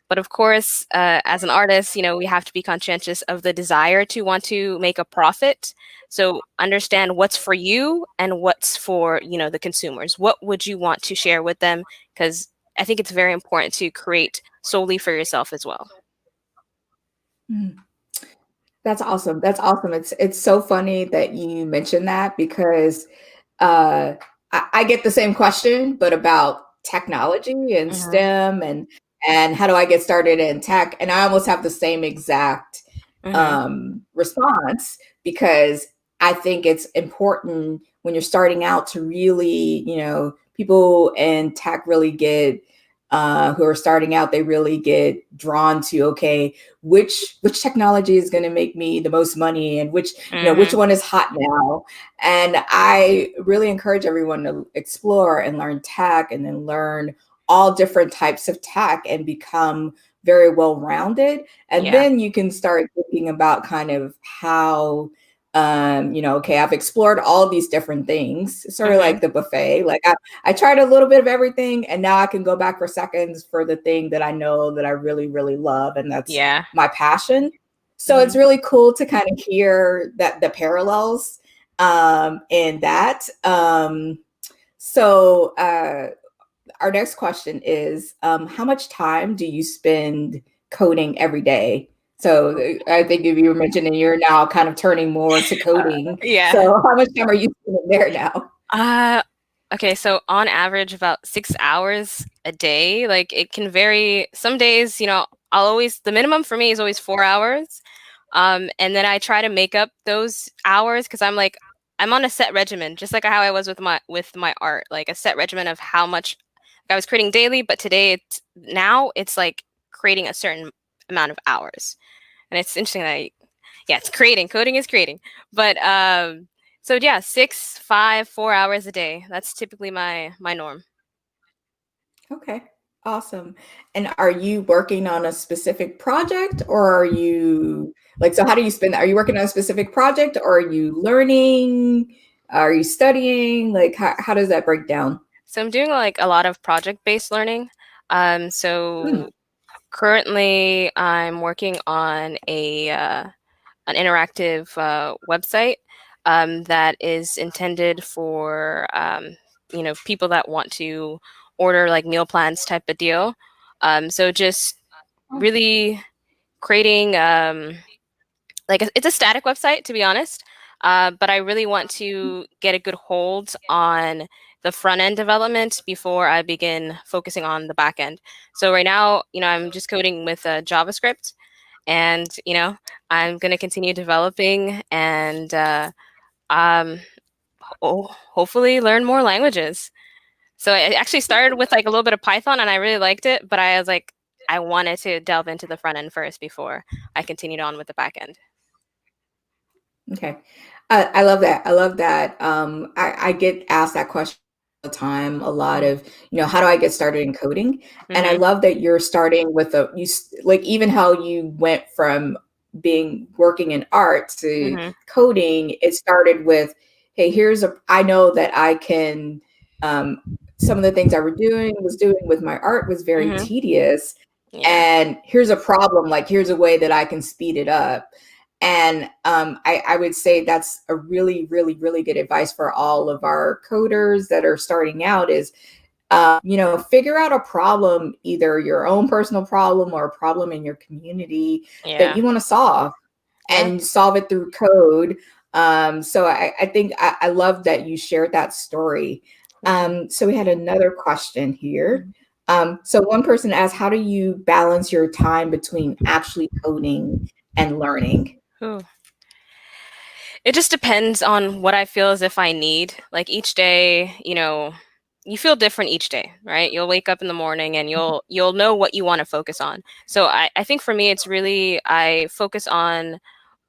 But of course, as an artist, we have to be conscientious of the desire to want to make a profit. So understand what's for you and what's for, the consumers. What would you want to share with them? Because I think it's very important to create solely for yourself as well. That's awesome. That's awesome. It's so funny that you mentioned that, because I get the same question, but about technology and STEM, and how do I get started in tech? And I almost have the same exact response, because I think it's important when you're starting out to really, people in tech really get who are starting out, they really get drawn to, okay, which technology is going to make me the most money, and which one is hot now. And I really encourage everyone to explore and learn tech, and then learn all different types of tech and become very well-rounded. And Yeah. then you can start thinking about kind of how, okay, I've explored all of these different things, sort of like the buffet. Like I tried a little bit of everything, and now I can go back for seconds for the thing that I know that I really, really love, and that's Yeah. my passion. So it's really cool to kind of hear that the parallels in that. So our next question is, how much time do you spend coding every day? So I think if you were mentioning you're now kind of turning more to coding. Yeah. So how much time are you spending there now? Okay, so on average about 6 hours a day. Like it can vary. Some days, the minimum for me is always 4 hours. And then I try to make up those hours because I'm on a set regimen, just like how I was with my art, like a set regimen of how much I was creating daily, but now it's like creating a certain amount of hours. And it's interesting that it's coding is creating. But so yeah, 6, 5, 4 hours a day. That's typically my norm. Okay, awesome. And are you working on a specific project, or are you so how do you spend that? Are you working on a specific project, or are you learning? Are you studying? Like how does that break down? So I'm doing like a lot of project-based learning. So currently I'm working on an interactive website that is intended for people that want to order like meal plans type of deal. So just really creating it's a static website, to be honest, but I really want to get a good hold on the front end development before I begin focusing on the back end. So right now, I'm just coding with JavaScript, and I'm going to continue developing and hopefully learn more languages. So I actually started with like a little bit of Python, and I really liked it, but I was like, I wanted to delve into the front end first before I continued on with the back end. Okay. I love that. I love that. I get asked that question all the time, a lot of, how do I get started in coding? And I love that you're starting with even how you went from working in art to coding. It started with, hey, I know that I can, some of the things I was doing with my art was very tedious. Yeah. And here's a problem, like here's a way that I can speed it up. And I would say that's a really, really, really good advice for all of our coders that are starting out is, figure out a problem, either your own personal problem or a problem in your community that you want to solve, and solve it through code. So I think I love that you shared that story. So we had another question here. So one person asked, how do you balance your time between actually coding and learning? Ooh. It just depends on what I feel as if I need. Like each day, you feel different each day, right? You'll wake up in the morning and you'll know what you want to focus on. So I think for me, it's really, I focus on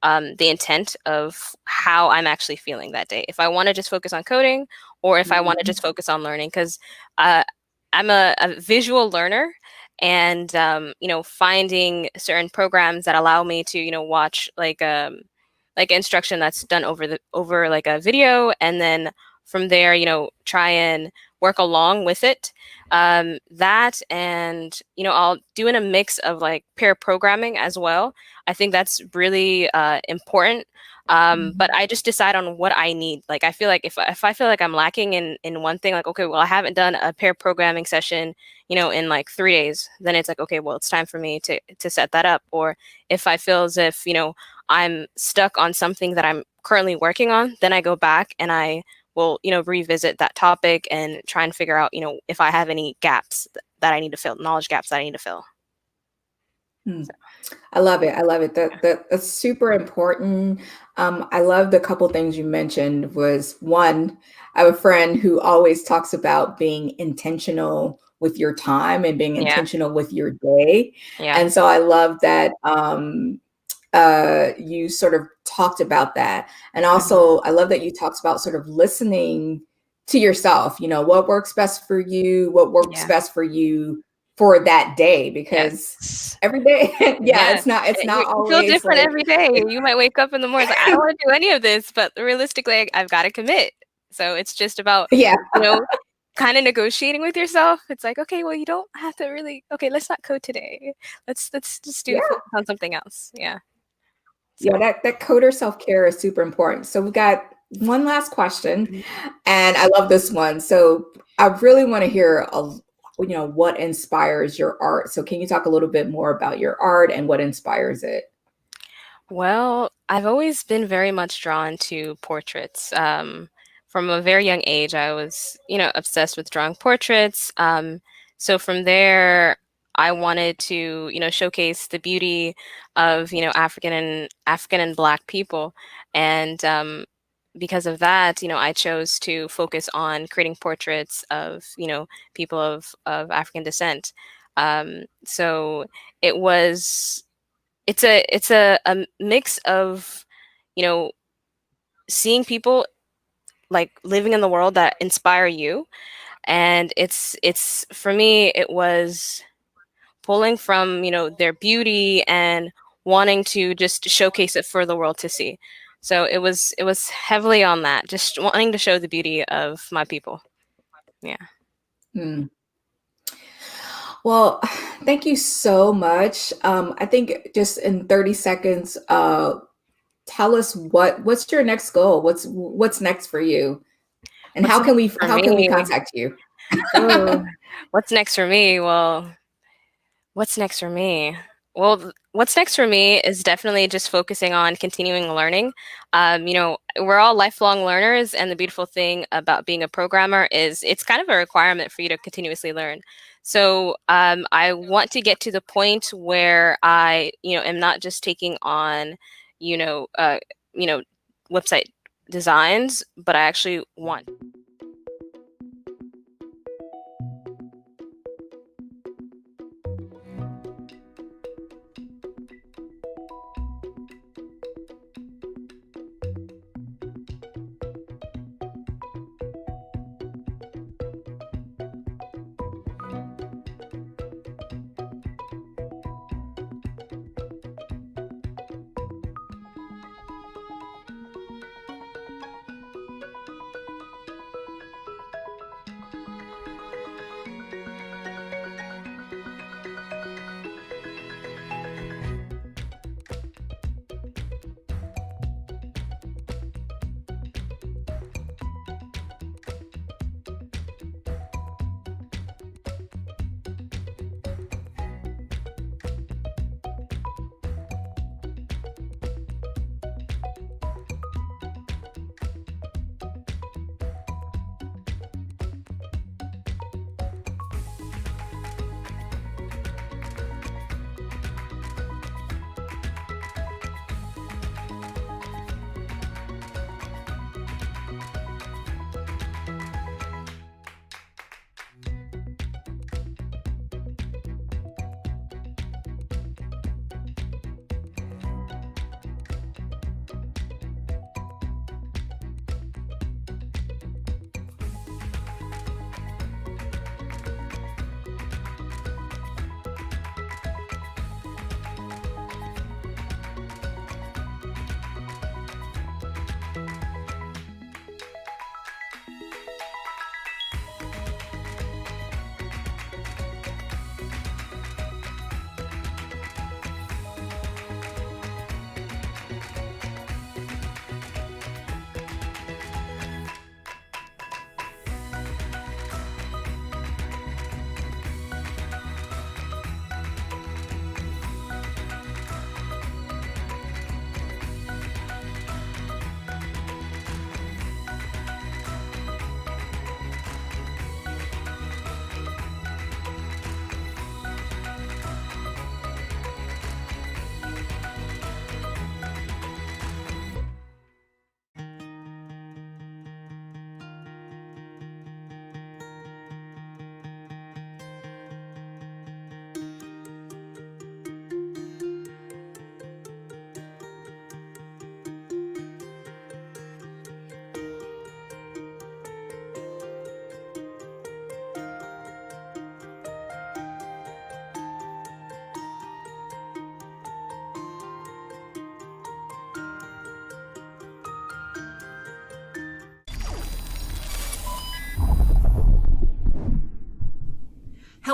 the intent of how I'm actually feeling that day. If I want to just focus on coding, or if I want to just focus on learning, because I'm a visual learner. And finding certain programs that allow me to watch like instruction that's done over like a video, and then from there try and work along with it, that, and I'll do in a mix of like pair programming as well. I think that's really important. But I just decide on what I need. Like I feel like if I feel like I'm lacking in one thing, like, okay, well, I haven't done a pair programming session in like 3 days, then it's like, okay, well, it's time for me to set that up. Or if I feel as if I'm stuck on something that I'm currently working on, then I go back and I will, revisit that topic and try and figure out, if I have any gaps that I need to fill, knowledge gaps that I need to fill. I love it. I love it. That's super important. I love the couple things you mentioned. Was one, I have a friend who always talks about being intentional with your time and being intentional with your day. And so I love that you sort of talked about that. And also I love that you talked about sort of listening to yourself, you know, what works best for you, what works Yeah. best for you for that day, because Yes. every day, yeah, Yeah. it's not You feel always different like, every day. You might wake up in the morning like, I don't want to do any of this, but realistically, I've got to commit. So it's just about, yeah, you know, kind of negotiating with yourself. It's like, okay, well, you don't have to really, okay, let's not code today. Let's just yeah, focus on something else. Yeah. yeah, So that coder self-care is super important. So we've got one last question, and I love this one. So I really want to hear, you know, what inspires your art. So can you talk a little bit more about your art and what inspires it? well, I've always been very much drawn to portraits. From a very young age, I was, obsessed with drawing portraits. So from there, I wanted to, showcase the beauty of, African and Black people, and because of that, I chose to focus on creating portraits of, people of African descent. So it was it's a mix of, you know, seeing people like living in the world that inspire you, and it's for me it was pulling from, their beauty and wanting to just showcase it for the world to see. So it was heavily on that, just wanting to show the beauty of my people. Yeah. Hmm. Well, thank you so much. I think just in 30 seconds, tell us what's your next goal? What's next for you? And What's next for how can we me? contact you? Ooh, what's next for me? Well, what's next for me? Well, what's next for me is definitely just focusing on continuing learning. We're all lifelong learners, and the beautiful thing about being a programmer is it's kind of a requirement for you to continuously learn. So I want to get to the point where I, am not just taking on, you know, uh, you know, website designs, but I actually want.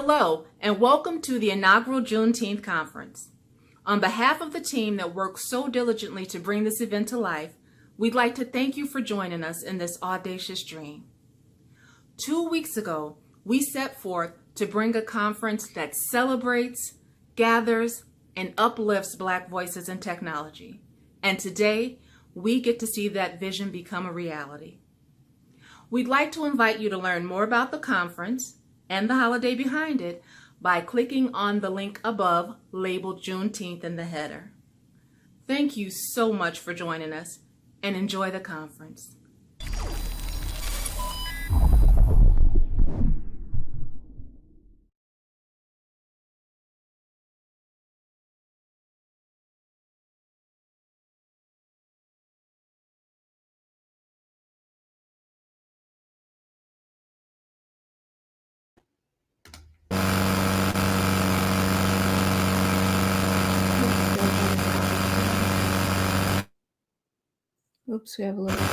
Hello, and welcome to the inaugural Juneteenth conference. On behalf of the team that worked so diligently to bring this event to life, we'd like to thank you for joining us in this audacious dream. 2 weeks ago, we set forth to bring a conference that celebrates, gathers, and uplifts Black voices in technology. And today, we get to see that vision become a reality. We'd like to invite you to learn more about the conference and the holiday behind it by clicking on the link above labeled Juneteenth in the header. Thank you so much for joining us, and enjoy the conference. Oops, we have a little.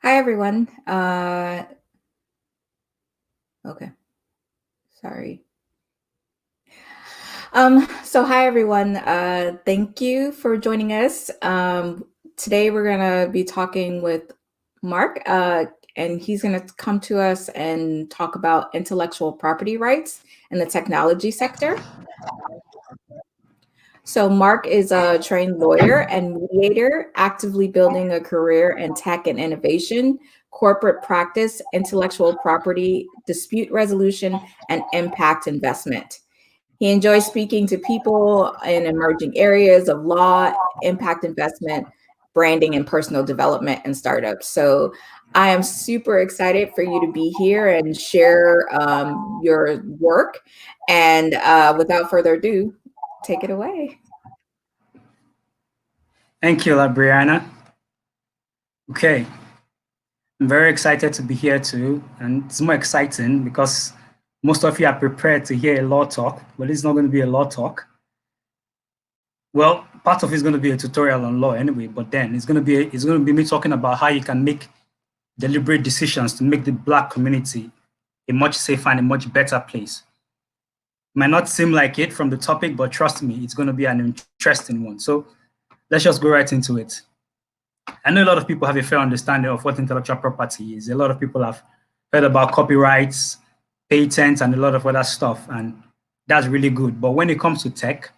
Hi, everyone. Okay. Sorry. So hi, everyone. Thank you for joining us. Today, we're going to be talking with Mark, and he's going to come to us and talk about intellectual property rights in the technology sector. So Mark is a trained lawyer and mediator, actively building a career in tech and innovation, corporate practice, intellectual property, dispute resolution, and impact investment. He enjoys speaking to people in emerging areas of law, impact investment, branding, and personal development and startups. So I am super excited for you to be here and share your work. And without further ado, take it away. Thank you, Brianna. Okay, I'm very excited to be here too, and it's more exciting because most of you are prepared to hear a law talk, but it's not going to be a law talk. Well, part of it is going to be a tutorial on law anyway, but then it's going to be me talking about how you can make deliberate decisions to make the Black community a much safer and a much better place. It might not seem like it from the topic, but trust me, it's going to be an interesting one. So let's just go right into it. I know a lot of people have a fair understanding of what intellectual property is. A lot of people have heard about copyrights, patents, and a lot of other stuff, and that's really good. But when it comes to tech,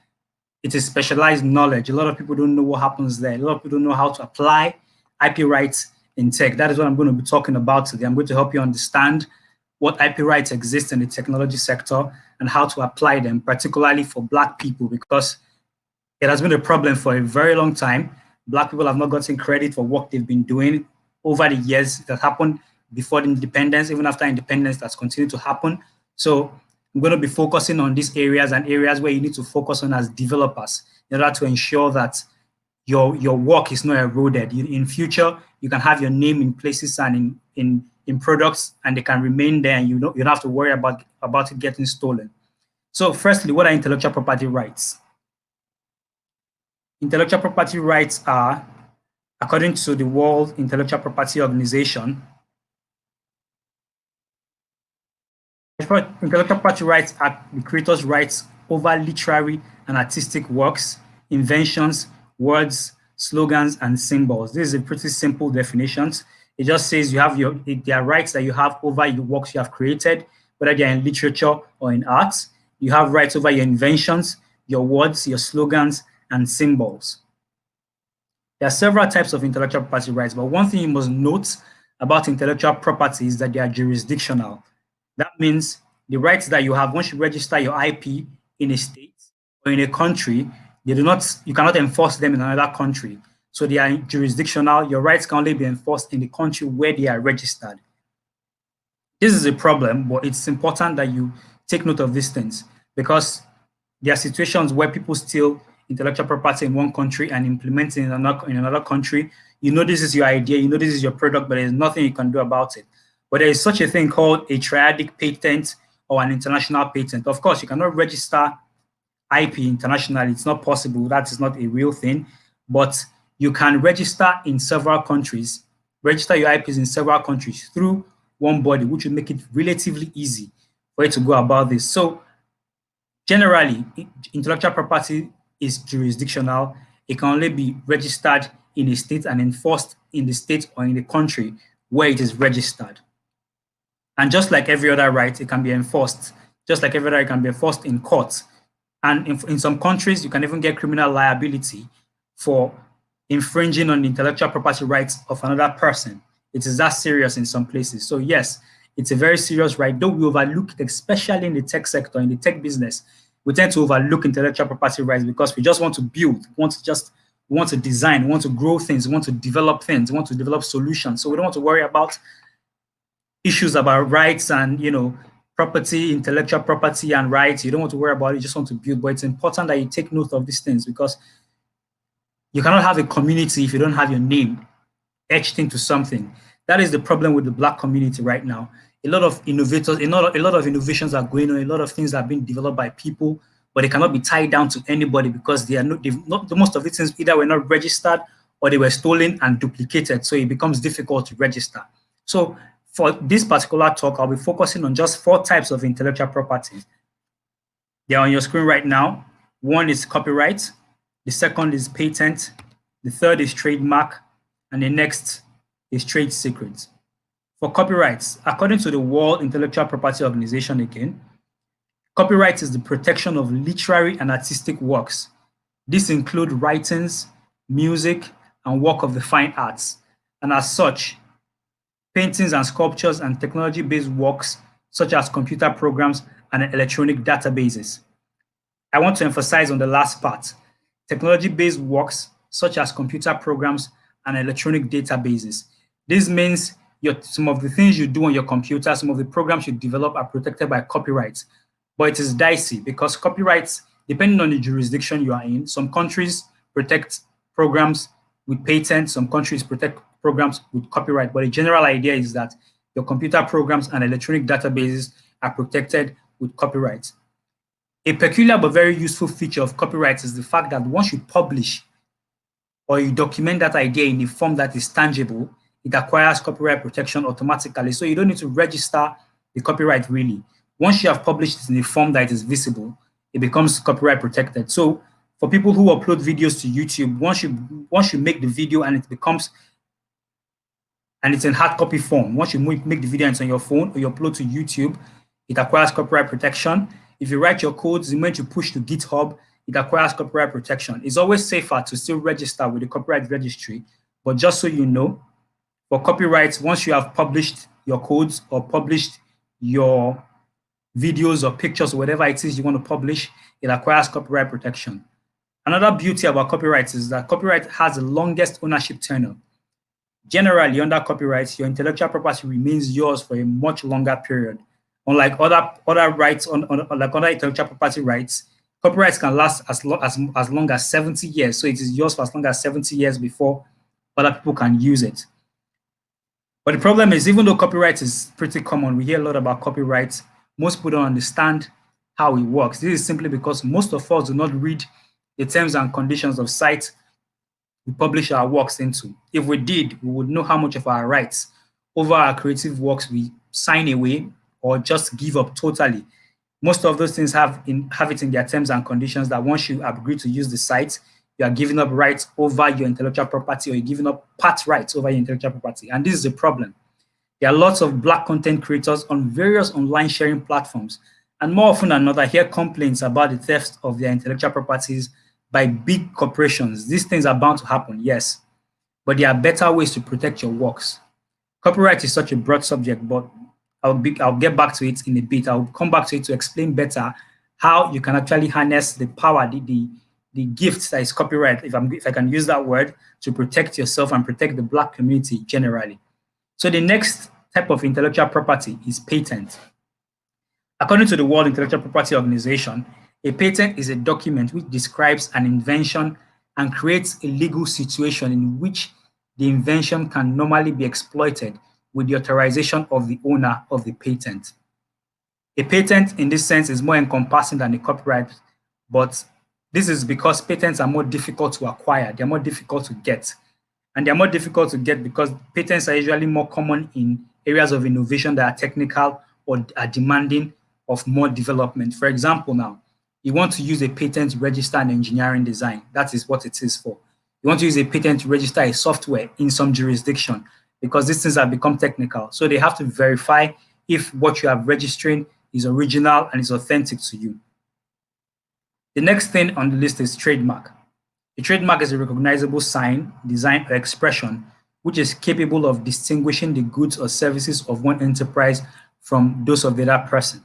it is specialized knowledge. A lot of people don't know what happens there. A lot of people don't know how to apply IP rights in tech. That is what I'm going to be talking about today. I'm going to help you understand what IP rights exist in the technology sector and how to apply them, particularly for Black people, because it has been a problem for a very long time. Black people have not gotten credit for what they've been doing over the years that happened before independence, even after independence, that's continued to happen. So I'm going to be focusing on these areas and areas where you need to focus on as developers in order to ensure that your work is not eroded. In future, you can have your name in places and in products, and they can remain there, and you don't have to worry about it getting stolen. So firstly, what are intellectual property rights? Intellectual property rights are, according to the World Intellectual Property Organization, intellectual property rights are the creator's rights over literary and artistic works, inventions, words, slogans, and symbols. This is a pretty simple definition. It just says you have there are rights that you have over the works you have created, whether they're in literature or in art. You have rights over your inventions, your words, your slogans, and symbols. There are several types of intellectual property rights, but one thing you must note about intellectual property is that they are jurisdictional. That means the rights that you have once you register your IP in a state or in a country, you cannot enforce them in another country. So they are jurisdictional. Your rights can only be enforced in the country where they are registered. This is a problem, but it's important that you take note of these things, because There are situations where people steal intellectual property in one country and implement it in another country. You know this is your idea, you know this is your product, but there's nothing you can do about it. But there is such a thing called a triadic patent or an international patent. Of course, you cannot register IP internationally. It's not possible. That is not a real thing. But you can register in several countries, register your IPs in several countries through one body, which will make it relatively easy for you to go about this. So generally, intellectual property is jurisdictional. It can only be registered in a state and enforced in the state or in the country where it is registered. And just like every other right, it can be enforced. Just like every other, it can be enforced in court. And in some countries, you can even get criminal liability for infringing on the intellectual property rights of another person. It is that serious in some places. So yes, it's a very serious right, though we overlook it, especially in the tech sector, in the tech business. We tend to overlook intellectual property rights because we just want to build, we want to design, we want to grow things, we want to develop things, we want to develop solutions. So we don't want to worry about issues about rights and, property, intellectual property and rights. You don't want to worry about it, you just want to build. But it's important that you take note of these things because you cannot have a community if you don't have your name etched into something. That is the problem with the Black community right now. A lot of innovators, a lot of innovations are going on, a lot of things are being developed by people, but they cannot be tied down to anybody because they are not, most of the things either were not registered or they were stolen and duplicated. So it becomes difficult to register. So for this particular talk, I'll be focusing on just 4 types of intellectual property. They're on your screen right now. One is copyright. The second is patent. The third is trademark. And the next is trade secrets. For copyrights, according to the World Intellectual Property Organization again, copyright is the protection of literary and artistic works. This includes writings, music, and work of the fine arts. And as such, paintings and sculptures and technology-based works such as computer programs and electronic databases. I want to emphasize on the last part, technology-based works such as computer programs and electronic databases. This means some of the things you do on your computer, some of the programs you develop are protected by copyright. But it is dicey because copyrights, depending on the jurisdiction you are in, some countries protect programs with patents, some countries protect programs with copyright. But the general idea is that your computer programs and electronic databases are protected with copyright. A peculiar but very useful feature of copyright is the fact that once you publish or you document that idea in a form that is tangible, it acquires copyright protection automatically. So you don't need to register the copyright really. Once you have published it in a form that is visible, it becomes copyright protected. So for people who upload videos to YouTube, once you make the video and it becomes, and it's in hard copy form, once you make the video and it's on your phone or you upload to YouTube, it acquires copyright protection. If you write your codes, the moment you push to GitHub, it acquires copyright protection. It's always safer to still register with the copyright registry. But just so you know, for copyrights, once you have published your codes or published your videos or pictures or whatever it is you want to publish, it acquires copyright protection. Another beauty about copyright is that copyright has the longest ownership tenure. Generally, under copyright, your intellectual property remains yours for a much longer period. Unlike other rights, like other intellectual property rights, copyrights can last as long as 70 years. So it is yours for as long as 70 years before other people can use it. But the problem is, even though copyright is pretty common, we hear a lot about copyright, most people don't understand how it works. This is simply because most of us do not read the terms and conditions of sites we publish our works into. If we did, we would know how much of our rights over our creative works we sign away or just give up totally. Most of those things have it in their terms and conditions that once you agree to use the site, you are giving up rights over your intellectual property or you're giving up part rights over your intellectual property. And this is a problem. There are lots of Black content creators on various online sharing platforms. And more often than not, I hear complaints about the theft of their intellectual properties by big corporations. These things are bound to happen, yes. But there are better ways to protect your works. Copyright is such a broad subject, but I'll get back to it in a bit. I'll come back to it to explain better how you can actually harness the power, the gift that is copyright, if I can use that word, to protect yourself and protect the Black community generally. So the next type of intellectual property is patent. According to the World Intellectual Property Organization, A patent is a document which describes an invention and creates a legal situation in which the invention can normally be exploited with the authorization of the owner of the patent. A patent in this sense is more encompassing than a copyright, but this is because patents are more difficult to acquire, they're more difficult to get. And they're more difficult to get because patents are usually more common in areas of innovation that are technical or are demanding of more development. For example, now, you want to use a patent to register an engineering design. That is what it is for. You want to use a patent to register a software in some jurisdiction because these things have become technical. So they have to verify if what you are registering is original and is authentic to you. The next thing on the list is trademark. A trademark is a recognizable sign, design, or expression which is capable of distinguishing the goods or services of one enterprise from those of the other person.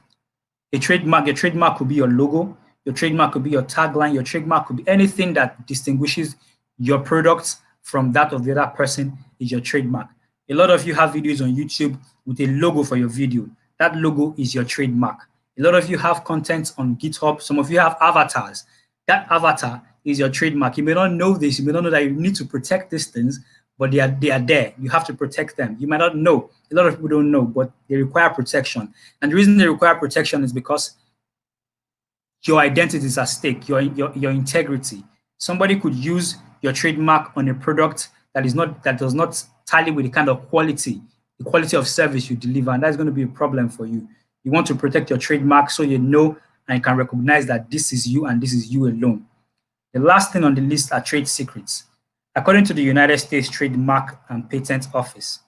Your trademark could be your logo, your trademark could be your tagline, your trademark could be anything that distinguishes your products from that of the other person is your trademark. A lot of you have videos on YouTube with a logo for your video. That logo is your trademark. A lot of you have content on GitHub. Some of you have avatars. That avatar is your trademark. You may not know this. You may not know that you need to protect these things, but they are there. You have to protect them. You might not know. A lot of people don't know, but they require protection. And the reason they require protection is because your identity is at stake, your integrity. Somebody could use your trademark on a product that does not tally with the kind of quality, the quality of service you deliver, and that's going to be a problem for you. You want to protect your trademark so you know and you can recognize that this is you and this is you alone. The last thing on the list are trade secrets. According to the United States Trademark and Patent Office,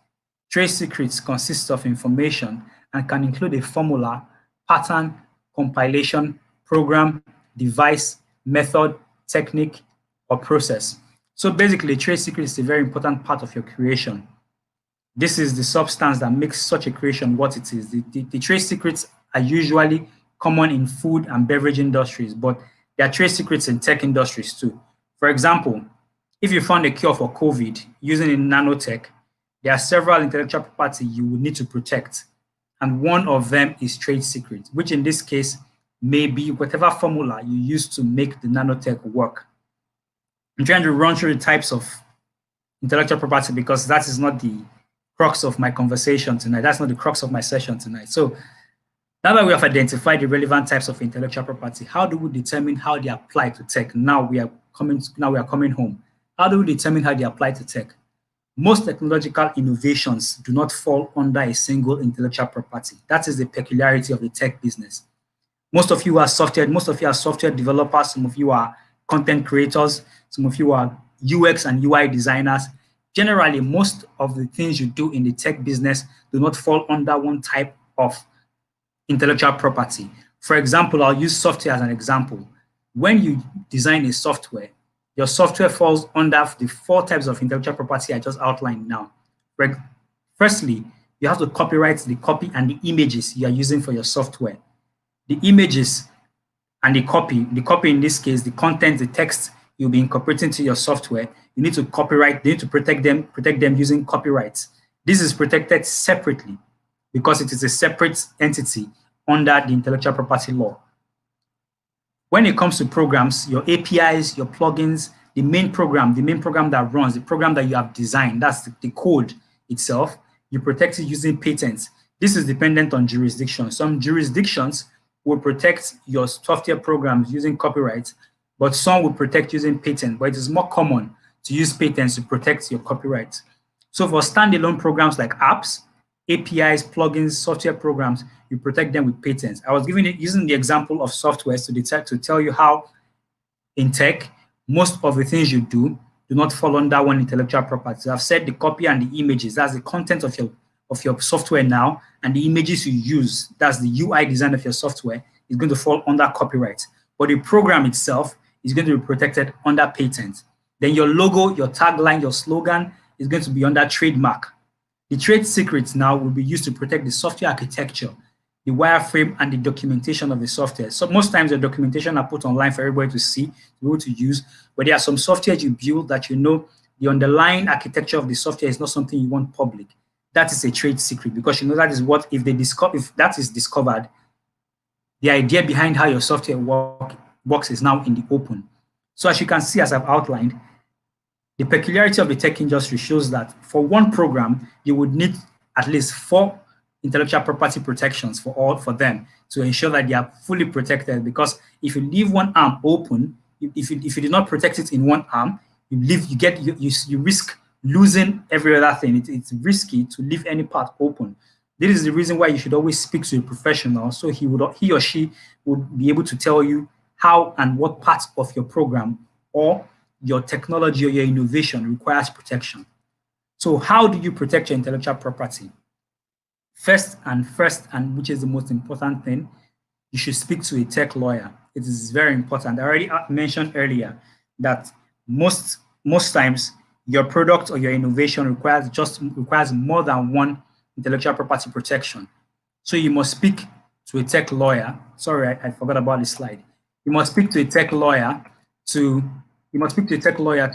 trade secrets consist of information and can include a formula, pattern, compilation, program, device, method, technique, or process. So basically, trade secret is a very important part of your creation. This is the substance that makes such a creation what it is. The trade secrets are usually common in food and beverage industries, but there are trade secrets in tech industries too. For example, if you found a cure for COVID using a nanotech, there are several intellectual property you would need to protect. And one of them is trade secret, which in this case may be whatever formula you use to make the nanotech work. I'm trying to run through the types of intellectual property because that is not the crux of my conversation tonight. That's not the crux of my session tonight. So now that we have identified the relevant types of intellectual property, how do we determine how they apply to tech? Now we are coming home. How do we determine how they apply to tech? Most technological innovations do not fall under a single intellectual property. That is the peculiarity of the tech business. Most of you are software developers, some of you are content creators, some of you are UX and UI designers. Generally, most of the things you do in the tech business do not fall under one type of intellectual property. For example, I'll use software as an example. When you design a software, your software falls under the 4 types of intellectual property I just outlined now. Firstly, you have to copyright the copy and the images you are using for your software. The images and the copy in this case, the content, the text you'll be incorporating to your software, you need to protect them using copyrights. This is protected separately because it is a separate entity under the intellectual property law. When it comes to programs, your APIs, your plugins, the main program that runs, the program that you have designed, that's the code itself, you protect it using patents. This is dependent on jurisdiction. Some jurisdictions will protect your software programs using copyright, but some will protect using patent, but it is more common to use patents to protect your copyright. So for standalone programs like apps, APIs, plugins, software programs, you protect them with patents. I was using the example of software to tell you how in tech, most of the things you do not fall under one intellectual property. So I've said the copy and the images, that's the content of your software now, and the images you use, that's the UI design of your software, is going to fall under copyright. But the program itself is going to be protected under patent. Then your logo, your tagline, your slogan is going to be under trademark. The trade secrets now will be used to protect the software architecture, the wireframe, and the documentation of the software. So most times the documentation are put online for everybody to see, to be able to use, but there are some software you build that you know the underlying architecture of the software is not something you want public. That is a trade secret because you know that is what, if that is discovered, the idea behind how your software works is now in the open. So as you can see, as I've outlined, the peculiarity of the tech industry shows that for one program, you would need at least 4 intellectual property protections for them to ensure that they are fully protected. Because if you leave one arm open, if you did not protect it in one arm, you risk losing every other thing. It's risky to leave any part open. This is the reason why you should always speak to a professional, so he or she would be able to tell you how and what parts of your program or your technology or your innovation requires protection. So how do you protect your intellectual property? First, and which is the most important thing, you should speak to a tech lawyer. It is very important. I already mentioned earlier that most times your product or your innovation requires more than one intellectual property protection. So you must speak to a tech lawyer. Sorry, I forgot about this slide. You must speak to a tech lawyer to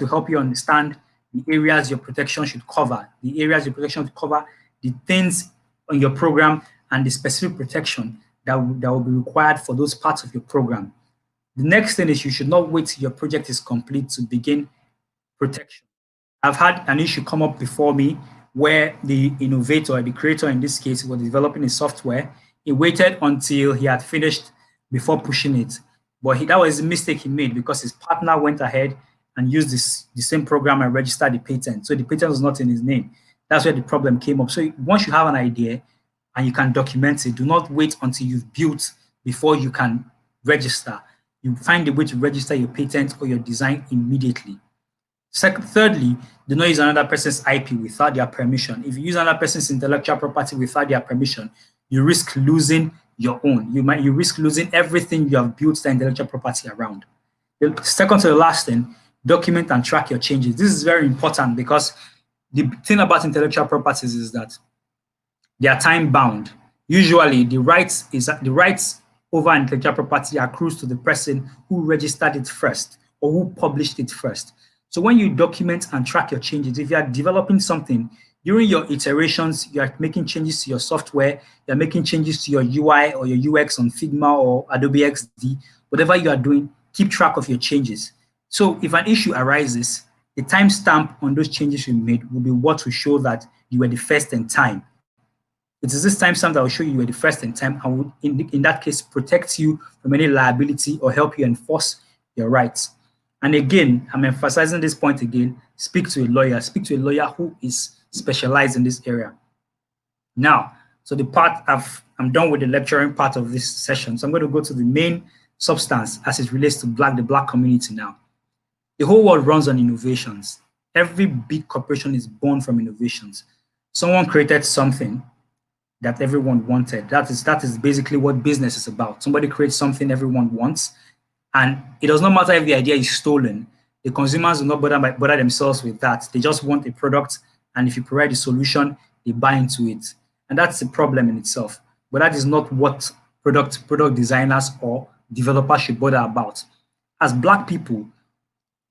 help you understand the areas your protection should cover, the things on your program and the specific protection that will be required for those parts of your program. The next thing is you should not wait till your project is complete to begin protection. I've had an issue come up before me where the innovator, the creator in this case, was developing a software. He waited until he had finished before pushing it. But that was a mistake he made because his partner went ahead and used the same program and registered the patent. So the patent was not in his name. That's where the problem came up. So once you have an idea and you can document it, do not wait until you've built before you can register. You find a way to register your patent or your design immediately. Thirdly, do not use another person's IP without their permission. If you use another person's intellectual property without their permission, you risk losing your own. You risk losing everything you have built the intellectual property around. The second to the last thing, document and track your changes. This is very important because the thing about intellectual properties is that they are time bound. Usually, the rights over intellectual property accrues to the person who registered it first or who published it first. So when you document and track your changes, if you are developing something, during your iterations, you are making changes to your software, you're making changes to your UI or your UX on Figma or Adobe XD, whatever you are doing, keep track of your changes. So if an issue arises, the timestamp on those changes you made will be what will show that you were the first in time. It is this timestamp that will show you were the first in time and will, in that case, protect you from any liability or help you enforce your rights. And again, I'm emphasizing this point again, speak to a lawyer. Speak to a lawyer who is specialized in this area. Now, so I'm done with the lecturing part of this session. So I'm going to go to the main substance as it relates to the Black community now. The whole world runs on innovations. Every big corporation is born from innovations. Someone created something that everyone wanted. That is basically what business is about. Somebody creates something everyone wants, and it does not matter if the idea is stolen. The consumers will not bother themselves with that. They just want a product, and if you provide a solution, they buy into it. And that's a problem in itself. But that is not what product designers or developers should bother about. As Black people,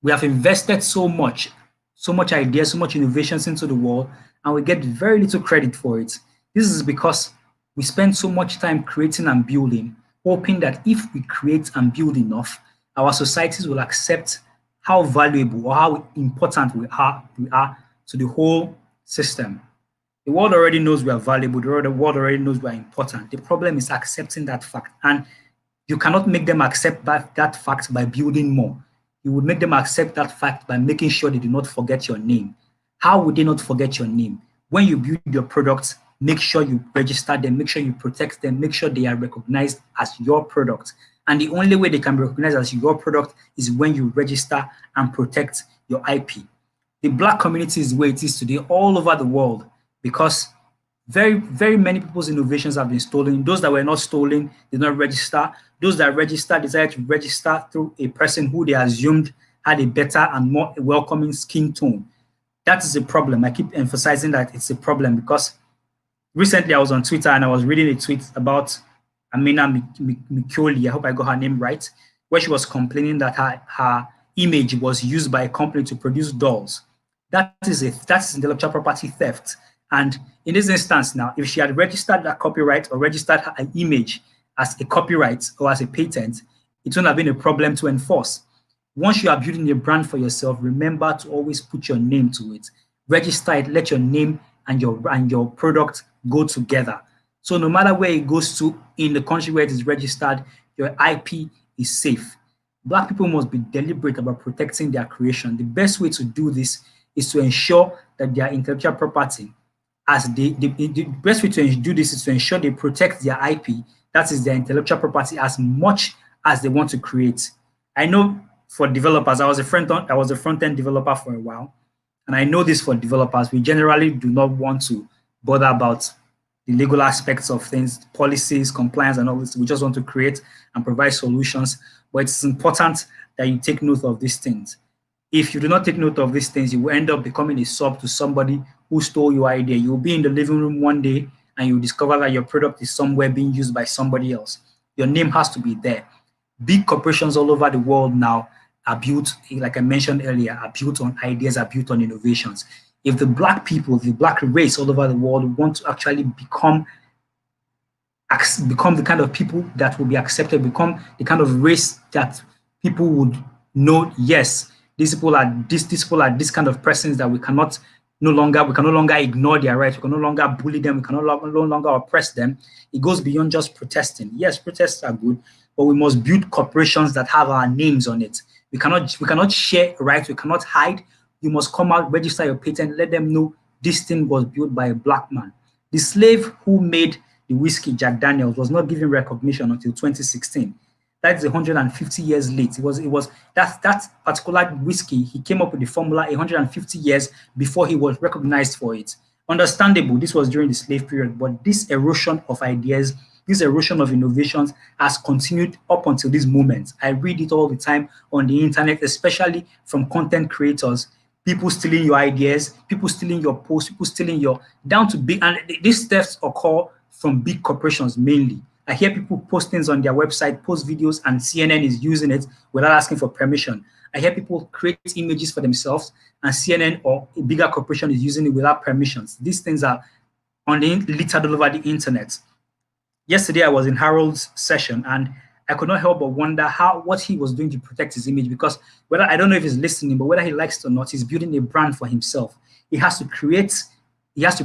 we have invested so much ideas, so much innovations into the world, and we get very little credit for it. This is because we spend so much time creating and building, hoping that if we create and build enough, our societies will accept how valuable or how important we are to the whole system. The world already knows we are valuable. The world already knows we are important. The problem is accepting that fact. And you cannot make them accept that fact by building more. You would make them accept that fact by making sure they do not forget your name. How would they not forget your name? When you build your products, make sure you register them, make sure you protect them, make sure they are recognized as your product. And the only way they can be recognized as your product is when you register and protect your IP. The Black community is where it is today all over the world because very, very many people's innovations have been stolen. Those that were not stolen did not register. Those that registered decided to register through a person who they assumed had a better and more welcoming skin tone. That is a problem. I keep emphasizing that it's a problem because recently I was on Twitter and I was reading a tweet about Amina Mikoli, I hope I got her name right, where she was complaining that her image was used by a company to produce dolls. That's intellectual property theft. And in this instance now, if she had registered that copyright or registered her image as a copyright or as a patent, it won't have been a problem to enforce. Once you are building a brand for yourself, remember to always put your name to it. Register it, let your name and your product go together. So no matter where it goes to in the country where it is registered, your IP is safe. Black people must be deliberate about protecting their creation. The best way to do this is to ensure that their intellectual property, the best way to do this is to ensure they protect their IP, that is their intellectual property, as much as they want to create. I know for developers, I was a front-end developer for a while, and I know this for developers, we generally do not want to bother about the legal aspects of things, policies, compliance, and all this. We just want to create and provide solutions, but it's important that you take note of these things. If you do not take note of these things, you will end up becoming a sub to somebody who stole your idea. You'll be in the living room one day and you'll discover that your product is somewhere being used by somebody else. Your name has to be there. Big corporations all over the world now are built, like I mentioned earlier, are built on ideas, are built on innovations. If the Black people, the Black race all over the world want to actually become the kind of people that will be accepted, become the kind of race that people would know, yes, these people are this kind of persons that we can no longer ignore their rights, we can no longer bully them, we can no longer oppress them. It goes beyond just protesting. Yes, protests are good, but we must build corporations that have our names on it. We cannot share rights, we cannot hide. You must come out, register your patent, let them know this thing was built by a Black man. The slave who made the whiskey, Jack Daniels, was not given recognition until 2016. That's 150 years late. It was that particular whiskey, he came up with the formula 150 years before he was recognized for it. Understandable, this was during the slave period, but this erosion of ideas, this erosion of innovations has continued up until this moment. I read it all the time on the internet, especially from content creators, people stealing your ideas, people stealing your posts, people stealing down to big, and these thefts occur from big corporations mainly. I hear people post things on their website, post videos, and CNN is using it without asking for permission. I hear people create images for themselves, and CNN or a bigger corporation is using it without permissions. These things are littered all over the internet. Yesterday, I was in Harold's session, and I could not help but wonder what he was doing to protect his image, because I don't know if he's listening, but whether he likes it or not, he's building a brand for himself. He has to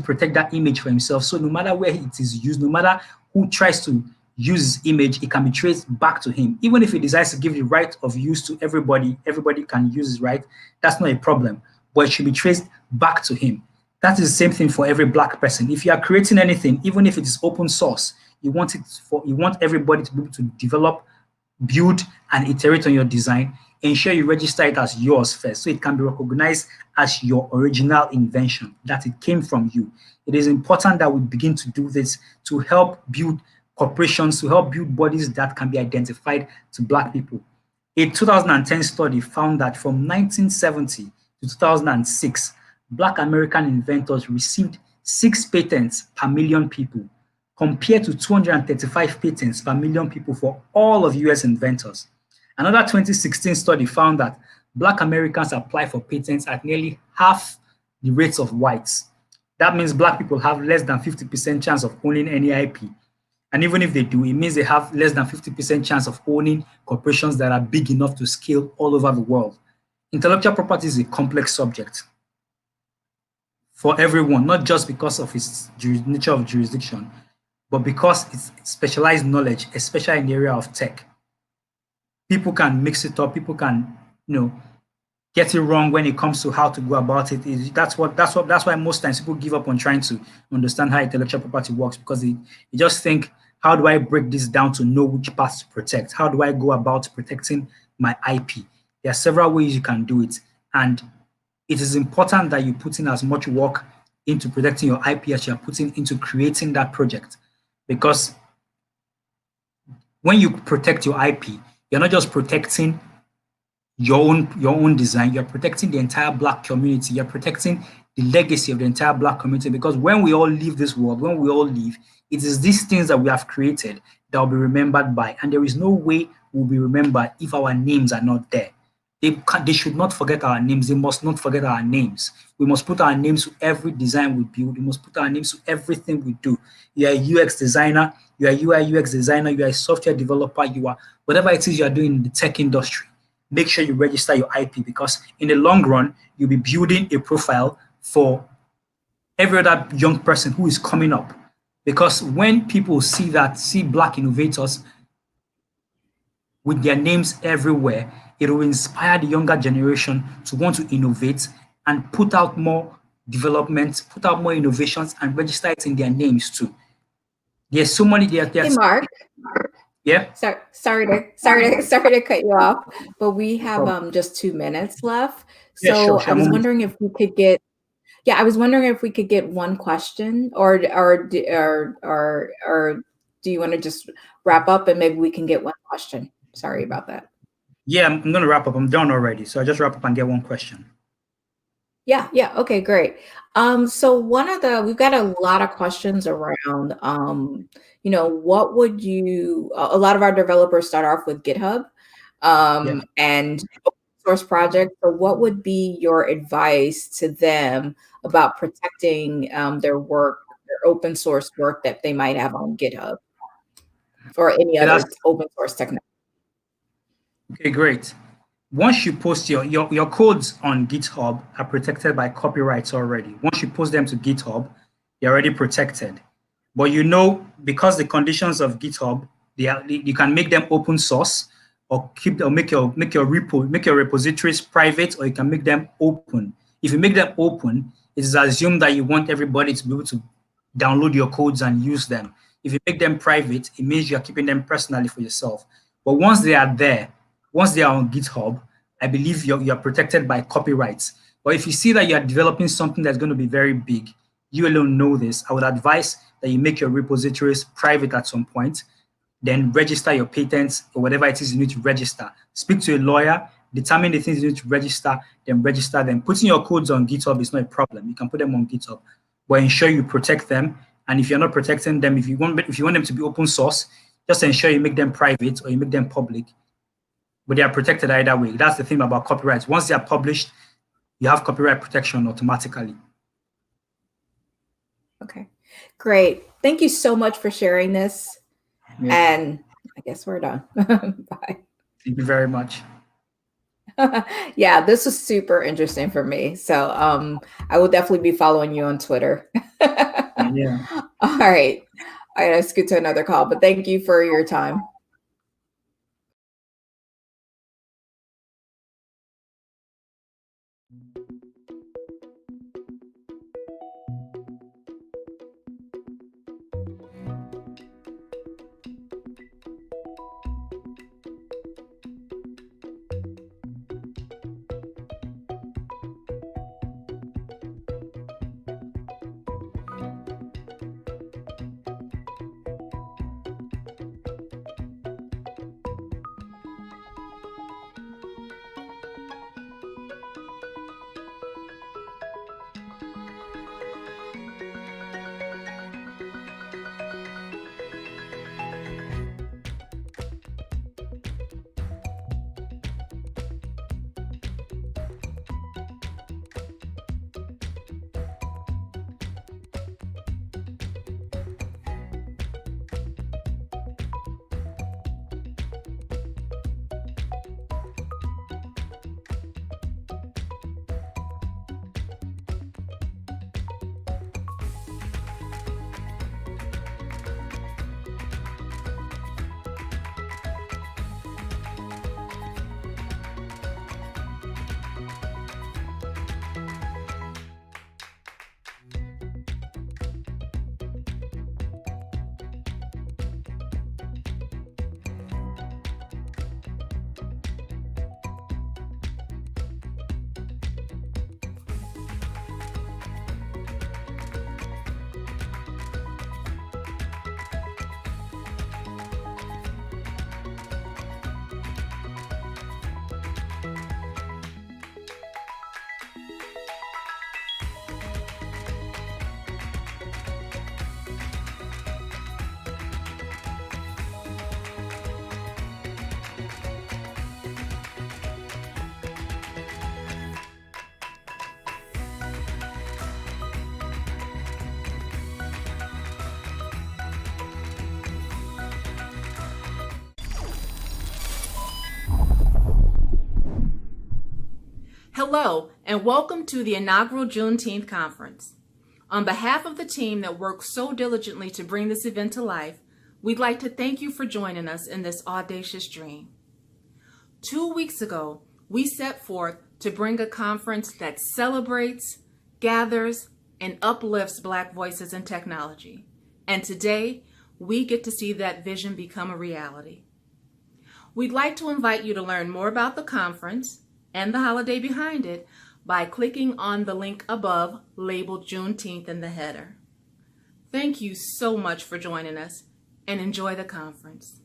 protect that image for himself. So no matter where it is used, no matter who tries to use his image, it can be traced back to him. Even if he decides to give the right of use to everybody can use his right, that's not a problem, but it should be traced back to him. That is the same thing for every Black person. If you are creating anything, even if it is open source, you want everybody to be able to develop, build, and iterate on your design. Ensure you register it as yours first, so it can be recognized as your original invention, that it came from you. It is important that we begin to do this to help build corporations, to help build bodies that can be identified to Black people. A 2010 study found that from 1970 to 2006, Black American inventors received 6 patents per million people, compared to 235 patents per million people for all of US inventors. Another 2016 study found that Black Americans apply for patents at nearly half the rates of whites. That means Black people have less than 50% chance of owning any IP. And even if they do, it means they have less than 50% chance of owning corporations that are big enough to scale all over the world. Intellectual property is a complex subject for everyone, not just because of its nature of jurisdiction, but because it's specialized knowledge, especially in the area of tech. People can mix it up, people can, get it wrong when it comes to how to go about it. That's why most times people give up on trying to understand how intellectual property works, because they just think, how do I break this down to know which parts to protect? How do I go about protecting my IP? There are several ways you can do it, and it is important that you put in as much work into protecting your IP as you're putting into creating that project. Because when you protect your IP, you're not just protecting your own design, you're protecting the entire Black community, you're protecting the legacy of the entire Black community. Because when we all leave this world, when we all leave, it is these things that we have created that will be remembered by. And there is no way we'll be remembered if our names are not there. They should not forget our names. They must not forget our names. We must put our names to every design we build. We must put our names to everything we do. You're a UX designer, you are a UI UX designer, you are a software developer, you are whatever it is you are doing in the tech industry. Make sure you register your IP, because in the long run, you'll be building a profile for every other young person who is coming up. Because when people see Black innovators with their names everywhere, it will inspire the younger generation to want to innovate and put out more development, put out more innovations, and register it in their names too. There's so many there. Hey, Mark. Yeah. Sorry to cut you off, but we have just 2 minutes left. Yeah, So sure. I was wondering if we could get one question, or do you want to just wrap up and maybe we can get one question? Sorry about that. Yeah, I'm going to wrap up. I'm done already. So I just wrap up and get one question. Yeah. Okay, great. So we've got a lot of questions around, what would a lot of our developers start off with GitHub, and open source projects. So what would be your advice to them about protecting their work, their open source work that they might have on GitHub or any other open source technology? Okay, great. Once you post your codes on GitHub are protected by copyrights already. Once you post them to GitHub, they're already protected. But because the conditions of GitHub, you can make them open source, or make your repositories private, or you can make them open. If you make them open, it is assumed that you want everybody to be able to download your codes and use them. If you make them private, it means you're keeping them personally for yourself. But once they are there, once they are on GitHub, I believe you're protected by copyrights. But if you see that you're developing something that's going to be very big, you alone know this, I would advise that you make your repositories private at some point, then register your patents or whatever it is you need to register. Speak to a lawyer, determine the things you need to register, then register them. Putting your codes on GitHub is not a problem. You can put them on GitHub, but ensure you protect them. And if you're not protecting them, if you want them to be open source, just ensure you make them private or you make them public. But they are protected either way. That's the thing about copyrights. Once they are published, you have copyright protection automatically. Okay, great. Thank you so much for sharing this. Yeah. And I guess we're done. Bye. Thank you very much. Yeah, this was super interesting for me. So I will definitely be following you on Twitter. Yeah. All right. Let's get to another call, but thank you for your time. Hello, and welcome to the inaugural Juneteenth conference. On behalf of the team that worked so diligently to bring this event to life, we'd like to thank you for joining us in this audacious dream. 2 weeks ago, we set forth to bring a conference that celebrates, gathers, and uplifts Black voices in technology. And today, we get to see that vision become a reality. We'd like to invite you to learn more about the conference and the holiday behind it by clicking on the link above labeled Juneteenth in the header. Thank you so much for joining us, and enjoy the conference.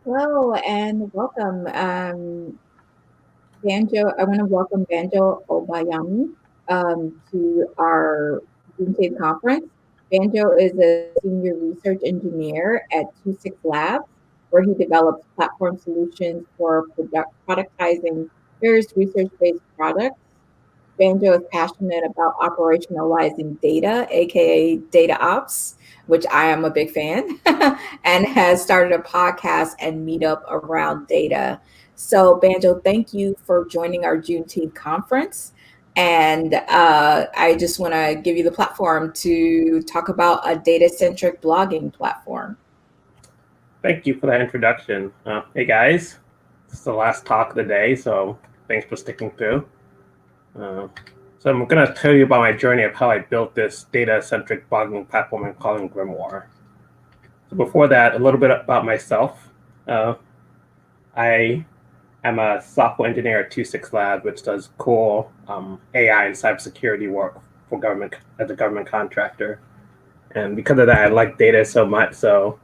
Hello and welcome. Banjo, I want to welcome Banjo Obayami to our Juneteenth conference. Banjo is a senior research engineer at 26 Labs, where he develops platform solutions for productizing various research-based products. Banjo is passionate about operationalizing data, aka data ops, which I am a big fan, and has started a podcast and meetup around data. So, Banjo, thank you for joining our Juneteenth conference. And I just want to give you the platform to talk about a data-centric blogging platform. Thank you for that introduction. Hey guys, this is the last talk of the day, so thanks for sticking through. So I'm going to tell you about my journey of how I built this data-centric blogging platform I'm calling Grimoire. So before that, a little bit about myself. I am a software engineer at 26 Labs, which does cool AI and cybersecurity work for government as a government contractor. And because of that, I like data so much. So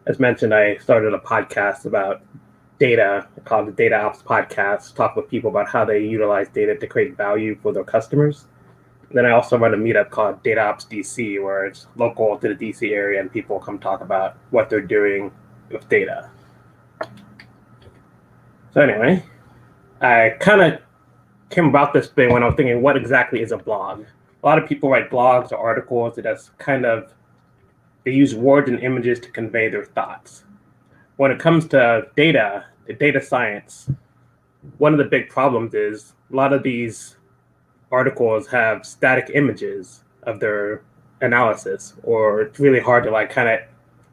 as mentioned, I started a podcast about data called the Data Ops Podcast, talk with people about how they utilize data to create value for their customers. And then I also run a meetup called Data Ops DC, where it's local to the DC area and people come talk about what they're doing with data. So anyway, I kind of came about this thing when I was thinking, what exactly is a blog? A lot of people write blogs or articles that just kind of, they use words and images to convey their thoughts. When it comes to data, the data science, one of the big problems is a lot of these articles have static images of their analysis, or it's really hard to like kind of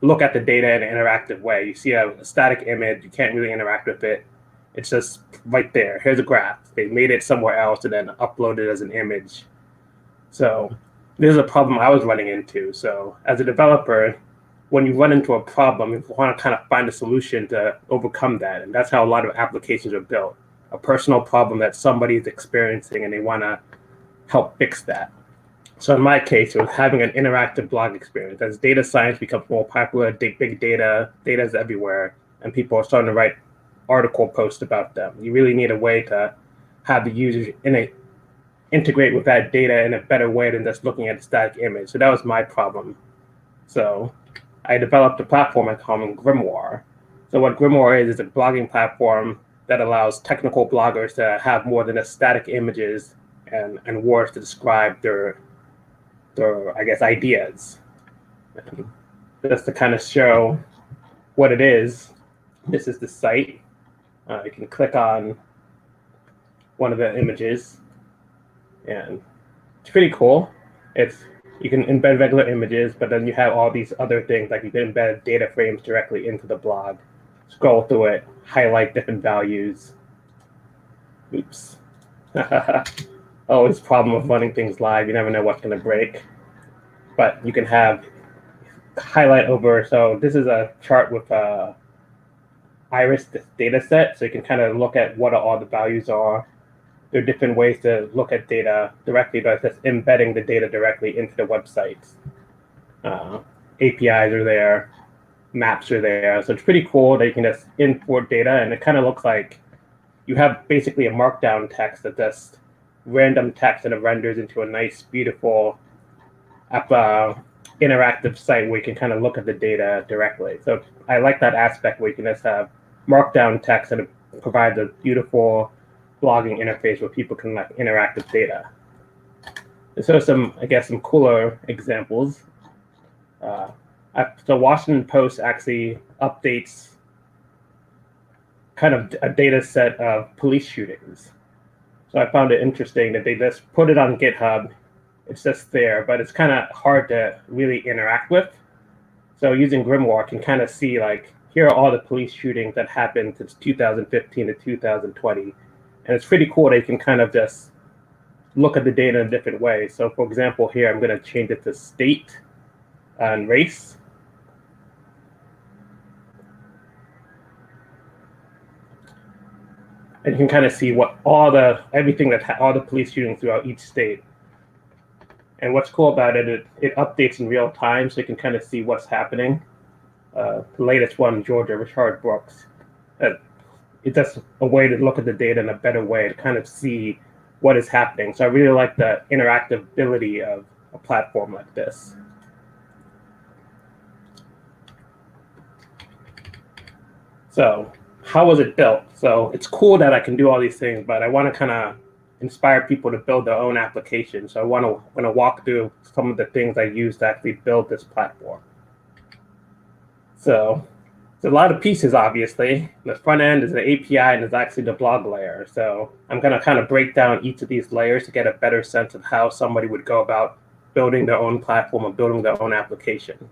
look at the data in an interactive way. You see a static image, you can't really interact with it. It's just right there. Here's a graph. They made it somewhere else and then uploaded it as an image. So this is a problem I was running into. So as a developer, when you run into a problem, you want to kind of find a solution to overcome that. And that's how a lot of applications are built. A personal problem that somebody is experiencing and they want to help fix that. So in my case, it was having an interactive blog experience. As data science becomes more popular, big data is everywhere, and people are starting to write article posts about them. You really need a way to have the users integrate with that data in a better way than just looking at a static image. So that was my problem. So I developed a platform I call Grimoire. So what Grimoire is a blogging platform that allows technical bloggers to have more than a static images and words to describe their I guess, ideas. And just to kind of show what it is, this is the site. You can click on one of the images, and it's pretty cool. You can embed regular images, but then you have all these other things, like you can embed data frames directly into the blog. Scroll through it, highlight different values. Oops. Always problem with running things live. You never know what's going to break. But you can have highlight over. So this is a chart with a iris data set. So you can kind of look at what all the values are. There are different ways to look at data directly, but it's just embedding the data directly into the websites. APIs are there, maps are there. So it's pretty cool that you can just import data, and it kind of looks like you have basically a markdown text that just random text that it renders into a nice, beautiful interactive site where you can kind of look at the data directly. So I like that aspect where you can just have markdown text that provides a beautiful blogging interface where people can like interact with data. So some, I guess, some cooler examples. The Washington Post actually updates kind of a data set of police shootings. So I found it interesting that they just put it on GitHub. It's just there, but it's kind of hard to really interact with. So using Grimoire, I can kind of see like, here are all the police shootings that happened since 2015 to 2020. And it's pretty cool that you can kind of just look at the data in a different way. So for example, here, I'm going to change it to state and race. And you can kind of see what all the police shootings throughout each state. And what's cool about it, it updates in real time, so you can kind of see what's happening. The latest one, Georgia, Richard Brooks. It's just a way to look at the data in a better way to kind of see what is happening. So I really like the interactability of a platform like this. So how was it built? So it's cool that I can do all these things, but I want to kind of inspire people to build their own application. So I want to walk through some of the things I used to actually build this platform. So there's a lot of pieces, obviously. The front end is the API and is actually the blog layer. So I'm going to kind of break down each of these layers to get a better sense of how somebody would go about building their own platform or building their own application.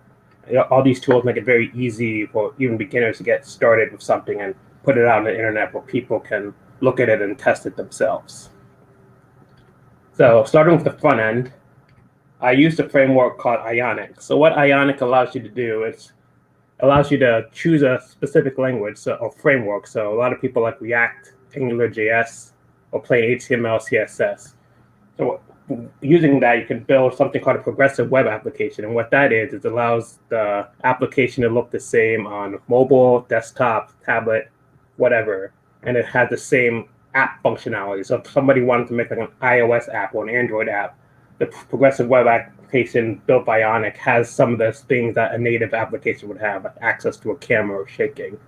All these tools make it very easy for even beginners to get started with something and put it out on the internet where people can look at it and test it themselves. So starting with the front end, I used a framework called Ionic. So what Ionic allows you to do is allows you to choose a specific language or framework. So a lot of people like React, AngularJS, or plain HTML, CSS. So using that, you can build something called a progressive web application. And what that is, it allows the application to look the same on mobile, desktop, tablet, whatever. And it has the same app functionality. So if somebody wanted to make like an iOS app or an Android app, the progressive web application built by Ionic has some of the things that a native application would have, like access to a camera or shaking.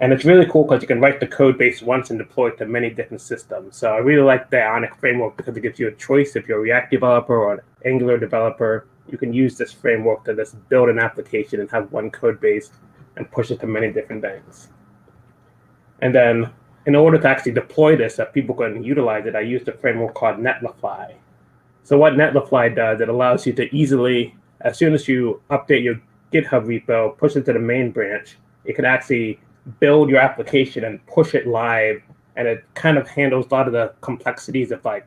And it's really cool because you can write the code base once and deploy it to many different systems. So I really like the Ionic framework because it gives you a choice. If you're a React developer or an Angular developer, you can use this framework to just build an application and have one code base and push it to many different things. And then in order to actually deploy this so people can utilize it, I used a framework called Netlify. So what Netlify does, it allows you to easily, as soon as you update your GitHub repo, push it to the main branch, it can actually build your application and push it live. And it kind of handles a lot of the complexities of like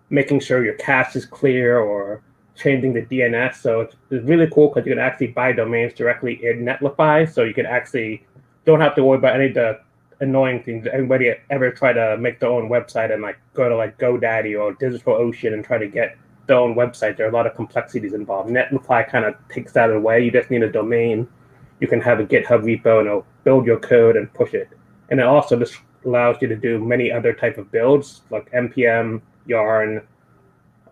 making sure your cache is clear or changing the DNS. So it's really cool because you can actually buy domains directly in Netlify. So you can actually don't have to worry about any of the annoying things. Everybody ever try to make their own website and like go to like GoDaddy or DigitalOcean and try to get their own website. There are a lot of complexities involved. Netlify kind of takes that away. You just need a domain. You can have a GitHub repo and it'll build your code and push it. And it also just allows you to do many other type of builds like NPM, Yarn,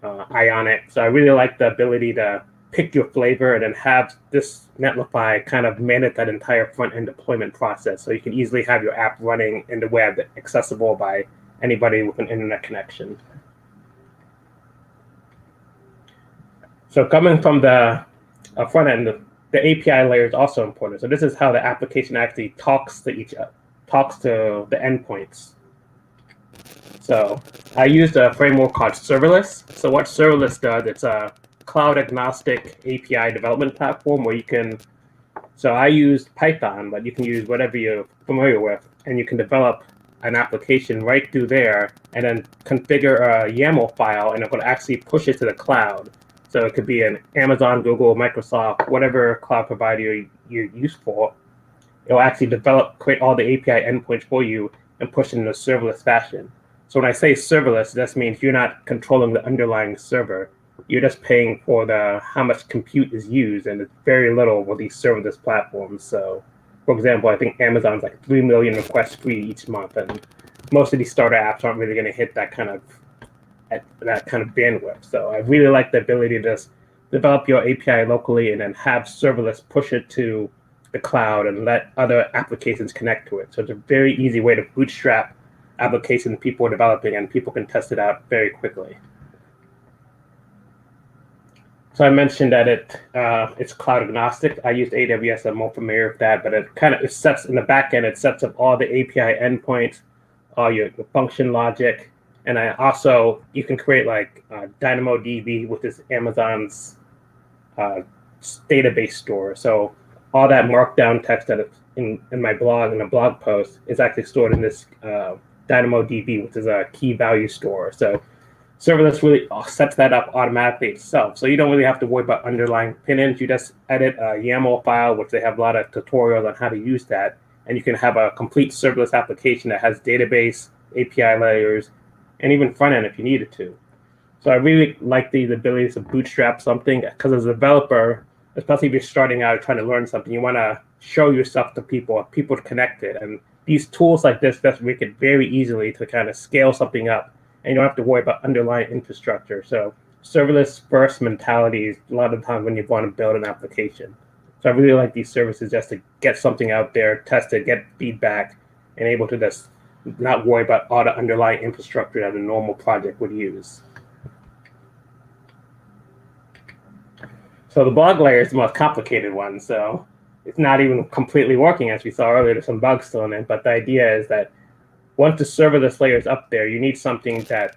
Ionic. So I really like the ability to pick your flavor and then have this Netlify kind of manage that entire front-end deployment process. So you can easily have your app running in the web, accessible by anybody with an internet connection. So coming from the front end, the API layer is also important. So this is how the application actually talks to the endpoints. So I used a framework called Serverless. So what Serverless does, it's a cloud agnostic API development platform where you can, so I used Python, but you can use whatever you're familiar with, and you can develop an application right through there and then configure a YAML file and it will actually push it to the cloud. So it could be an Amazon, Google, Microsoft, whatever cloud provider you use for. It'll actually create all the API endpoints for you and push it in a serverless fashion. So when I say serverless, that means you're not controlling the underlying server. You're just paying for how much compute is used, and it's very little with these serverless platforms. So, for example, I think Amazon's like 3 million requests free each month, and most of these starter apps aren't really going to hit that kind of bandwidth. So I really like the ability to just develop your API locally and then have serverless push it to the cloud and let other applications connect to it. So it's a very easy way to bootstrap applications people are developing, and people can test it out very quickly. So I mentioned that it's cloud agnostic. I used AWS. I'm more familiar with that, but it sets in the back end. It sets up all the API endpoints, all your function logic, and you can create like DynamoDB, which is Amazon's database store. So all that markdown text that in my blog, in a blog post, is actually stored in this DynamoDB, which is a key value store. So serverless really sets that up automatically itself. So you don't really have to worry about underlying pinins. You just edit a YAML file, which they have a lot of tutorials on how to use that. And you can have a complete serverless application that has database, API layers, and even front end if you needed to. So I really like the ability to bootstrap something, because as a developer, especially if you're starting out trying to learn something, you want to show yourself to people to connect it. And these tools like this just make it very easily to kind of scale something up, and you don't have to worry about underlying infrastructure. So serverless first mentality is a lot of the time when you want to build an application. So I really like these services just to get something out there, test it, get feedback, and able to just not worry about all the underlying infrastructure that a normal project would use. So the blog layer is the most complicated one. So it's not even completely working, as we saw earlier. There's some bugs still in it. But the idea is that once the serverless layer is up there, you need something to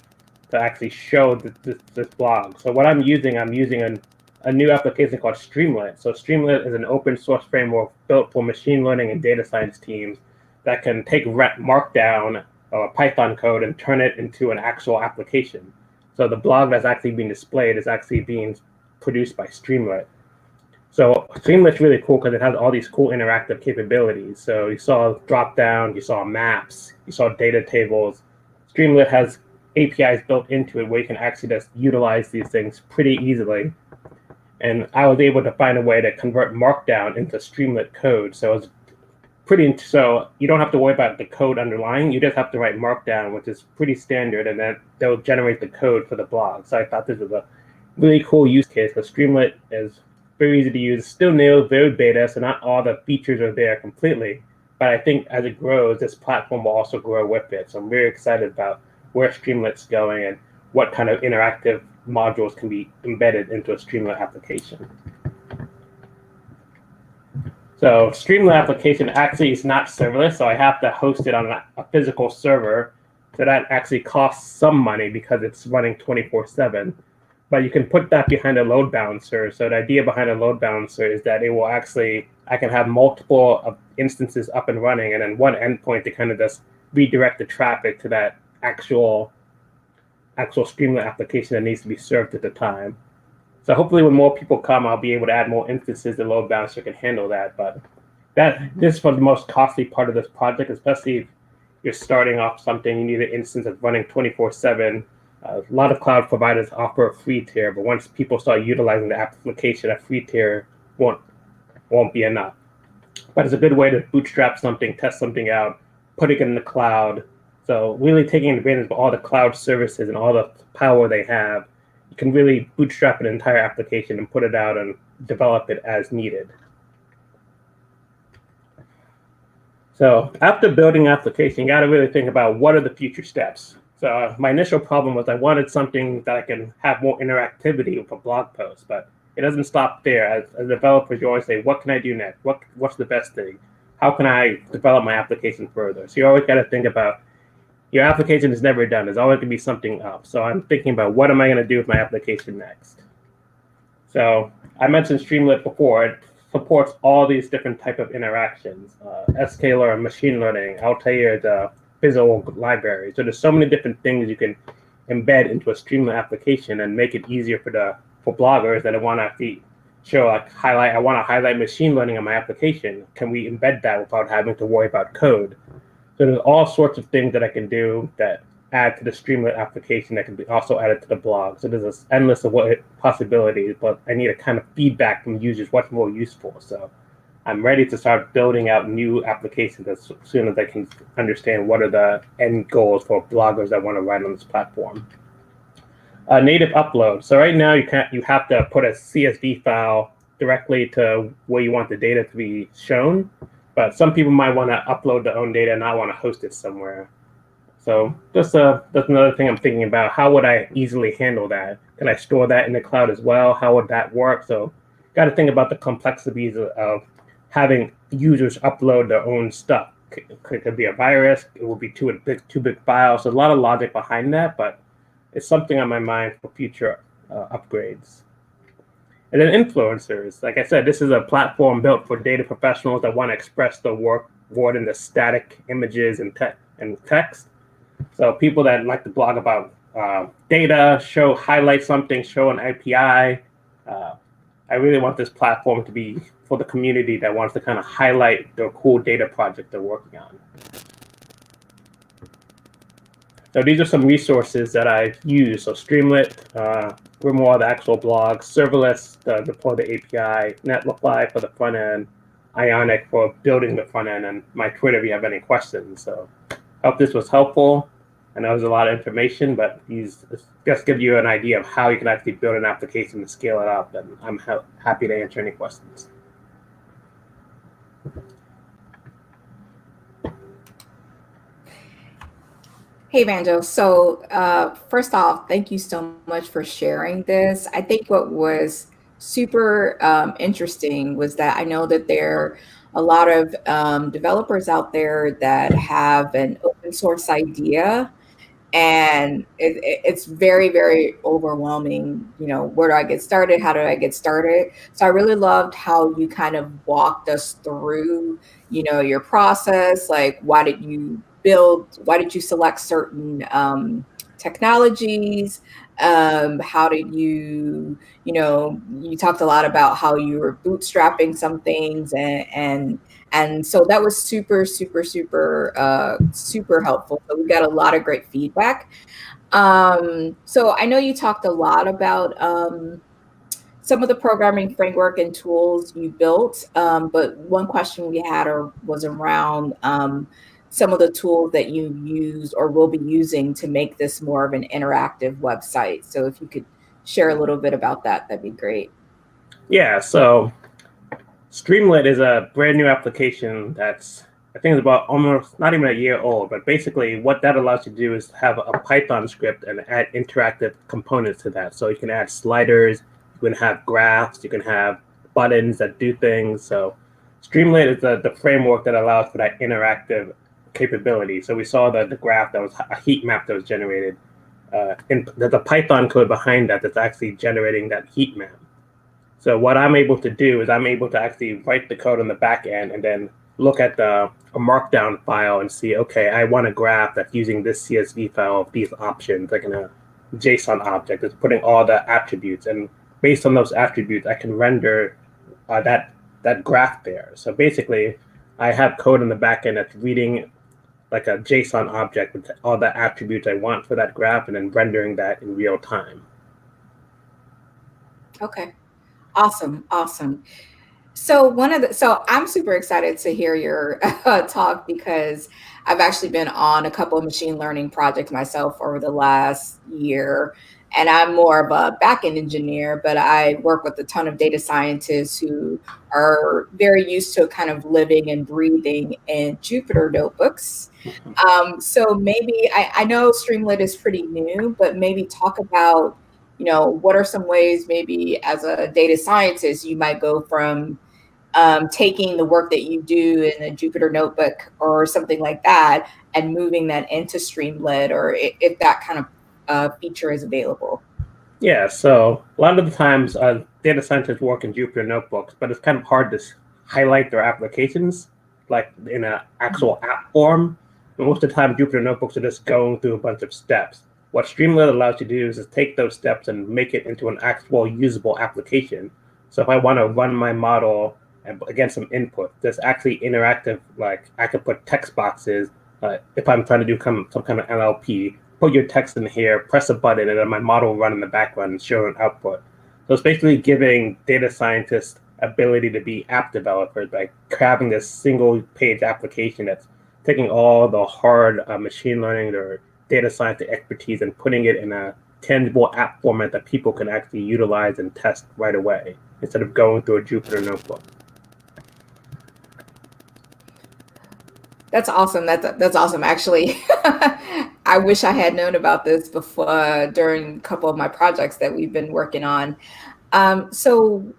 actually show this blog. So what I'm using a new application called Streamlit. So Streamlit is an open source framework built for machine learning and data science teams that can take Markdown or Python code and turn it into an actual application. So the blog that's actually being displayed is actually being produced by Streamlit. So Streamlit's really cool because it has all these cool interactive capabilities. So you saw drop-down, you saw maps, you saw data tables. Streamlit has APIs built into it where you can actually just utilize these things pretty easily. And I was able to find a way to convert Markdown into Streamlit code. So you don't have to worry about the code underlying. You just have to write Markdown, which is pretty standard, and then they'll generate the code for the blog. So I thought this was a really cool use case, because Streamlit is very easy to use. It's still new, very beta, so not all the features are there completely. But I think as it grows, this platform will also grow with it. So I'm very excited about where Streamlit's going and what kind of interactive modules can be embedded into a Streamlit application. So Streamlit application actually is not serverless, so I have to host it on a physical server. So that actually costs some money because it's running 24/7. But you can put that behind a load balancer. So the idea behind a load balancer is that I can have multiple instances up and running, and then one endpoint to kind of just redirect the traffic to that actual Streamlit application that needs to be served at the time. So hopefully when more people come, I'll be able to add more instances. The load balancer can handle that. But this is for the most costly part of this project, especially if you're starting off something, you need an instance that's running 24/7. A lot of cloud providers offer a free tier, but once people start utilizing the application, a free tier won't be enough. But it's a good way to bootstrap something, test something out, put it in the cloud. So really taking advantage of all the cloud services and all the power they have, you can really bootstrap an entire application and put it out and develop it as needed. So after building an application, you got to really think about what are the future steps. So my initial problem was I wanted something that I can have more interactivity with a blog post, but it doesn't stop there. As developers, you always say, what can I do next? What's the best thing? How can I develop my application further? So you always got to think about your application is never done. There's always going to be something up. So I'm thinking about what am I going to do with my application next? So I mentioned Streamlit before. It supports all these different type of interactions. Scalar, machine learning, Altair, the visual library. So there's so many different things you can embed into a Streamlit application and make it easier for bloggers that want to actually show, like, I want to highlight machine learning in my application. Can we embed that without having to worry about code? So there's all sorts of things that I can do that add to the Streamlit application that can be also added to the blog. So there's this endless of possibilities, but I need a kind of feedback from users what's more useful. So I'm ready to start building out new applications as soon as I can understand what are the end goals for bloggers that want to write on this platform. Native upload. So right now you have to put a CSV file directly to where you want the data to be shown, but some people might want to upload their own data and not want to host it somewhere. So that's another thing I'm thinking about. How would I easily handle that? Can I store that in the cloud as well? How would that work? So got to think about the complexities of having users upload their own stuff. It could be a virus. It will be too big files. So a lot of logic behind that, but it's something on my mind for future upgrades. And then influencers. Like I said, this is a platform built for data professionals that want to express their work more than the static images and text. So people that like to blog about data, highlight something, show an API. I really want this platform to be for the community that wants to kind of highlight the cool data project they're working on. So these are some resources that I've used. So Streamlit, Grimoire, the actual blog, Serverless to deploy the API, Netlify for the front end, Ionic for building the front end, and my Twitter if you have any questions. So I hope this was helpful. I know there's a lot of information, but these just give you an idea of how you can actually build an application and scale it up. And I'm happy to answer any questions. Hey, Vanjo. So first off, thank you so much for sharing this. I think what was super interesting was that I know that there are a lot of developers out there that have an open source idea, and it's very, very overwhelming. You know, where do I get started? How do I get started? So I really loved how you kind of walked us through, you know, your process. Like, why did you select certain technologies? How did you, you talked a lot about how you were bootstrapping some things, and so that was super, super, super helpful. So we got a lot of great feedback. So I know you talked a lot about some of the programming framework and tools you built, but one question we had was around some of the tools that you use or will be using to make this more of an interactive website. So if you could share a little bit about that, that'd be great. Yeah, so Streamlit is a brand new application that's, I think it's about almost not even a year old, but basically what that allows you to do is have a Python script and add interactive components to that. So you can add sliders, you can have graphs, you can have buttons that do things. So Streamlit is the framework that allows for that interactive capability. So we saw the graph that was a heat map that was generated. There's a Python code behind that that's actually generating that heat map. So what I'm able to do is I'm able to actually write the code on the back end and then look at a markdown file and see, okay, I want a graph that's using this CSV file of these options, like in a JSON object. It's putting all the attributes, and based on those attributes, I can render that graph there. So basically, I have code in the back end that's reading like a JSON object with all the attributes I want for that graph and then rendering that in real time. Okay. Awesome. So I'm super excited to hear your talk, because I've actually been on a couple of machine learning projects myself over the last year, and I'm more of a back-end engineer, but I work with a ton of data scientists who are very used to kind of living and breathing in Jupyter notebooks. So maybe I know Streamlit is pretty new, but maybe talk about, what are some ways maybe as a data scientist you might go from taking the work that you do in a Jupyter notebook or something like that and moving that into Streamlit, or if that kind of feature is available? Yeah, so a lot of the times data scientists work in Jupyter notebooks, but it's kind of hard to highlight their applications like in an actual app form. And most of the time, Jupyter notebooks are just going through a bunch of steps. What Streamlit allows you to do is take those steps and make it into an actual usable application. So if I want to run my model against some input, there's actually interactive, like I could put text boxes. If I'm trying to do some kind of NLP, put your text in here, press a button, and then my model will run in the background and show an output. So it's basically giving data scientists ability to be app developers by having this single page application that's taking all the hard machine learning or data science expertise and putting it in a tangible app format that people can actually utilize and test right away. instead of going through a Jupyter notebook. That's awesome. That's awesome. Actually, I wish I had known about this before during a couple of my projects that we've been working on. So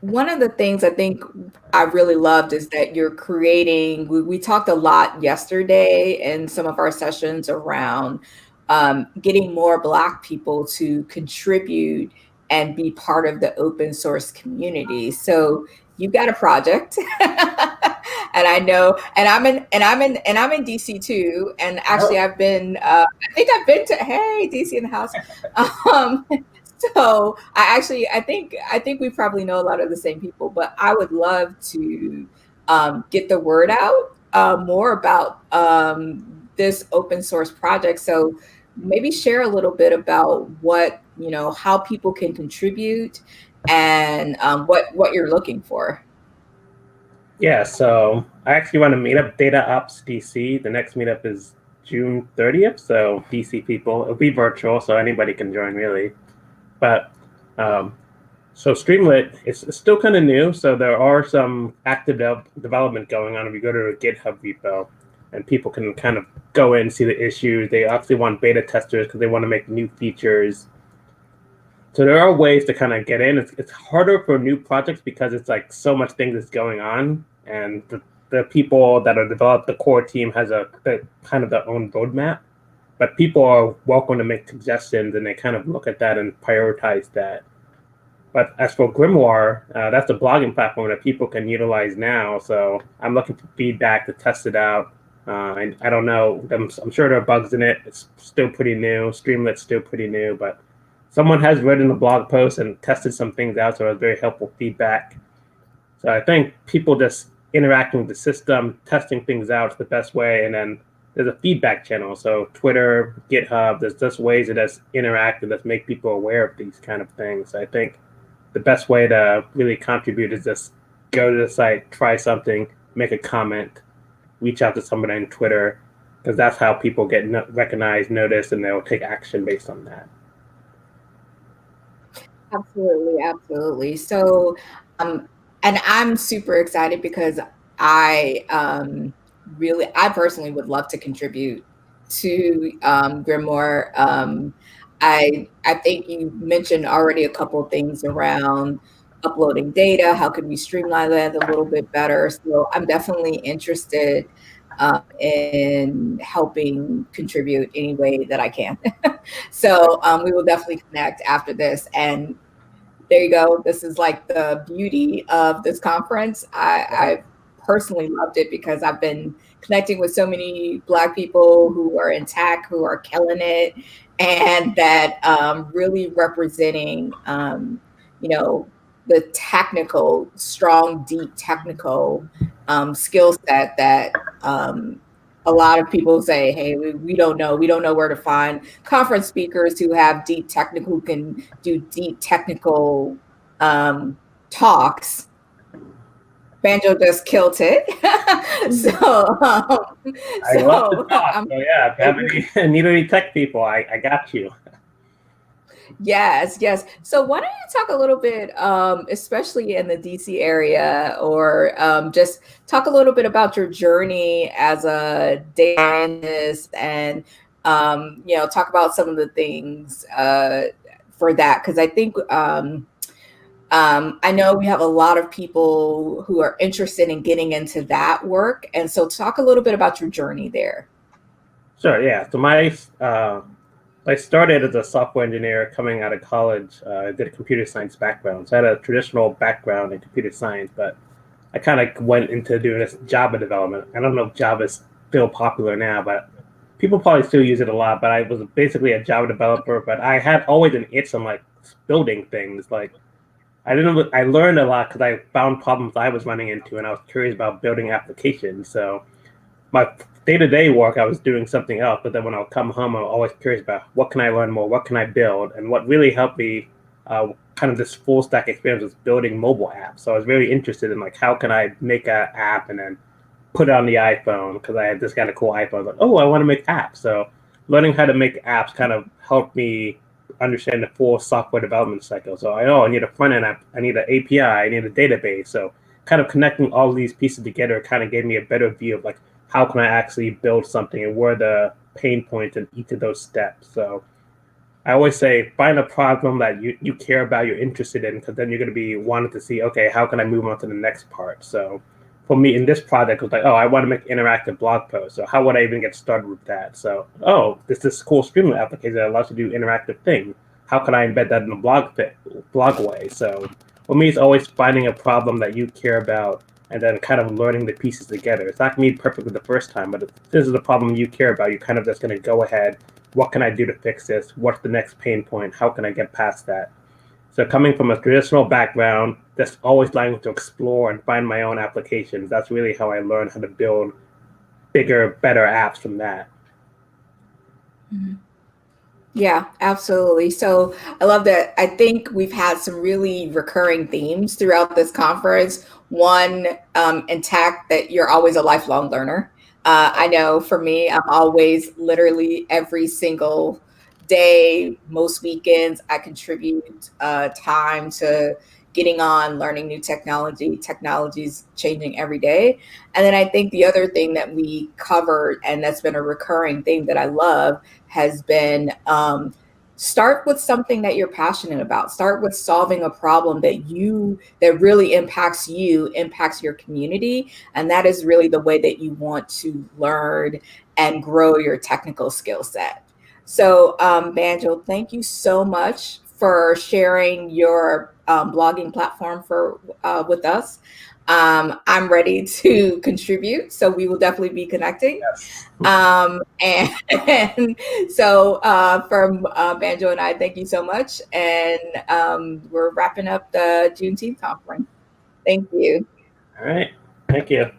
one of the things I think I really loved is that you're creating, we talked a lot yesterday in some of our sessions around getting more Black people to contribute and be part of the open source community. So you've got a project. And I know, and I'm in DC too. And actually I've been, I think I've been to, hey, DC in the house. So I think we probably know a lot of the same people, but I would love to get the word out more about this open source project. So maybe share a little bit about what, how people can contribute and what you're looking for. Yeah, so I actually want to meet up Data Ops DC. The next meetup is June 30th, so DC people, it'll be virtual, so anybody can join really. But so Streamlit is still kind of new, so there are some active development going on. If you go to a GitHub repo, and people can kind of go in and see the issues. They actually want beta testers because they want to make new features. So there are ways to kind of get in. It's harder for new projects because it's like so much things is going on, and the people that are developed, the core team has a kind of their own roadmap. But people are welcome to make suggestions, and they kind of look at that and prioritize that. But as for Grimoire, that's a blogging platform that people can utilize now. So I'm looking for feedback to test it out. And I don't know, I'm sure there are bugs in it. It's still pretty new. Streamlit's still pretty new, but someone has written a blog post and tested some things out, so it was very helpful feedback. So I think people just interacting with the system, testing things out is the best way, and then there's a feedback channel. So Twitter, GitHub, there's just ways to just interact and just make people aware of these kind of things. I think the best way to really contribute is just go to the site, try something, make a comment, reach out to somebody on Twitter, because that's how people get recognized, noticed, and they'll take action based on that. Absolutely, absolutely. So, and I'm super excited because I personally would love to contribute to Grimoire. I think you mentioned already a couple of things around uploading data. How could we streamline that a little bit better? So I'm definitely interested in helping contribute any way that I can. So we will definitely connect after this. And there you go. This is like the beauty of this conference. I personally loved it because I've been connecting with so many Black people who are in tech, who are killing it, and that really representing, the technical, strong, deep technical skill set that a lot of people say, hey, we don't know where to find conference speakers who have deep technical, who can do deep technical talks. Banjo just killed it. I love the talk. So yeah, if you have need any tech people, I got you. Yes. So why don't you talk a little bit, especially in the DC area, or just talk a little bit about your journey as a data scientist, and talk about some of the things for that, because I think I know we have a lot of people who are interested in getting into that work, and so talk a little bit about your journey there. Sure. Yeah. So I started as a software engineer coming out of college. I did a computer science background. So I had a traditional background in computer science, but I kind of went into doing this Java development. I don't know if Java's still popular now, but people probably still use it a lot. But I was basically a Java developer, but I had always an itch on like building things. Like I learned a lot because I found problems I was running into, and I was curious about building applications. So my day-to-day work, I was doing something else, but then when I would come home, I was always curious about what can I learn more, what can I build, and what really helped me kind of this full stack experience was building mobile apps. So I was very interested in like how can I make an app and then put it on the iPhone, because I had this kind of cool iPhone. I was like, oh, I want to make apps. So learning how to make apps kind of helped me understand the full software development cycle. So I need a front end app, I need an API, I need a database. So kind of connecting all of these pieces together kind of gave me a better view of like how can I actually build something and where are the pain points in each of those steps. So I always say find a problem that you care about, you're interested in, because then you're going to be wanting to see, okay, how can I move on to the next part? So for me in this project, it was like, oh, I want to make interactive blog posts. So how would I even get started with that? So, there's this cool Streamlit application that allows you to do interactive things. How can I embed that in a blog way? So for me, it's always finding a problem that you care about and then kind of learning the pieces together. It's not going to be perfect the first time, but if this is a problem you care about, you're kind of just going to go ahead. What can I do to fix this? What's the next pain point? How can I get past that? So coming from a traditional background, just always liking to explore and find my own applications, that's really how I learned how to build bigger, better apps from that. Yeah, absolutely. So I love that. I think we've had some really recurring themes throughout this conference. One, intact, that you're always a lifelong learner. I know for me, I'm always literally every single day, most weekends, I contribute time to getting on, learning new technology. Technology's changing every day. And then I think the other thing that we covered, and that's been a recurring theme that I love, has been start with something that you're passionate about. Start with solving a problem that really impacts you, impacts your community. And that is really the way that you want to learn and grow your technical skill set. So Banjo, thank you so much for sharing your blogging platform with us. I'm ready to contribute, so we will definitely be connecting. And so from Banjo and I, thank you so much. And we're wrapping up the Juneteenth conference. Thank you. All right. Thank you.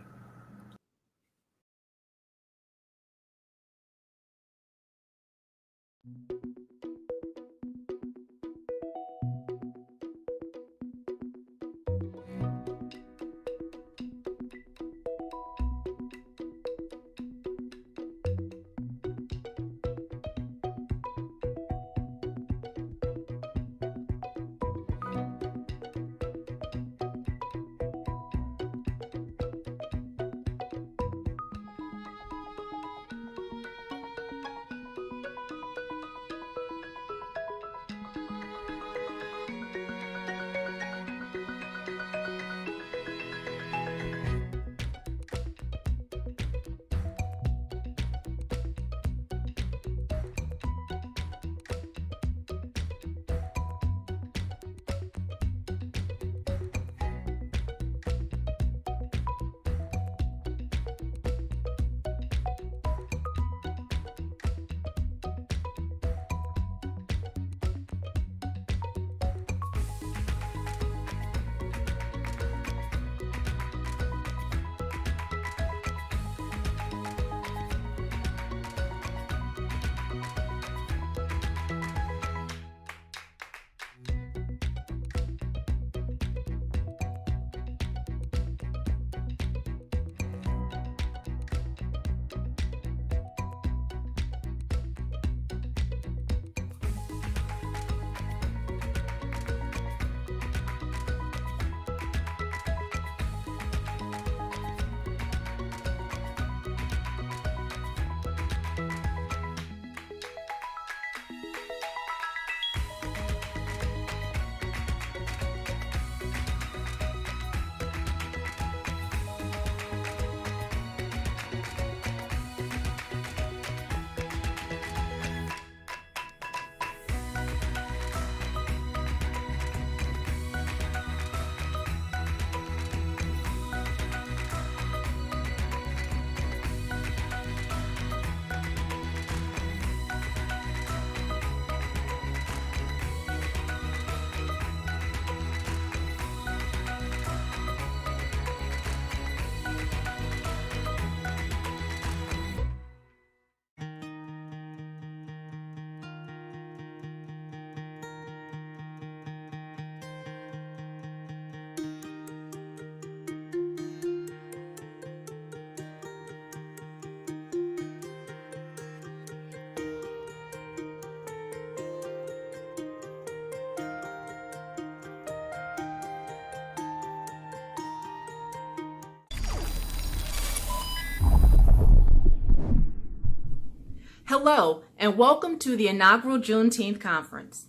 Hello, and welcome to the inaugural Juneteenth conference.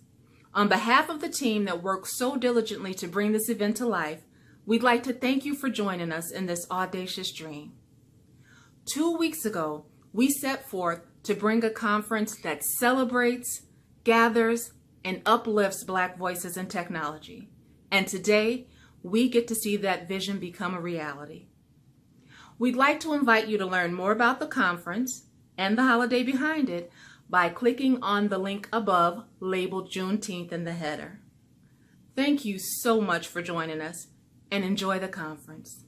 On behalf of the team that worked so diligently to bring this event to life, we'd like to thank you for joining us in this audacious dream. 2 weeks ago, we set forth to bring a conference that celebrates, gathers, and uplifts Black voices in technology. And today, we get to see that vision become a reality. We'd like to invite you to learn more about the conference and the holiday behind it by clicking on the link above labeled Juneteenth in the header. Thank you so much for joining us, and enjoy the conference.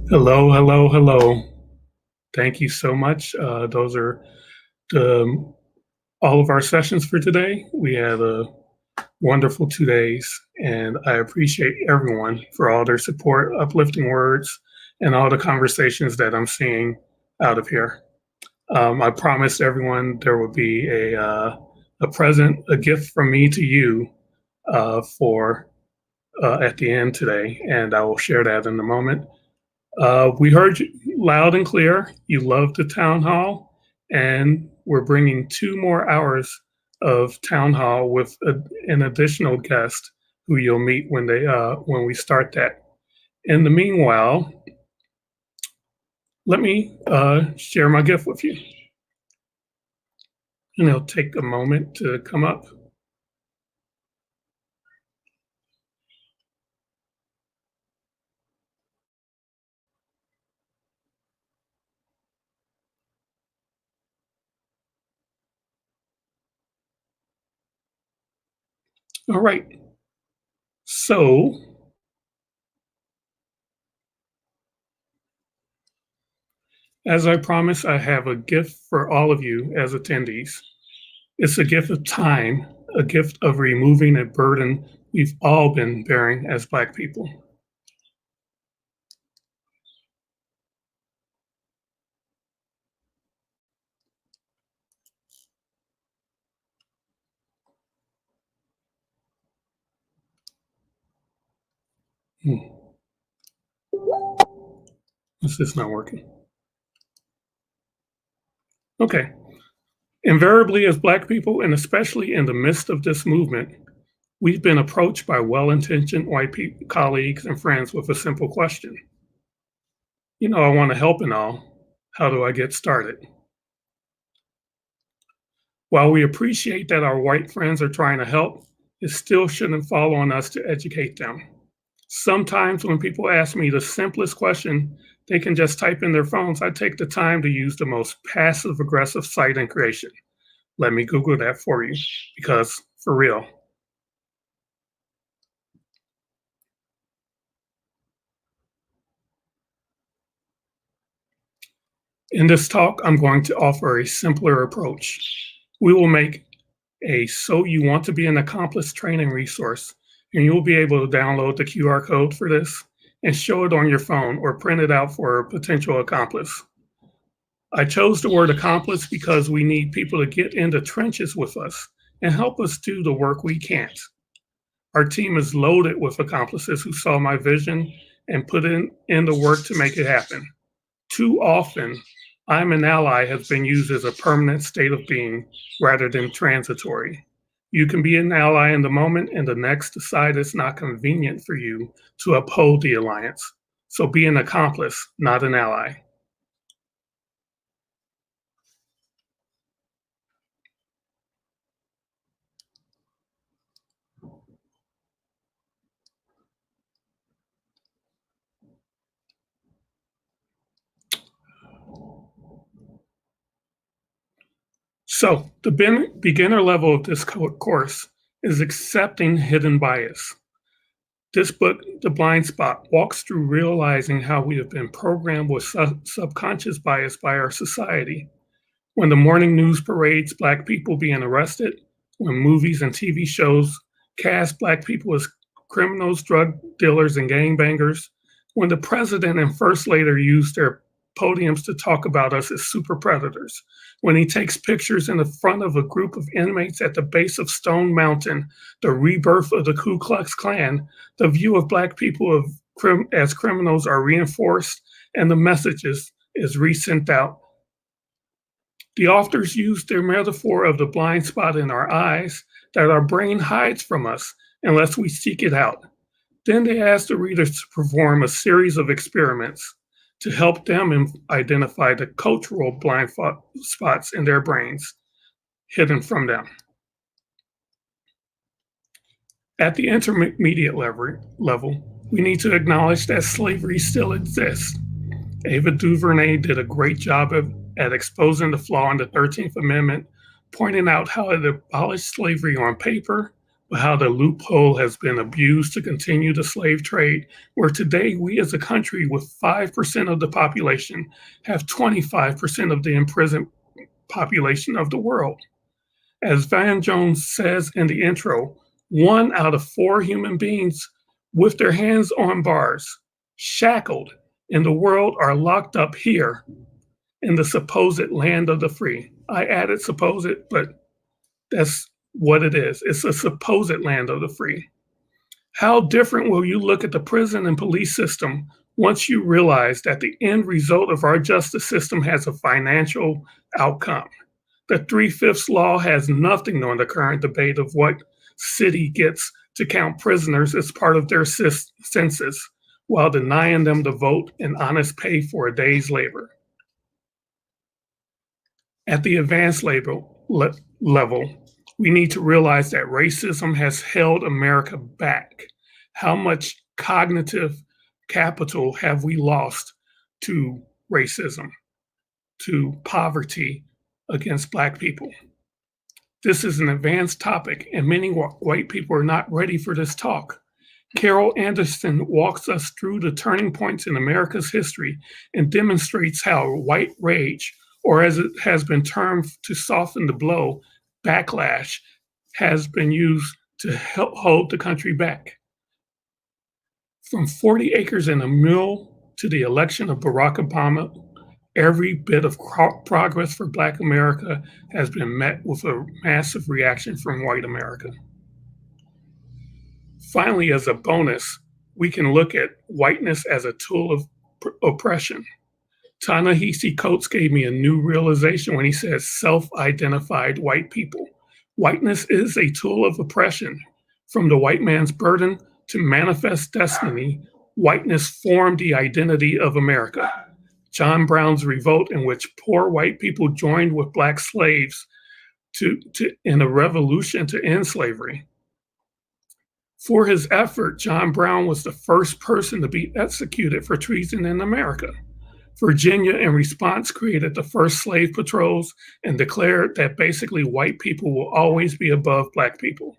Hello, hello, hello. Thank you so much. Those are all of our sessions for today. We had a wonderful 2 days, and I appreciate everyone for all their support, uplifting words, and all the conversations that I'm seeing out of here. I promised everyone there would be a present, a gift from me to you for at the end today, and I will share that in a moment. We heard you loud and clear. You love the town hall, and we're bringing 2 more hours of town hall with an additional guest who you'll meet when we start that. In the meanwhile, let me share my gift with you, and it'll take a moment to come up. All right. So, as I promised, I have a gift for all of you as attendees. It's a gift of time, a gift of removing a burden we've all been bearing as Black people. Is this not working? Okay. Invariably, as Black people, and especially in the midst of this movement, we've been approached by well-intentioned white colleagues and friends with a simple question. You know, I want to help and all. How do I get started? While we appreciate that our white friends are trying to help, it still shouldn't fall on us to educate them. Sometimes when people ask me the simplest question, they can just type in their phones. I take the time to use the most passive-aggressive site in creation. Let me Google that for you, because for real. In this talk, I'm going to offer a simpler approach. We will make a So You Want to Be an Accomplice training resource, and you'll be able to download the QR code for this and show it on your phone or print it out for a potential accomplice. I chose the word accomplice because we need people to get in the trenches with us and help us do the work we can't. Our team is loaded with accomplices who saw my vision and put in the work to make it happen. Too often, I'm an ally has been used as a permanent state of being rather than transitory. You can be an ally in the moment and the next decide it's not convenient for you to uphold the alliance. So be an accomplice, not an ally. So the beginner level of this course is accepting hidden bias. This book, The Blind Spot, walks through realizing how we have been programmed with subconscious bias by our society. When the morning news parades Black people being arrested, when movies and TV shows cast Black people as criminals, drug dealers, and gangbangers, when the president and first lady use their podiums to talk about us as super predators, when he takes pictures in the front of a group of inmates at the base of Stone Mountain, the rebirth of the Ku Klux Klan, the view of Black people as criminals are reinforced and the messages is resent out. The authors use their metaphor of the blind spot in our eyes that our brain hides from us unless we seek it out. Then they ask the readers to perform a series of experiments to help them identify the cultural blind spots in their brains hidden from them. At the intermediate level, we need to acknowledge that slavery still exists. Ava DuVernay did a great job at exposing the flaw in the 13th Amendment, pointing out how it abolished slavery on paper, but how the loophole has been abused to continue the slave trade, where today we as a country with 5% of the population have 25% of the imprisoned population of the world. As Van Jones says in the intro, 1 out of 4 human beings with their hands on bars, shackled in the world are locked up here in the supposed land of the free. I added supposed, but that's what it is. It's a supposed land of the free. How different will you look at the prison and police system once you realize that the end result of our justice system has a financial outcome? The 3/5 law has nothing on the current debate of what city gets to count prisoners as part of their census, while denying them the vote and honest pay for a day's labor. At the advanced level, we need to realize that racism has held America back. How much cognitive capital have we lost to racism, to poverty against Black people? This is an advanced topic, and many white people are not ready for this talk. Carol Anderson walks us through the turning points in America's history and demonstrates how white rage, or as it has been termed to soften the blow, backlash, has been used to help hold the country back. From 40 acres and a mule to the election of Barack Obama, every bit of progress for Black America has been met with a massive reaction from white America. Finally, as a bonus, we can look at whiteness as a tool of oppression. Ta-Nehisi Coates gave me a new realization when he says self-identified white people. Whiteness is a tool of oppression. From the white man's burden to manifest destiny, whiteness formed the identity of America. John Brown's revolt, in which poor white people joined with Black slaves in a revolution to end slavery. For his effort, John Brown was the first person to be executed for treason in America. Virginia, in response, created the first slave patrols and declared that basically white people will always be above Black people.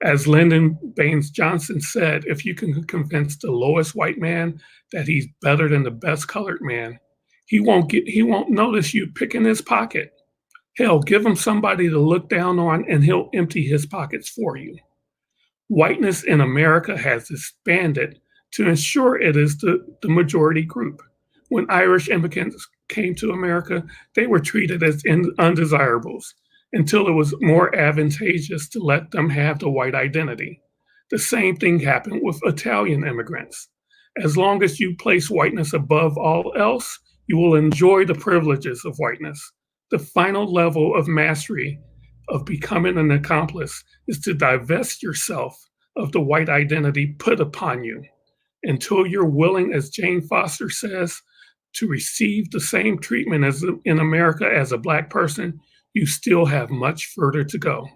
As Lyndon Baines Johnson said, if you can convince the lowest white man that he's better than the best colored man, he won't notice you picking his pocket. Hell, give him somebody to look down on and he'll empty his pockets for you. Whiteness in America has expanded to ensure it is the majority group. When Irish immigrants came to America, they were treated as undesirables until it was more advantageous to let them have the white identity. The same thing happened with Italian immigrants. As long as you place whiteness above all else, you will enjoy the privileges of whiteness. The final level of mastery of becoming an accomplice is to divest yourself of the white identity put upon you until you're willing, as Jane Foster says, to receive the same treatment as in America as a Black person. You still have much further to go.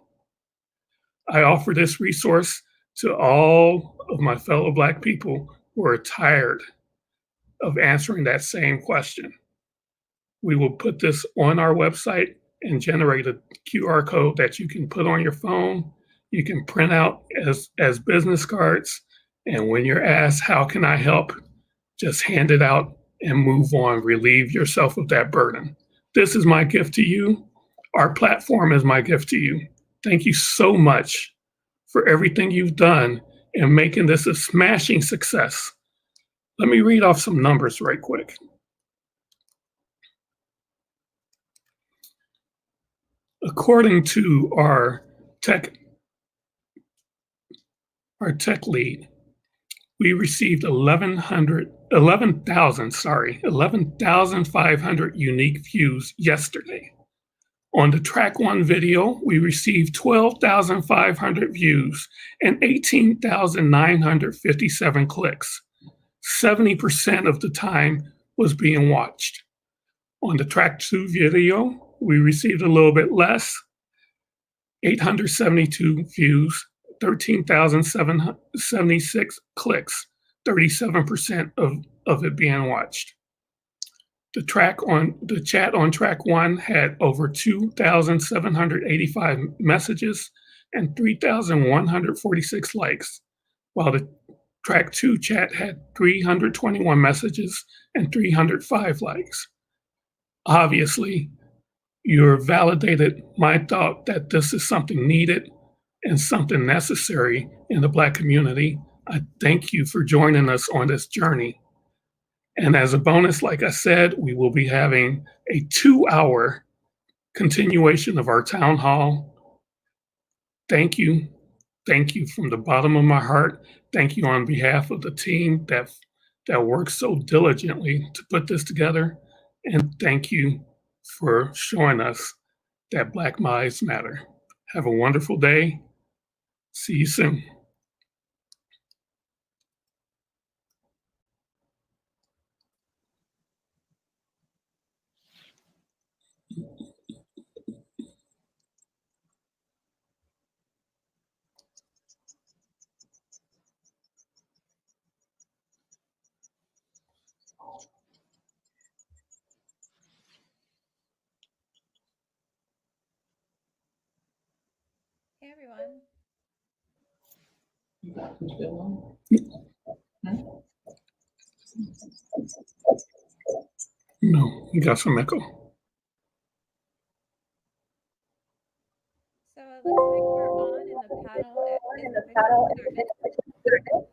I offer this resource to all of my fellow Black people who are tired of answering that same question. We will put this on our website and generate a QR code that you can put on your phone. You can print out as business cards. And when you're asked, how can I help? Just hand it out and move on. Relieve yourself of that burden. This is my gift to you. Our platform is my gift to you. Thank you so much for everything you've done in making this a smashing success. Let me read off some numbers right quick. According to our tech lead, we received 11,500 unique views yesterday. On the track 1 video, we received 12,500 views and 18,957 clicks. 70% of the time was being watched. On the track 2 video, we received a little bit less, 872 views, 13,776 clicks, 37% of it being watched. The chat on track 1 had over 2,785 messages and 3,146 likes, while the track 2 chat had 321 messages and 305 likes. Obviously, you've validated my thought that this is something needed and something necessary in the Black community. I thank you for joining us on this journey. And as a bonus, like I said, we will be having a 2-hour continuation of our town hall. Thank you. Thank you from the bottom of my heart. Thank you on behalf of the team that worked so diligently to put this together. And thank you for showing us that Black Lives Matter. Have a wonderful day. See you soon. Hey everyone. No, you got some echo. So it looks like we're on and the panel is the video started.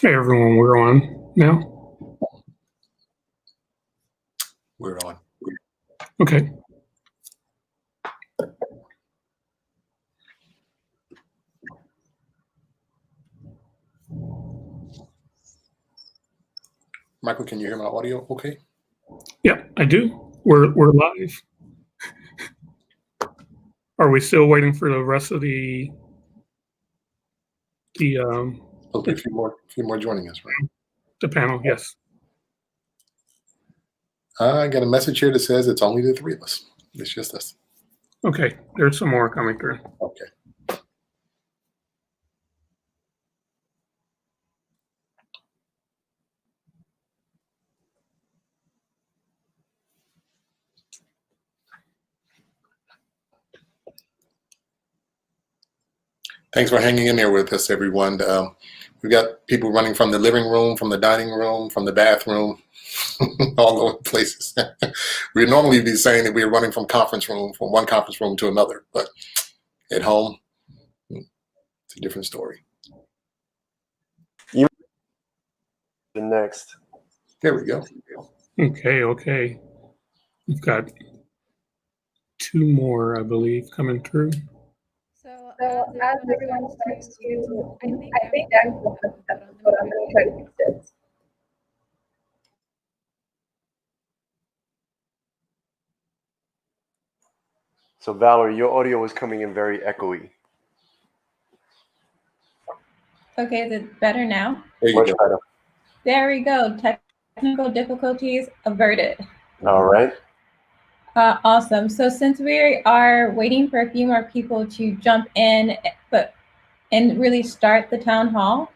Hey everyone, we're on now. We're on. Okay. Michael, can you hear my audio okay? Yeah, I do. We're live. Are we still waiting for the rest of the There'll be a few more joining us, right? The panel? Yes. I got a message here that says it's only the three of us. It's just us. Okay, there's some more coming through. Okay. Thanks for hanging in there with us, everyone. We've got people running from the living room, from the dining room, from the bathroom, all over the places. We'd normally be saying that we're running from one conference room to another, but at home, it's a different story. You the next. There we go. Okay. We've got 2 more, I believe, coming through. So as everyone starts to, I think I'm going to try to fix this. So Valerie, your audio is coming in very echoey. Okay, is it better now? Much better. There we go. Technical difficulties averted. All right. Awesome. So since we are waiting for a few more people to jump in, and really start the town hall,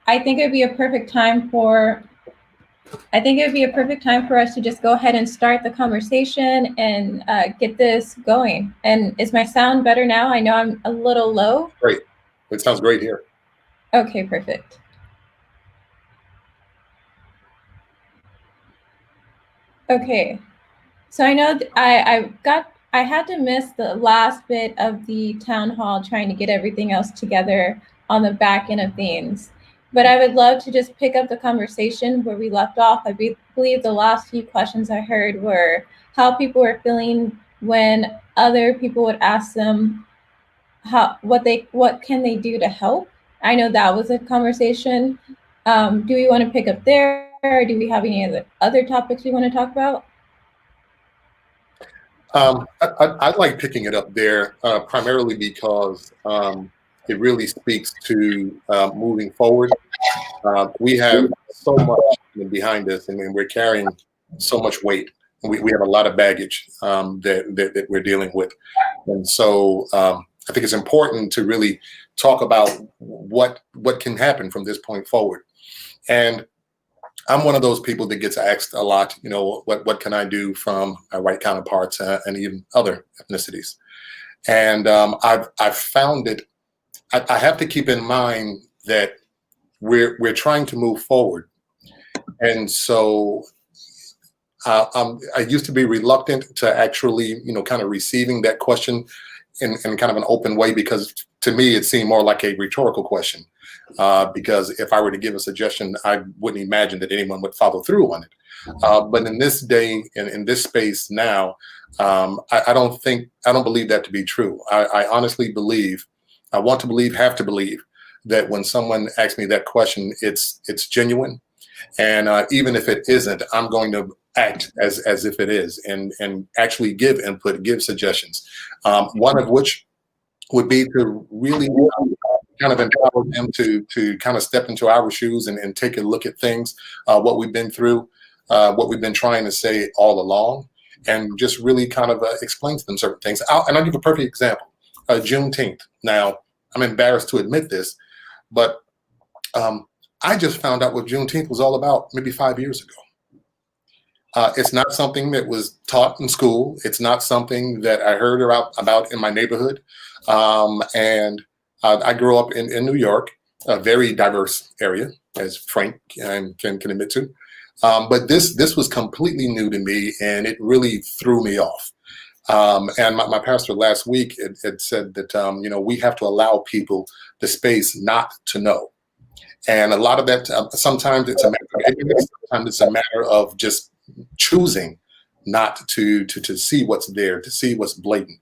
I think it'd be a perfect time for I think it would be a perfect time for us to just go ahead and start the conversation and get this going. And is my sound better now? I know I'm a little low. Great. It sounds great here. Okay, perfect. Okay, so I know I had to miss the last bit of the town hall trying to get everything else together on the back end of things. But I would love to just pick up the conversation where we left off. I believe the last few questions I heard were how people were feeling when other people would ask them what can they do to help. I know that was a conversation. Do we want to pick up there, or do we have any other topics we want to talk about? I'd like picking it up there primarily because it really speaks to moving forward. We have so much behind us, and we're carrying so much weight. We have a lot of baggage that we're dealing with, and so I think it's important to really talk about what can happen from this point forward. And I'm one of those people that gets asked a lot, you know, what can I do from my white counterparts and even other ethnicities. And I've found it. I have to keep in mind that we're trying to move forward, and so I used to be reluctant to actually, you know, kind of receiving that question in kind of an open way, because to me it seemed more like a rhetorical question. Because if I were to give a suggestion, I wouldn't imagine that anyone would follow through on it. But in this day and in this space now, I don't believe that to be true. I honestly believe, I want to believe, have to believe that when someone asks me that question, it's genuine. And even if it isn't, I'm going to act as if it is, and actually give input, give suggestions. One of which would be to really kind of empower them to kind of step into our shoes and take a look at things, what we've been through, what we've been trying to say all along, and just really kind of explain to them certain things. And I'll give a perfect example. Juneteenth. Now, I'm embarrassed to admit this, but I just found out what Juneteenth was all about maybe 5 years ago. It's not something that was taught in school. It's not something that I heard about in my neighborhood. And I grew up in New York, a very diverse area, as Frank can admit to. But this was completely new to me, and it really threw me off. And my pastor last week had said that you know, we have to allow people the space not to know. And a lot of that, sometimes it's a matter of ignorance, sometimes it's a matter of just choosing not to see what's there, to see what's blatant.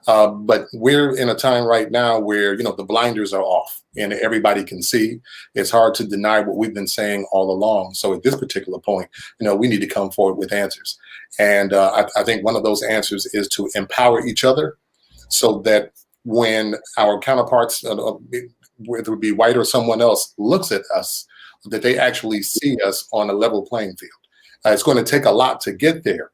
But we're in a time right now where, you know, the blinders are off and everybody can see. It's hard to deny what we've been saying all along. So at this particular point, you know, we need to come forward with answers. And I think one of those answers is to empower each other so that when our counterparts, whether it be white or someone else, looks at us, that they actually see us on a level playing field. It's going to take a lot to get there.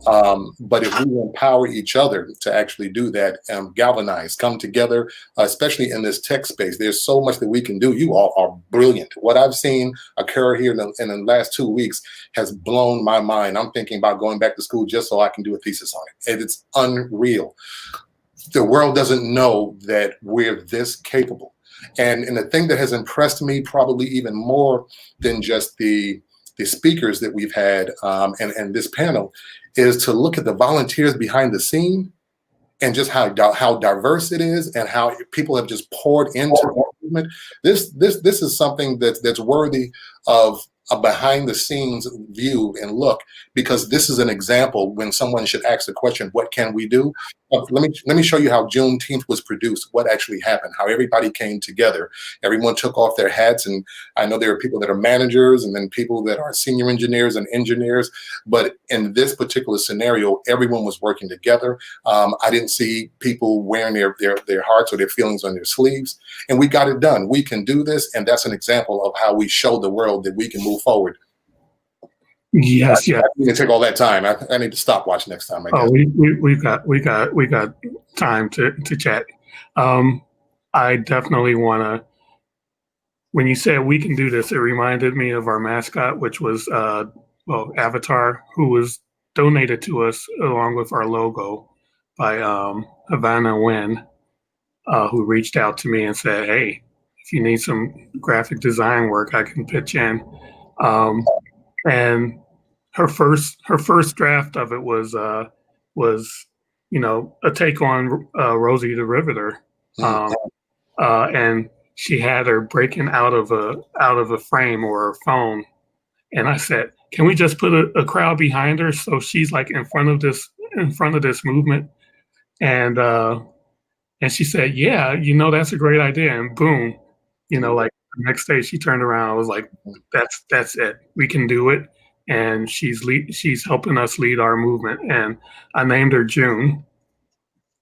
But if we empower each other to actually do that, galvanize, come together, especially in this tech space, there's so much that we can do. You all are brilliant. What I've seen occur here in the last 2 weeks has blown my mind. I'm thinking about going back to school just so I can do a thesis on it. And it's unreal. The world doesn't know that we're this capable. And the thing that has impressed me probably even more than just the speakers that we've had and this panel is to look at the volunteers behind the scene and just how diverse it is and how people have just poured into the movement. This is something that's worthy of a behind the scenes view and look, because this is an example when someone should ask the question, what can we do? Let me show you how Juneteenth was produced, what actually happened, how everybody came together. Everyone took off their hats, and I know there are people that are managers and then people that are senior engineers and engineers, but in this particular scenario, everyone was working together. I didn't see people wearing their hearts or their feelings on their sleeves, and we got it done. We can do this, and that's an example of how we show the world that we can move forward. Yes, yeah. I need to take all that time. I need to stop watch next time, I guess. Oh, we got time to chat. I definitely want to when you said we can do this, it reminded me of our mascot, which was Avatar, who was donated to us along with our logo by Havana Wynn, who reached out to me and said, "Hey, if you need some graphic design work, I can pitch in." And her first draft of it was a take on Rosie the Riveter, and she had her breaking out of a frame or a phone, and I said, "Can we just put a crowd behind her so she's like in front of this movement?" And she said, "Yeah, that's a great idea." And boom, like the next day she turned around. I was like, "That's it. We can do it." And she's helping us lead our movement. And I named her June.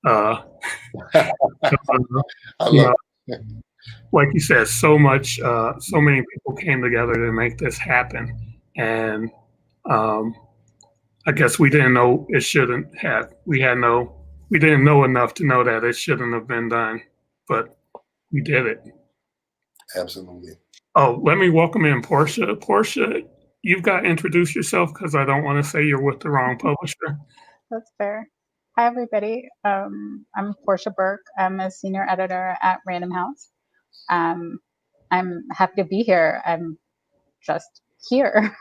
I You love know, like you said, so many people came together to make this happen. And I guess we didn't know it shouldn't have. We didn't know enough to know that it shouldn't have been done, but we did it. Absolutely. Oh, let me welcome in Portia. Portia, you've got to introduce yourself because I don't want to say you're with the wrong publisher. That's fair. Hi, everybody. I'm Portia Burke. I'm a senior editor at Random House. I'm happy to be here. I'm just here.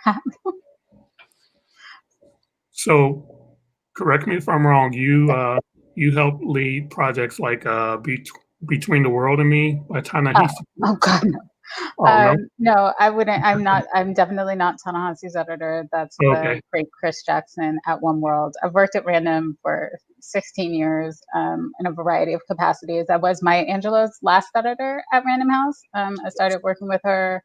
So, correct me if I'm wrong. You help lead projects like Between the World and Me by Ta-Nehisi. Oh God, no. Oh, no? No, I wouldn't. I'm not. I'm definitely not Ta-Nehisi's editor. That's Okay. the great Chris Jackson at One World. I've worked at Random for 16 years in a variety of capacities. I was Maya Angelou's last editor at Random House. I started working with her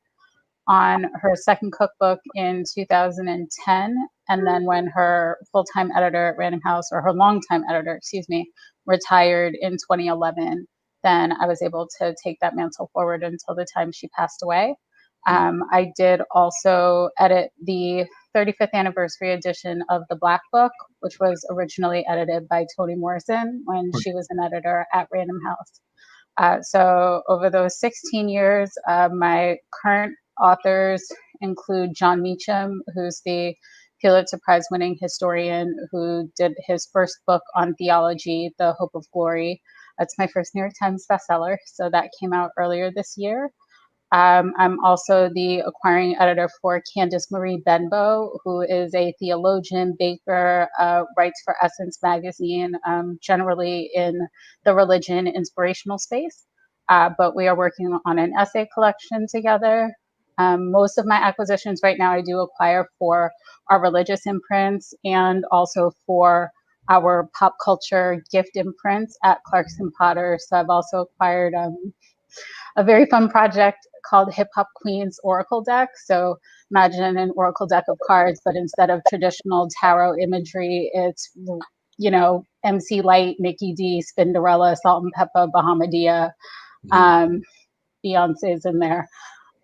on her second cookbook in 2010. And then when her full-time editor at Random House, or her longtime editor, excuse me, retired in 2011, then I was able to take that mantle forward until the time she passed away. I did also edit the 35th anniversary edition of the Black Book, which was originally edited by Toni Morrison when she was an editor at Random House. So over those 16 years, my current authors include John Meacham, who's the Pulitzer Prize winning historian who did his first book on theology, The Hope of Glory. That's my first New York Times bestseller, so that came out earlier this year. I'm also the acquiring editor for Candace Marie Benbow, who is a theologian, baker, writes for Essence magazine, generally in the religion inspirational space. But we are working on an essay collection together. Most of my acquisitions right now I do acquire for our religious imprints and also for our pop culture gift imprints at Clarkson Potter. So I've also acquired a very fun project called Hip Hop Queens Oracle Deck. So imagine an Oracle deck of cards, but instead of traditional tarot imagery, it's, MC Light, Mickey D, Spinderella, Salt and Pepper, Bahamadia, Beyonce's in there.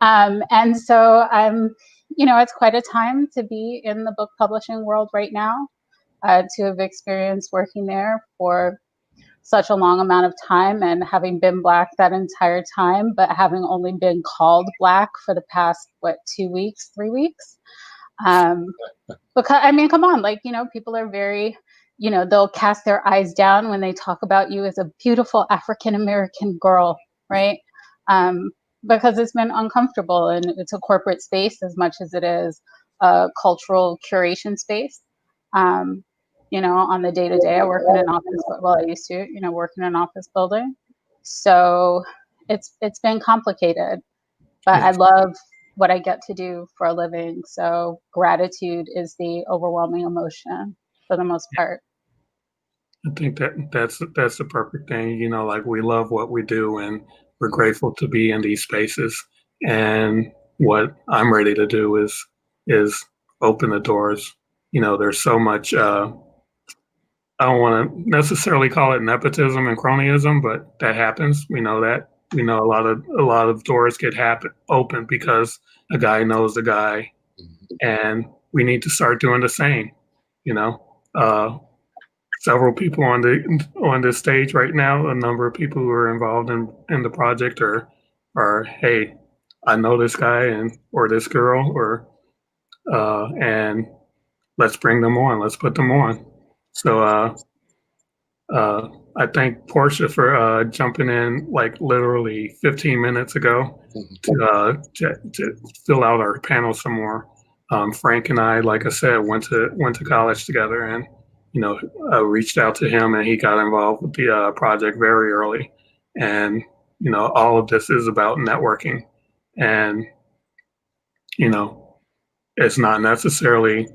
And so it's quite a time to be in the book publishing world right now, to have experienced working there for such a long amount of time and having been Black that entire time, but having only been called Black for the past, 2 weeks, 3 weeks? Because, come on, people are very, they'll cast their eyes down when they talk about you as a beautiful African-American girl, right? Because it's been uncomfortable and it's a corporate space as much as it is a cultural curation space. On the day-to-day, I work in an office, I used to, work in an office building. So it's been complicated, but I love what I get to do for a living. So gratitude is the overwhelming emotion for the most part. I think that's the perfect thing. We love what we do and we're grateful to be in these spaces. And what I'm ready to do is open the doors. There's so much, I don't want to necessarily call it nepotism and cronyism, but that happens. We know that. We know a lot of doors get open because a guy knows a guy, and we need to start doing the same. Several people on this stage right now, a number of people who are involved in the project are hey, I know this guy or this girl, and let's bring them on. Let's put them on. So I thank Portia for jumping in like literally 15 minutes ago to fill out our panel some more. Frank and I, like I said, went to college together, and reached out to him, and he got involved with the project very early. And all of this is about networking, and it's not necessarily.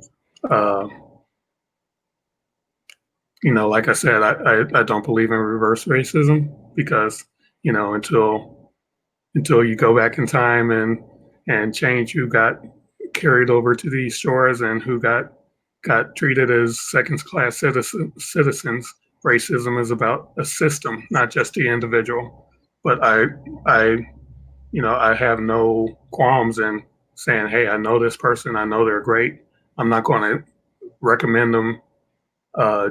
Like I said, I don't believe in reverse racism because, until you go back in time and change who got carried over to these shores and who got treated as second class citizens, racism is about a system, not just the individual. But I have no qualms in saying, hey, I know this person, I know they're great. I'm not going to recommend them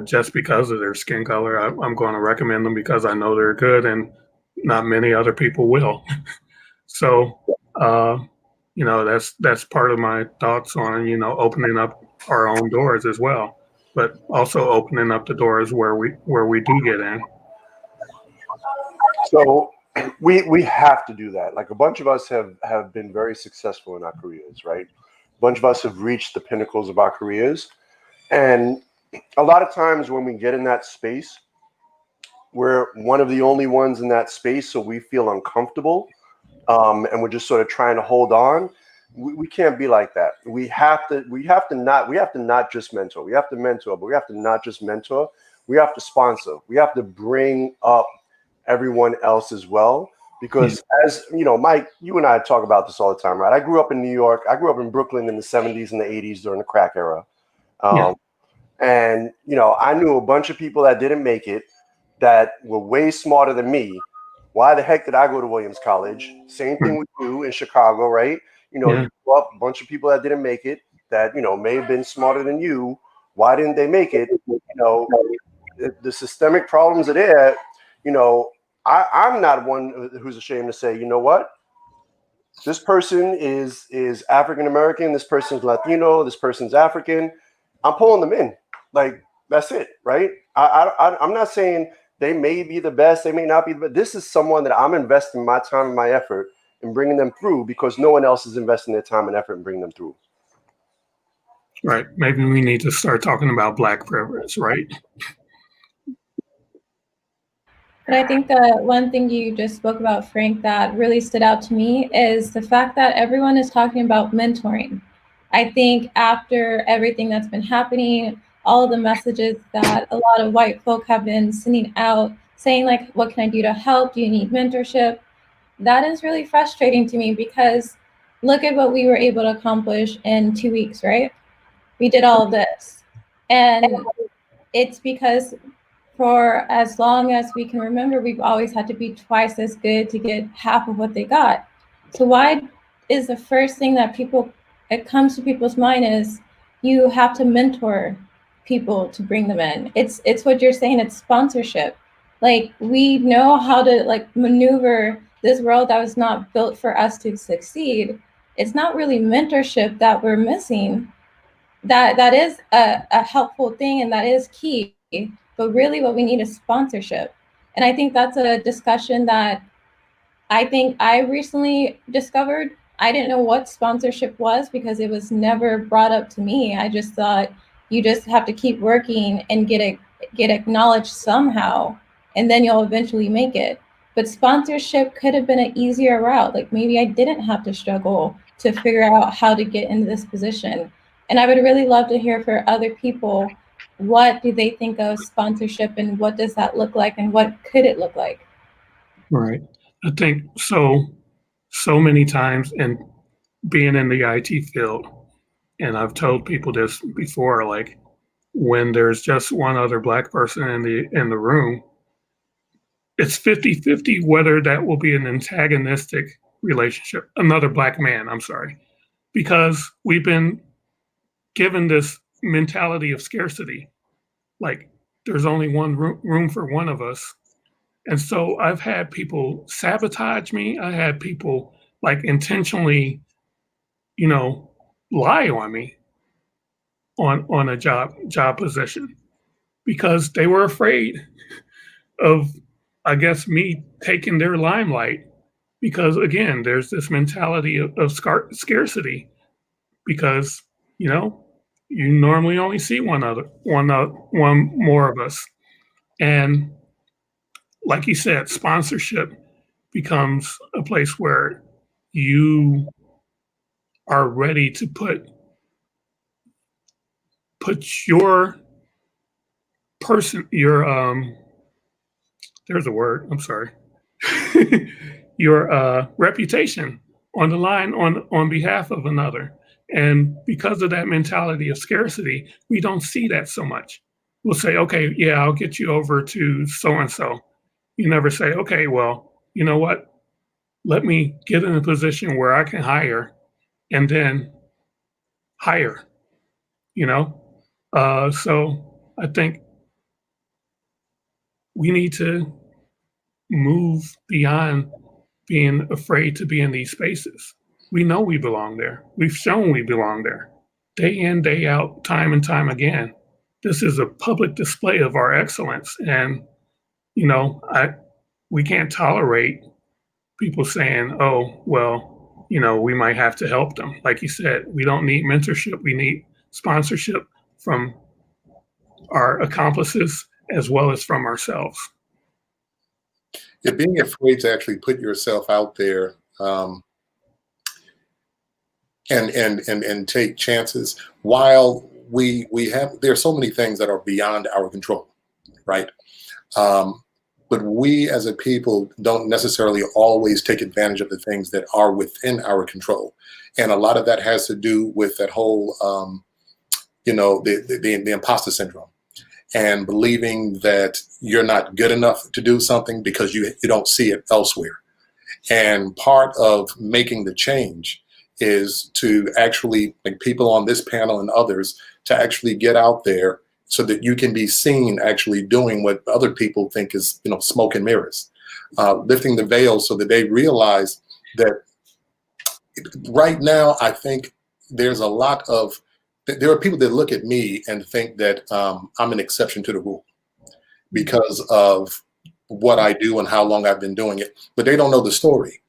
just because of their skin color. I'm going to recommend them because I know they're good, and not many other people will. So, that's part of my thoughts on opening up our own doors as well, but also opening up the doors where we do get in. So we have to do that. Like a bunch of us have been very successful in our careers, right? A bunch of us have reached the pinnacles of our careers. And a lot of times when we get in that space, we're one of the only ones in that space, so we feel uncomfortable, and we're just sort of trying to hold on. We can't be like that. We have to not just mentor. We have to mentor, but we have to not just mentor. We have to sponsor. We have to bring up everyone else as well. Because as you know, Mike, you and I talk about this all the time, right? I grew up in New York. I grew up in Brooklyn in the 70s and the 80s during the crack era. And, I knew a bunch of people that didn't make it that were way smarter than me. Why the heck did I go to Williams College? Same thing with you in Chicago, right? You grew up a bunch of people that didn't make it that, may have been smarter than you. Why didn't they make it? The systemic problems are there. I'm not one who's ashamed to say, you know what? This person is African American. This person's Latino. This person's African. I'm pulling them in. Like, that's it, right? I'm not saying they may be the best, they may not be, but this is someone that I'm investing my time and my effort in bringing them through because no one else is investing their time and effort in bringing them through. Right. Maybe we need to start talking about Black privilege, right? But I think the one thing you just spoke about, Frank, that really stood out to me is the fact that everyone is talking about mentoring. I think after everything that's been happening, all of the messages that a lot of white folk have been sending out, saying like, what can I do to help? Do you need mentorship? That is really frustrating to me because look at what we were able to accomplish in 2 weeks, right? We did all of this. And it's because for as long as we can remember, we've always had to be twice as good to get half of what they got. So why is the first thing that it comes to people's mind is you have to mentor people to bring them in. It's what you're saying, it's sponsorship. Like we know how to like maneuver this world that was not built for us to succeed. It's not really mentorship that we're missing. That is a helpful thing and that is key. But really what we need is sponsorship. And I think that's a discussion that I think I recently discovered. I didn't know what sponsorship was because it was never brought up to me. I just thought you just have to keep working and get acknowledged somehow, and then you'll eventually make it. But sponsorship could have been an easier route. Like maybe I didn't have to struggle to figure out how to get into this position. And I would really love to hear for other people, what do they think of sponsorship and what does that look like and what could it look like? Right. I think so many times, and being in the IT field, and I've told people this before, like when there's just one other Black person in the room, it's 50-50 whether that will be an antagonistic relationship. Another Black man, I'm sorry, because we've been given this mentality of scarcity. Like there's only one room for one of us. And so I've had people sabotage me. I had people like intentionally, lie on me on a job position because they were afraid of, I guess, me taking their limelight. Because again, there's this mentality of scarcity because, you normally only see one more of us. And like you said, sponsorship becomes a place where you are ready to put your there's a word, I'm sorry, your reputation on the line on behalf of another. And because of that mentality of scarcity, we don't see that so much. We'll say, okay, yeah, I'll get you over to so-and-so. You never say, okay, well, you know what? Let me get in a position where I can hire and then hire, So I think we need to move beyond being afraid to be in these spaces. We know we belong there. We've shown we belong there. Day in, day out, time and time again. This is a public display of our excellence. And, we can't tolerate people saying, oh, well, we might have to help them. Like you said, we don't need mentorship. We need sponsorship from our accomplices as well as from ourselves. Yeah, being afraid to actually put yourself out there and take chances while we have, there are so many things that are beyond our control, right? But we as a people don't necessarily always take advantage of the things that are within our control. And a lot of that has to do with that whole, the imposter syndrome and believing that you're not good enough to do something because you don't see it elsewhere. And part of making the change is to actually, like people on this panel and others, to actually get out there so that you can be seen actually doing what other people think is, smoke and mirrors, lifting the veil so that they realize that right now, I think there are people that look at me and think that I'm an exception to the rule because of what I do and how long I've been doing it, but they don't know the story.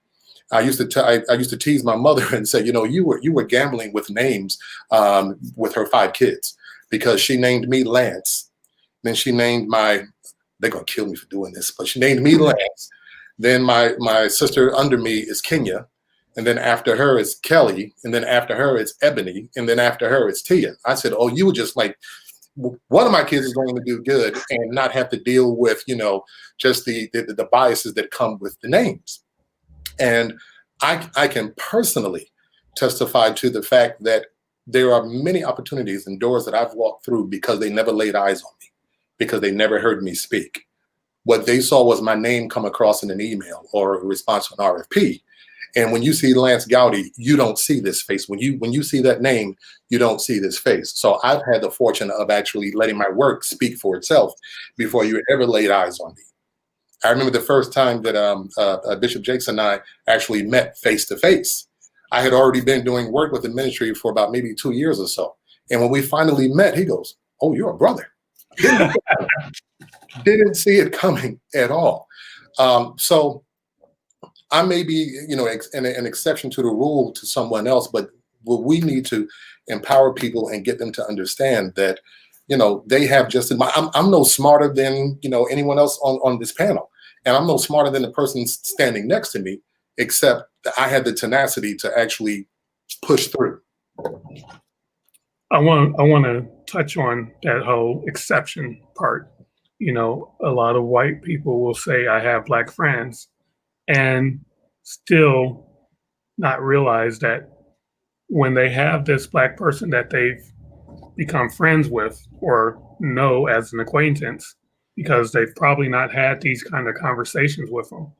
I used to tease my mother and say, you were gambling with names with her 5 kids, because she named me Lance. Then she named they're gonna kill me for doing this, but she named me Lance. Then my sister under me is Kenya. And then after her is Kelly. And then after her it's Ebony. And then after her it's Tia. I said, oh, you were just like, one of my kids is going to do good and not have to deal with, just the biases that come with the names. And I can personally testify to the fact that there are many opportunities and doors that I've walked through because they never laid eyes on me, because they never heard me speak. What they saw was my name come across in an email or a response to an RFP. And when you see Lance Gowdy, you don't see this face. When you see that name, you don't see this face. So I've had the fortune of actually letting my work speak for itself before you ever laid eyes on me. I remember the first time that Bishop Jakes and I actually met face to face. I had already been doing work with the ministry for about maybe 2 years or so. And when we finally met, he goes, oh, you're a brother. Didn't see it coming at all. So I may be, an exception to the rule to someone else, but we need to empower people and get them to understand that, they have just, I'm no smarter than, anyone else on this panel. And I'm no smarter than the person standing next to me, except that I had the tenacity to actually push through. I want to touch on that whole exception part. A lot of white people will say, I have Black friends, and still not realize that when they have this Black person that they've become friends with or know as an acquaintance, because they've probably not had these kind of conversations with them,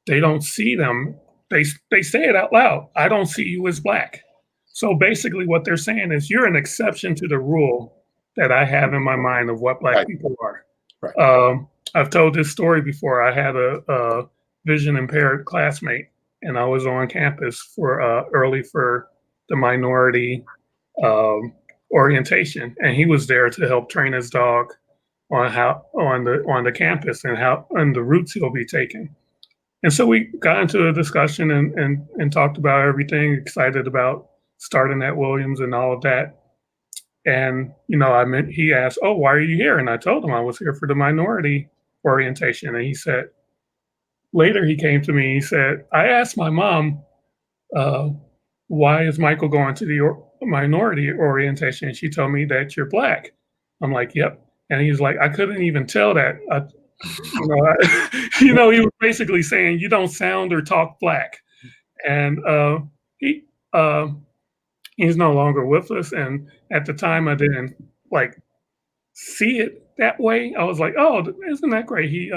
they don't see them. They say it out loud. I don't see you as Black. So basically what they're saying is you're an exception to the rule that I have in my mind of what Black people are. Right. I've told this story before. I had a vision impaired classmate, and I was on campus for early for the minority orientation, and he was there to help train his dog on the campus and the routes he'll be taking. And so we got into a discussion and talked about everything, excited about starting at Williams and all of that. And, he asked, "Oh, why are you here?" And I told him I was here for the minority orientation. And later he came to me, he said, "I asked my mom, why is Michael going to the minority orientation? And she told me that you're Black." I'm like, "Yep." And he's like, "I couldn't even tell that." He was basically saying, "You don't sound or talk Black." And he's no longer with us. And at the time, I didn't see it that way. I was like, "Oh, isn't that great?" He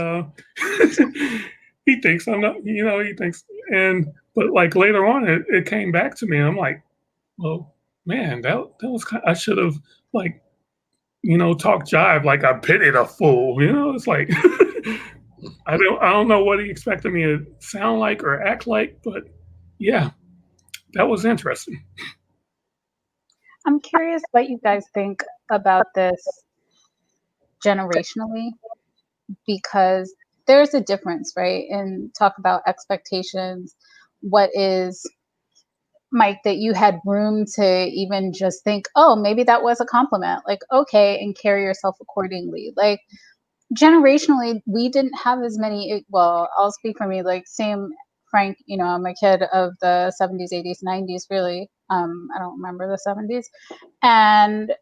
he thinks I'm not, he thinks, but later on, it came back to me. And I'm like, "Well, man, that was I should have talked jive like I pitied a fool." It's like I don't know what he expected me to sound like or act like, but yeah, that was interesting. I'm curious what you guys think about this generationally, because there's a difference, right? And talk about expectations. What is, Mike, that you had room to even just think, oh, maybe that was a compliment, okay, and carry yourself accordingly. Generationally, we didn't have as many, well, I'll speak for me, same Frank, I'm a kid of the 70s, 80s, 90s, really. I don't remember the 70s. And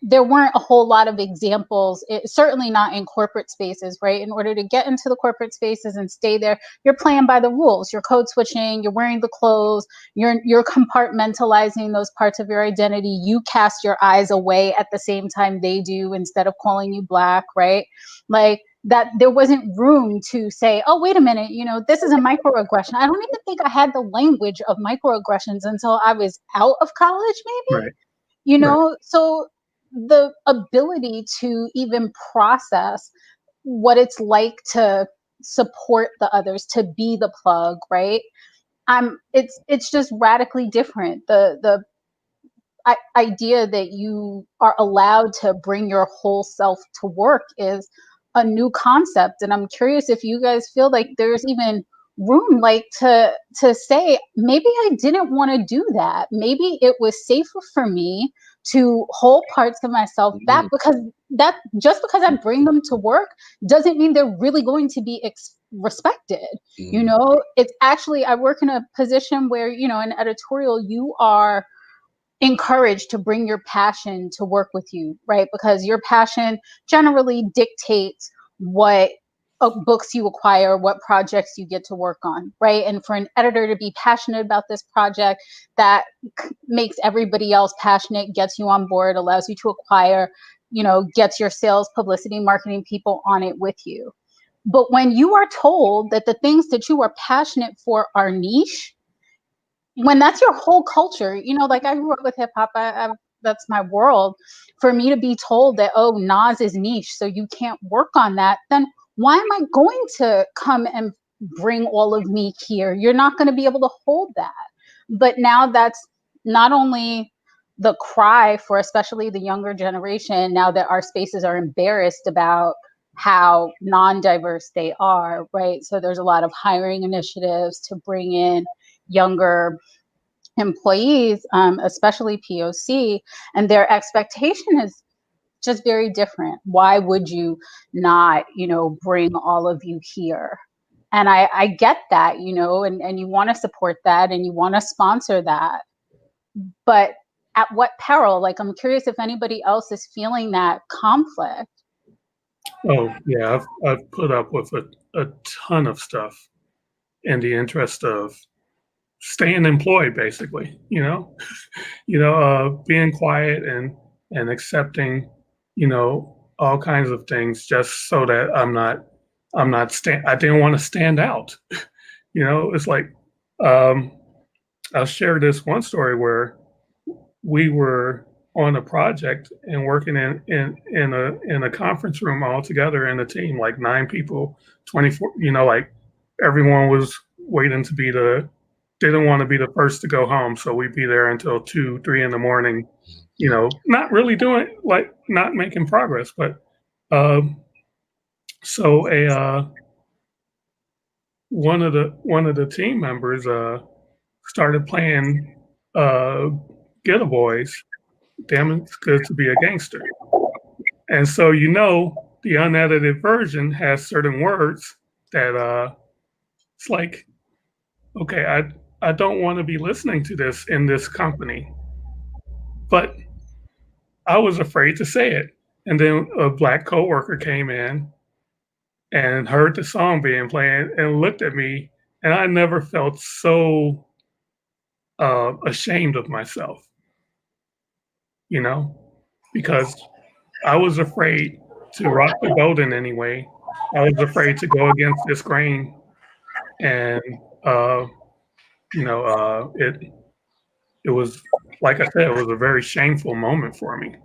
there weren't a whole lot of examples, certainly not in corporate spaces, right? In order to get into the corporate spaces and stay there, you're playing by the rules. You're code switching, you're wearing the clothes, you're compartmentalizing those parts of your identity. You cast your eyes away at the same time they do instead of calling you Black, right? That there wasn't room to say, oh, wait a minute, this is a microaggression. I don't even think I had the language of microaggressions until I was out of college, maybe. Right. So the ability to even process what it's like to support the others, to be the plug, right? It's just radically different. The idea that you are allowed to bring your whole self to work is a new concept. And I'm curious if you guys feel like there's even room to say, maybe I didn't want to do that. Maybe it was safer for me to hold parts of myself back, because just because I bring them to work doesn't mean they're really going to be respected. It's actually, I work in a position where, in editorial, you are encouraged to bring your passion to work with you, right? Because your passion generally dictates what books you acquire, what projects you get to work on, right? And for an editor to be passionate about this project, that makes everybody else passionate, gets you on board, allows you to acquire, gets your sales, publicity, marketing people on it with you. But when you are told that the things that you are passionate for are niche, when that's your whole culture, I grew up with hip hop, that's my world. For me to be told that, oh, Nas is niche, so you can't work on that, then why am I going to come and bring all of me here? You're not going to be able to hold that. But now that's not only the cry for especially the younger generation, now that our spaces are embarrassed about how non-diverse they are, right? So there's a lot of hiring initiatives to bring in younger employees, especially POC, and their expectation is just very different. Why would you not, bring all of you here? And I get that, and you want to support that and you want to sponsor that. But at what peril? I'm curious if anybody else is feeling that conflict. Oh, yeah, I've put up with a ton of stuff in the interest of staying employed, basically, being quiet and accepting, all kinds of things just so that I didn't want to stand out. It's like, I'll share this one story where we were on a project and working in a conference room all together in a team, like 9 people, 24, everyone was waiting to be the didn't want to be the first to go home, so we'd be there until 2, 3 in the morning. Not really doing not making progress, but so one of the team members started playing Get a Boys. Damn, it's good to be a gangster. And so the unedited version has certain words that it's like, okay, I don't want to be listening to this in this company, but I was afraid to say it. And then a black coworker came in and heard the song being played and looked at me, and I never felt so ashamed of myself, because I was afraid to rock the boat in any way. I was afraid to go against this grain, and it was, like I said, it was a very shameful moment for me.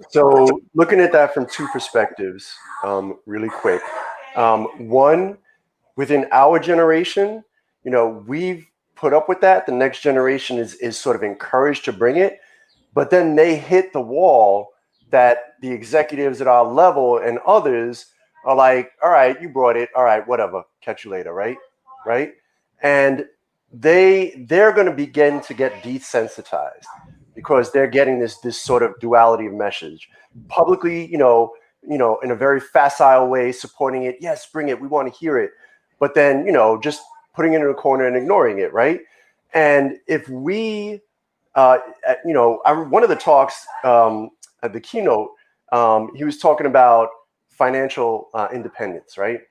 So looking at that from two perspectives, really quick. One, within our generation, we've put up with that. The next generation is sort of encouraged to bring it, but then they hit the wall that the executives at our level and others are like, all right, you brought it. All right, whatever. Catch you later, right? Right? And they're going to begin to get desensitized because they're getting this sort of duality of message publicly, in a very facile way, supporting it. Yes, bring it. We want to hear it. But then, just putting it in a corner and ignoring it, right? And if we, one of the talks at the keynote, he was talking about financial independence, right?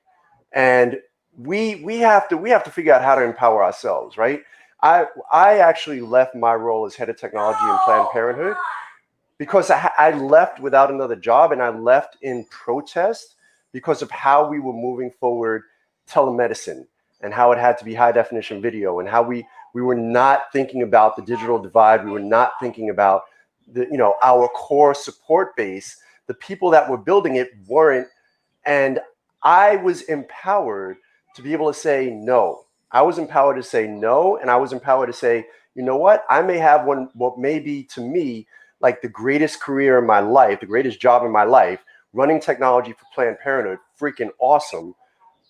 And we have to figure out how to empower ourselves, right? I actually left my role as head of technology in Planned Parenthood because I left without another job, and I left in protest because of how we were moving forward telemedicine and how it had to be high definition video, and how we were not thinking about the digital divide. We were not thinking about our core support base. The people that were building it weren't, and I was empowered to be able to say no. I was empowered to say no, and I was empowered to say, you know what? I may have what may be to me like the greatest career in my life, the greatest job in my life, running technology for Planned Parenthood, freaking awesome.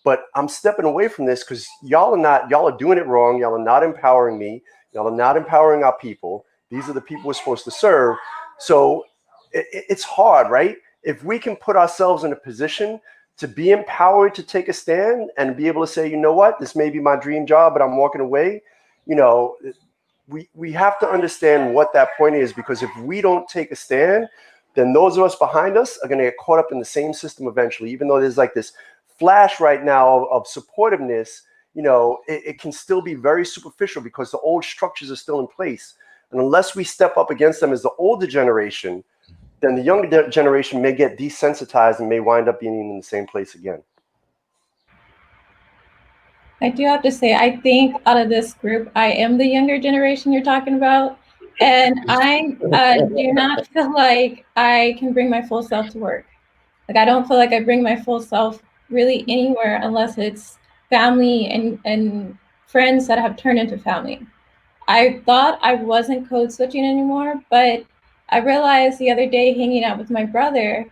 But I'm stepping away from this because y'all are doing it wrong. Y'all are not empowering me. Y'all are not empowering our people. These are the people we're supposed to serve. So it's hard, right? If we can put ourselves in a position to be empowered to take a stand and be able to say, you know what, this may be my dream job, but I'm walking away. We have to understand what that point is, because if we don't take a stand, then those of us behind us are going to get caught up in the same system eventually. Even though there's like this flash right now of supportiveness, it can still be very superficial because the old structures are still in place. And unless we step up against them as the older generation, then the younger generation may get desensitized and may wind up being in the same place again. I do have to say, I think out of this group, I am the younger generation you're talking about. And I do not feel like I can bring my full self to work. Like, I don't feel like I bring my full self really anywhere unless it's family and friends that have turned into family. I thought I wasn't code switching anymore, but I realized the other day hanging out with my brother,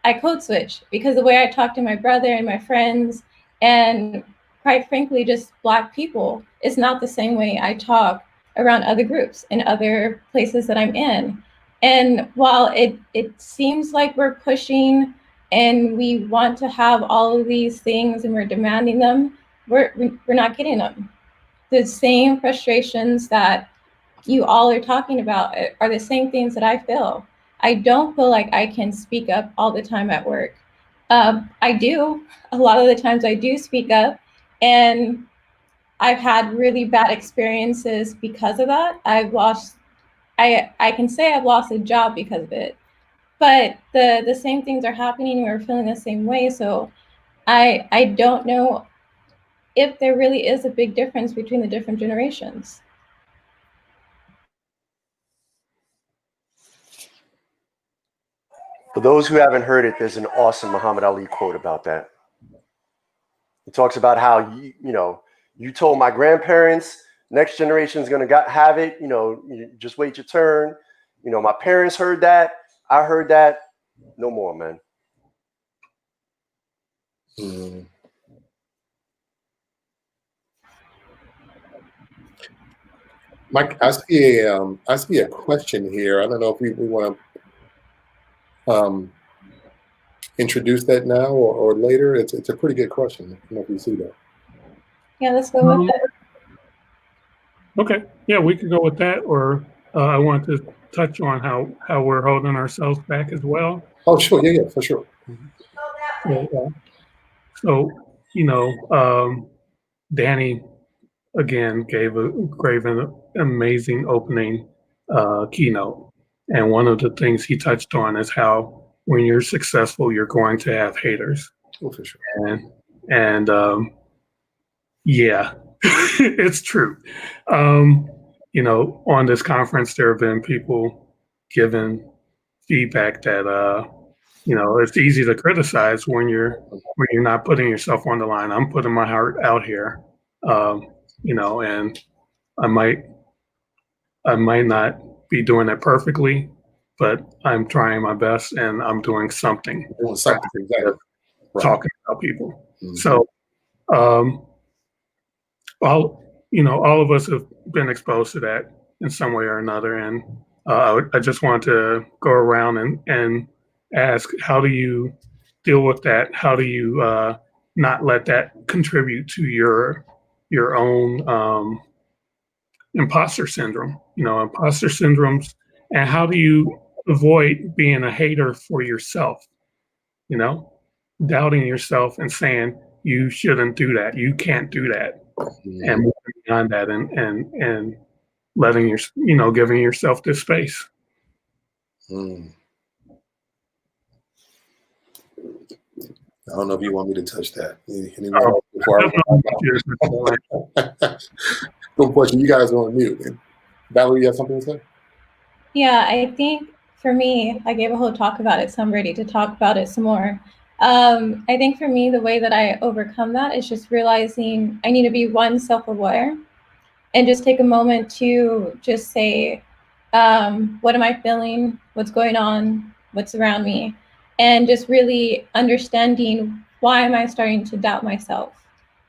I code switch because the way I talk to my brother and my friends, and quite frankly, just Black people, is not the same way I talk around other groups and other places that I'm in. And while it seems like we're pushing and we want to have all of these things and we're demanding them, we're not getting them. The same frustrations that you all are talking about are the same things that I feel. I don't feel like I can speak up all the time at work. I do. A lot of the times I do speak up, and I've had really bad experiences because of that. I can say I've lost a job because of it, but the same things are happening. We're feeling the same way. So I don't know if there really is a big difference between the different generations. For those who haven't heard it, there's an awesome Muhammad Ali quote about that. He talks about how You told my grandparents, next generation is going to have it. You just wait your turn. My parents heard that. I heard that. No more, man. Mm. Mike, I see a question here. I don't know if we want to introduce that now or later. It's a pretty good question. I don't know if you see that. Yeah, let's go with it. Okay, yeah, we could go with that, or I want to touch on how we're holding ourselves back as well. Oh, sure, yeah, for sure. So, Danny again gave an amazing opening keynote, and one of the things he touched on is how when you're successful, you're going to have haters. Oh, for sure. And yeah, it's true. On this conference, there have been people giving feedback that it's easy to criticize when you're not putting yourself on the line. I'm putting my heart out here, and I might not be doing it perfectly, but I'm trying my best and I'm doing something. Doing something, exactly. Right. Talking about people. Mm-hmm. So, all of us have been exposed to that in some way or another, and I just want to go around and ask, how do you deal with that? How do you not let that contribute to your own imposter syndrome? Imposter syndromes, and how do you avoid being a hater for yourself? Doubting yourself and saying you shouldn't do that, you can't do that, and moving beyond that, and letting giving yourself this space. I don't know if you want me to touch that. Good question. You guys are on mute. Valerie, you have something to say? Yeah, I think for me, I gave a whole talk about it, so I'm ready to talk about it some more. I think for me, the way that I overcome that is just realizing I need to be self-aware and just take a moment to just say, what am I feeling? What's going on? What's around me? And just really understanding, why am I starting to doubt myself?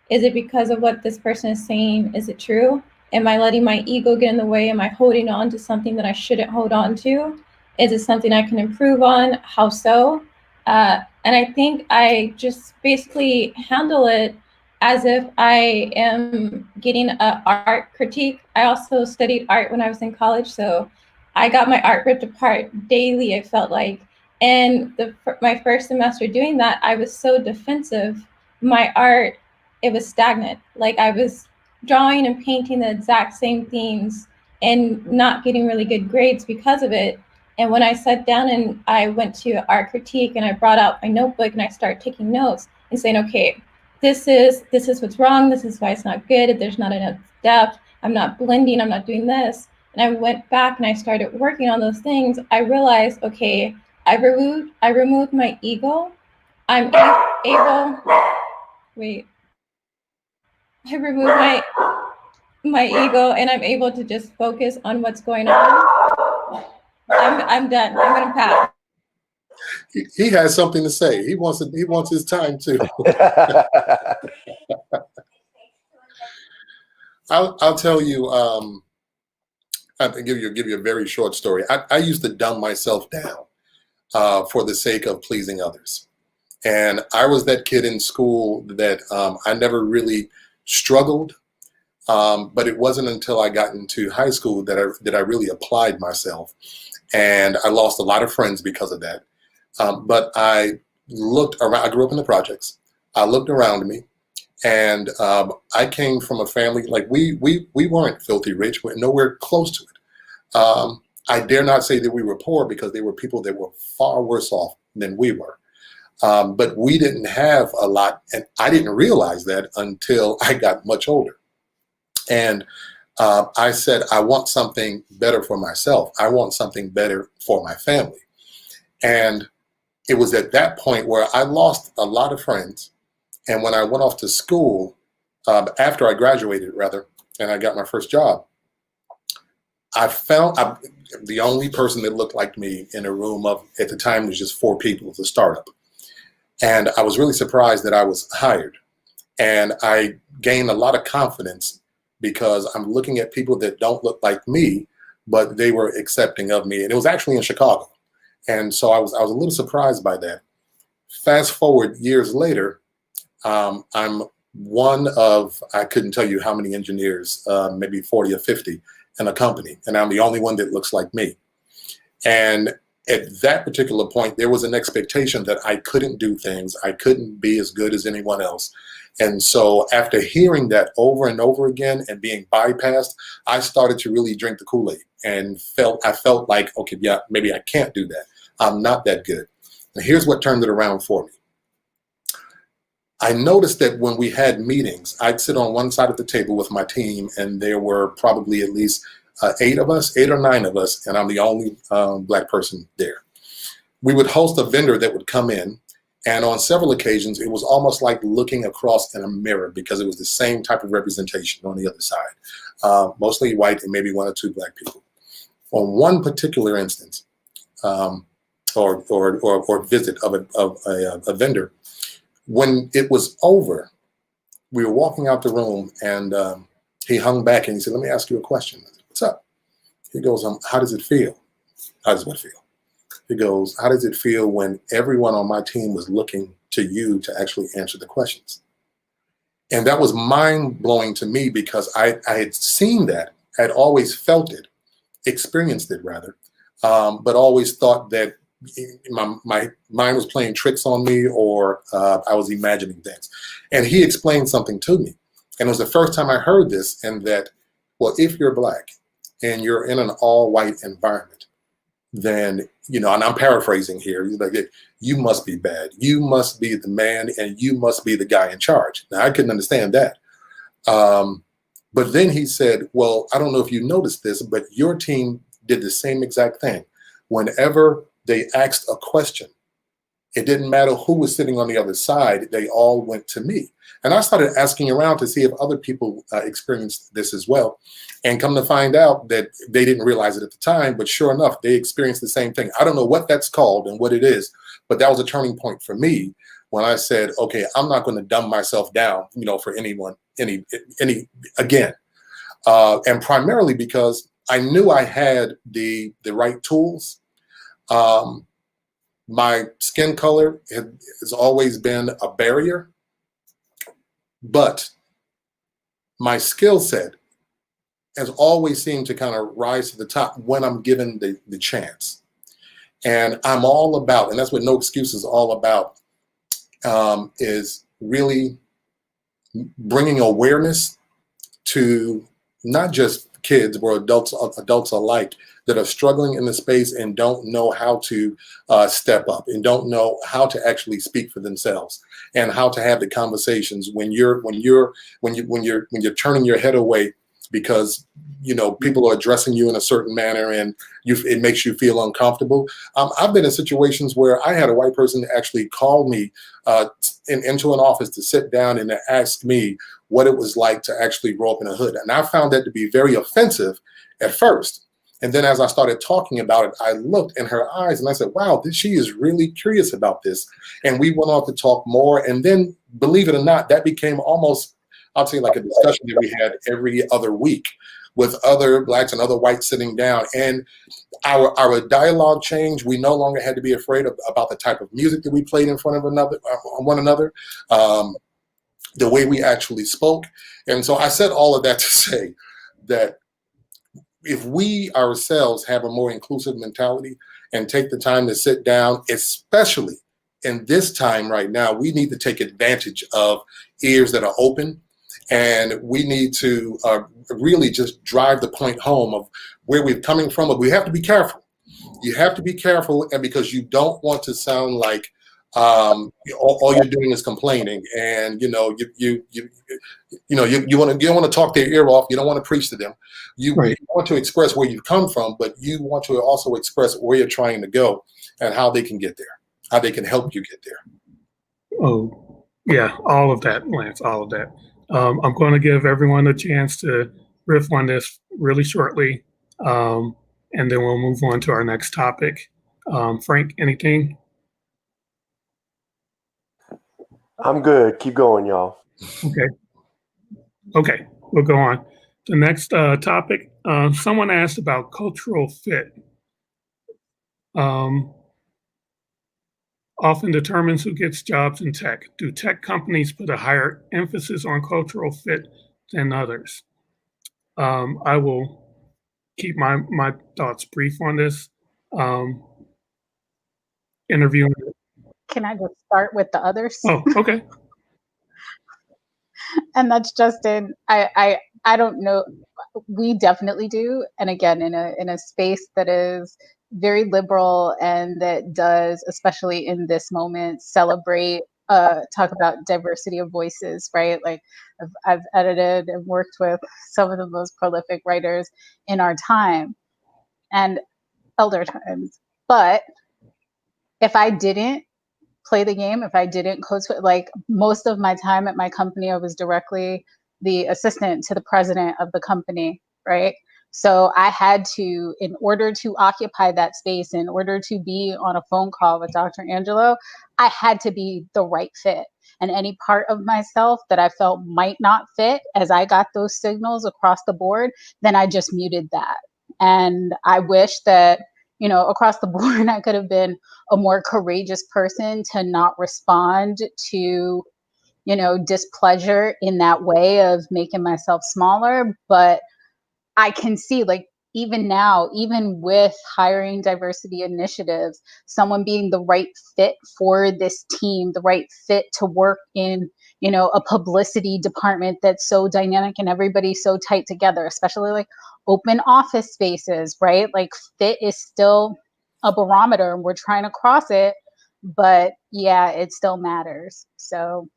Is it because of what this person is saying? Is it true? Am I letting my ego get in the way? Am I holding on to something that I shouldn't hold on to? Is it something I can improve on? How so? And I think I just basically handle it as if I am getting an art critique. I also studied art when I was in college, so I got my art ripped apart daily, I felt like. And my first semester doing that, I was so defensive. My art, it was stagnant. Like, I was drawing and painting the exact same things and not getting really good grades because of it. And when I sat down and I went to art critique and I brought out my notebook and I started taking notes and saying, okay, this is what's wrong. This is why it's not good. There's not enough depth. I'm not blending. I'm not doing this. And I went back and I started working on those things. I realized, okay, I removed my ego. I'm able. Wait. I removed my ego, and I'm able to just focus on what's going on. I'm done. I'm gonna pass. He has something to say. He wants his time too. I'll tell you. I can give you a very short story. I used to dumb myself down for the sake of pleasing others, and I was that kid in school that I never really struggled. But it wasn't until I got into high school that I really applied myself, and I lost a lot of friends because of that. But I looked around. I grew up in the projects. I looked around me, and I came from a family like we weren't filthy rich. We're nowhere close to it. I dare not say that we were poor, because they were people that were far worse off than we were. But we didn't have a lot, and I didn't realize that until I got much older. And I said, I want something better for myself. I want something better for my family. And it was at that point where I lost a lot of friends. And when I went off to school, after I graduated, rather, and I got my first job, I found I'm the only person that looked like me in a room of, at the time, it was just 4 people. It was a startup. And I was really surprised that I was hired. And I gained a lot of confidence because I'm looking at people that don't look like me, but they were accepting of me. And it was actually in Chicago. And so I was a little surprised by that. Fast forward years later, I'm one of, I couldn't tell you how many engineers, maybe 40 or 50 in a company. And I'm the only one that looks like me. And at that particular point, there was an expectation that I couldn't do things. I couldn't be as good as anyone else. And so after hearing that over and over again and being bypassed, I started to really drink the Kool-Aid and I felt like, okay, yeah, maybe I can't do that. I'm not that good. And here's what turned it around for me. I noticed that when we had meetings, I'd sit on one side of the table with my team, and there were probably at least 8 or 9 of us, and I'm the only Black person there. We would host a vendor that would come in, and on several occasions, it was almost like looking across in a mirror because it was the same type of representation on the other side, mostly white and maybe 1 or 2 Black people. On one particular instance, or visit of a vendor, when it was over, we were walking out the room, and he hung back and he said, "Let me ask you a question." I said, "What's up?" He goes, "How does it feel?" "How does what feel?" He goes, "How does it feel when everyone on my team was looking to you to actually answer the questions?" And that was mind-blowing to me because I had seen that, had always felt it, experienced it rather, but always thought that my mind was playing tricks on me, or I was imagining things. And he explained something to me. And it was the first time I heard this, and that, well, if you're Black and you're in an all-white environment, then, and I'm paraphrasing here, he's like, you must be bad. You must be the man, and you must be the guy in charge. Now, I couldn't understand that. But then he said, well, I don't know if you noticed this, but your team did the same exact thing. Whenever they asked a question, it didn't matter who was sitting on the other side, they all went to me. And I started asking around to see if other people experienced this as well. And come to find out that they didn't realize it at the time, but sure enough, they experienced the same thing. I don't know what that's called and what it is, but that was a turning point for me when I said, okay, I'm not going to dumb myself down, for anyone, again. And primarily because I knew I had the right tools. My skin color has always been a barrier, but my skill set has always seemed to kind of rise to the top when I'm given the chance. And I'm all about, and that's what No Excuse is all about, is really bringing awareness to not just kids or adults alike that are struggling in the space and don't know how to step up and don't know how to actually speak for themselves and how to have the conversations when you're turning your head away because people are addressing you in a certain manner and it makes you feel uncomfortable. I've been in situations where I had a white person actually call me into an office to sit down and to ask me what it was like to actually grow up in a hood. And I found that to be very offensive at first. And then as I started talking about it, I looked in her eyes and I said, wow, she is really curious about this. And we went on to talk more. And then, believe it or not, that became almost, I'll say, like a discussion that we had every other week with other Blacks and other whites sitting down. And our dialogue changed. We no longer had to be afraid about the type of music that we played in front of one another, the way we actually spoke. And so I said all of that to say that if we ourselves have a more inclusive mentality and take the time to sit down, especially in this time right now, we need to take advantage of ears that are open. And we need to really just drive the point home of where we're coming from. But we have to be careful. You have to be careful, and because you don't want to sound like all you're doing is complaining, and you don't want to talk their ear off. You don't want to preach to them. You want to express where you've come from, but you want to also express where you're trying to go and how they can get there, how they can help you get there. Oh, yeah, all of that, Lance, all of that. I'm going to give everyone a chance to riff on this really shortly, and then we'll move on to our next topic. Frank, anything? I'm good. Keep going, y'all. Okay, we'll go on. The next topic, someone asked about cultural fit. Often determines who gets jobs in tech. Do tech companies put a higher emphasis on cultural fit than others? I will keep my thoughts brief on this. Interviewing. Can I just start with the others? Oh, okay. And that's Justin. I don't know. We definitely do, and again, in a space that is very liberal and that does, especially in this moment, celebrate. Talk about diversity of voices, right? Like I've edited and worked with some of the most prolific writers in our time and elder times. But if I didn't play the game, if I didn't coach, like most of my time at my company, I was directly the assistant to the president of the company, right? So I had to, in order to occupy that space, in order to be on a phone call with Dr. Angelo, I had to be the right fit. And any part of myself that I felt might not fit, as I got those signals across the board, then I just muted that. And I wish that, you know, across the board, I could have been a more courageous person to not respond to, you know, displeasure in that way of making myself smaller. But I can see, like, even now, even with hiring diversity initiatives, someone being the right fit for this team, the right fit to work in, you know, a publicity department that's so dynamic and everybody's so tight together, especially like open office spaces, right? Like fit is still a barometer and we're trying to cross it, but yeah, it still matters. So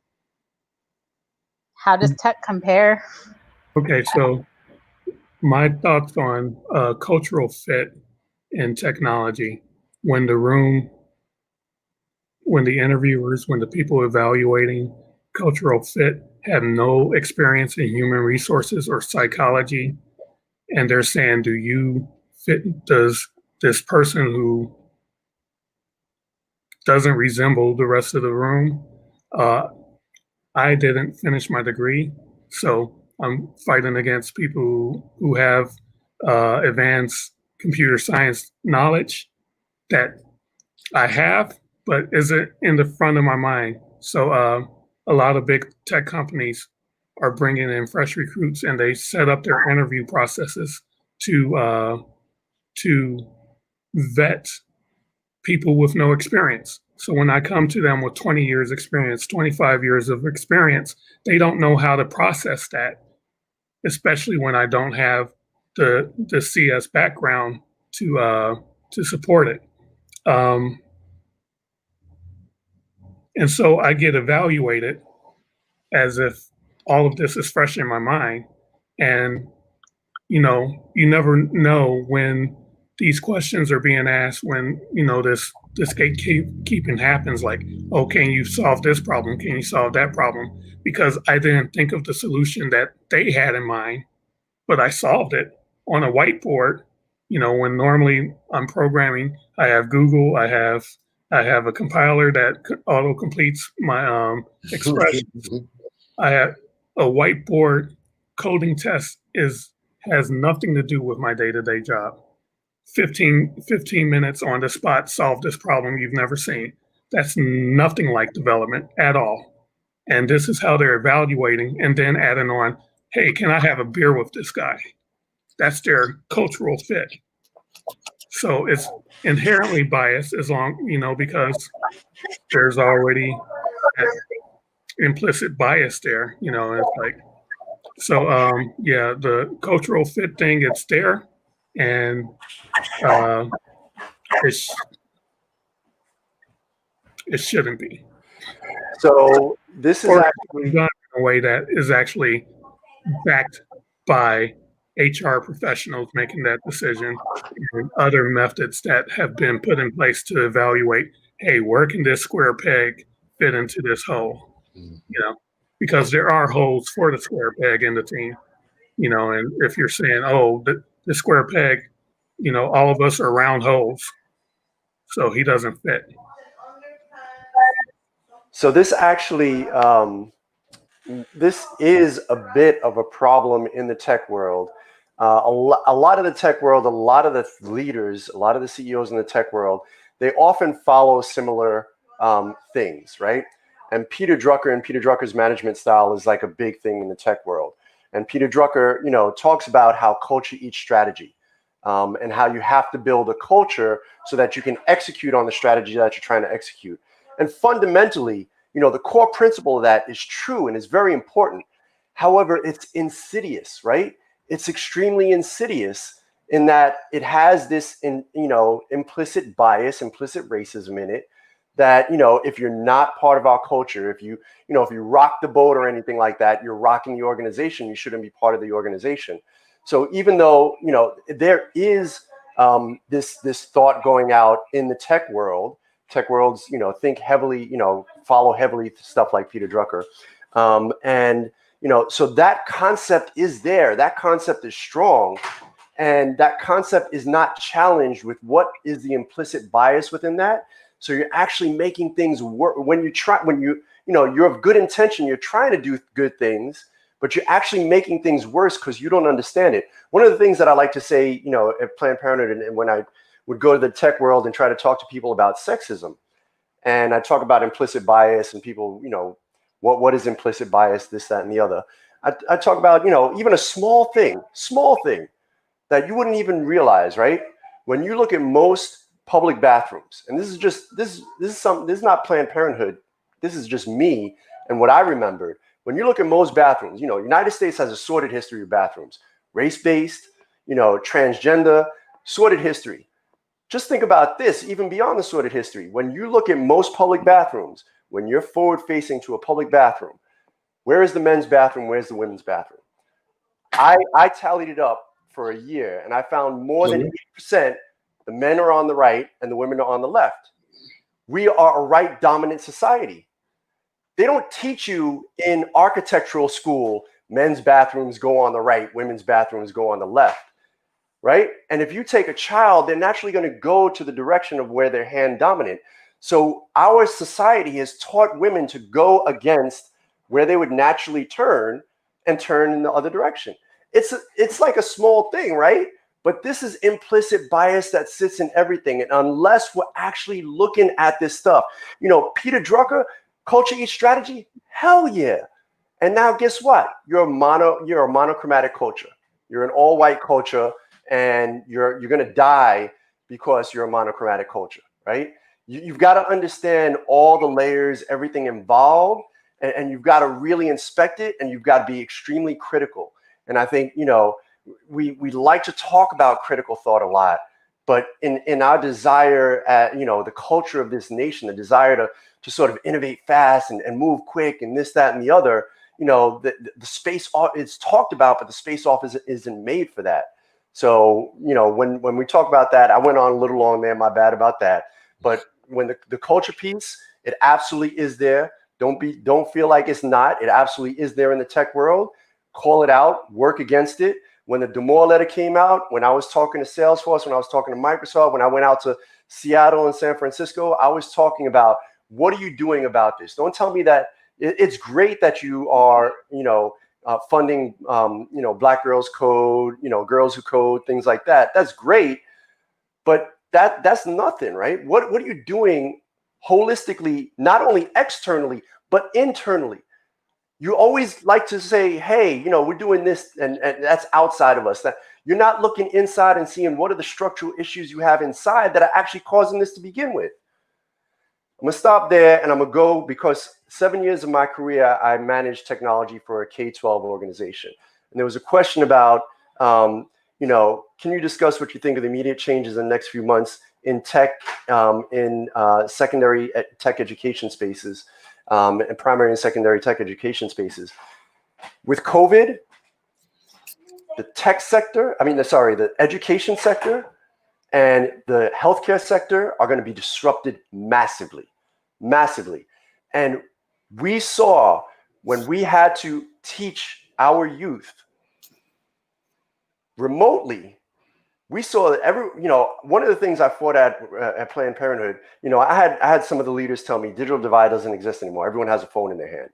how does tech compare? Okay, so my thoughts on cultural fit in technology. When the interviewers, when the people evaluating cultural fit have no experience in human resources or psychology, and they're saying, do you fit, does this person who doesn't resemble the rest of the room? I didn't finish my degree, so I'm fighting against people who have advanced computer science knowledge that I have, but isn't in the front of my mind. So a lot of big tech companies are bringing in fresh recruits, and they set up their interview processes to vet people with no experience. So when I come to them with 20 years experience, 25 years of experience, they don't know how to process that, especially when I don't have the CS background to support it. And so I get evaluated as if all of this is fresh in my mind. And, you know, you never know when these questions are being asked, when, you know, this gatekeeping happens, like, oh, can you solve this problem? Can you solve that problem? Because I didn't think of the solution that they had in mind, but I solved it on a whiteboard. You know, when normally I'm programming, I have Google, I have a compiler that auto completes my expressions. I have a whiteboard coding test has nothing to do with my day-to-day job. 15 minutes on the spot, solve this problem you've never seen. That's nothing like development at all. And this is how they're evaluating, and then adding on, hey, can I have a beer with this guy? That's their cultural fit. So it's inherently biased, as long, you know, because there's already implicit bias there, you know. It's like, so yeah, the cultural fit thing, it's there, and it shouldn't be. So this is actually done in a way that is actually backed by HR professionals making that decision, and other methods that have been put in place to evaluate, hey, where can this square peg fit into this hole? You know. because there are holes for the square peg in the team. And if you're saying, oh, the square peg, all of us are round holes, so he doesn't fit. So this actually, this is a bit of a problem in the tech world. A lot of the tech world, a lot of the leaders, a lot of the CEOs in the tech world, they often follow similar things, right? And Peter Drucker's management style is like a big thing in the tech world. And Peter Drucker, talks about how culture eats strategy, and how you have to build a culture so that you can execute on the strategy that you're trying to execute. And fundamentally, the core principle of that is true and is very important. However, it's insidious, right? It's extremely insidious in that it has this, implicit bias, implicit racism in it. That if you're not part of our culture, if you rock the boat or anything like that, you're rocking the organization. You shouldn't be part of the organization. So even though there is this thought going out in the tech world. Tech worlds, think heavily, follow heavily stuff like Peter Drucker. So that concept is there. That concept is strong. And that concept is not challenged with what is the implicit bias within that. So you're actually making things work when you're of good intention, you're trying to do good things, but you're actually making things worse because you don't understand it. One of the things that I like to say, at Planned Parenthood, and when I would go to the tech world and try to talk to people about sexism, and I talk about implicit bias and people, what is implicit bias, this, that, and the other. I talk about, even a small thing that you wouldn't even realize, right? When you look at most public bathrooms, and this is not Planned Parenthood, this is just me and what I remembered. When you look at most bathrooms, United States has a sordid history of bathrooms, race-based, transgender, sordid history. Just think about this, even beyond the sordid history. When you look at most public bathrooms, when you're forward-facing to a public bathroom, where is the men's bathroom? Where's the women's bathroom? I tallied it up for a year, and I found more than 80% the men are on the right and the women are on the left. We are a right-dominant society. They don't teach you in architectural school, men's bathrooms go on the right, women's bathrooms go on the left, right? And if you take a child, they're naturally going to go to the direction of where they're hand dominant. So our society has taught women to go against where they would naturally turn and turn in the other direction. It's like a small thing, right? But this is implicit bias that sits in everything. And unless we're actually looking at this stuff, Peter Drucker, culture eats strategy, hell yeah. And now guess what? You're a monochromatic culture. You're an all-white culture, and you're going to die because you're a monochromatic culture, right? You've got to understand all the layers, everything involved, and you've got to really inspect it, and you've got to be extremely critical. And I think, we like to talk about critical thought a lot, but in our desire at, the culture of this nation, the desire to sort of innovate fast and move quick and this, that, and the other, the space it's talked about, but the space off isn't made for that. So, when we talk about that, I went on a little long there, my bad about that. But when the culture piece, it absolutely is there. Don't feel like it's not. It absolutely is there in the tech world. Call it out, work against it. When the Demore letter came out, when I was talking to Salesforce, when I was talking to Microsoft, when I went out to Seattle and San Francisco, I was talking about, what are you doing about this? Don't tell me that it's great that you are, funding, Black Girls Code, Girls Who Code, things like that. That's great, but that's nothing, right? What are you doing holistically, not only externally, but internally? You always like to say, hey, we're doing this, and that's outside of us. That you're not looking inside and seeing what are the structural issues you have inside that are actually causing this to begin with. I'm going to stop there, and I'm going to go, because 7 years of my career, I managed technology for a K-12 organization. And there was a question about, can you discuss what you think of the immediate changes in the next few months in tech, in secondary tech education spaces, and primary and secondary tech education spaces. With COVID, the education sector and the healthcare sector are going to be disrupted massively. And we saw when we had to teach our youth remotely, we saw that one of the things I fought at Planned Parenthood, I had some of the leaders tell me digital divide doesn't exist anymore. Everyone has a phone in their hand.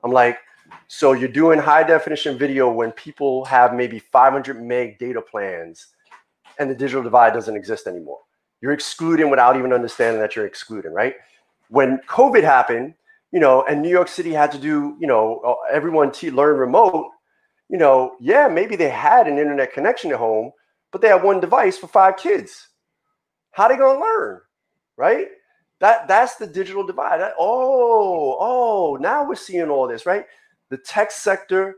I'm like, so you're doing high definition video when people have maybe 500 meg data plans and the digital divide doesn't exist anymore. You're excluding without even understanding that you're excluding, right? When COVID happened, and New York City had to do, everyone learn remote, yeah, maybe they had an internet connection at home, but they had one device for 5 kids. How they gonna learn, right? That's the digital divide. Now we're seeing all this, right? The tech sector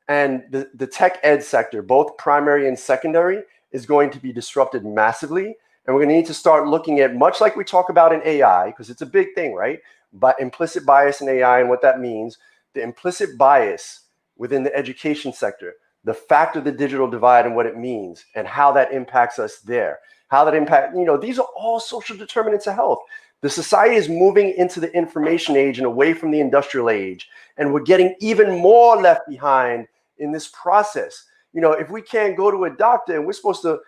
and the tech ed sector, both primary and secondary, is going to be disrupted massively. And we're gonna need to start looking at, much like we talk about in AI, because it's a big thing, right? But implicit bias in AI and what that means, the implicit bias within the education sector, the fact of the digital divide and what it means and how that impacts us there, how that impact, these are all social determinants of health. The society is moving into the information age and away from the industrial age, and we're getting even more left behind in this process. If we can't go to a doctor and we're supposed to,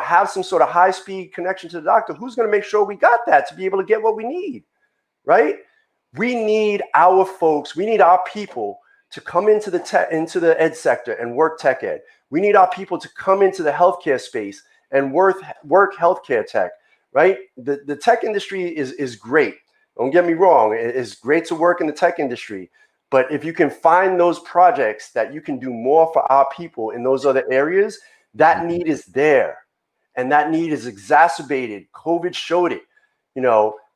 have some sort of high-speed connection to the doctor, who's going to make sure we got that to be able to get what we need, right? We need our folks, we need our people to come into the ed sector and work tech ed. We need our people to come into the healthcare space and work healthcare tech, right? The tech industry is great. Don't get me wrong. It's great to work in the tech industry. But if you can find those projects that you can do more for our people in those other areas, that need is there. And that need is exacerbated. COVID showed it.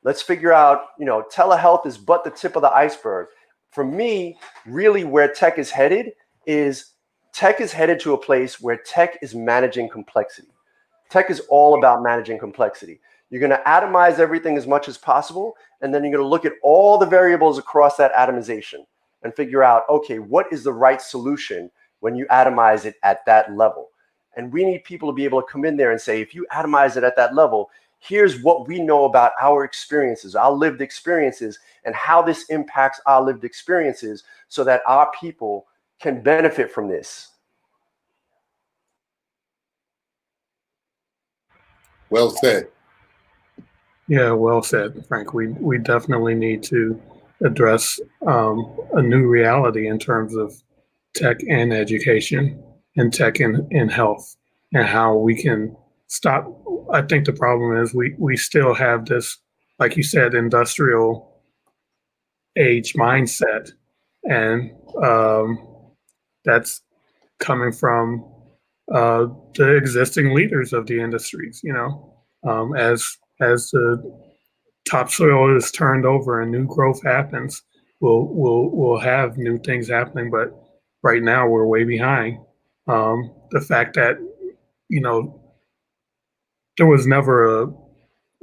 Let's figure out, telehealth is but the tip of the iceberg. For me, really where tech is headed to a place where tech is managing complexity. Tech is all about managing complexity. You're going to atomize everything as much as possible, and then you're going to look at all the variables across that atomization and figure out, okay, what is the right solution when you atomize it at that level? And we need people to be able to come in there and say, if you atomize it at that level, here's what we know about our experiences, our lived experiences, and how this impacts our lived experiences so that our people can benefit from this. Well said. Yeah, well said, Frank. We definitely need to address a new reality in terms of tech and education and tech and health and how we can stop. I think the problem is we still have this, like you said, industrial age mindset, and that's coming from the existing leaders of the industries. As the topsoil is turned over and new growth happens, we'll have new things happening. But right now we're way behind. The fact that there was never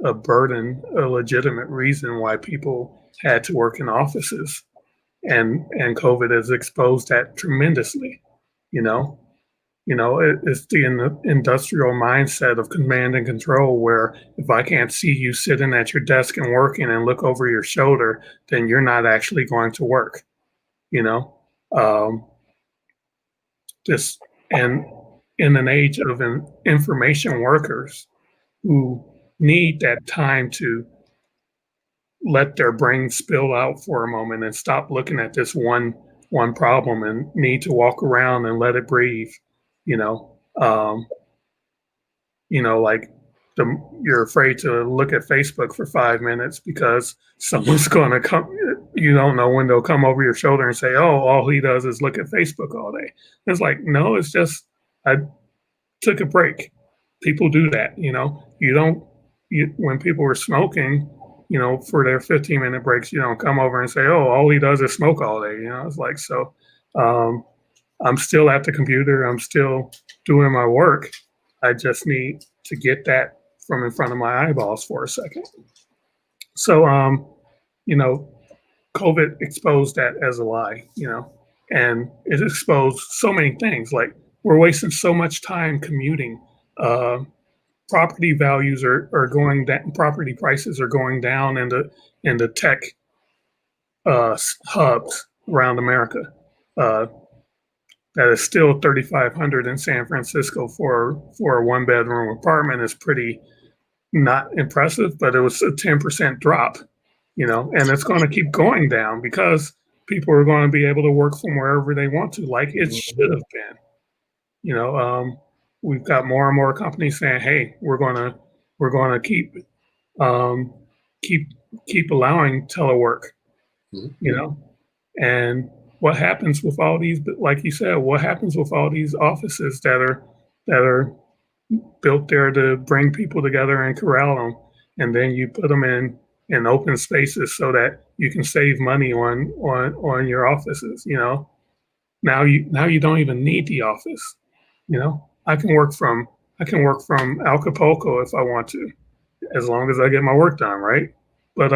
a burden, a legitimate reason why people had to work in offices, and COVID has exposed that tremendously. It's the industrial mindset of command and control, where if I can't see you sitting at your desk and working and look over your shoulder, then you're not actually going to work. This and in an age of information workers who need that time to let their brain spill out for a moment and stop looking at this one problem and need to walk around and let it breathe. Like you're afraid to look at Facebook for 5 minutes because someone's going to come. You don't know when they'll come over your shoulder and say, "Oh, all he does is look at Facebook all day." It's like, no, it's just I took a break. People do that. When people are smoking, for their 15-minute breaks, you don't come over and say, "Oh, all he does is smoke all day." It's like, so I'm still at the computer. I'm still doing my work. I just need to get that from in front of my eyeballs for a second. So, COVID exposed that as a lie, and it exposed so many things. Like, we're wasting so much time commuting. Property values are going down. Property prices are going down in the tech hubs. around America. That is still $3,500 in San Francisco for a one-bedroom apartment is pretty not impressive, but it was a 10% drop, and it's going to keep going down because people are going to be able to work from wherever they want to, like it should have been. We've got more and more companies saying, "Hey, we're going to keep allowing telework." And what happens with all these, like you said, what happens with all these offices that are built there to bring people together and corral them, and then you put them in open spaces so that you can save money on your offices. Now you don't even need the office. I can work from Acapulco if I want to, as long as I get my work done, right? But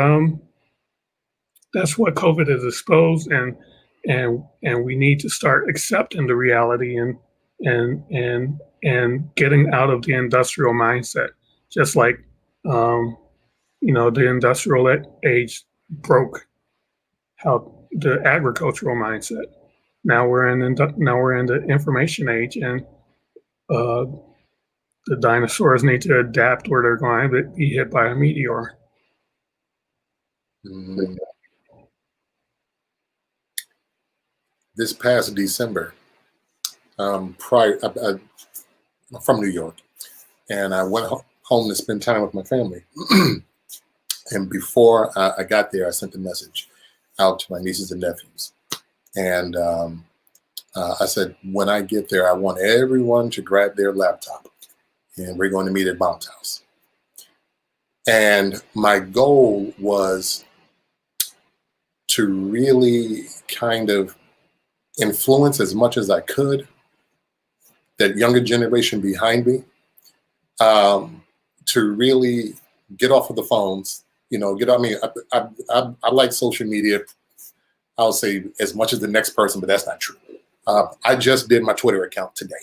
that's what COVID has exposed, and we need to start accepting the reality and getting out of the industrial mindset, just like the industrial age broke how the agricultural mindset. Now we're in the information age, and the dinosaurs need to adapt where they're going to be hit by a meteor. This past December, I'm from New York, and I went home to spend time with my family. And before I got there, I sent a message out to my nieces and nephews. And I said, when I get there, I want everyone to grab their laptop, and we're going to meet at Mom's house. And my goal was to really kind of influence as much as I could that younger generation behind me, to really get off of the phones, I like social media, I'll say as much as the next person, but that's not true. I just did my Twitter account today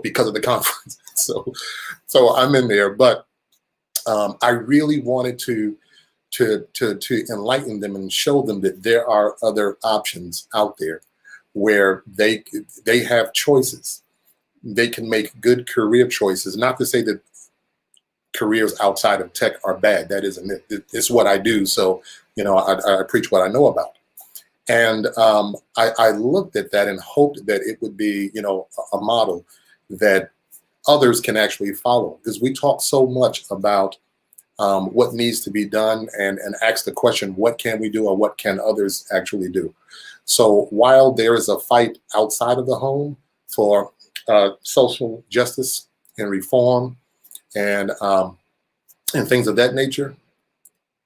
because of the conference. So I'm in there, but I really wanted to enlighten them and show them that there are other options out there where they have choices. They can make good career choices. Not to say that careers outside of tech are bad. That isn't it. It's what I do. So, I preach what I know about. And I looked at that and hoped that it would be, a model that others can actually follow. Because we talk so much about what needs to be done and ask the question, what can we do or what can others actually do? So while there is a fight outside of the home for social justice and reform and things of that nature,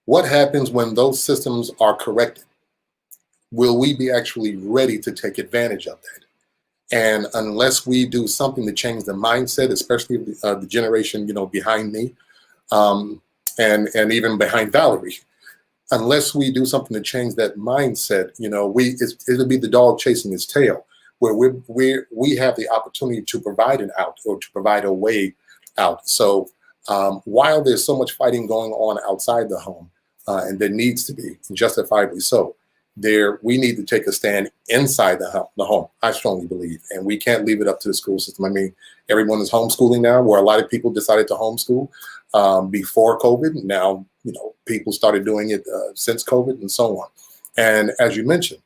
what happens when those systems are corrected? Will we be actually ready to take advantage of that? And unless we do something to change the mindset, especially the generation behind me, and even behind Valerie, unless we do something to change that mindset, it'll be the dog chasing its tail, where we have the opportunity to provide an out or to provide a way out. So while there's so much fighting going on outside the home, and there needs to be, justifiably so, we need to take a stand inside the home, I strongly believe, and we can't leave it up to the school system. I mean, everyone is homeschooling now, where a lot of people decided to homeschool before COVID. Now, people started doing it since COVID and so on. And as you mentioned,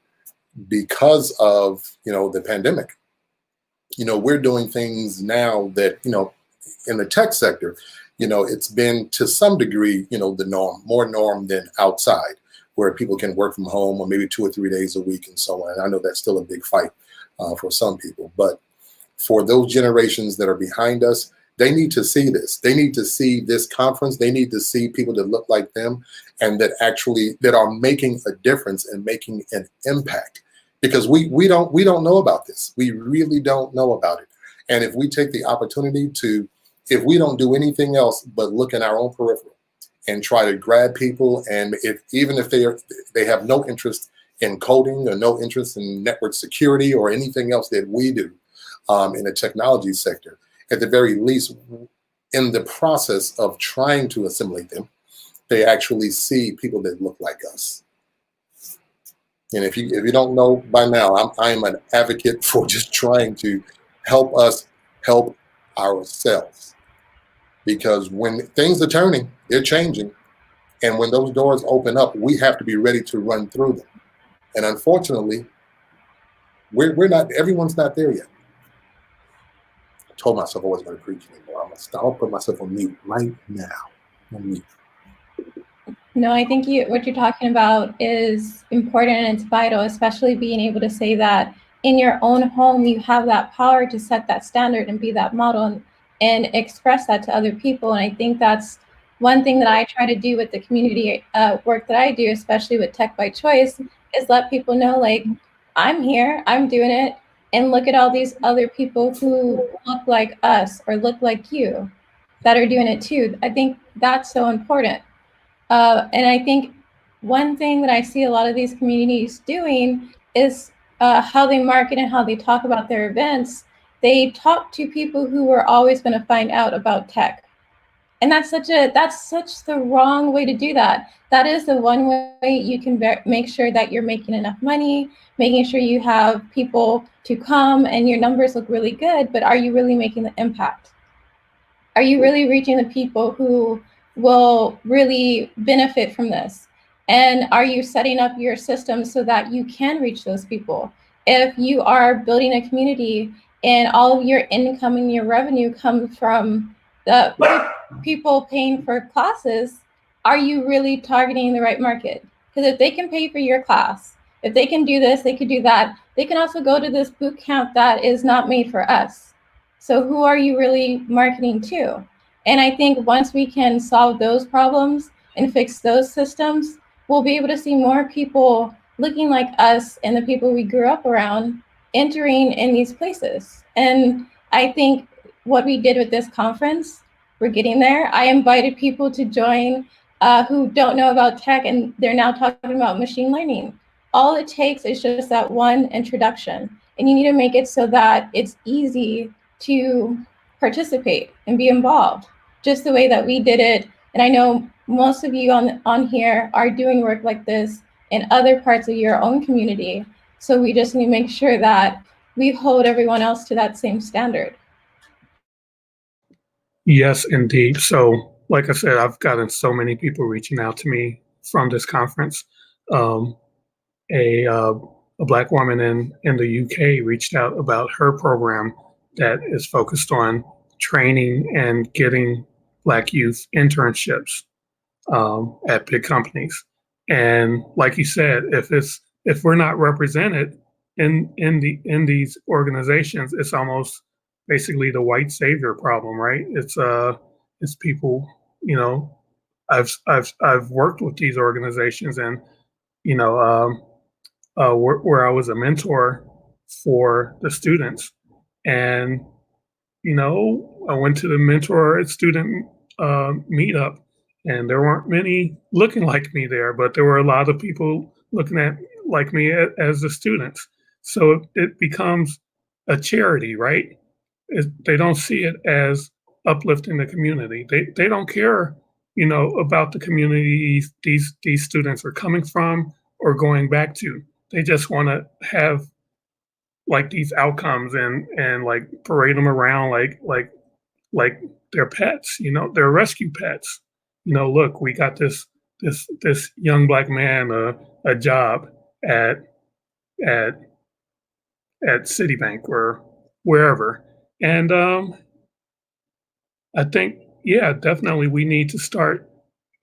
because of, the pandemic, we're doing things now that, in the tech sector, it's been to some degree, the norm, more norm than outside, where people can work from home or maybe 2 or 3 days a week and so on. And I know that's still a big fight for some people, but for those generations that are behind us, they need to see this. They need to see this conference. They need to see people that look like them and that are making a difference and making an impact. Because we don't know about this. We really don't know about it. And if we take the opportunity if we don't do anything else but look in our own peripheral and try to grab people, and even if they have no interest in coding or no interest in network security or anything else that we do in the technology sector, at the very least, in the process of trying to assimilate them, they actually see people that look like us. And if you don't know by now, I'm an advocate for just trying to help us help ourselves. Because when things are turning, they're changing. And when those doors open up, we have to be ready to run through them. And unfortunately, we're not, everyone's not there yet. I told myself I wasn't going to preach anymore. I'm going to stop, put myself on mute right now. On mute. No, I think what you're talking about is important and it's vital, especially being able to say that in your own home, you have that power to set that standard and be that model and express that to other people. And I think that's one thing that I try to do with the community work that I do, especially with Tech by Choice, is let people know, like, I'm here, I'm doing it, and look at all these other people who look like us or look like you that are doing it too. I think that's so important. And I think one thing that I see a lot of these communities doing is how they market and how they talk about their events. They talk to people who are always going to find out about tech. And that's such the wrong way to do that. That is the one way you can make sure that you're making enough money, making sure you have people to come and your numbers look really good, but are you really making the impact? Are you really reaching the people who will really benefit from this? And are you setting up your system so that you can reach those people? If you are building a community and all of your income and your revenue comes from the people paying for classes, are you really targeting the right market? Because if they can pay for your class, if they can do this, they could do that. They can also go to this boot camp that is not made for us. So who are you really marketing to? And I think once we can solve those problems and fix those systems, we'll be able to see more people looking like us and the people we grew up around entering in these places. And I think what we did with this conference, we're getting there. I invited people to join who don't know about tech, and they're now talking about machine learning. All it takes is just that one introduction. And you need to make it so that it's easy to participate and be involved, just the way that we did it. And I know most of you on here are doing work like this in other parts of your own community. So we just need to make sure that we hold everyone else to that same standard. Yes, indeed. So, like I said, I've gotten so many people reaching out to me from this conference. A Black woman in the UK reached out about her program that is focused on training and getting Black youth internships at big companies. And like you said, if we're not represented in these organizations, it's almost basically the white savior problem, right? It's people, you know. I've worked with these organizations, and you know, where I was a mentor for the students, and you know, I went to the mentor student meetup, and there weren't many looking like me there, but there were a lot of people looking at like me as the students. So it becomes a charity, right? They don't see it as uplifting the community. They don't care, you know, about the communities these students are coming from or going back to. They just want to have like these outcomes and like parade them around like they're pets, you know, they're rescue pets. You know, look, we got this young Black man a job at at Citibank or wherever. And I think, yeah, definitely we need to start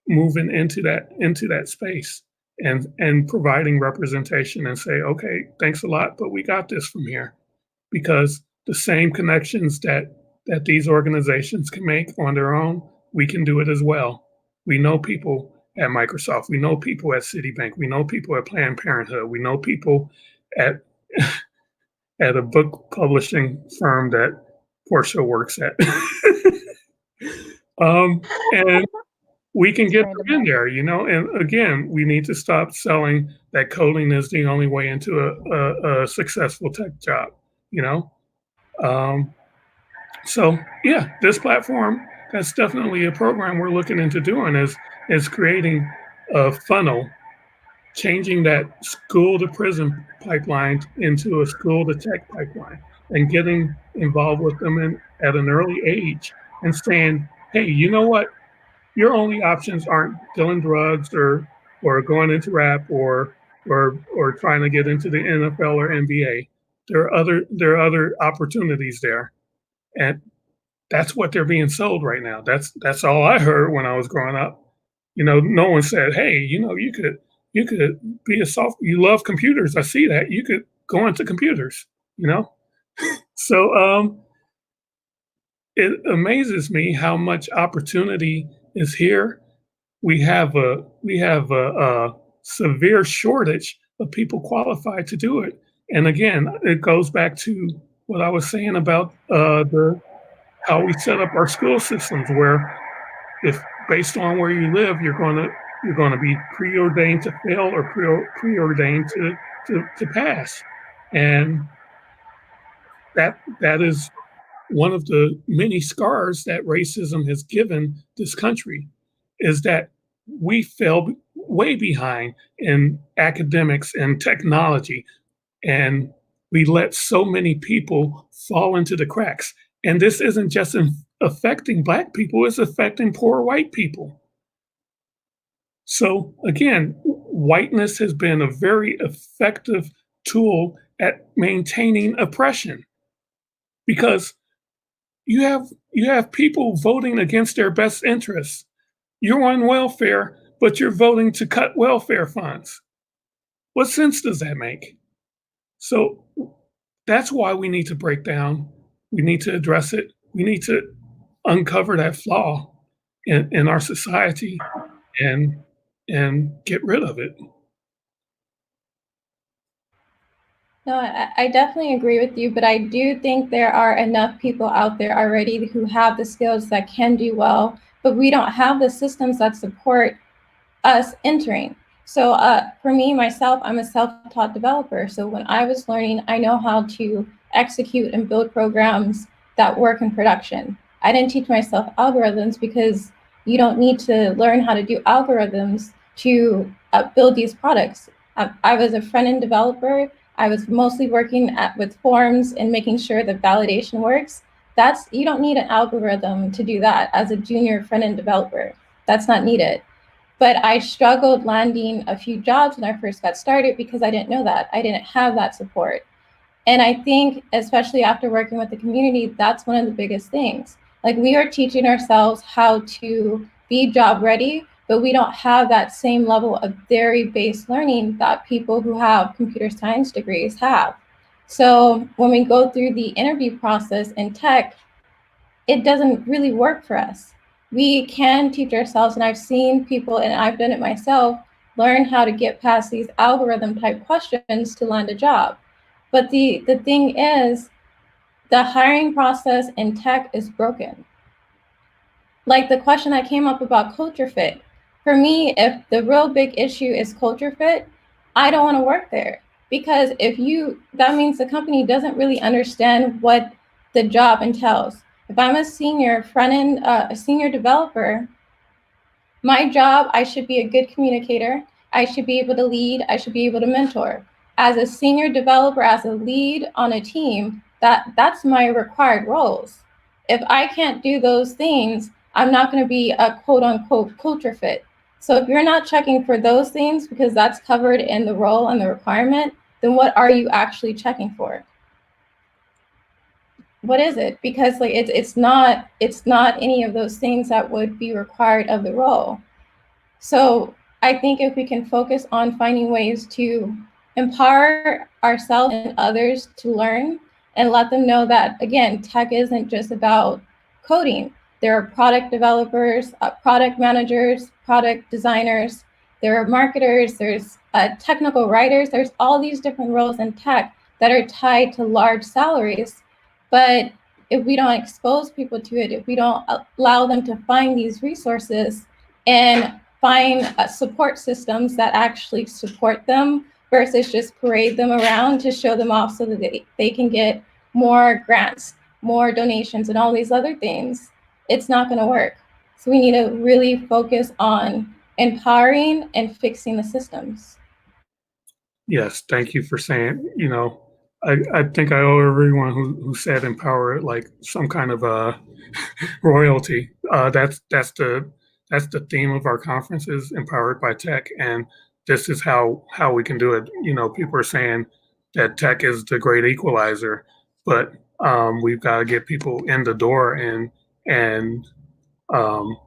moving into that space and providing representation and say, okay, thanks a lot, but we got this from here. Because the same connections that these organizations can make on their own, we can do it as well. We know people at Microsoft, we know people at Citibank, we know people at Planned Parenthood, we know people at at a book publishing firm that Portia works at. And we can get them in there, you know. And again, we need to stop selling that coding is the only way into a successful tech job, you know. So yeah, this platform, that's definitely a program we're looking into doing is creating a funnel changing that school to prison pipeline into a school to tech pipeline and getting involved with them at an early age and saying, hey, you know what? Your only options aren't dealing drugs or going into rap or trying to get into the NFL or NBA. There are other opportunities there. And that's what they're being sold right now. That's all I heard when I was growing up. You know, no one said, "Hey, you know, you could be a you love computers. I see that. You could go into computers." You know, so it amazes me how much opportunity is here. We have a severe shortage of people qualified to do it. And again, it goes back to what I was saying about the how we set up our school systems, where if based on where you live, you're gonna be preordained to fail or preordained to pass, and that is one of the many scars that racism has given this country, is that we fell way behind in academics and technology, and we let so many people fall into the cracks. And this isn't just affecting Black people, it's affecting poor white people. So again, whiteness has been a very effective tool at maintaining oppression, because you have people voting against their best interests. You're on welfare, but you're voting to cut welfare funds. What sense does that make? So that's why we need to break down. We need to address it. We need to uncover that flaw in our society and get rid of it. No, I definitely agree with you, but I do think there are enough people out there already who have the skills that can do well, but we don't have the systems that support us entering. So for me, myself, I'm a self-taught developer. So when I was learning, I know how to execute and build programs that work in production. I didn't teach myself algorithms because you don't need to learn how to do algorithms to build these products. I was a front-end developer. I was mostly working with forms and making sure the validation works. You don't need an algorithm to do that as a junior front-end developer. That's not needed. But I struggled landing a few jobs when I first got started because I didn't know that. I didn't have that support. And I think, especially after working with the community, that's one of the biggest things. Like, we are teaching ourselves how to be job ready, but we don't have that same level of theory based learning that people who have computer science degrees have. So when we go through the interview process in tech, it doesn't really work for us. We can teach ourselves, and I've seen people, and I've done it myself, learn how to get past these algorithm type questions to land a job. But the thing is, the hiring process in tech is broken. Like the question that came up about culture fit. For me, if the real big issue is culture fit, I don't want to work there, because that means the company doesn't really understand what the job entails. If I'm a senior front-end, a senior developer, my job, I should be a good communicator. I should be able to lead. I should be able to mentor. As a senior developer, as a lead on a team, that's my required roles. If I can't do those things, I'm not going to be a quote unquote culture fit. So if you're not checking for those things because that's covered in the role and the requirement, then what are you actually checking for? What is it? Because like it's not any of those things that would be required of the role. So I think if we can focus on finding ways to empower ourselves and others to learn and let them know that, again, tech isn't just about coding. There are product developers, product managers, product designers, there are marketers, there's technical writers, there's all these different roles in tech that are tied to large salaries. But if we don't expose people to it, if we don't allow them to find these resources and find support systems that actually support them versus just parade them around to show them off so that they can get more grants, more donations, and all these other things, it's not going to work. So we need to really focus on empowering and fixing the systems. Yes, thank you for saying, I think I owe everyone who said empower it like some kind of royalty. That's the theme of our conference is empowered by tech, and this is how we can do it. People are saying that tech is the great equalizer, but we've got to get people in the door and um,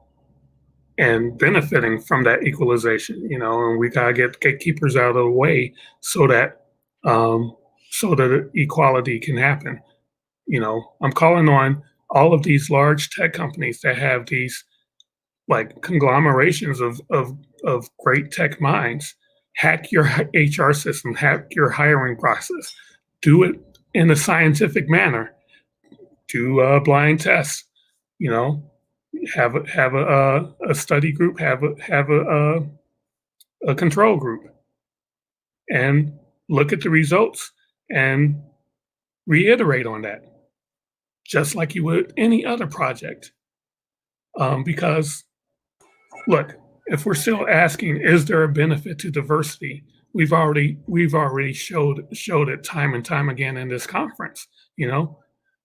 and benefiting from that equalization, and we gotta get gatekeepers out of the way so that um, equality can happen. I'm calling on all of these large tech companies that have these like conglomerations of great tech minds. Hack your HR system, hack your hiring process, do it in a scientific manner, do blind tests, you know, have a study group, have a control group, and look at the results and reiterate on that, just like you would any other project. Because look, if we're still asking, is there a benefit to diversity? We've already showed it time and time again in this conference.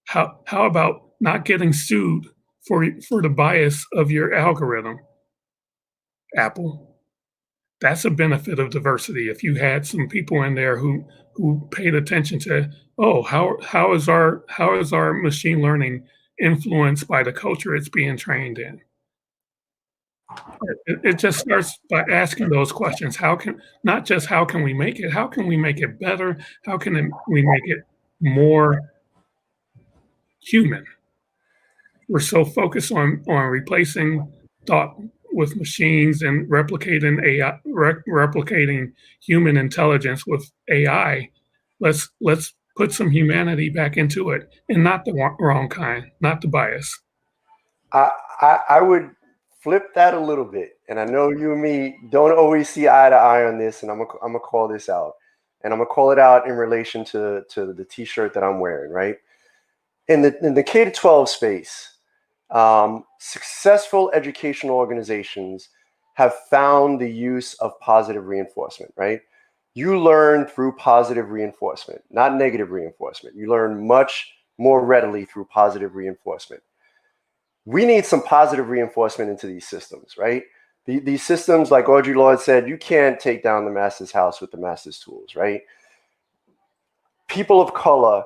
How about not getting sued for the bias of your algorithm, Apple? That's a benefit of diversity. If you had some people in there who paid attention to, oh, how is our machine learning influenced by the culture it's being trained in? It just starts by asking those questions. Not just how can we make it, how can we make it better? How can we make it more human? We're so focused on replacing thought with machines and replicating human intelligence with AI. Let's put some humanity back into it, and not the wrong kind, not the bias. I would flip that a little bit, and I know you and me don't always see eye to eye on this, and I'm gonna call this out, and I'm gonna call it out in relation to the T-shirt that I'm wearing, right? In the K-12 space, successful educational organizations have found the use of positive reinforcement, right? You learn through positive reinforcement, not negative reinforcement. You learn much more readily through positive reinforcement. We need some positive reinforcement into these systems, right? These systems, like Audre Lorde said, you can't take down the master's house with the master's tools, right? People of color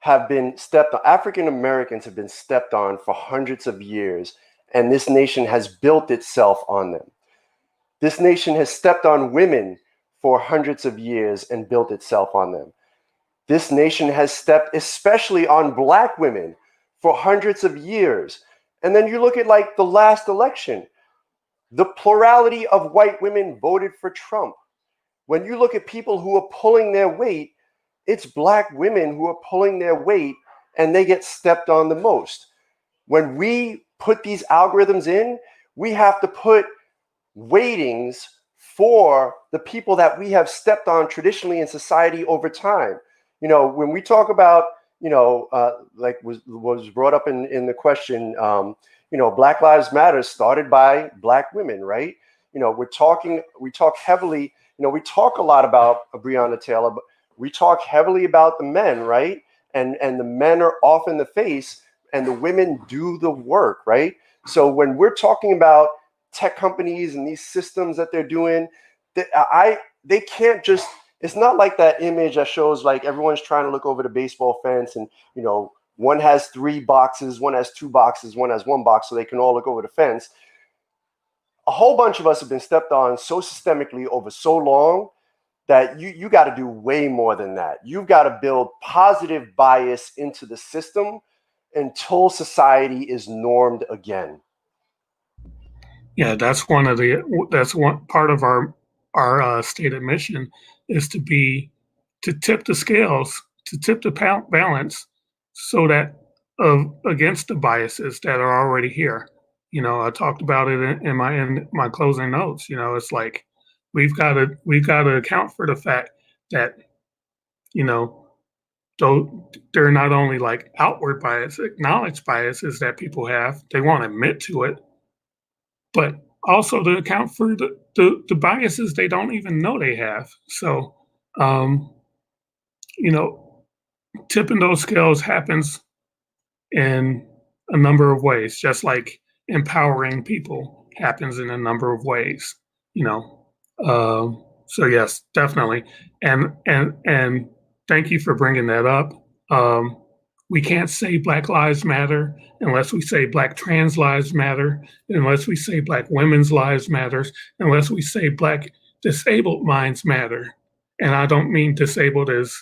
have been stepped on, African Americans have been stepped on for hundreds of years, and this nation has built itself on them. This nation has stepped on women for hundreds of years and built itself on them. This nation has stepped especially on Black women for hundreds of years. And then you look at like the last election, the plurality of white women voted for Trump. When you look at people who are pulling their weight, it's Black women who are pulling their weight, and they get stepped on the most. When we put these algorithms in, we have to put weightings for the people that we have stepped on traditionally in society over time. When we talk about, like was brought up in the question, Black Lives Matter started by Black women, right? We talk heavily, we talk a lot about Breonna Taylor, but we talk heavily about the men, right? And the men are off in the face, and the women do the work, right? So when we're talking about tech companies and these systems that they're doing, they can't just, it's not like that image that shows like everyone's trying to look over the baseball fence and, one has 3 boxes, one has 2 boxes, one has 1 box, so they can all look over the fence. A whole bunch of us have been stepped on so systemically over so long that you got to do way more than that. You've got to build positive bias into the system until society is normed again. Yeah, that's one part of our stated mission is to tip the scales, to tip the balance, so that against the biases that are already here. I talked about it in my closing notes. It's like we've got to account for the fact that though they're not only like outward bias, acknowledged biases that people have, they won't admit to it, but also to account for the biases they don't even know they have. So Um, you know, tipping those scales happens in a number of ways, just like empowering people happens in a number of ways, you know. So yes, definitely. And thank you for bringing that up. Um, we can't say Black Lives Matter unless we say Black trans lives matter, unless we say Black women's lives matters, unless we say Black disabled minds matter. And I don't mean disabled as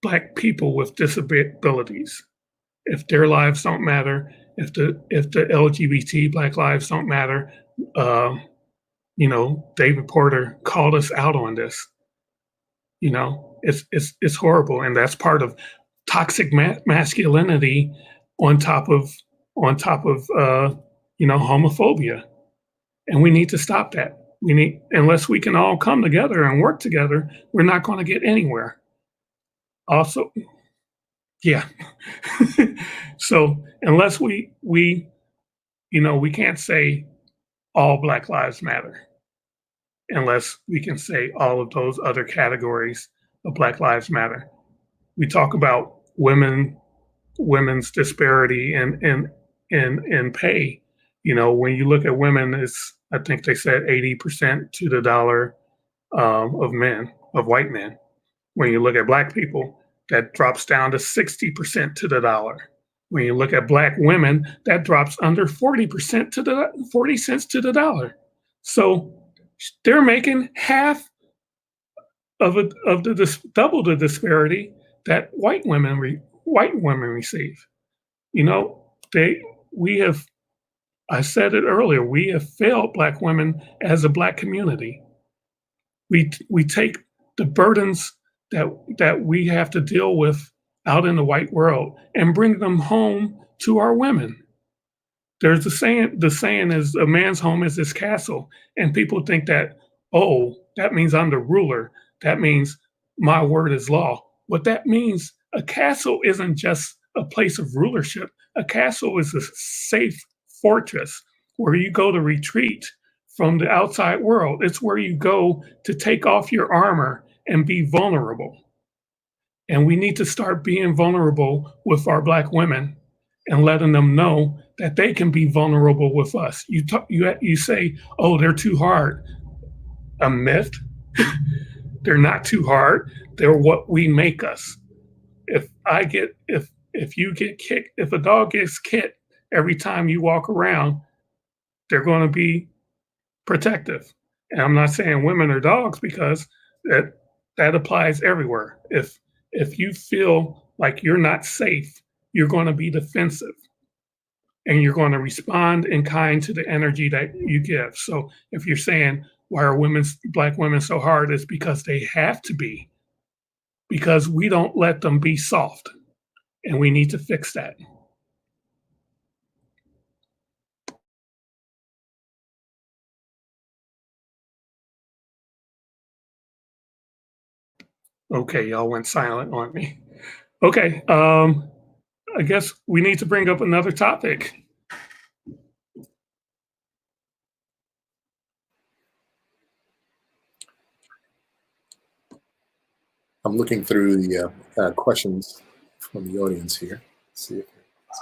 Black people with disabilities. If their lives don't matter, if the LGBT Black lives don't matter, uh, David Porter called us out on this. It's horrible, and that's part of toxic masculinity on top of homophobia, and we need to stop that. Unless we can all come together and work together, we're not going to get anywhere. Also, yeah. So unless we can't say all Black Lives Matter unless we can say all of those other categories of Black Lives Matter. We talk about women's disparity in pay. When you look at women, I think they said 80% to the dollar of white men. When you look at Black people, that drops down to 60% to the dollar. When you look at Black women, that drops under 40% to the 40 cents to the dollar. So they're making half of double the disparity that white women receive. We have. I said it earlier. We have failed Black women as a Black community. We take the burdens that we have to deal with out in the white world and bring them home to our women. There's the saying is a man's home is his castle. And people think that, oh, that means I'm the ruler. That means my word is law. What that means, a castle isn't just a place of rulership. A castle is a safe fortress where you go to retreat from the outside world. It's where you go to take off your armor and be vulnerable. And we need to start being vulnerable with our Black women and letting them know that they can be vulnerable with us. You say, oh, they're too hard. A myth. They're not too hard. They're what we make us. If you get kicked, if a dog gets kicked every time you walk around, they're going to be protective. And I'm not saying women are dogs because that applies everywhere. If you feel like you're not safe, you're going to be defensive and you're going to respond in kind to the energy that you give. So if you're saying, why are Black women so hard? It's because they have to be, because we don't let them be soft, and we need to fix that. Okay, y'all went silent on me. Okay, I guess we need to bring up another topic. I'm looking through the questions from the audience here. Let's see if I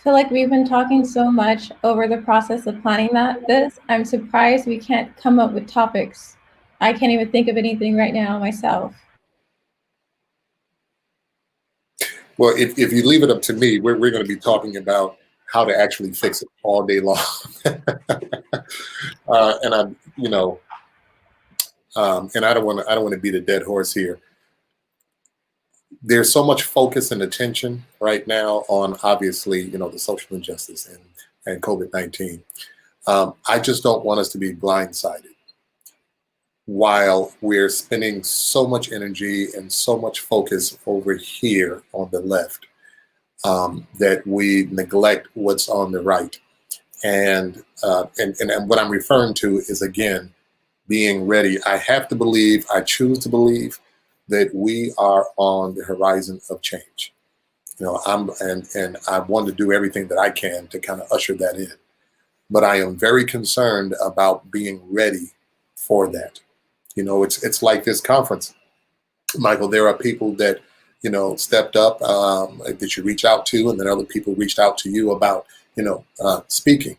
feel like we've been talking so much over the process of planning this. I'm surprised we can't come up with topics. I can't even think of anything right now myself. Well, if you leave it up to me, we're going to be talking about how to actually fix it all day long. And I don't want to beat a dead horse here. There's so much focus and attention right now on, obviously, the social injustice and COVID-19. I just don't want us to be blindsided while we're spending so much energy and so much focus over here on the left, that we neglect what's on the right. And what I'm referring to is, again, being ready. I have to believe, I choose to believe that we are on the horizon of change. You know, and I want to do everything that I can to kind of usher that in. But I am very concerned about being ready for that. You know, it's like this conference, Michael. There are people that, you know, stepped up that you reach out to, and then other people reached out to you about, you know, speaking.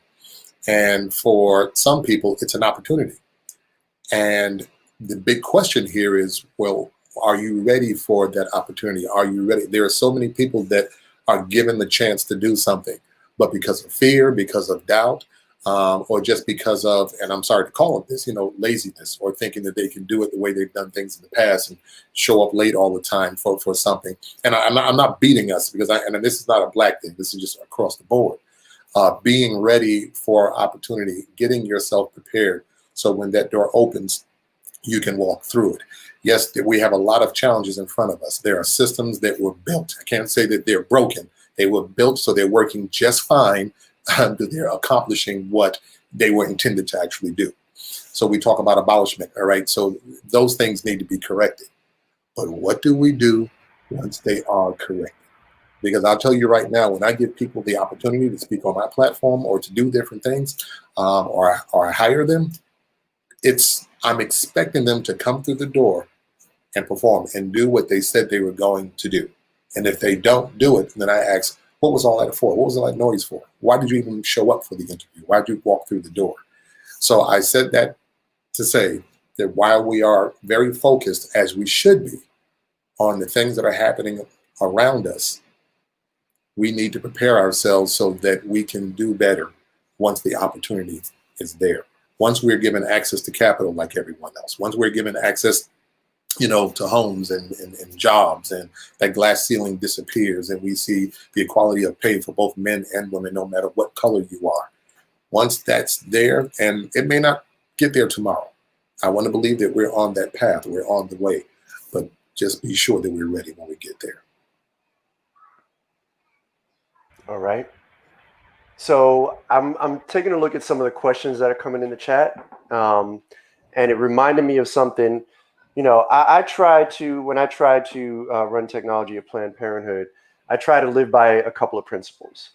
And for some people, it's an opportunity. And the big question here is, well, are you ready for that opportunity? Are you ready? There are so many people that are given the chance to do something, but because of fear, because of doubt, or just because of, and I'm sorry to call it this, you know, laziness, or thinking that they can do it the way they've done things in the past and show up late all the time for something. And I'm not beating us, because and this is not a black thing. This is just across the board. Being ready for opportunity, getting yourself prepared, so when that door opens, you can walk through it. Yes, we have a lot of challenges in front of us. There are systems that were built. I can't say that they're broken. They were built so they're working just fine. They're accomplishing what they were intended to actually do. So we talk about abolishment, all right? So those things need to be corrected. But what do we do once they are corrected? Because I'll tell you right now, when I give people the opportunity to speak on my platform or to do different things, or I hire them, I'm expecting them to come through the door and perform and do what they said they were going to do. And if they don't do it, then I ask, what was all that for? What was all that noise for? Why did you even show up for the interview? Why did you walk through the door? So I said that to say that while we are very focused, as we should be, on the things that are happening around us, we need to prepare ourselves so that we can do better once the opportunity is there. Once we're given access to capital like everyone else, once we're given access, you know, to homes and jobs, and that glass ceiling disappears, and we see the equality of pay for both men and women, no matter what color you are. Once that's there, and it may not get there tomorrow, I want to believe that we're on that path, we're on the way, but just be sure that we're ready when we get there. All right. So I'm taking a look at some of the questions that are coming in the chat, and it reminded me of something. You know, when I try to run technology at Planned Parenthood, I try to live by a couple of principles.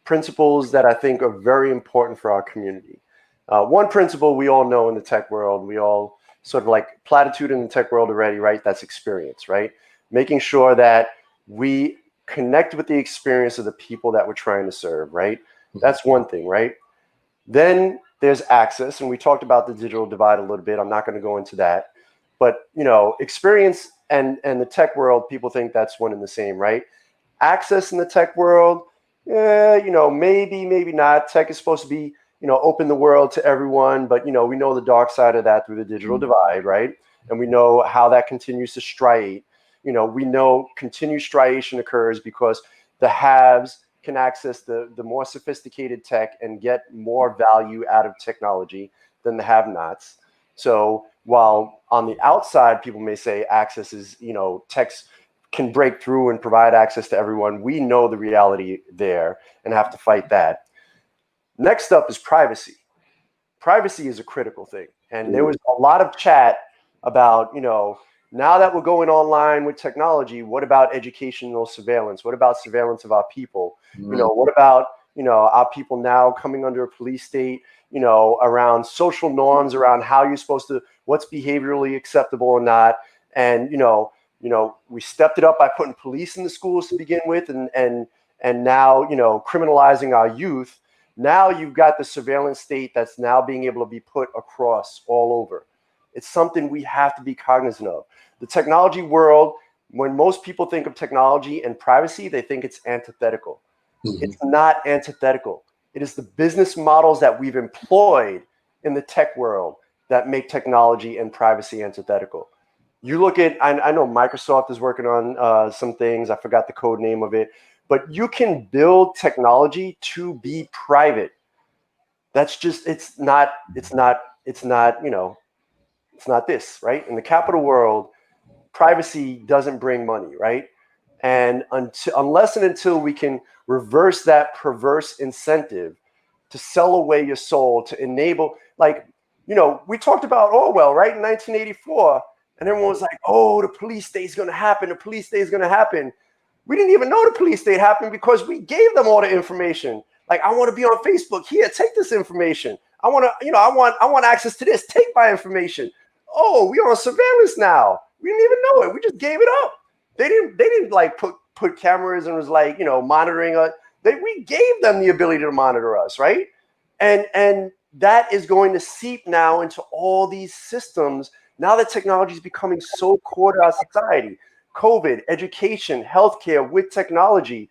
Principles that I think are very important for our community. One principle we all know in the tech world, we all sort of like platitude in the tech world already, right? That's experience, right? Making sure that we connect with the experience of the people that we're trying to serve, right? That's one thing, right? Then there's access, and we talked about the digital divide a little bit. I'm not going to go into that. But, you know, experience and the tech world, people think that's one and the same, right? Access in the tech world, you know, maybe not. Tech is supposed to be, you know, open the world to everyone. But, you know, we know the dark side of that through the digital divide, right? And we know how that continues to striate. You know, we know continued striation occurs because the haves can access the more sophisticated tech and get more value out of technology than the have-nots. So while on the outside, people may say access is, you know, techs can break through and provide access to everyone, we know the reality there and have to fight that. Next up is privacy. Privacy is a critical thing. And there was a lot of chat about, you know, now that we're going online with technology, what about educational surveillance? What about surveillance of our people? You know, what about, you know, our people now coming under a police state, you know, around social norms, around how you're supposed to, what's behaviorally acceptable or not. And, you know, we stepped it up by putting police in the schools to begin with, and now, you know, criminalizing our youth. Now you've got the surveillance state that's now being able to be put across all over. It's something we have to be cognizant of. The technology world, when most people think of technology and privacy, they think it's antithetical. It's not antithetical. It is the business models that we've employed in the tech world that make technology and privacy antithetical. You look at, I know Microsoft is working on some things. I forgot the code name of it, but you can build technology to be private. That's just, it's not, you know, it's not this, right? In the capital world, privacy doesn't bring money, right? And unless and until we can reverse that perverse incentive to sell away your soul, to enable, like, you know, we talked about Orwell, right? In 1984, And everyone was like, oh, the police state is going to happen. The police state is going to happen. We didn't even know the police state happened because we gave them all the information. Like, I want to be on Facebook. Here, take this information. I want to, I want access to this. Take my information. Oh, we on surveillance now. We didn't even know it. We just gave it up. They didn't like put cameras and was like, monitoring us. We gave them the ability to monitor us, right? And that is going to seep now into all these systems. Now that technology is becoming so core to our society, COVID, education, healthcare with technology,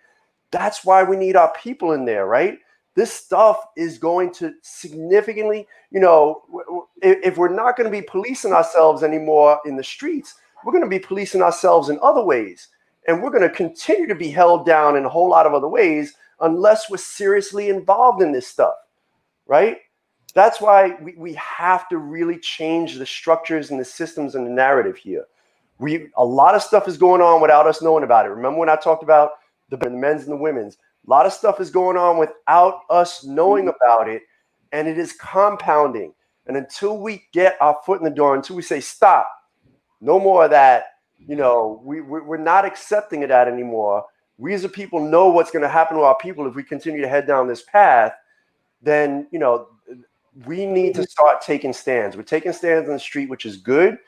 that's why we need our people in there, right? This stuff is going to significantly, if we're not going to be policing ourselves anymore in the streets, we're going to be policing ourselves in other ways. And we're going to continue to be held down in a whole lot of other ways unless we're seriously involved in this stuff, right? That's why we have to really change the structures and the systems and the narrative here. A lot of stuff is going on without us knowing about it. Remember when I talked about the men's and the women's? A lot of stuff is going on without us knowing about it, and it is compounding. And until we get our foot in the door, until we say, stop, no more of that, we're not accepting of that anymore. We as a people know what's going to happen to our people if we continue to head down this path. Then, we need to start taking stands. We're taking stands on the street, which is good.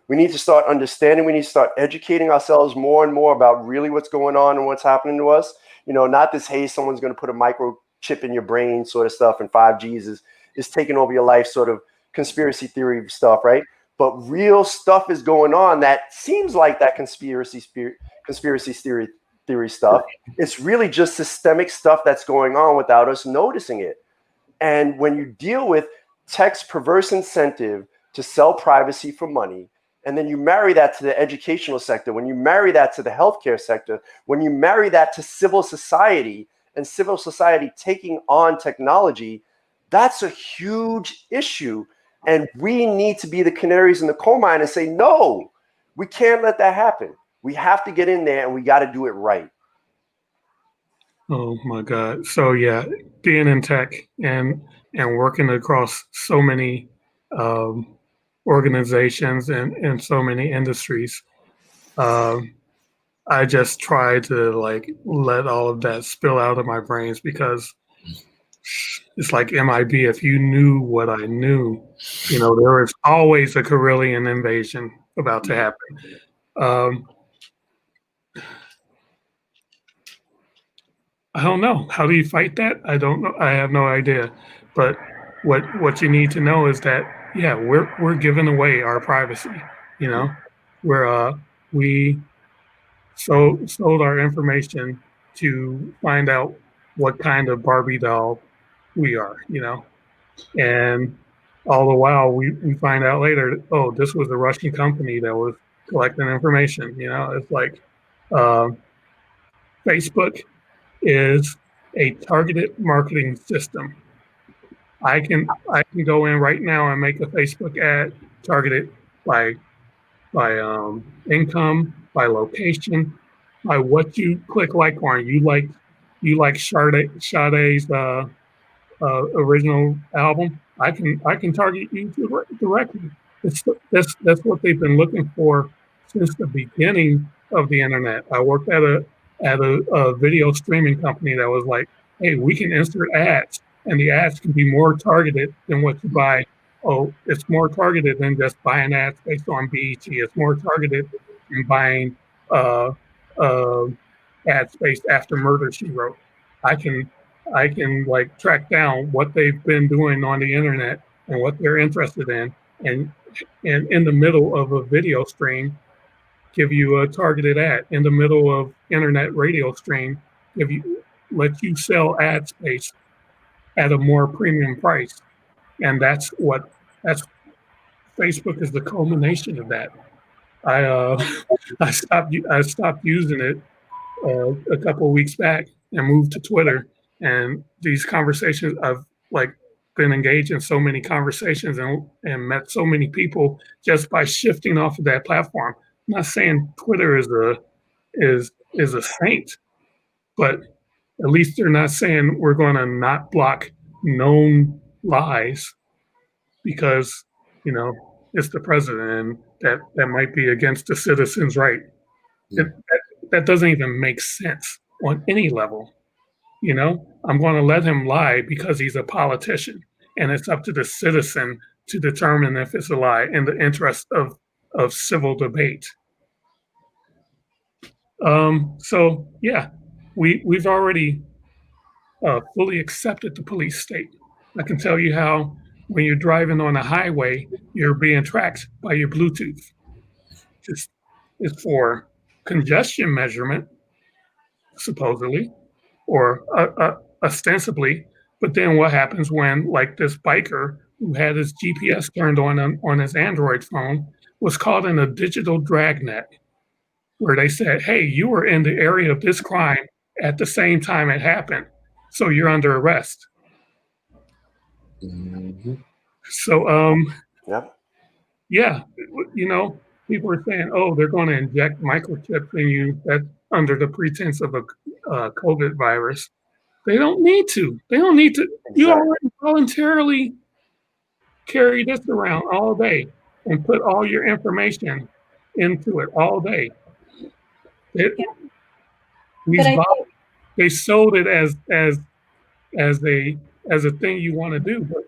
We need to start understanding. We need to start educating ourselves more and more about really what's going on and what's happening to us. Not this, hey, someone's going to put a microchip in your brain sort of stuff, and 5G is taking over your life sort of conspiracy theory stuff, right? But real stuff is going on that seems like that conspiracy theory stuff. It's really just systemic stuff that's going on without us noticing it. And when you deal with tech's perverse incentive to sell privacy for money, and then you marry that to the educational sector, when you marry that to the healthcare sector, when you marry that to civil society and civil society taking on technology, that's a huge issue. And we need to be the canaries in the coal mine and say, no, we can't let that happen. We have to get in there and we got to do it right. Oh my God. So yeah, being in tech and working across so many organizations and so many industries, I just try to let all of that spill out of my brains, because it's like MIB, if you knew what I knew, there is always a Carillion invasion about to happen. I don't know. How do you fight that? I don't know. I have no idea. But what you need to know is that, yeah, we're giving away our privacy. We sold our information to find out what kind of Barbie doll we are, and all the while we find out later, oh, this was a Russian company that was collecting information. It's like Facebook is a targeted marketing system. I can go in right now and make a Facebook ad targeted by income, by location, by what you click like on. You like Sade's original album. I can target you directly. That's what they've been looking for since the beginning of the internet. I worked at a video streaming company that was like, hey, we can insert ads, and the ads can be more targeted than what you buy. Oh, it's more targeted than just buying ads based on BET. It's more targeted than buying ads based after Murder, She Wrote. I can track down what they've been doing on the internet and what they're interested in, and in the middle of a video stream, give you a targeted ad. In the middle of internet radio stream, let you sell ad space at a more premium price. And that's Facebook is the culmination of that. I stopped using it a couple of weeks back and moved to Twitter. And these conversations, I've been engaged in so many conversations and met so many people just by shifting off of that platform. I'm not saying Twitter is a saint, but at least they're not saying we're going to not block known lies because it's the president and that might be against the citizen's right. That doesn't even make sense on any level. You know, I'm going to let him lie because he's a politician, and it's up to the citizen to determine if it's a lie in the interest of civil debate. So yeah, we've already fully accepted the police state. I can tell you how when you're driving on a highway, you're being tracked by your Bluetooth. It's for congestion measurement, supposedly, or ostensibly. But then what happens when, like this biker who had his GPS turned on his Android phone, was caught in a digital dragnet, where they said, "Hey, you were in the area of this crime at the same time it happened, so you're under arrest." So, Yep. yeah, you know, people are saying, "Oh, they're going to inject microchips in you that under the pretense of a COVID virus." They don't need to. They don't need to. You already voluntarily carry this around all day and put all your information into it all day. They sold it as a thing you want to do, but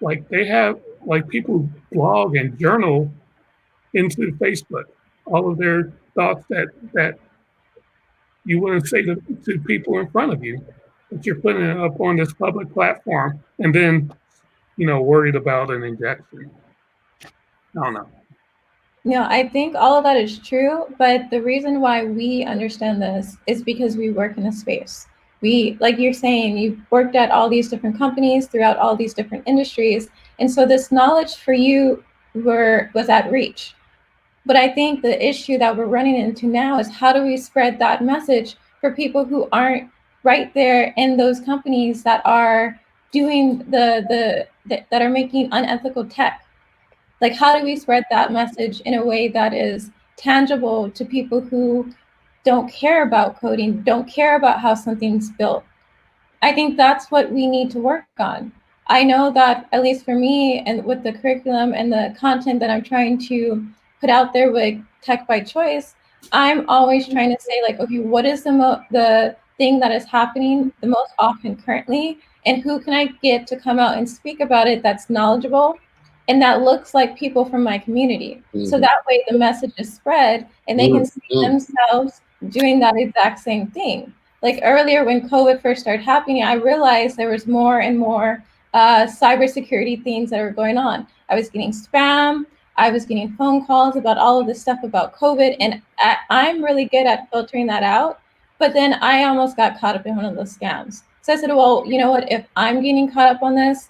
like they have like people blog and journal into Facebook all of their thoughts that you wouldn't say to people in front of you, but you're putting it up on this public platform and then, you know, worried about an injection. I don't know. No, I think all of that is true, but the reason why we understand this is because we work in a space. We, like you're saying, you've worked at all these different companies throughout all these different industries, and so this knowledge for you was at reach. But I think the issue that we're running into now is how do we spread that message for people who aren't right there in those companies that are doing that are making unethical tech? Like, how do we spread that message in a way that is tangible to people who don't care about coding, don't care about how something's built? I think that's what we need to work on. I know that, at least for me, and with the curriculum and the content that I'm trying to put out there with Tech by Choice, I'm always trying to say, like, okay, what is the thing that is happening the most often currently, and who can I get to come out and speak about it that's knowledgeable and that looks like people from my community? So that way the message is spread and they can see themselves doing that exact same thing. Like earlier when COVID first started happening, I realized there was more and more cybersecurity things that were going on. I was getting spam, I was getting phone calls about all of this stuff about COVID, and I'm really good at filtering that out. But then I almost got caught up in one of those scams. So I said, well, you know what, if I'm getting caught up on this,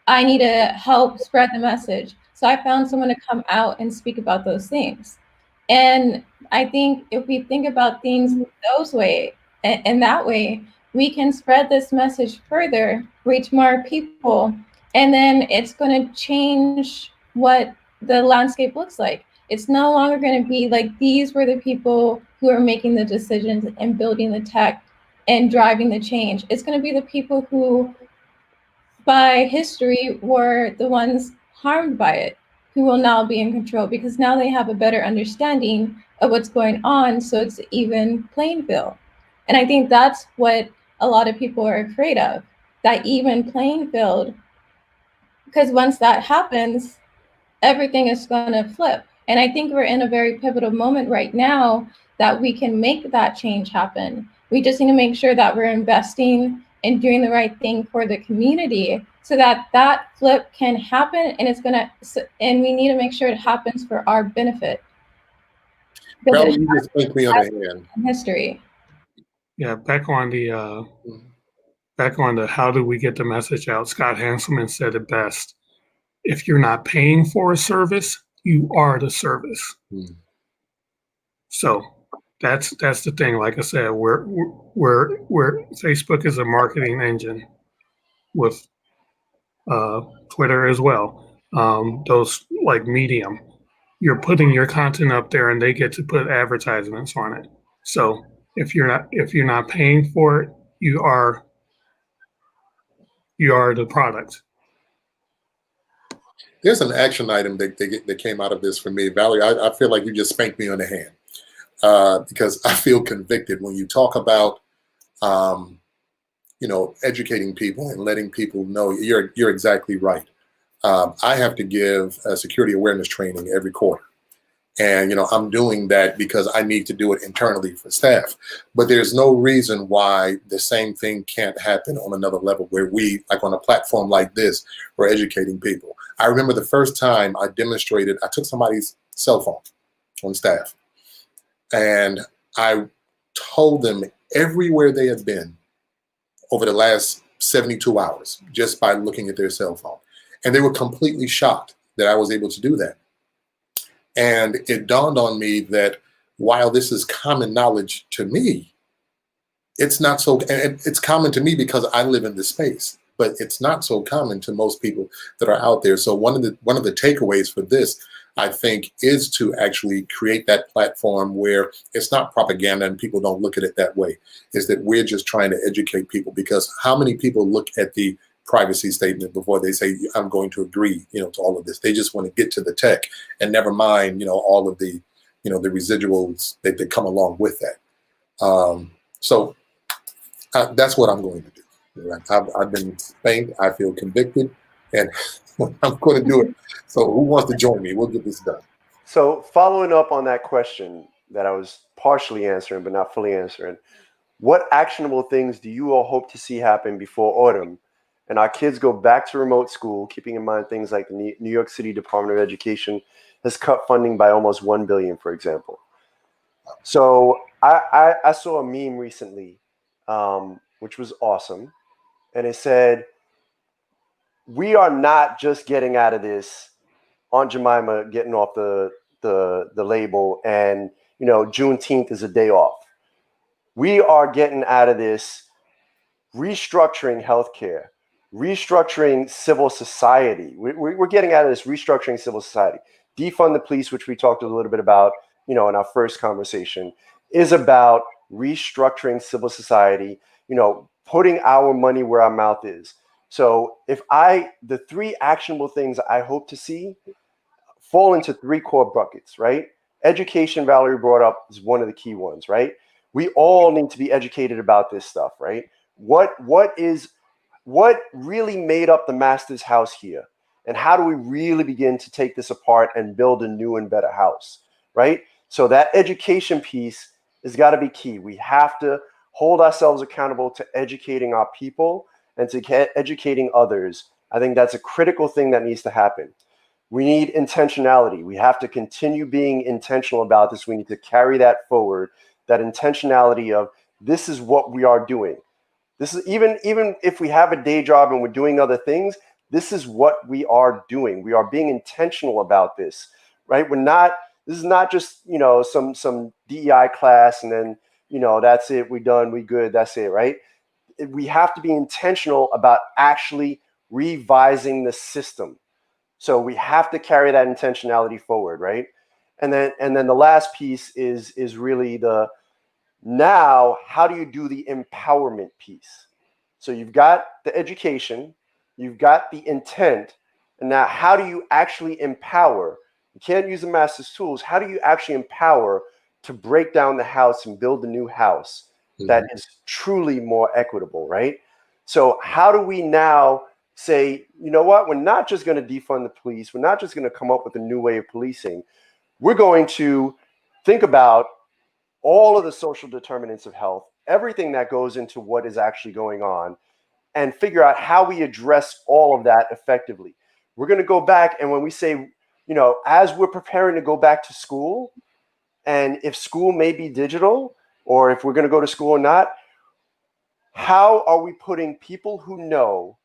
I need to help spread the message. So I found someone to come out and speak about those things. And I think if we think about things those way, and that way, we can spread this message further, reach more people, and then it's going to change what the landscape looks like. It's no longer going to be like these were the people who are making the decisions and building the tech and driving the change. It's going to be the people who, by history, were the ones harmed by it, who will now be in control because now they have a better understanding of what's going on, so it's even playing field. And I think that's what a lot of people are afraid of, that even playing field, because once that happens, everything is going to flip. And I think we're in a very pivotal moment right now that we can make that change happen. We just need to make sure that we're investing and doing the right thing for the community so that that flip can happen, and it's gonna, and we need to make sure it happens for our benefit. Well, you just think me on the hand. History. Yeah, back on the how do we get the message out? Scott Hanselman said it best. If you're not paying for a service, you are the service. So that's the thing. Like I said, we're Facebook is a marketing engine with Twitter as well. Those like Medium, you're putting your content up there, and they get to put advertisements on it. So if you're not paying for it, you are the product. There's an action item that came out of this for me. Valerie, I feel like you just spanked me on the hand because I feel convicted when you talk about, educating people and letting people know. You're exactly right. I have to give security awareness training every quarter. And, I'm doing that because I need to do it internally for staff. But there's no reason why the same thing can't happen on another level where we, like on a platform like this, we're educating people. I remember the first time I took somebody's cell phone on staff and I told them everywhere they had been over the last 72 hours just by looking at their cell phone. And they were completely shocked that I was able to do that. And it dawned on me that while this is common knowledge to me, it's not so, and it's common to me because I live in this space, but it's not so common to most people that are out there. So one of the takeaways for this, I think, is to actually create that platform where it's not propaganda and people don't look at it that way. Is that we're just trying to educate people, because how many people look at the privacy statement before they say, I'm going to agree, to all of this. They just want to get to the tech and never mind, all of the, the residuals that come along with that. So that's what I'm going to do. Right? I've been spanked. I feel convicted, and I'm going to do it. So who wants to join me? We'll get this done. So following up on that question that I was partially answering, but not fully answering, what actionable things do you all hope to see happen before autumn and our kids go back to remote school, keeping in mind things like the New York City Department of Education has cut funding by almost $1 billion, for example. So I saw a meme recently, which was awesome. And it said, we are not just getting out of this Aunt Jemima getting off the label and, Juneteenth is a day off. We are getting out of this restructuring healthcare, restructuring civil society. We're getting out of this restructuring civil society. Defund the police, which we talked a little bit about, in our first conversation, is about restructuring civil society, putting our money where our mouth is. So the three actionable things I hope to see fall into three core buckets, right? Education, Valerie brought up, is one of the key ones, right? We all need to be educated about this stuff, right? What really made up the master's house here? And how do we really begin to take this apart and build a new and better house, right? So that education piece has got to be key. We have to hold ourselves accountable to educating our people and to educating others. I think that's a critical thing that needs to happen. We need intentionality. We have to continue being intentional about this. We need to carry that forward, that intentionality of this is what we are doing. This is even if we have a day job and we're doing other things, this is what we are doing. We are being intentional about this, right? This is not just, some DEI class and then, that's it, we're done, we good, that's it, right? We have to be intentional about actually revising the system. So we have to carry that intentionality forward, right? And then the last piece is really now, how do you do the empowerment piece? So you've got the education, you've got the intent, and now how do you actually empower? You can't use the master's tools. How do you actually empower to break down the house and build a new house that is truly more equitable, right? So how do we now say, you know what, we're not just going to defund the police. We're not just going to come up with a new way of policing. We're going to think about all of the social determinants of health, everything that goes into what is actually going on, and figure out how we address all of that effectively. We're going to go back, and when we say, as we're preparing to go back to school, and if school may be digital, or if we're going to go to school or not, how are we putting people who know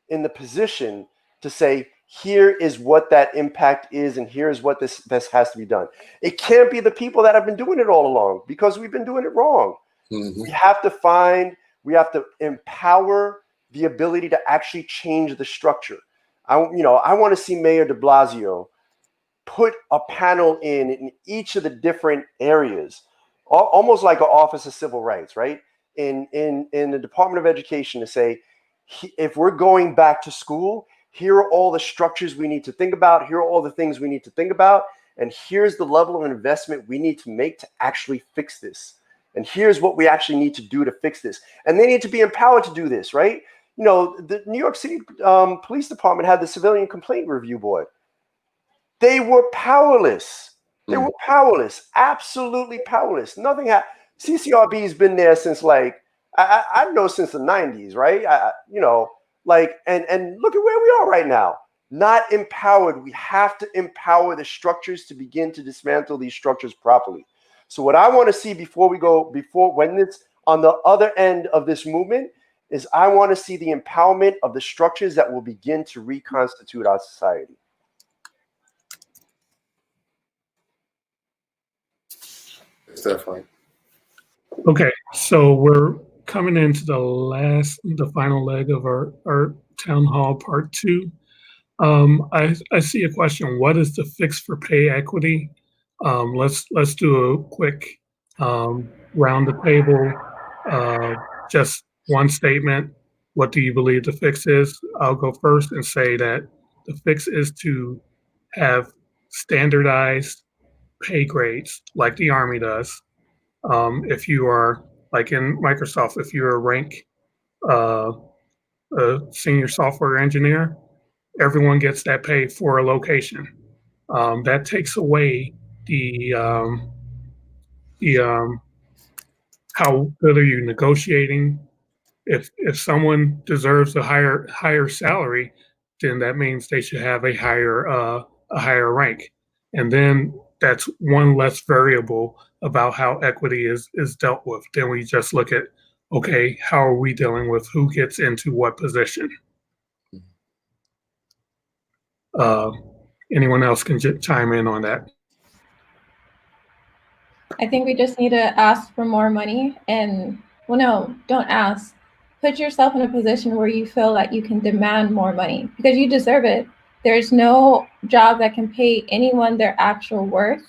in the position to say, here is what that impact is, and here's what this has to be done. It can't be the people that have been doing it all along, because we've been doing it wrong. We have to empower the ability to actually change the structure. I want to see Mayor de Blasio put a panel in each of the different areas, almost like an Office of Civil Rights, right? In the Department of Education, to say, if we're going back to school, Here are all the structures we need to think about. Here are all the things we need to think about. And here's the level of investment we need to make to actually fix this. And here's what we actually need to do to fix this. And they need to be empowered to do this, right? You know, the New York City Police Department had the Civilian Complaint Review Board. They were powerless. They were powerless, absolutely powerless. Nothing happened. CCRB has been there since like, I know since the 90s, right? You know, like, and look at where we are right now. Not empowered. We have to empower the structures to begin to dismantle these structures properly. So what I want to see when it's on the other end of this movement is I want to see the empowerment of the structures that will begin to reconstitute our society. Definitely. Okay, so we're coming into the final leg of our town hall part 2. I see a question. What is the fix for pay equity? Let's do a quick round the table. Just one statement. What do you believe the fix is? I'll go first and say that the fix is to have standardized pay grades like the Army does. If you are, like in Microsoft, if you're a rank a senior software engineer, everyone gets that pay for a location. That takes away the how good are you negotiating. If someone deserves a higher salary, then that means they should have a higher rank, and then that's one less variable about how equity is dealt with. Then we just look at, okay, how are we dealing with who gets into what position? Anyone else can chime in on that? I think we just need to ask for more money and, well, no, don't ask. Put yourself in a position where you feel that you can demand more money because you deserve it. There's no job that can pay anyone their actual worth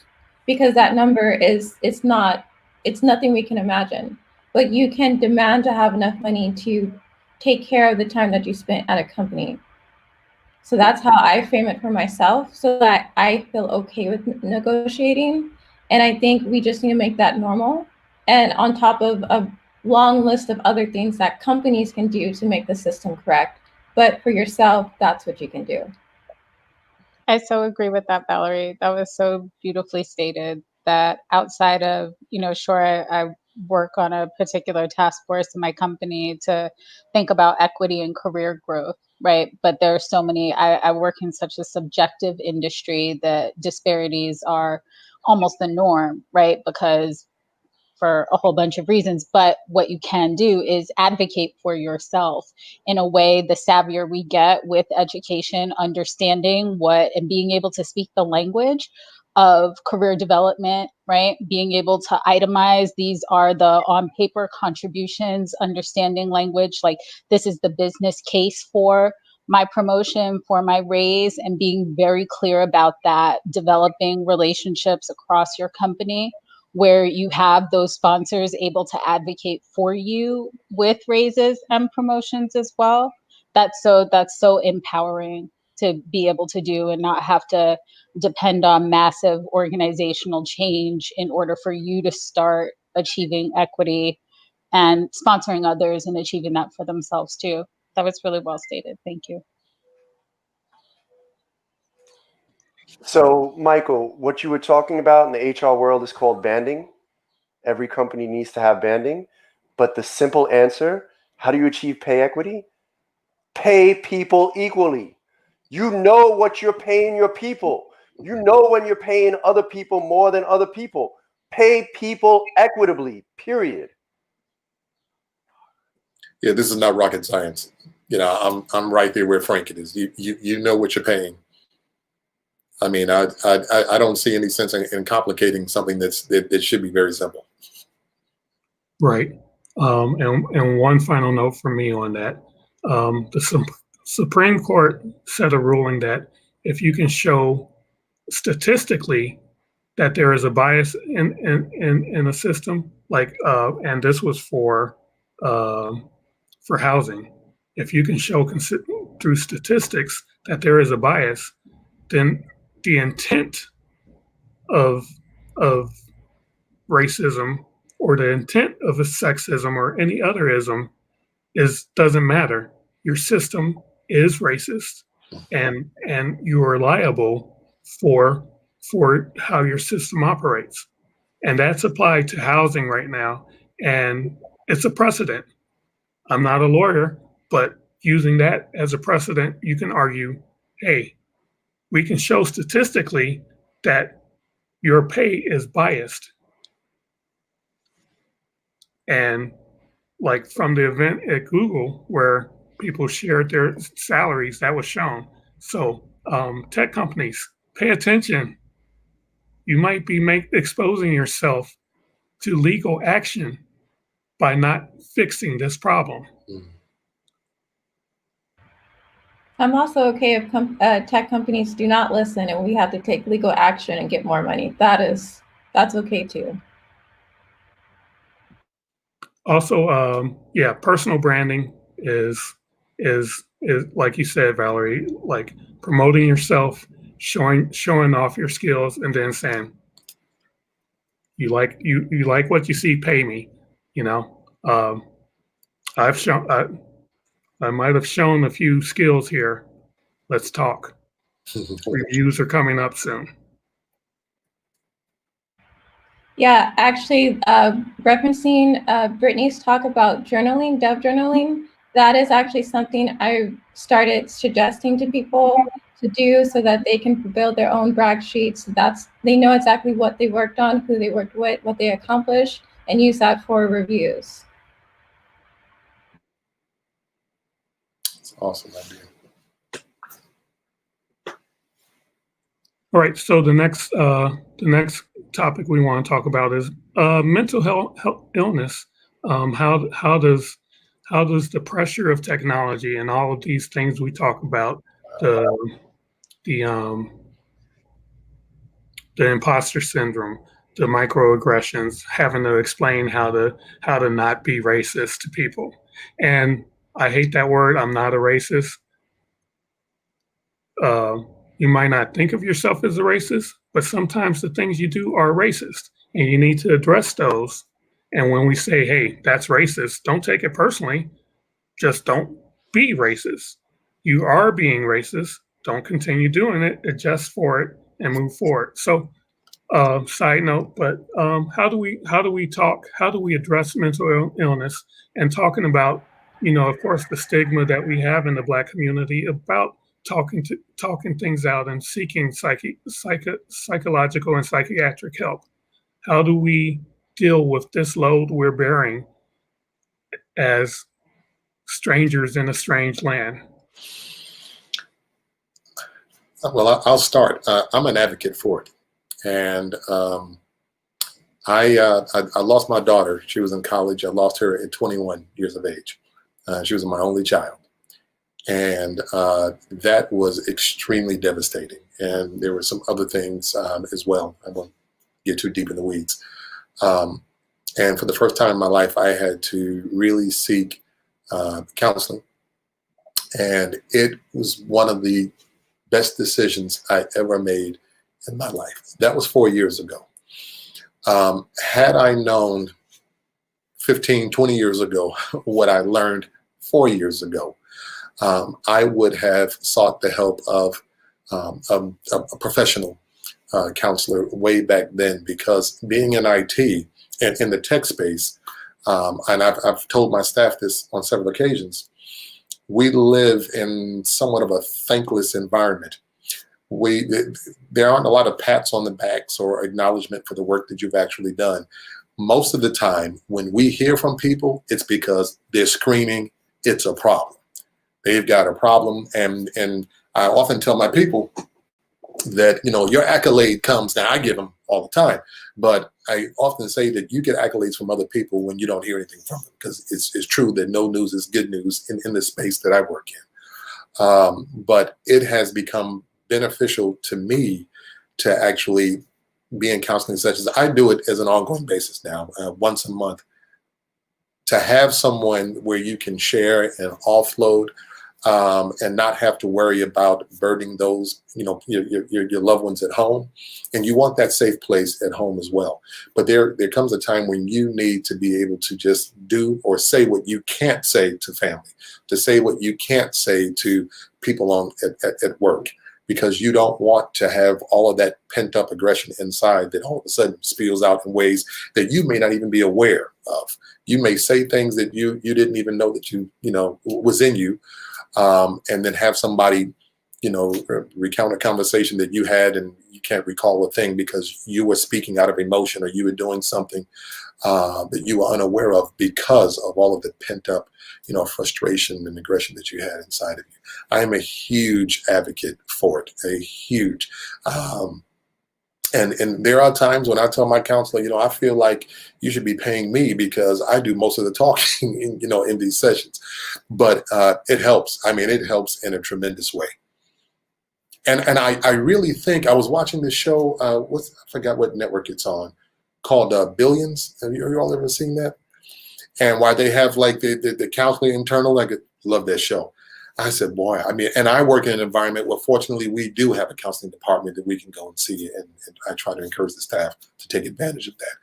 because that number it's nothing we can imagine. But you can demand to have enough money to take care of the time that you spent at a company. So that's how I frame it for myself so that I feel okay with negotiating. And I think we just need to make that normal. And on top of a long list of other things that companies can do to make the system correct. But for yourself, that's what you can do. I so agree with that, Valerie. That was so beautifully stated that outside of, sure, I work on a particular task force in my company to think about equity and career growth, right? But there are so many, I work in such a subjective industry that disparities are almost the norm, right? Because for a whole bunch of reasons, but what you can do is advocate for yourself in a way. The savvier we get with education, understanding what and being able to speak the language of career development, right? Being able to itemize, these are the on paper contributions, understanding language, like this is the business case for my promotion, for my raise, and being very clear about that, developing relationships across your company where you have those sponsors able to advocate for you with raises and promotions as well. That's so empowering to be able to do and not have to depend on massive organizational change in order for you to start achieving equity and sponsoring others and achieving that for themselves too. That was really well stated. Thank you. So, Michael, what you were talking about in the HR world is called banding. Every company needs to have banding. But the simple answer, how do you achieve pay equity? Pay people equally. You know what you're paying your people. You know when you're paying other people more than other people. Pay people equitably, period. Yeah, this is not rocket science. I'm right there where Frank is. You know what you're paying. I mean, I don't see any sense in complicating something that should be very simple. Right. And one final note from me on that. The Supreme Court set a ruling that if you can show statistically that there is a bias in a system, like, and this was for housing, if you can show through statistics that there is a bias, then the intent of racism or the intent of a sexism or any other ism doesn't matter. Your system is racist, and you are liable for how your system operates. And that's applied to housing right now, and it's a precedent. I'm not a lawyer, but using that as a precedent, you can argue, hey, we can show statistically that your pay is biased. And like from the event at Google where people shared their salaries, that was shown. So tech companies, pay attention. You might be exposing yourself to legal action by not fixing this problem. I'm also okay if tech companies do not listen and we have to take legal action and get more money. That's okay too. Also, yeah, personal branding is like you said, Valerie, like promoting yourself, showing off your skills, and then saying, you like what you see, pay me. You know, I've shown I might have shown a few skills here. Let's talk. Reviews are coming up soon. Yeah, actually, referencing Brittany's talk about journaling, dev journaling, that is actually something I started suggesting to people to do so that they can build their own brag sheets. They know exactly what they worked on, who they worked with, what they accomplished, and use that for reviews. It's an awesome idea. All right, so the next topic we want to talk about is mental health illness. How does the pressure of technology and all of these things we talk about, the imposter syndrome, the microaggressions, having to explain how to not be racist to people. And I hate that word. I'm not a racist. You might not think of yourself as a racist, but sometimes the things you do are racist, and you need to address those. And when we say, hey, that's racist, don't take it personally. Just don't be racist. You are being racist. Don't continue doing it. Adjust for it and move forward. So, side note, but how do we address mental illness and talking about, of course, the stigma that we have in the Black community about talking things out and seeking psychological and psychiatric help. How do we deal with this load we're bearing as strangers in a strange land? Well, I'll start. I'm an advocate for it. And I lost my daughter. She was in college. I lost her at 21 years of age. She was my only child. And that was extremely devastating. And there were some other things as well. I won't get too deep in the weeds. And for the first time in my life, I had to really seek counseling. And it was one of the best decisions I ever made in my life. That was 4 years ago. Had I known 15, 20 years ago what I learned 4 years ago, I would have sought the help of a professional counselor way back then, because being in IT and in the tech space, and I've told my staff this on several occasions, we live in somewhat of a thankless environment. There aren't a lot of pats on the backs or acknowledgement for the work that you've actually done. Most of the time, when we hear from people, it's because they're screaming, it's a problem. They've got a problem. And I often tell my people that, your accolade comes. Now, I give them all the time, but I often say that you get accolades from other people when you don't hear anything from them, because it's true that no news is good news in the space that I work in. But it has become beneficial to me to actually be in counseling sessions. I do it as an ongoing basis now, once a month, to have someone where you can share and offload. and not have to worry about burdening those, your loved ones at home. And you want that safe place at home as well. But there comes a time when you need to be able to just do or say what you can't say to family, to say what you can't say to people at work, because you don't want to have all of that pent up aggression inside that all of a sudden spills out in ways that you may not even be aware of. You may say things that you didn't even know that was in you. And then have somebody, recount a conversation that you had and you can't recall a thing because you were speaking out of emotion or you were doing something that you were unaware of because of all of the pent up, frustration and aggression that you had inside of you. I am a huge advocate for it, a huge. And there are times when I tell my counselor, I feel like you should be paying me because I do most of the talking, in these sessions. But it helps. I mean, it helps in a tremendous way. And I really think I was watching this show. I forgot what network it's on, called Billions. Have you all ever seen that? And why they have like the counseling internal, I love that show. I said, boy, and I work in an environment where fortunately we do have a counseling department that we can go and see, and I try to encourage the staff to take advantage of that.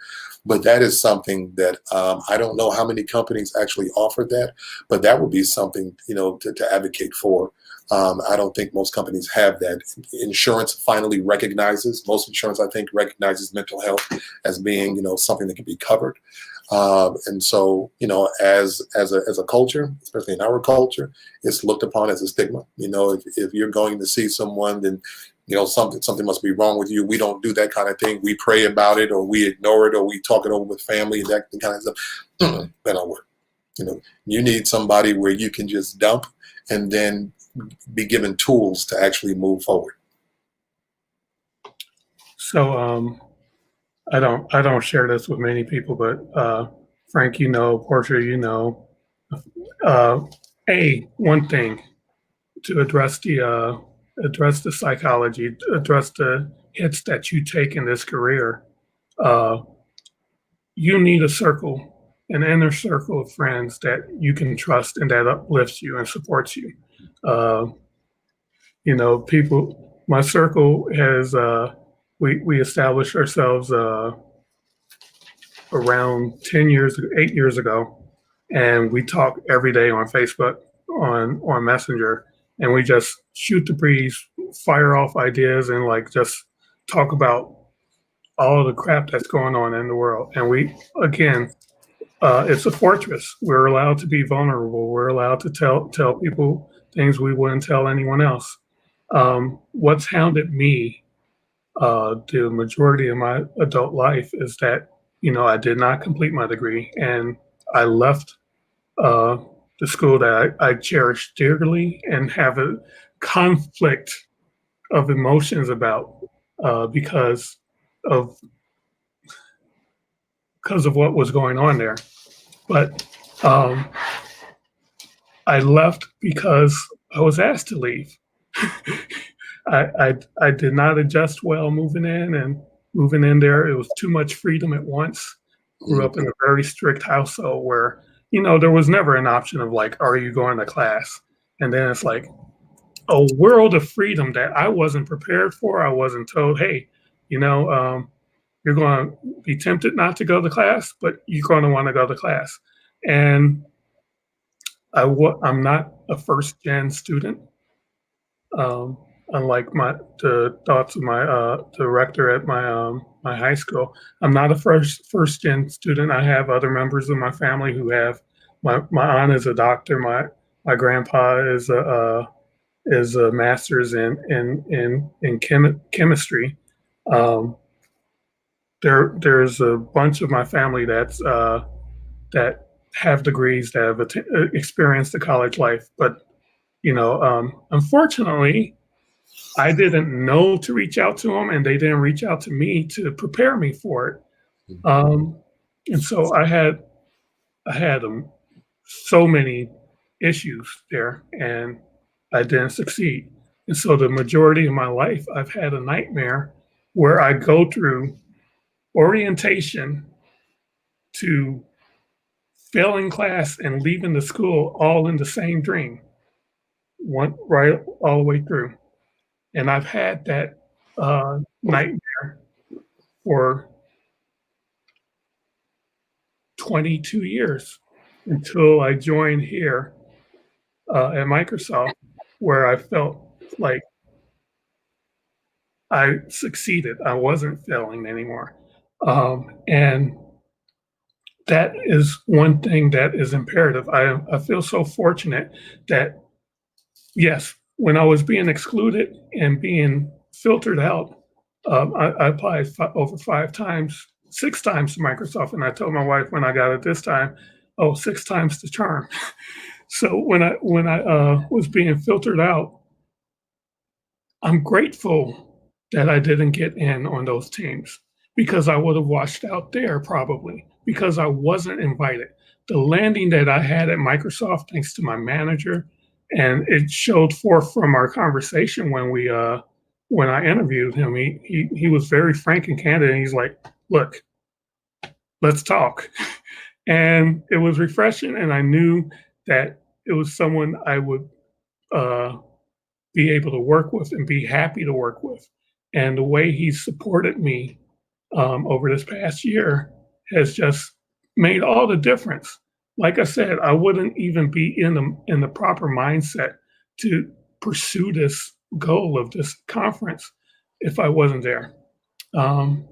But that is something that I don't know how many companies actually offer that, but that would be something, to advocate for. I don't think most companies have that. Insurance finally recognizes, most insurance I think recognizes mental health as being, something that can be covered. And so, as a culture, especially in our culture, it's looked upon as a stigma. If you're going to see someone, then something must be wrong with you. We don't do that kind of thing. We pray about it, or we ignore it, or we talk it over with family and that kind of stuff. That don't work. You need somebody where you can just dump and then be given tools to actually move forward. So I don't share this with many people, but Frank, Portia, one thing to address the psychology, address the hits that you take in this career. You need a circle, an inner circle of friends that you can trust and that uplifts you and supports you. My circle has, we established ourselves around 8 years ago, and we talk every day on Facebook, on Messenger, and we just shoot the breeze, fire off ideas, and just talk about all of the crap that's going on in the world. And it's a fortress. We're allowed to be vulnerable. We're allowed to tell people things we wouldn't tell anyone else. What's hounded me the majority of my adult life is that, I did not complete my degree, and I left the school that I cherish dearly and have a conflict of emotions about because of what was going on there. But I left because I was asked to leave. I did not adjust well moving in there. It was too much freedom at once. Grew up in a very strict household where, there was never an option of are you going to class? And then it's like a world of freedom that I wasn't prepared for. I wasn't told, hey, you're going to be tempted not to go to class, but you're going to want to go to class. And I'm not a first gen student. Unlike the thoughts of my director at my high school, I'm not a first gen student. I have other members of my family who have. My aunt is a doctor. My grandpa is a master's in chemistry. There's a bunch of my family that have degrees, that have experienced the college life, but unfortunately, I didn't know to reach out to them, and they didn't reach out to me to prepare me for it. And so I had so many issues there, and I didn't succeed. And so the majority of my life, I've had a nightmare where I go through orientation to failing class and leaving the school all in the same dream. went right all the way through. And I've had that nightmare for 22 years until I joined here at Microsoft, where I felt like I succeeded. I wasn't failing anymore. And that is one thing that is imperative. I feel so fortunate that, yes, when I was being excluded and being filtered out, I applied over 5 times, 6 times to Microsoft, and I told my wife when I got it this time, oh, 6 times the charm. So when I was being filtered out, I'm grateful that I didn't get in on those teams because I would have washed out there probably because I wasn't invited. The landing that I had at Microsoft, thanks to my manager, and it showed forth from our conversation when I interviewed him. He was very frank and candid, and he's like, "Look, let's talk." And it was refreshing, and I knew that it was someone I would be able to work with and be happy to work with. And the way he supported me over this past year has just made all the difference. Like I said, I wouldn't even be in the proper mindset to pursue this goal of this conference if I wasn't there. Um,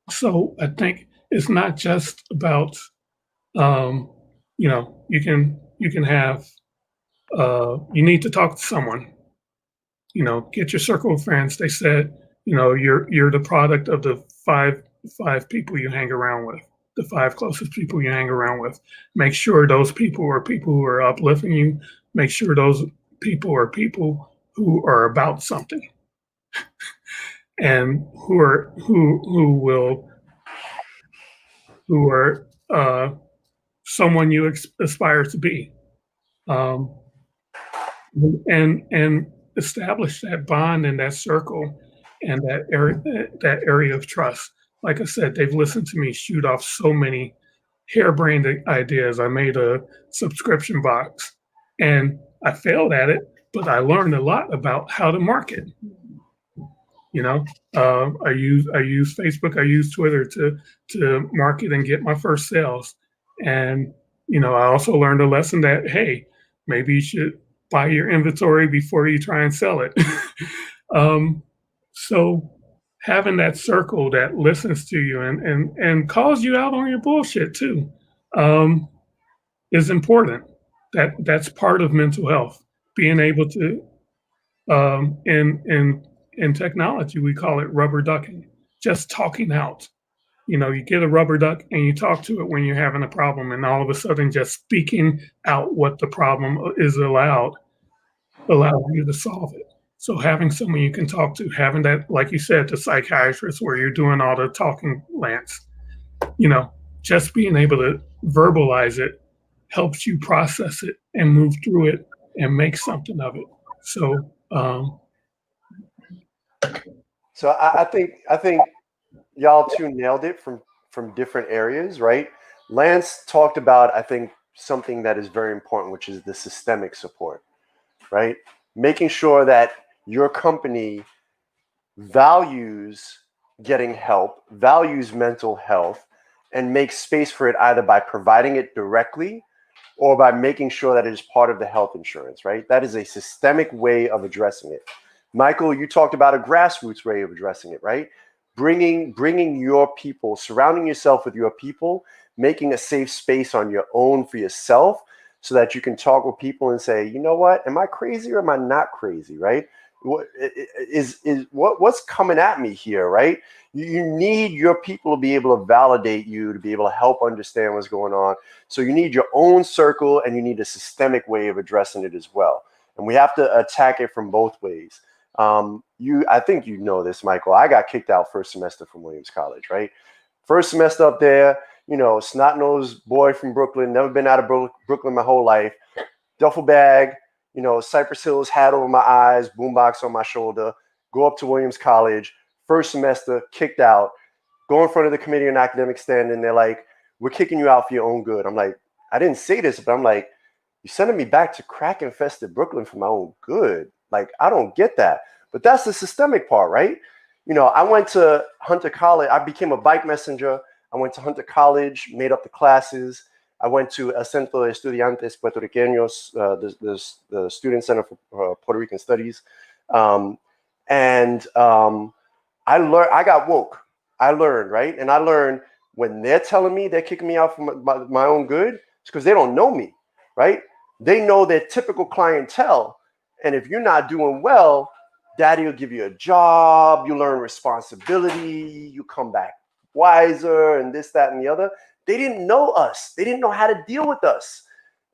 so I think it's not just about you can have you need to talk to someone, get your circle of friends. They said, you're the product of the five people you hang around with, the 5 closest people you hang around with. Make sure those people are people who are uplifting you. Make sure those people are people who are about something and who are someone you aspire to be. And establish that bond and that circle and that area of trust. Like I said, they've listened to me shoot off so many harebrained ideas. I made a subscription box and I failed at it, but I learned a lot about how to market. I use Facebook, I use Twitter to market and get my first sales. And I also learned a lesson that, hey, maybe you should buy your inventory before you try and sell it. So having that circle that listens to you and calls you out on your bullshit too, is important. That's part of mental health. Being able to in technology, we call it rubber ducking, just talking out. You get a rubber duck and you talk to it when you're having a problem, and all of a sudden just speaking out what the problem is allows you to solve it. So having someone you can talk to, having that, like you said, the psychiatrist where you're doing all the talking, Lance, just being able to verbalize it helps you process it and move through it and make something of it. So So I think y'all two nailed it from different areas, right? Lance talked about, I think, something that is very important, which is the systemic support, right? Making sure that your company values getting help, values mental health, and makes space for it either by providing it directly or by making sure that it is part of the health insurance, right? That is a systemic way of addressing it. Michael, you talked about a grassroots way of addressing it, right? Bringing your people, surrounding yourself with your people, making a safe space on your own for yourself so that you can talk with people and say, you know what, am I crazy or am I not crazy, right? What's coming at me here, right? You need your people to be able to validate you, to be able to help understand what's going on. So you need your own circle and you need a systemic way of addressing it as well. And we have to attack it from both ways. I think you know this, Michael. I got kicked out first semester from Williams College, right? First semester up there, snot-nosed boy from Brooklyn, never been out of Brooklyn my whole life. Duffel bag, Cypress Hills hat over my eyes, boombox on my shoulder, go up to Williams College, first semester, kicked out, go in front of the committee on academic standing. They're like, we're kicking you out for your own good. I'm like, I didn't say this, but I'm like, You're sending me back to crack infested Brooklyn for my own good. Like, I don't get that. But that's the systemic part, right? You know, I went to Hunter College. I became a bike messenger. I went to Hunter College, made up the classes. I went to El Centro de Estudiantes Puertorriqueños, the Student Center for Puerto Rican Studies. I learned, I got woke. I learned, right? And I learned when they're telling me they're kicking me out for my own good, it's because they don't know me, right? They know their typical clientele. And if you're not doing well, daddy will give you a job, you learn responsibility, you come back wiser, and this, that, and the other. They didn't know us. They didn't know how to deal with us.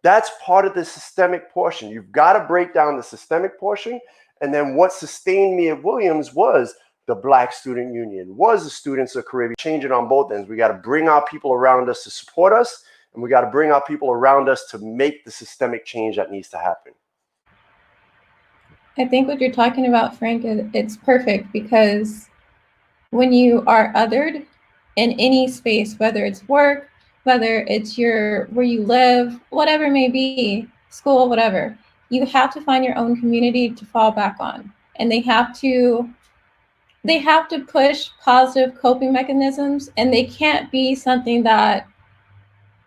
That's part of the systemic portion. You've got to break down the systemic portion. And then what sustained me at Williams was the Black Student Union, was the Students of Caribbean. Change it on both ends. We got to bring our people around us to support us, and we got to bring our people around us to make the systemic change that needs to happen. I think what you're talking about, Frank, it's perfect, because when you are othered in any space, whether it's work, whether it's where you live, whatever it may be, school, whatever, you have to find your own community to fall back on. And they have to push positive coping mechanisms, and they can't be something that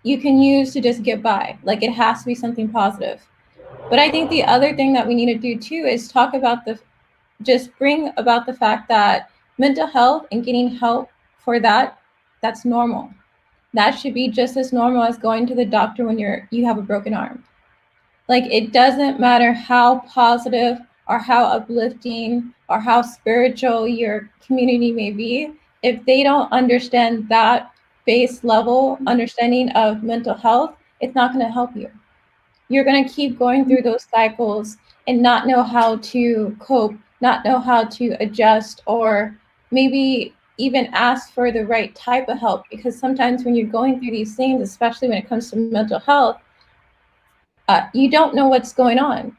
you can use to just get by. Like, it has to be something positive. But I think the other thing that we need to do too is talk about bring about the fact that mental health and getting help for that's normal. That should be just as normal as going to the doctor when you have a broken arm. Like, it doesn't matter how positive or how uplifting or how spiritual your community may be, if they don't understand that base level understanding of mental health, it's not going to help you. You're going to keep going through those cycles and not know how to cope, not know how to adjust, or maybe even ask for the right type of help. Because sometimes when you're going through these things, especially when it comes to mental health, you don't know what's going on.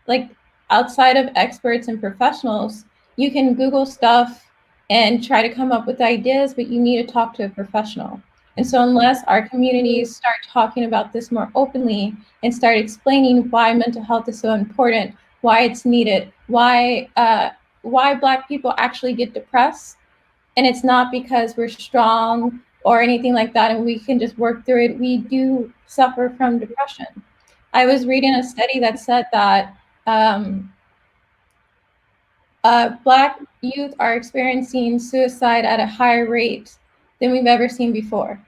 Like, outside of experts and professionals, you can Google stuff and try to come up with ideas, but you need to talk to a professional. And so unless our communities start talking about this more openly and start explaining why mental health is so important, why it's needed, why Black people actually get depressed, and it's not because we're strong or anything like that and we can just work through it, we do suffer from depression. I was reading a study that said that Black youth are experiencing suicide at a higher rate than we've ever seen before.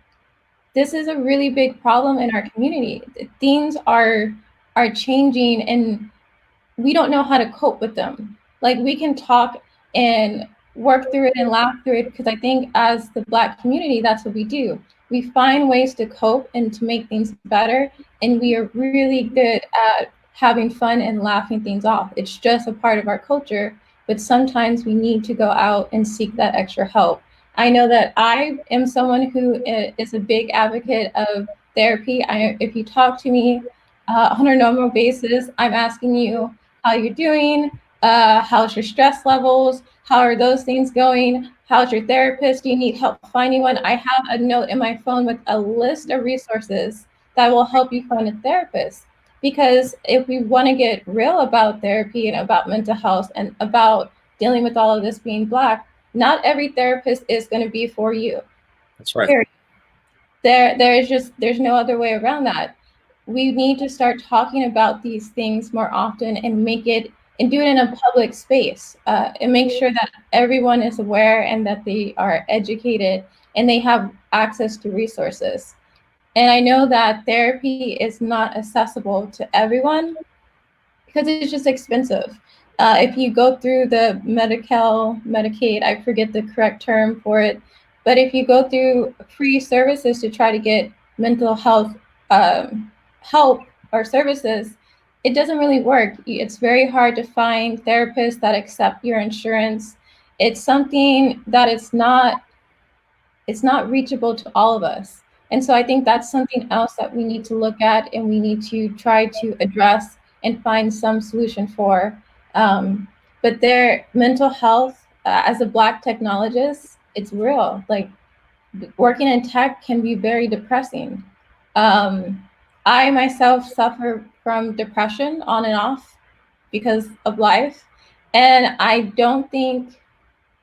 This is a really big problem in our community. Things are changing, and we don't know how to cope with them. Like, we can talk and work through it and laugh through it, because I think as the Black community, that's what we do. We find ways to cope and to make things better, and we are really good at having fun and laughing things off. It's just a part of our culture, but sometimes we need to go out and seek that extra help. I know that I am someone who is a big advocate of therapy. If you talk to me on a normal basis, I'm asking you how you're doing, how's your stress levels, how are those things going, how's your therapist, do you need help finding one? I have a note in my phone with a list of resources that will help you find a therapist. Because if we want to get real about therapy and about mental health and about dealing with all of this being Black, not every therapist is going to be for you. That's right. Period. There's no other way around that. We need to start talking about these things more often and do it in a public space, and make sure that everyone is aware and that they are educated and they have access to resources. And I know that therapy is not accessible to everyone because it's just expensive. If you go through the Medicaid, I forget the correct term for it, but if you go through free services to try to get mental health help or services, it doesn't really work. It's very hard to find therapists that accept your insurance. It's something that it's not reachable to all of us. And so I think that's something else that we need to look at and we need to try to address and find some solution for. But their mental health, as a Black technologist, it's real. Like, working in tech can be very depressing. I myself suffer from depression on and off because of life. And I don't think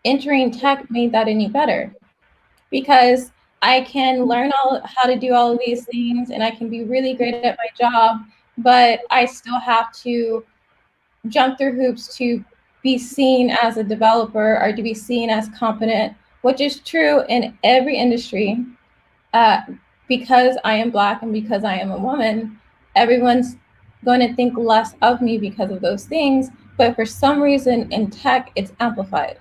entering tech made that any better, because I can learn how to do all of these things and I can be really great at my job, but I still have to jump through hoops to be seen as a developer or to be seen as competent, which is true in every industry. Because I am Black and because I am a woman, everyone's going to think less of me because of those things. But for some reason in tech, it's amplified.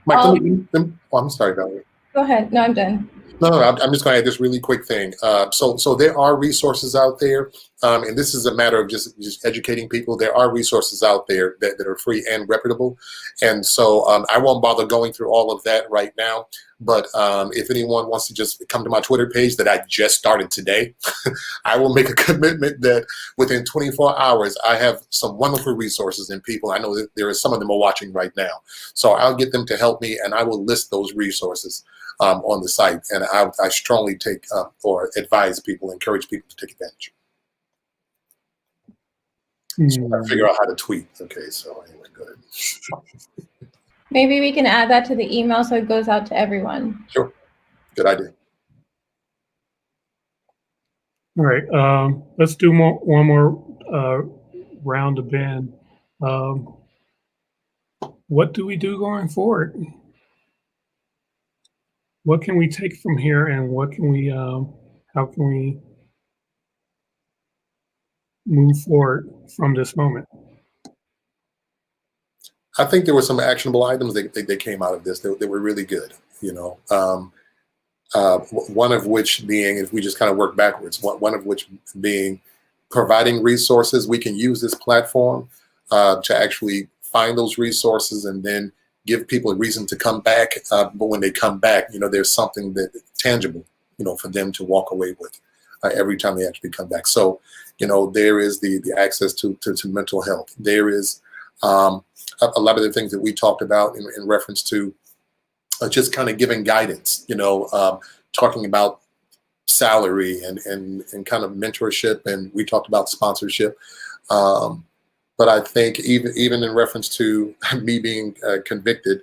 Mike, I'm sorry, Valerie. Go ahead. No, I'm done. No, I'm just going to add this really quick thing. So there are resources out there, and this is a matter of just educating people. There are resources out there that are free and reputable, and so I won't bother going through all of that right now. But if anyone wants to just come to my Twitter page that I just started today, I will make a commitment that within 24 hours, I have some wonderful resources and people. I know that there are some of them are watching right now. So I'll get them to help me, and I will list those resources on the site. And I strongly take or advise people, encourage people to take advantage. So I figure out how to tweet. Okay, so anyway, go ahead. Maybe we can add that to the email so it goes out to everyone. Sure, good idea. All right, let's do one more round of Ben. What do we do going forward? What can we take from here, and what can we, how can we move forward from this moment? I think there were some actionable items that came out of this that were really good. You know, one of which being, if we just kind of work backwards, one of which being providing resources. We can use this platform to actually find those resources and then give people a reason to come back. But when they come back, you know, there's something that tangible, you know, for them to walk away with every time they actually come back. So, you know, there is the access to mental health. There is a lot of the things that we talked about in reference to just kind of giving guidance, you know, talking about salary and kind of mentorship. And we talked about sponsorship. But I think even in reference to me being convicted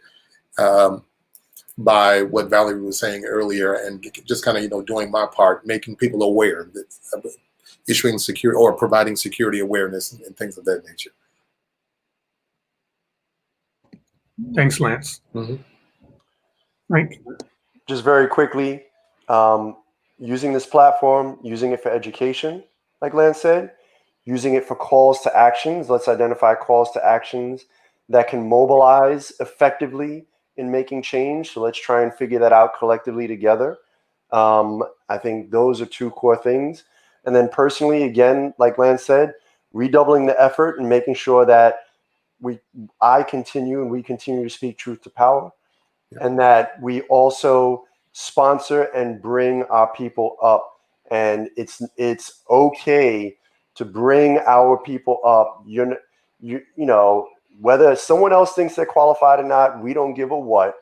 by what Valerie was saying earlier, and just kind of, you know, doing my part, making people aware that issuing security or providing security awareness and things of that nature. Thanks, Lance. Mm-hmm. Frank? Just very quickly, using this platform, using it for education, like Lance said, using it for calls to actions. Let's identify calls to actions that can mobilize effectively in making change. So let's try and figure that out collectively together. I think those are two core things. And then personally, again, like Lance said, redoubling the effort and making sure that I continue and we continue to speak truth to power, and that we also sponsor and bring our people up. And it's okay to bring our people up. You know, whether someone else thinks they're qualified or not, we don't give a what.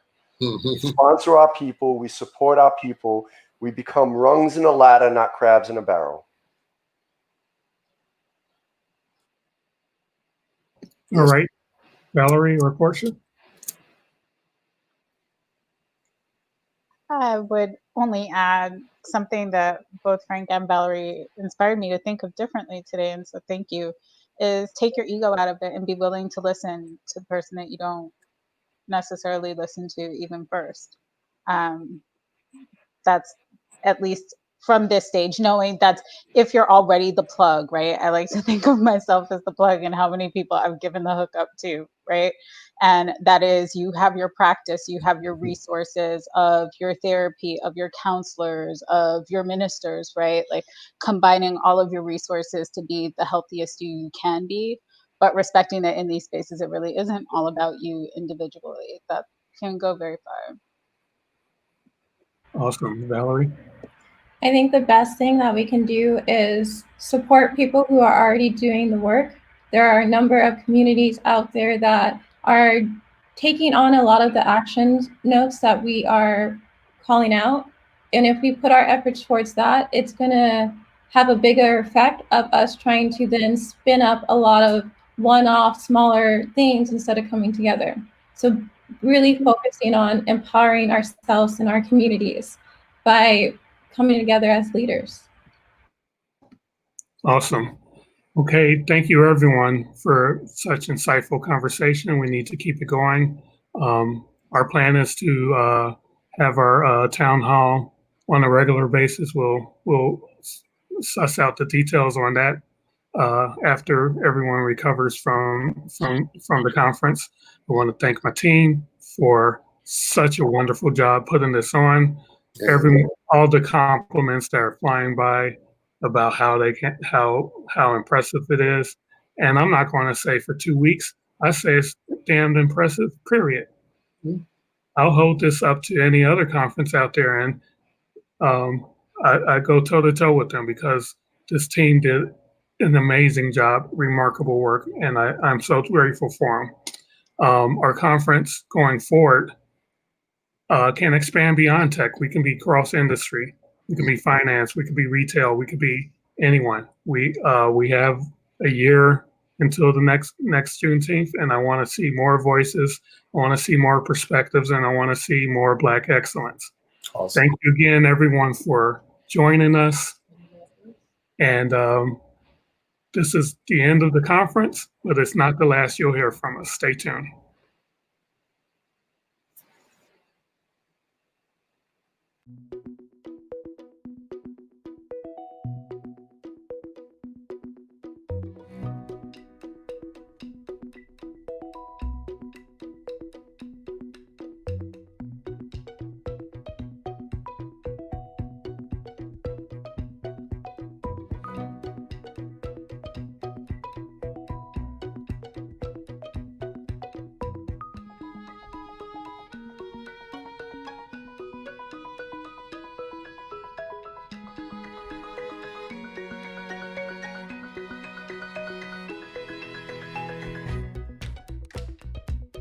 Sponsor our people. We support our people. We become rungs in a ladder, not crabs in a barrel. All right, Valerie or Portia? I would only add something that both Frank and Valerie inspired me to think of differently today, and so thank you, is take your ego out of it and be willing to listen to the person that you don't necessarily listen to even first. That's at least from this stage, knowing that if you're already the plug, right? I like to think of myself as the plug and how many people I've given the hookup to, right? And that is, you have your practice, you have your resources of your therapy, of your counselors, of your ministers, right? Like combining all of your resources to be the healthiest you can be, but respecting that in these spaces, it really isn't all about you individually. That can go very far. Awesome. Valerie? I think the best thing that we can do is support people who are already doing the work. There are a number of communities out there that are taking on a lot of the action notes that we are calling out. And if we put our efforts towards that, it's going to have a bigger effect of us trying to then spin up a lot of one-off smaller things instead of coming together. So really focusing on empowering ourselves and our communities by coming together as leaders. Awesome. Okay, thank you everyone for such insightful conversation. We need to keep it going. Our plan is to have our town hall on a regular basis. We'll suss out the details on that after everyone recovers from the conference. I want to thank my team for such a wonderful job putting this on. All the compliments that are flying by about how impressive it is. And I'm not going to say for 2 weeks. I say it's damn impressive, period. I'll hold this up to any other conference out there, and I go toe to toe with them because this team did an amazing job, remarkable work, and I'm so grateful for them. Our conference going forward can expand beyond tech. We can be cross industry. We can be finance. We could be retail. We could be anyone. We have a year until the next Juneteenth, and I want to see more voices. I want to see more perspectives, and I want to see more Black excellence. Awesome. Thank you again, everyone, for joining us. And this is the end of the conference, but it's not the last you'll hear from us. Stay tuned.